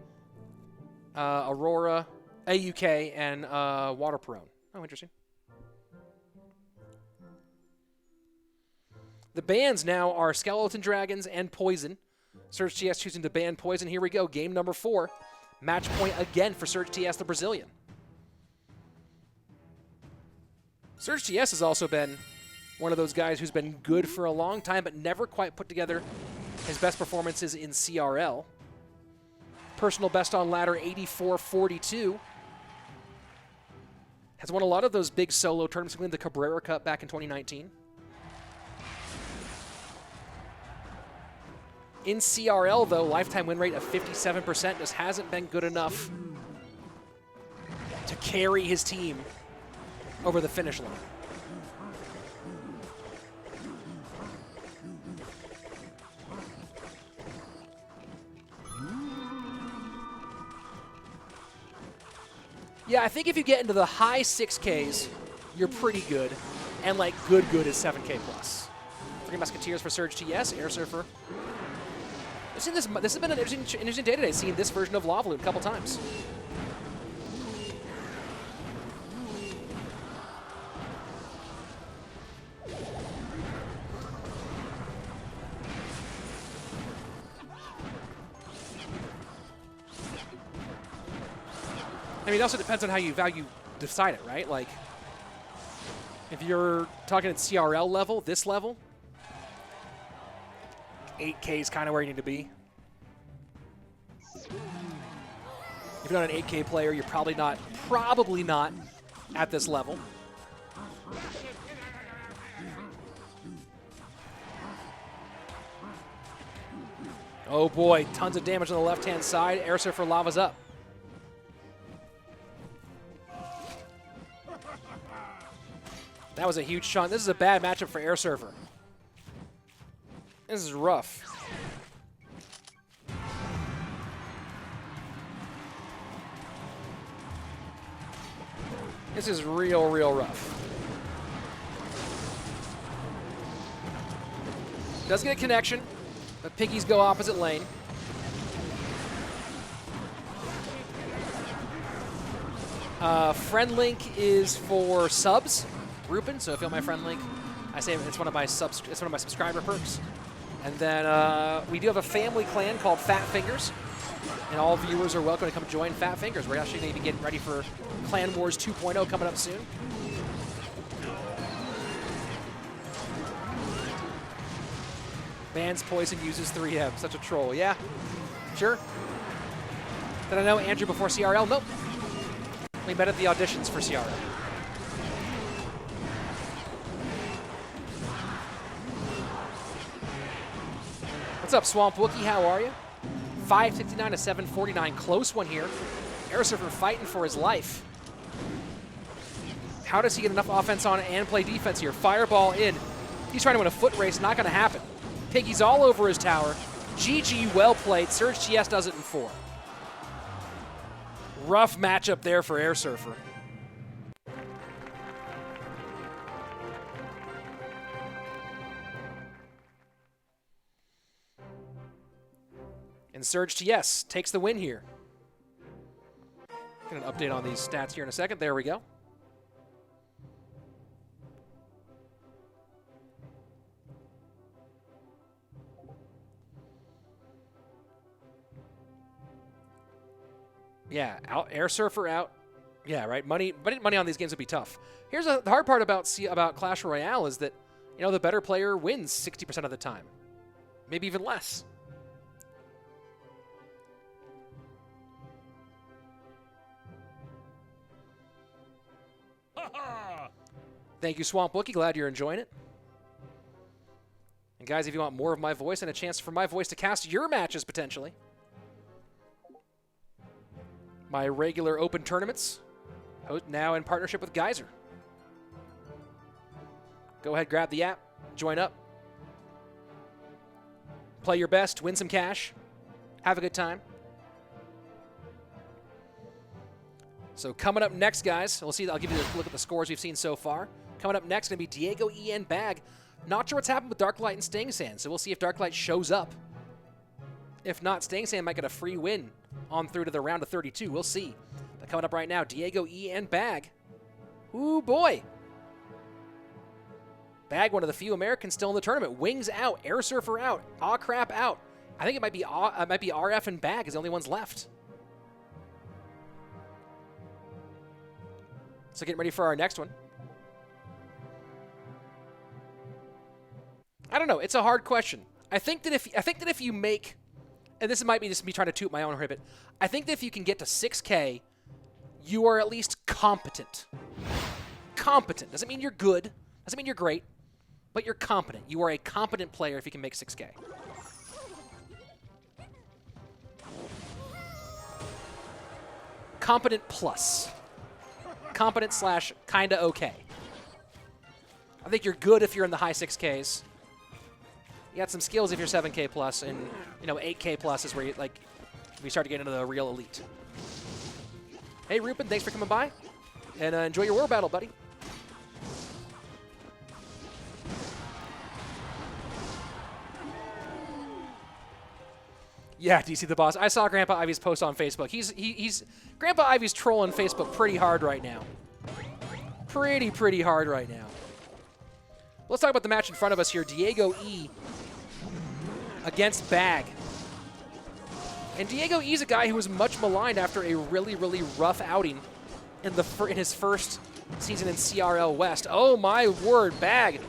Aurora, AUK, and Waterperone. Oh, interesting. The bans now are Skeleton Dragons and Poison. Serge TS choosing to ban Poison. Here we go. Game number 4. Match point again for Serge TS, the Brazilian. Serge TS has also been One of those guys who's been good for a long time, but never quite put together his best performances in CRL. Personal best on ladder, 84-42. Has won a lot of those big solo tournaments, including the Cabrera Cup back in 2019. In CRL, though, lifetime win rate of 57% just hasn't been good enough to carry his team over the finish line. Yeah, I think if you get into the high 6Ks, you're pretty good. And like good is 7K plus. 3 Musketeers for Serge TS, Airsurfer. This has been an interesting day today, seeing this version of Lava Loon a couple times. I mean, it also depends on how you decide it, right? Like, if you're talking at CRL level, this level, 8K is kind of where you need to be. If you're not an 8K player, you're probably not at this level. Oh boy, tons of damage on the left-hand side. Airsurfer lava's up. That was a huge chunk. This is a bad matchup for Airsurfer. This is rough. This is real rough. Does get a connection, but Piggies go opposite lane. Friend link is for subs. Rupin, so if you want my friend link, I say it's one of my subscriber perks. And then we do have a family clan called Fat Fingers, and all viewers are welcome to come join Fat Fingers. We're actually going to be getting ready for Clan Wars 2.0 coming up soon. Bans Poison, uses 3M. Such a troll. Yeah, sure. Did I know Andrew before CRL? Nope. We met at the auditions for CRL. What's up, Swamp Wookie? How are you? 569 to 749. Close one here. Airsurfer fighting for his life. How does he get enough offense on and play defense here? Fireball in. He's trying to win a foot race. Not going to happen. Piggy's all over his tower. GG, well played. Serge TS does it in 4. Rough matchup there for Airsurfer. And Serge TS takes the win here. Get an update on these stats here in a second. There we go. Yeah, Airsurfer out. Yeah, right. Money on these games would be tough. Here's the hard part about Clash Royale is that, you know, the better player wins 60% of the time, maybe even less. Thank you, Swamp Wookie. Glad you're enjoying it. And guys, if you want more of my voice and a chance for my voice to cast your matches potentially, my regular open tournaments, now in partnership with Geyser. Go ahead, grab the app, join up, play your best, win some cash, have a good time. So coming up next, guys, we'll see. I'll give you a look at the scores we've seen so far. Coming up next, going to be DiegoE and Bag. Not sure what's happened with DarkLight and StangSand, so we'll see if DarkLight shows up. If not, StangSand might get a free win on through to the round of 32. We'll see. But coming up right now, DiegoE and Bag. Ooh, boy. Bag, one of the few Americans still in the tournament. Wings out, Airsurfer out, Aw Crap out. I think it might be RF and Bag is the only ones left. So getting ready for our next one. don't know. It's a hard question. I think that if you make, and this might be just me trying to toot my own horn a bit, I think that if you can get to 6K, you are at least competent. Competent. Doesn't mean you're good. Doesn't mean you're great. But you're competent. You are a competent player if you can make 6K. Competent plus. Competent slash kinda okay. I think you're good if you're in the high 6Ks. You got some skills if you're 7K plus, and 8K plus is where you we start to get into the real elite. Hey Rupen, thanks for coming by, and enjoy your war battle, buddy. Yeah, DC the boss. I saw Grandpa Ivy's post on Facebook. He's Grandpa Ivy's trolling Facebook pretty hard right now. Pretty hard right now. Let's talk about the match in front of us here. DiegoE against Bag. And DiegoE is a guy who was much maligned after a really rough outing in his first season in CRL West. Oh my word, Bag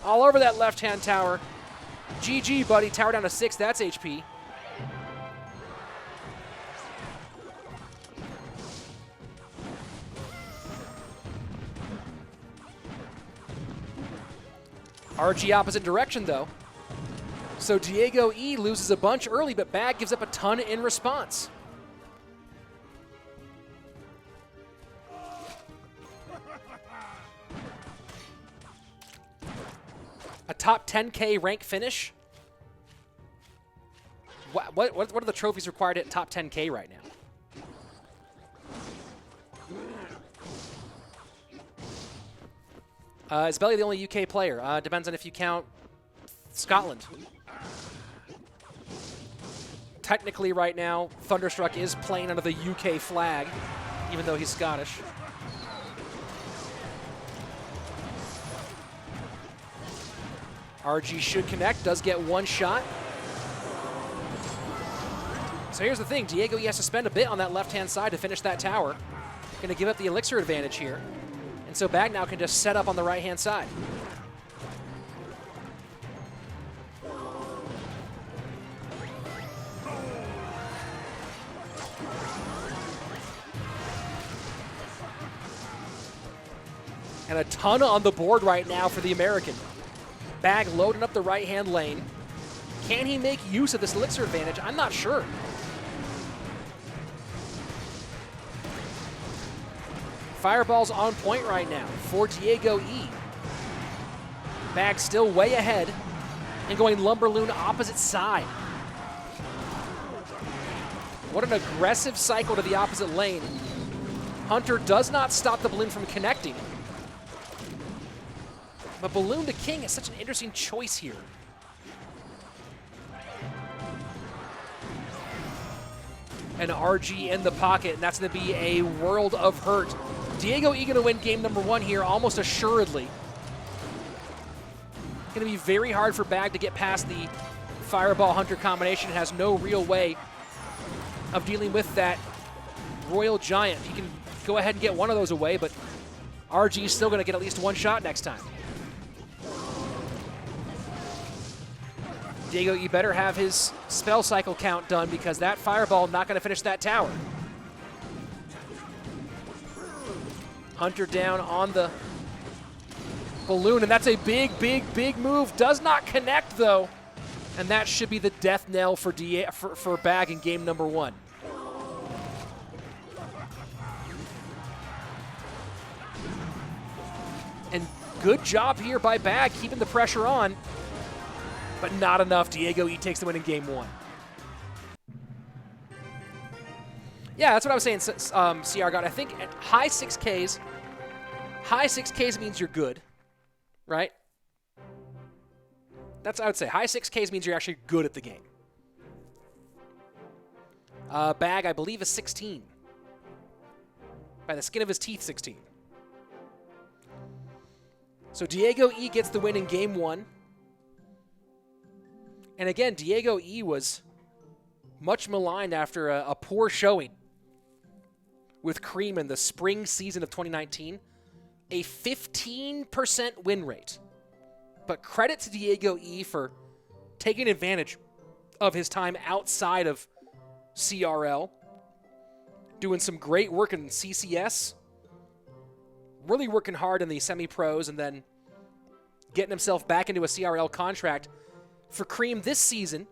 all over that left-hand tower. GG, buddy. Tower down to 6. That's HP. RG opposite direction, though. So DiegoE loses a bunch early, but Bag gives up a ton in response. A top 10K rank finish? What are the trophies required at top 10K right now? Is Belly the only UK player? Depends on if you count Scotland. Technically right now, Thunderstruck is playing under the UK flag, even though he's Scottish. RG should connect, does get one shot. So here's the thing, DiegoE has to spend a bit on that left-hand side to finish that tower. Gonna give up the elixir advantage here. And so Bag now can just set up on the right-hand side. And a ton on the board right now for the American. Bag loading up the right-hand lane. Can he make use of this elixir advantage? I'm not sure. Fireball's on point right now for DiegoE. Bag still way ahead and going Lumberloon opposite side. What an aggressive cycle to the opposite lane. Hunter does not stop the balloon from connecting. But Balloon to King is such an interesting choice here. And RG in the pocket, and that's going to be a world of hurt. DiegoE going to win game number 1 here, almost assuredly. Going to be very hard for Bag to get past the Fireball Hunter combination. It has no real way of dealing with that Royal Giant. He can go ahead and get one of those away, but RG is still going to get at least one shot next time. DiegoE better have his spell cycle count done because that Fireball not going to finish that tower. Hunter down on the balloon, and that's a big move. Does not connect, though. And that should be the death knell for Bag in game number 1. And good job here by Bag, keeping the pressure on. But not enough. DiegoE takes the win in game 1. Yeah, that's what I was saying, CR God. I think at high 6Ks means you're good, right? That's what I would say. High 6Ks means you're actually good at the game. Bag, I believe, is 16. By the skin of his teeth, 16. So DiegoE gets the win in game 1. And again, DiegoE was much maligned after a poor showing with Cream in the spring season of 2019. A 15% win rate. But credit to DiegoE for taking advantage of his time outside of CRL, doing some great work in CCS, really working hard in the semi-pros, and then getting himself back into a CRL contract for Cream this season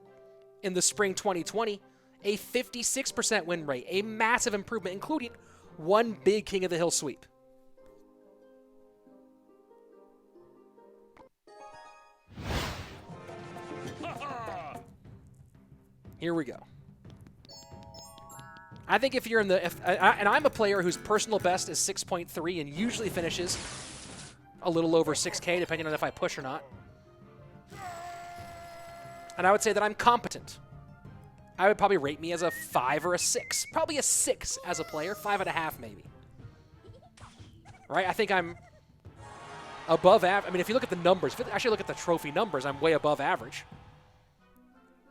in the spring 2020, a 56% win rate, a massive improvement, including one big King of the Hill sweep. Here we go. I think if you're in the... and I'm a player whose personal best is 6.3 and usually finishes a little over 6K, depending on if I push or not. And I would say that I'm competent. I would probably rate me as a 5 or a 6. Probably a 6 as a player. 5.5 maybe. Right? I think I'm above average. I mean, if you look at the numbers, if you actually look at the trophy numbers, I'm way above average.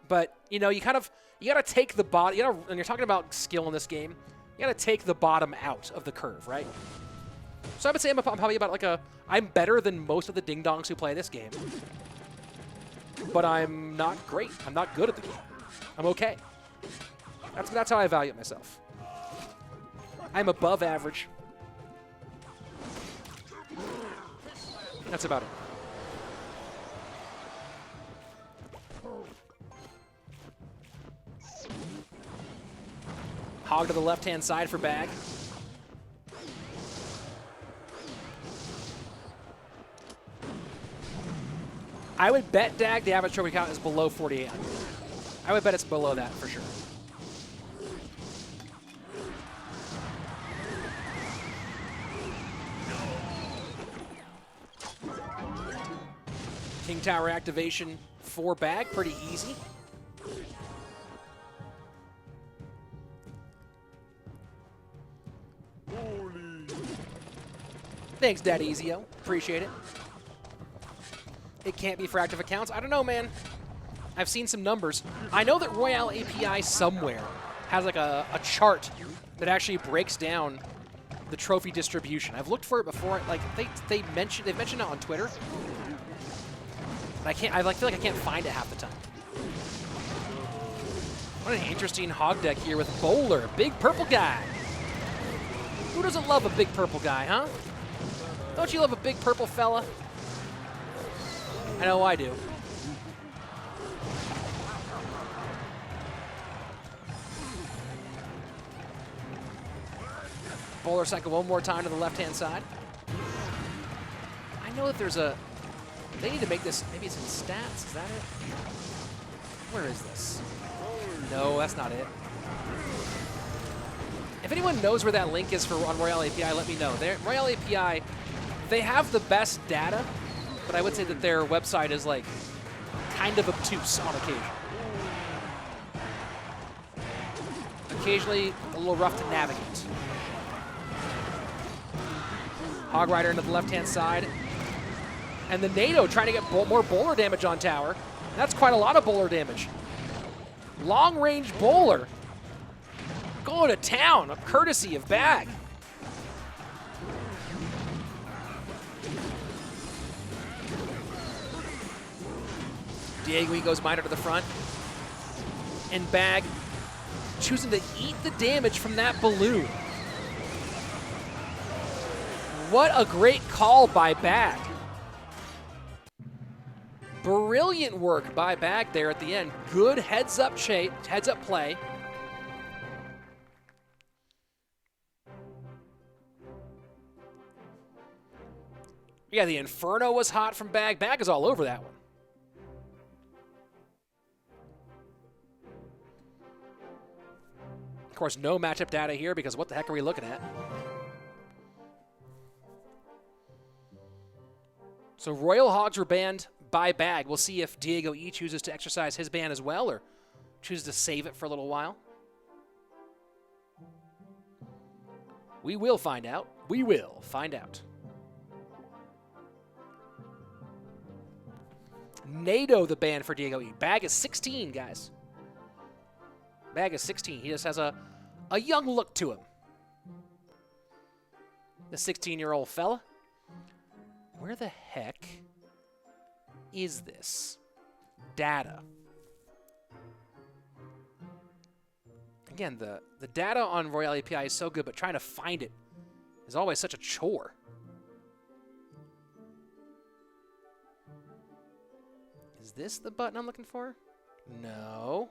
But, you know, you got to take the bottom, when you're talking about skill in this game, you got to take the bottom out of the curve, right? So I would say I'm probably about like I'm better than most of the ding-dongs who play this game. But I'm not great. I'm not good at the game. I'm okay. That's how I evaluate myself. I'm above average. That's about it. Hog to the left-hand side for Bag. I would bet, Dag, the average trophy count is below 4,800. I would bet it's below that for sure. King Tower activation for Bag, pretty easy. Thanks, Daddy Ezio. Appreciate it. It can't be for active accounts. I don't know, man. I've seen some numbers. I know that Royale API somewhere has like a chart that actually breaks down the trophy distribution. I've looked for it before. Like they've mentioned it on Twitter. But I feel like I can't find it half the time. What an interesting hog deck here with Bowler, big purple guy. Who doesn't love a big purple guy, huh? Don't you love a big purple fella? I know I do. Bowler cycle one more time to the left-hand side. I know that there's a... They need to make this... Maybe it's in stats. Is that it? Where is this? No, that's not it. If anyone knows where that link is for on Royale API, let me know. Royale API, they have the best data, but I would say that their website is like kind of obtuse on occasion. Occasionally a little rough to navigate. Hog Rider into the left-hand side. And the NATO trying to get more bowler damage on tower. That's quite a lot of bowler damage. Long-range bowler. Going to town, a courtesy of Bag. DiegoE goes Miner to the front. And Bag choosing to eat the damage from that balloon. What a great call by Bag. Brilliant work by Bag there at the end. Good heads-up play. Yeah, the Inferno was hot from Bag. Bag is all over that one. Of course, no matchup data here because what the heck are we looking at? So Royal Hogs were banned by Bag. We'll see if DiegoE chooses to exercise his ban as well or chooses to save it for a little while. We will find out. We will find out. NATO the ban for DiegoE. Bag is 16, guys. Bag is 16. He just has a young look to him. The 16-year-old fella. Where the heck is this? Data. Again, the data on Royale API is so good, but trying to find it is always such a chore. Is this the button I'm looking for? No.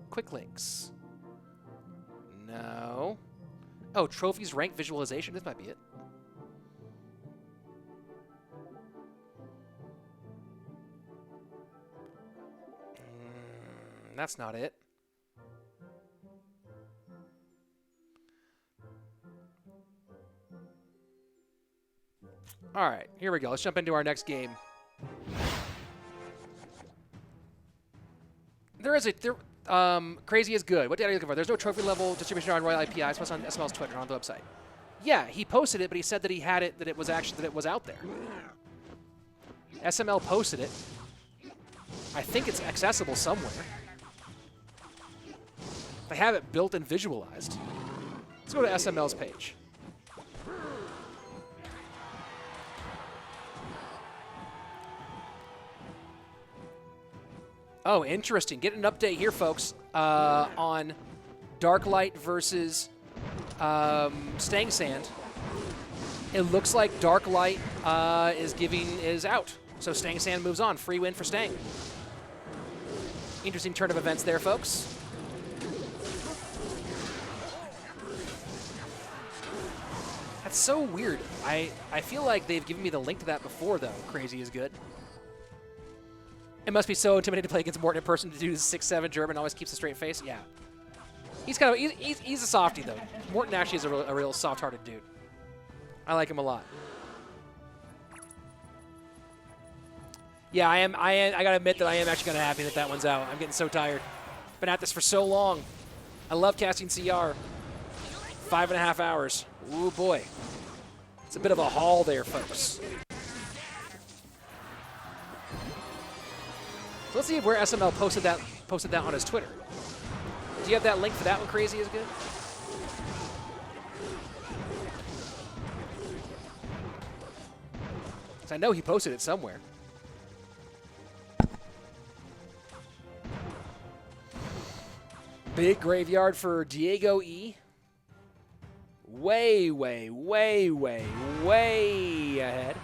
Quick links. No. Oh, trophies rank visualization. This might be it. That's not it. All right, here we go. Let's jump into our next game. Crazy is good. What data are you looking for? There's no trophy level distribution on Royale API. It's on SML's Twitter on the website. Yeah, he posted it, but he said that he had it, that it was out there. SML posted it. I think it's accessible somewhere. They have it built and visualized. Let's go to SML's page. Oh, interesting. Get an update here, folks, on DarkLight versus StangSand. It looks like DarkLight is out. So StangSand moves on. Free win for Stang. Interesting turn of events there, folks. That's so weird. I feel like they've given me the link to that before, though. Crazy is good. It must be so intimidating to play against Morten in person to do 6'7" German, always keeps a straight face. Yeah. He's kind of he's a softie, though. Morten actually is a real soft-hearted dude. I like him a lot. Yeah, I gotta admit that I am actually kind of happy that that one's out. I'm getting so tired. Been at this for so long. I love casting CR. 5.5 hours. Ooh, boy. It's a bit of a haul there, folks. So let's see where SML posted that on his Twitter. Do you have that link for that one? Crazy is good. So I know he posted it somewhere. Big graveyard for DiegoE. Way, way, way, way, way ahead.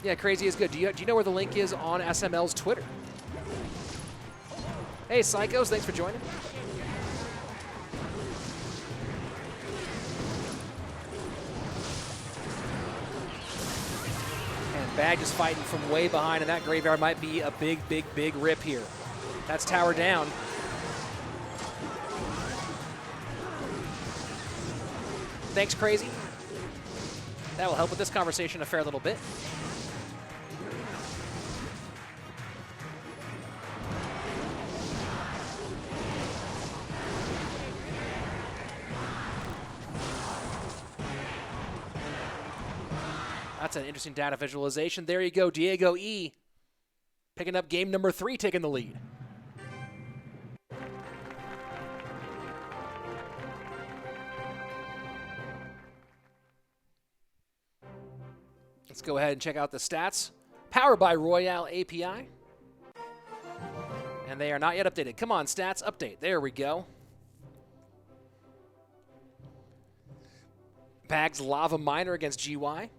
Yeah, crazy is good. Do you know where the link is on SML's Twitter? Hey, Psychos, thanks for joining. And Bag is fighting from way behind, and that graveyard might be a big, big, big rip here. That's tower down. Thanks, Crazy. That will help with this conversation a fair little bit. That's an interesting data visualization. There you go, DiegoE. Picking up game number 3, taking the lead. Let's go ahead and check out the stats. Powered by Royale API. And they are not yet updated. Come on, stats, update. There we go. Bag's Lava Miner against GY.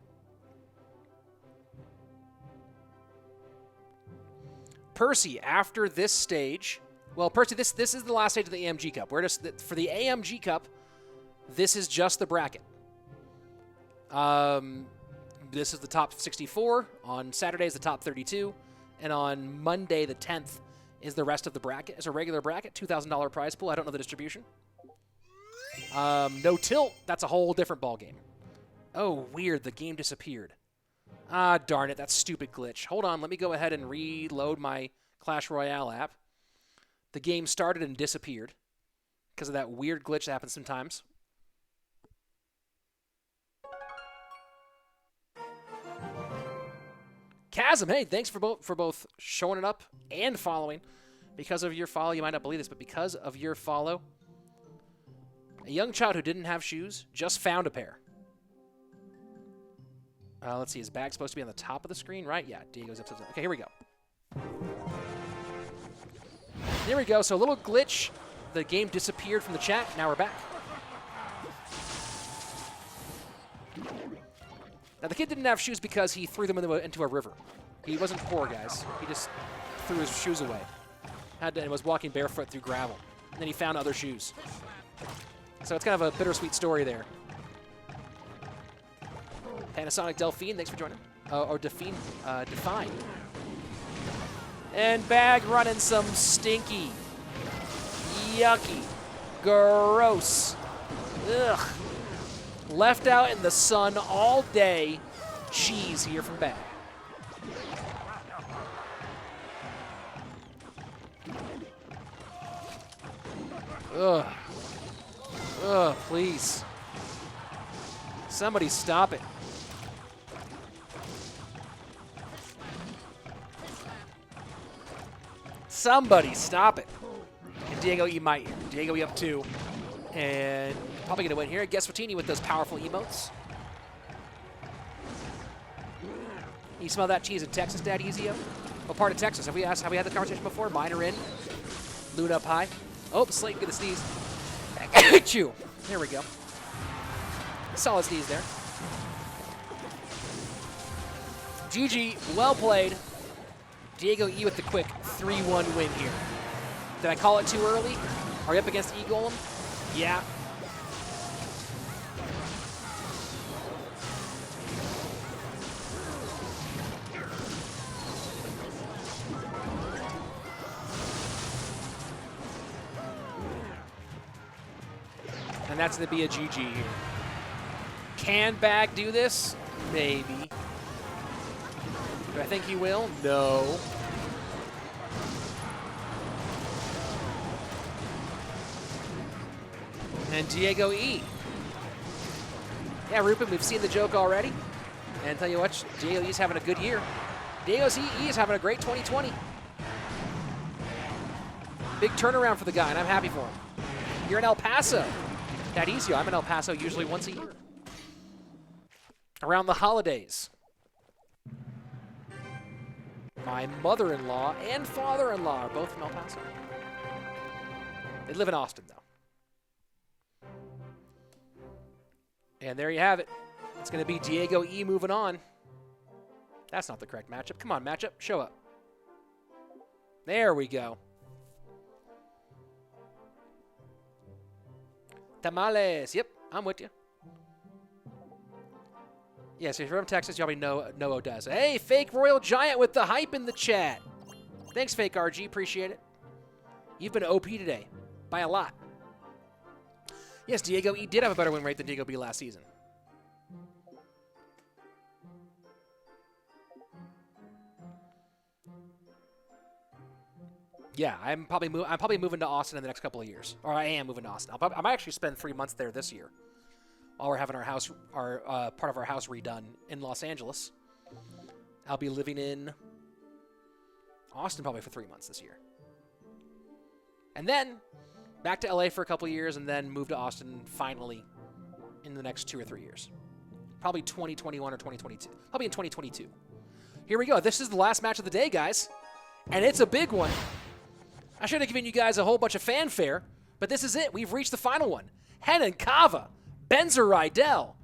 Percy, after this stage, well, Percy, this is the last stage of the AMG Cup. We're just for the AMG Cup. This is just the bracket. This is the top 64. On Saturday is the top 32, and on Monday the 10th is the rest of the bracket. It's a regular bracket, $2,000 prize pool. I don't know the distribution. No tilt. That's a whole different ball game. Oh, weird. The game disappeared. Ah, darn it. That stupid glitch. Hold on. Let me go ahead and reload my Clash Royale app. The game started and disappeared because of that weird glitch that happens sometimes. Chasm, hey, thanks for both showing it up and following. Because of your follow, you might not believe this, but because of your follow, a young child who didn't have shoes just found a pair. Let's see, his bag's supposed to be on the top of the screen, right? Yeah, Diego's upside down. Okay, here we go. There we go. So a little glitch. The game disappeared from the chat. Now we're back. Now, the kid didn't have shoes because he threw them into a river. He wasn't poor, guys. He just threw his shoes away. And was walking barefoot through gravel. And then he found other shoes. So it's kind of a bittersweet story there. Panasonic Delphine, thanks for joining. Or Define. And Bag running some stinky, yucky, gross, ugh, left out in the sun all day cheese here from Bag. Ugh. Ugh, please. Somebody stop it. Somebody stop it. And DiegoE might. DiegoE up 2. And probably going to win here. Guesswatini with those powerful emotes. You smell that cheese in Texas, Dad Ezio? What part of Texas? Have we had the conversation before? Mine are in. Loot up high. Oh, Slate, get a sneeze. Chew. There we go. Solid sneeze there. GG, well played. DiegoE with the quick 3-1 win here. Did I call it too early? Are you up against E-Golem? Yeah. And that's going to be a GG here. Can Bag do this? Maybe. Do I think he will? No. And DiegoE. Yeah, Rupin, we've seen the joke already. And tell you what, DiegoE's having a good year. DiegoE is having a great 2020. Big turnaround for the guy, and I'm happy for him. You're in El Paso. That easy. I'm in El Paso usually once a year. Around the holidays. My mother-in-law and father-in-law are both from El Paso. They live in Austin, though. And there you have it. It's going to be DiegoE moving on. That's not the correct matchup. Come on, matchup. Show up. There we go. Tamales. Yep, I'm with you. Yeah, so if you're from Texas, you already know Odessa. Hey, Fake Royal Giant with the hype in the chat. Thanks, Fake RG. Appreciate it. You've been OP today. By a lot. Yes, DiegoE did have a better win rate than DiegoB last season. Yeah, I'm probably moving to Austin in the next couple of years, or I am moving to Austin. I might actually spend 3 months there this year, while we're having our house, part of our house redone in Los Angeles. I'll be living in Austin probably for 3 months this year, and then back to LA for a couple of years, and then move to Austin finally in the next 2 or 3 years. Probably 2021 or 2022. Probably in 2022. Here we go. This is the last match of the day, guys, and it's a big one. I should have given you guys a whole bunch of fanfare, but this is it. We've reached the final one. Renan, Cava, Benzer, Ridel.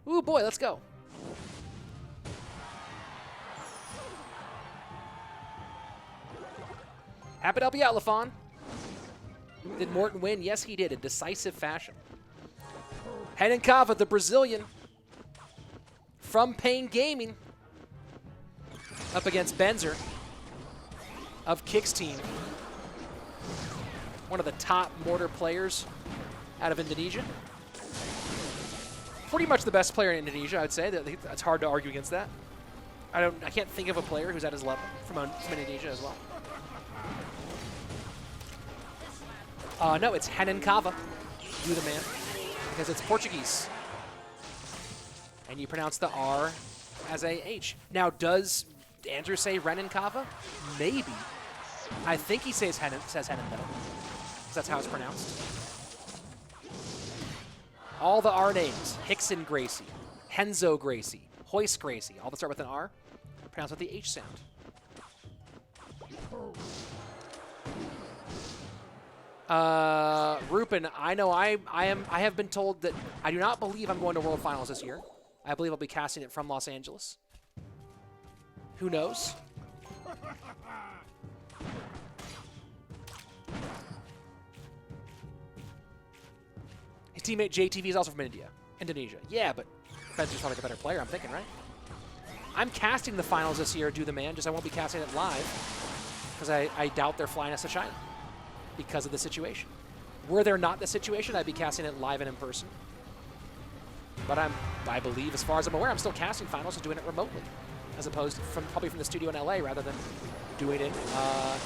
Ooh, boy, let's go. Happy to help you out, LaFon. Did Morten win? Yes, he did, in decisive fashion. Renan Cava, the Brazilian, from Pain Gaming, up against Benzer of Kick's team. One of the top mortar players out of Indonesia. Pretty much the best player in Indonesia, I'd say. It's hard to argue against that. I can't think of a player who's at his level from Indonesia as well. No, it's Renan Cava. You the man. Because it's Portuguese. And you pronounce the R as a H. Now, does Andrew say Renan Cava? Maybe. I think he says Renan, though, because that's how it's pronounced. All the R names, Hickson Gracie, Henzo Gracie, Hoist Gracie, all that start with an R, pronounced with the H sound. Rupin, I know I have been told that I do not believe I'm going to World Finals this year. I believe I'll be casting it from Los Angeles. Who knows? His teammate JTV is also from Indonesia. Yeah, but Benzer's probably the better player, I'm thinking, right? I'm casting the finals this year, Do the Man, just I won't be casting it live because I doubt they're flying us to China because of the situation. Were there not the situation, I'd be casting it live and in person. But I believe, as far as I'm aware, I'm still casting finals and doing it remotely, as opposed to probably from the studio in LA rather than doing it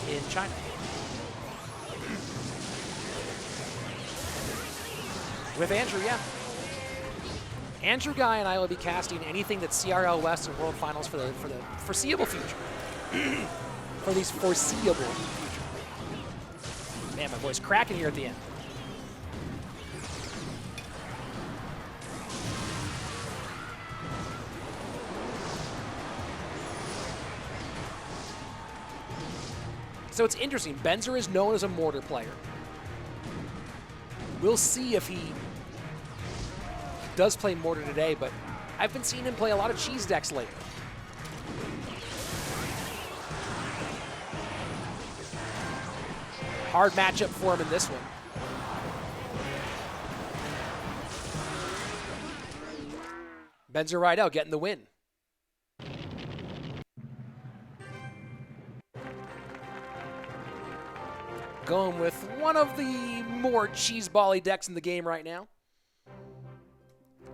in China. With Andrew, yeah. Andrew Guy and I will be casting anything that's CRL West and World Finals for the foreseeable future. For these foreseeable future. Man, my voice cracking here at the end. So it's interesting. Benzer is known as a mortar player. We'll see if he does play mortar today, but I've been seeing him play a lot of cheese decks lately. Hard matchup for him in this one. Benzer Ridel getting the win. Going with one of the more cheesebally decks in the game right now.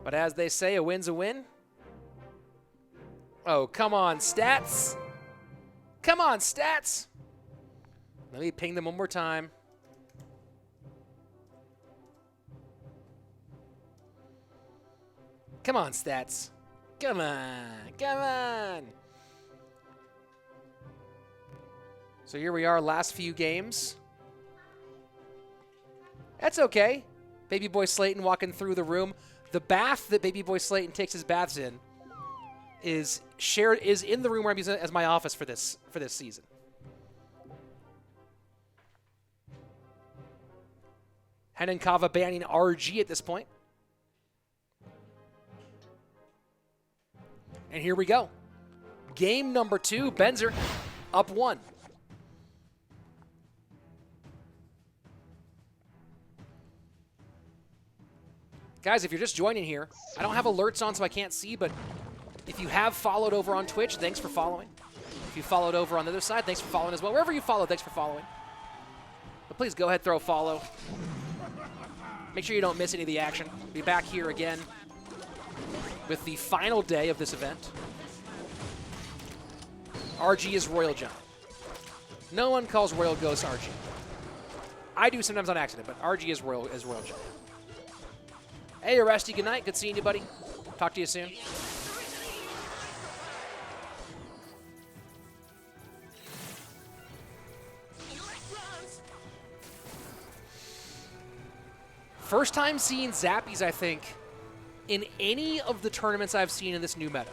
But as they say, a win's a win. Oh, come on, stats. Come on, stats. Let me ping them one more time. Come on, stats. Come on. Come on. So here we are, last few games. That's okay. Baby boy Slayton walking through the room. The bath that baby boy Slayton takes his baths in is in the room where I'm using it as my office for this season. Renan Cava banning RG at this point. And here we go. Game number 2, Benzer up 1. Guys, if you're just joining here, I don't have alerts on so I can't see, but if you have followed over on Twitch, thanks for following. If you followed over on the other side, thanks for following as well. Wherever you follow, thanks for following. But please go ahead, throw a follow. Make sure you don't miss any of the action. Be back here again with the final day of this event. RG is Royal Giant. No one calls Royal Ghost RG. I do sometimes on accident, but RG is Royal Giant. Hey, Arresty, good night. Good seeing you, buddy. Talk to you soon. First time seeing Zappies, I think, in any of the tournaments I've seen in this new meta.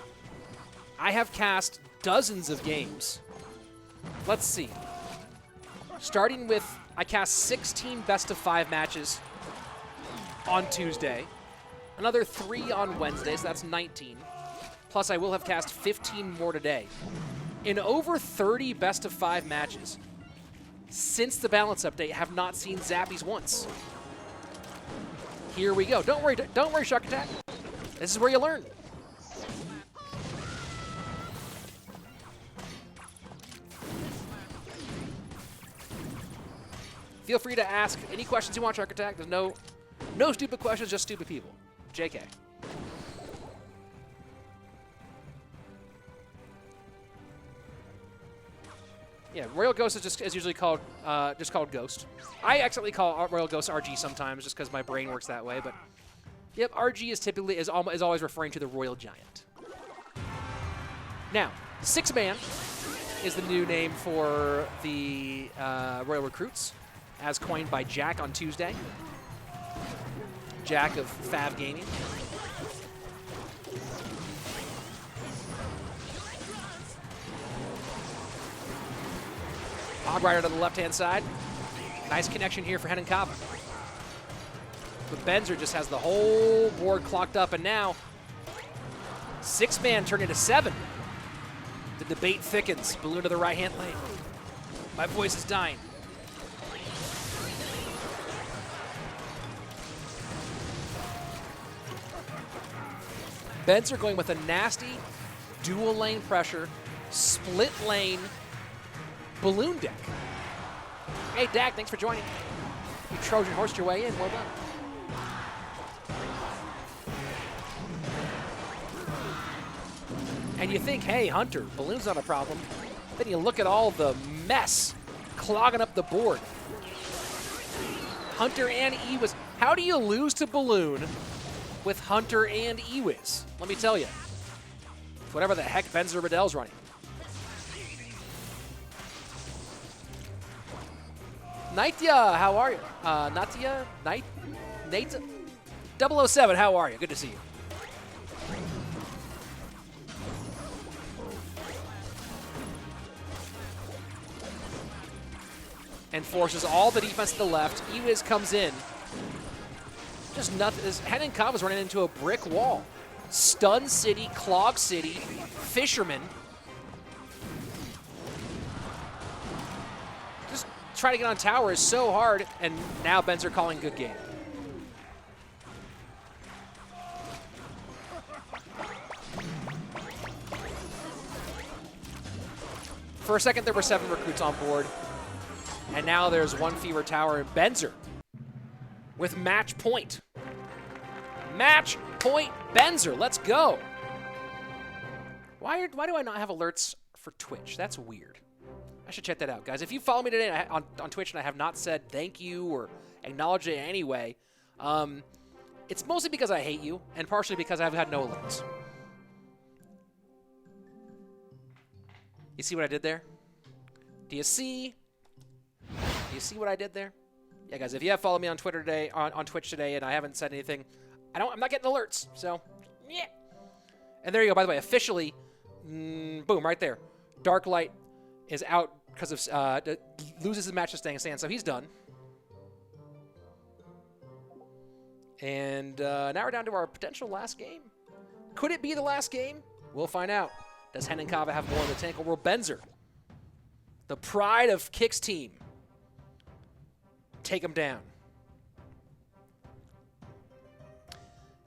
I have cast dozens of games. Let's see. Starting with, I cast 16 best-of-5 matches on Tuesday. Another 3 on Wednesday, so that's 19. Plus, I will have cast 15 more today. In over 30 best-of-5 matches, since the balance update, have not seen Zappies once. Worry, Shark Attack. This is where you learn. Feel free to ask any questions you want, Shark Attack. There's no stupid questions, just stupid people. JK. Yeah, Royal Ghost is usually called just called Ghost. I accidentally call Royal Ghost RG sometimes just because my brain works that way. But yep, RG is typically is always referring to the Royal Giant. Now, 6-man is the new name for the Royal Recruits, as coined by Jack on Tuesday. Jack of Fav Gaming. Hog Rider to the left-hand side. Nice connection here for Renan Cava. But Benzer just has the whole board clocked up, and now 6-man turned into 7. The debate thickens. Balloon to the right-hand lane. My voice is dying. Benzer going with a nasty dual lane pressure, split lane balloon deck. Hey, Dak, thanks for joining. You Trojan horsed your way in. Well done. And you think, hey, Hunter, balloon's not a problem. Then you look at all the mess clogging up the board. Hunter and Ewiz. How do you lose to Balloon with Hunter and Ewiz? Let me tell you. Whatever the heck Benzer Ridel's running. Naitya, how are you? Natia? Nate? 007, how are you? Good to see you. And forces all the defense to the left. Ewiz comes in. Just nothing. Renan Cava's running into a brick wall. Stun City, Clog City, Fisherman. Just trying to get on tower is so hard, and now Benzer calling good game. For a second, there were 7 recruits on board. And now there's 1 fewer tower, and Benzer with match point. Match point Benzer, let's go. Why do I not have alerts for Twitch? That's weird. I should check that out, guys. If you follow me today on Twitch and I have not said thank you or acknowledged it in any way, it's mostly because I hate you and partially because I've had no alerts. You see what I did there? Do you see? Do you see what I did there? Yeah, guys, if you have followed me on Twitter today, on Twitch today, and I haven't said anything, I'm not getting alerts, so, yeah. And there you go, by the way, officially, boom, right there. DarkLight is out because of, loses his match to StangSand, so he's done. And now we're down to our potential last game. Could it be the last game? We'll find out. Does Renan Cava have more in the tank, or will Benzer, the pride of Kick's team, take him down?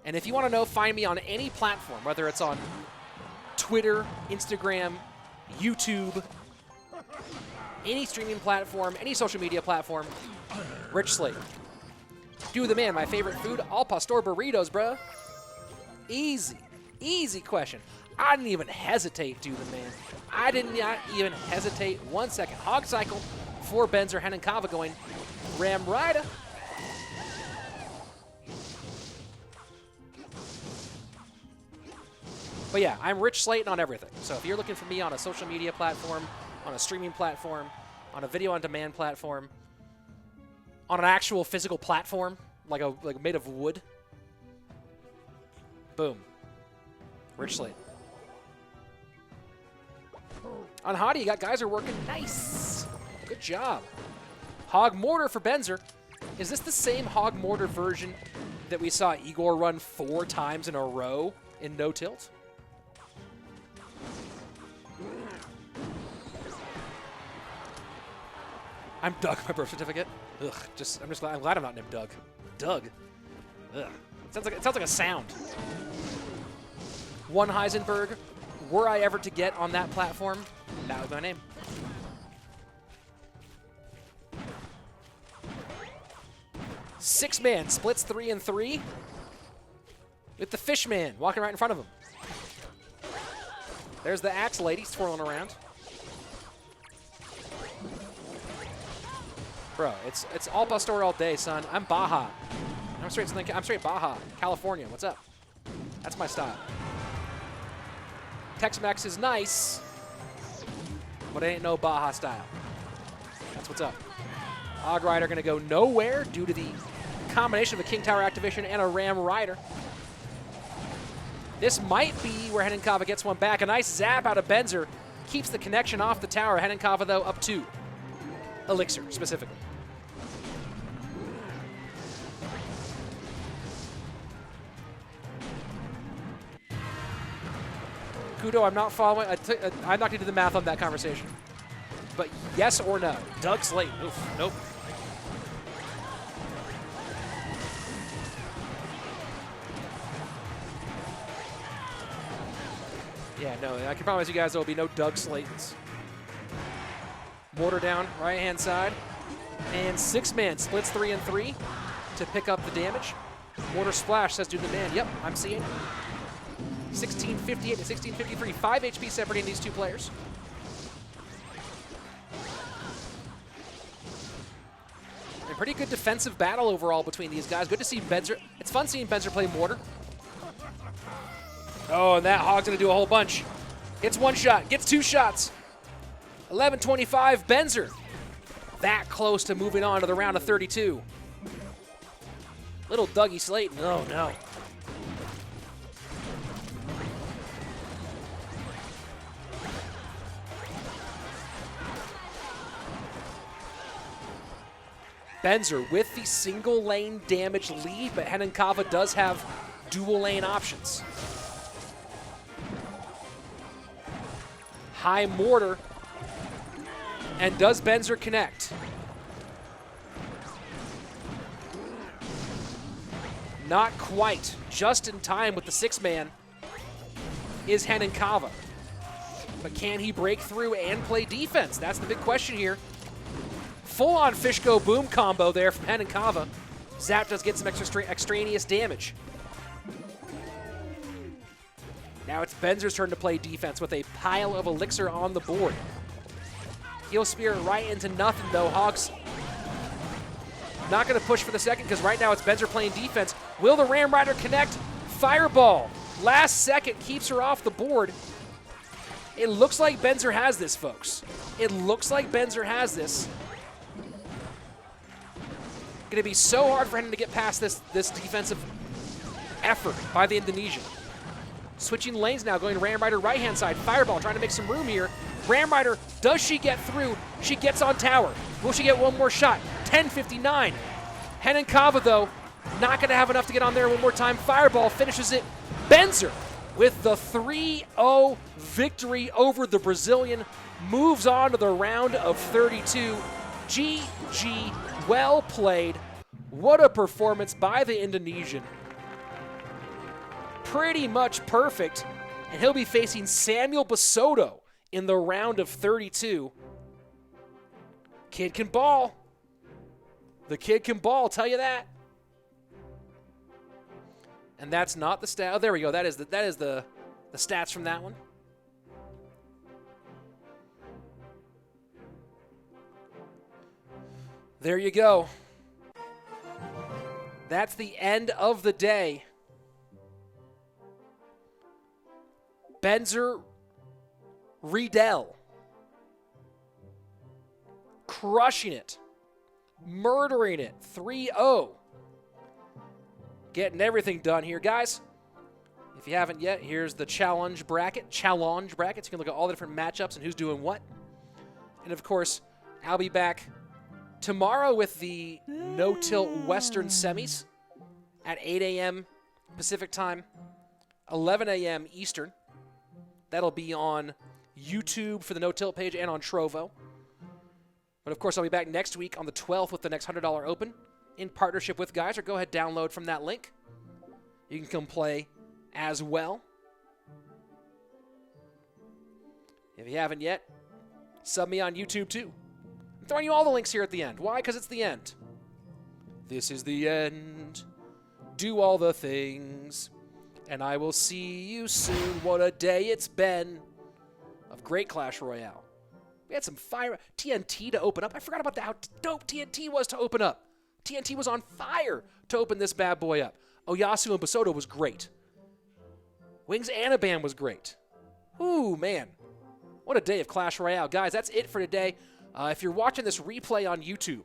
And if you want to know, find me on any platform, whether it's on Twitter, Instagram, YouTube, any streaming platform, any social media platform, Rich Slate. Do the man, my favorite food, al pastor burritos, bruh. Easy, easy question. I didn't even hesitate, do the man. I did not even hesitate 1 second. Hog cycle for Benzer, Renan Cava going Ram Rider. But yeah, I'm Rich Slayton on everything. So if you're looking for me on a social media platform, on a streaming platform, on a video on demand platform, on an actual physical platform, like made of wood, boom, Rich Slayton. On Hottie, you got guys are working nice. Good job. Hog Mortar for Benzer. Is this the same Hog Mortar version that we saw Igor run 4 times in a row in no tilt? I'm Doug, my birth certificate. Ugh, I'm glad I'm not named Doug. Doug. Ugh. It sounds like a sound. One Heisenberg. Were I ever to get on that platform, that was my name. Six-man splits 3 and 3 with the Fishman walking right in front of him. There's the Axe Lady swirling around. Bro, it's all Pastor all day, son. I'm Baja. I'm straight Baja, California. What's up? That's my style. Tex-Mex is nice, but it ain't no Baja style. That's what's up. Og Rider going to go nowhere due to the combination of a King Tower activation and a Ram Rider. This might be where Renan Cava gets one back. A nice zap out of Benzer. Keeps the connection off the tower. Renan Cava, though, up 2. Elixir, specifically. Kudo, I'm not following. I'm not going to do the math on that conversation. But yes or no? Doug Slate. Oof, nope. Yeah, no, I can promise you guys there will be no Doug Slaytons. Mortar down, right-hand side. And 6-man splits 3 and 3 to pick up the damage. Mortar splash, says Dude Demand. Yep, I'm seeing. 1658 to 1653. 5 HP separating these two players. And pretty good defensive battle overall between these guys. Good to see Benzer. It's fun seeing Benzer play Mortar. Oh, and that Hog's going to do a whole bunch. Gets 1 shot, gets 2 shots. 11:25, Benzer. That close to moving on to the round of 32. Little Dougie Slayton, oh no. Benzer with the single lane damage lead, but Renan Cava does have dual lane options. High mortar. And does Benzer connect? Not quite. Just in time with the 6-man is Renan Cava. But can he break through and play defense? That's the big question here. Full-on fish go boom combo there from Renan Cava. Zap does get some extraneous damage. Now it's Benzer's turn to play defense with a pile of elixir on the board. He'll spear right into nothing, though. Hog's not going to push for the second because right now it's Benzer playing defense. Will the Ram Rider connect? Fireball. Last second keeps her off the board. It looks like Benzer has this, folks. It looks like Benzer has this. Going to be so hard for him to get past this defensive effort by the Indonesian. Switching lanes now, going Ram Rider right-hand side. Fireball trying to make some room here. Ram Rider, does she get through? She gets on tower. Will she get one more shot? 10:59. Renan Cava, though, not going to have enough to get on there one more time. Fireball finishes it. Benzer with the 3-0 victory over the Brazilian. Moves on to the round of 32. GG, well played. What a performance by the Indonesian. Pretty much perfect. And he'll be facing Samuel Bassotto in the round of 32. Kid can ball. The kid can ball, tell you that. And that's not the stat. Oh, there we go. That is the stats from that one. There you go. That's the end of the day. Benzer Ridel. Crushing it. Murdering it. 3-0. Getting everything done here, guys. If you haven't yet, here's the challenge bracket. Challenge brackets. You can look at all the different matchups and who's doing what. And, of course, I'll be back tomorrow with the no-tilt Western semis at 8 a.m. Pacific time, 11 a.m. Eastern. That'll be on YouTube for the no-tilt page and on Trovo. But, of course, I'll be back next week on the 12th with the next $100 Open in partnership with Geyser. Go ahead, download from that link. You can come play as well. If you haven't yet, sub me on YouTube, too. I'm throwing you all the links here at the end. Why? Because it's the end. This is the end. Do all the things. And I will see you soon. What a day it's been of great Clash Royale. We had some fire. TNT to open up. I forgot about how dope TNT was to open up. TNT was on fire to open this bad boy up. OYASSUU and Bassotto was great. Wings Anaban was great. Ooh, man. What a day of Clash Royale. Guys, that's it for today. If you're watching this replay on YouTube,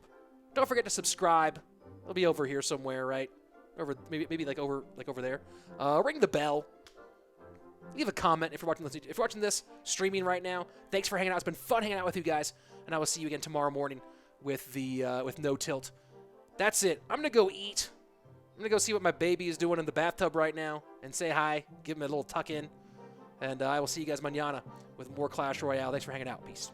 don't forget to subscribe. It'll be over here somewhere, right? Over maybe like over there. Ring the bell. Leave a comment if you're watching this streaming right now. Thanks for hanging out. It's been fun hanging out with you guys, and I will see you again tomorrow morning with the with No Tilt. That's it. I'm gonna go eat. I'm gonna go see what my baby is doing in the bathtub right now and say hi. Give him a little tuck in, and I will see you guys mañana with more Clash Royale. Thanks for hanging out. Peace.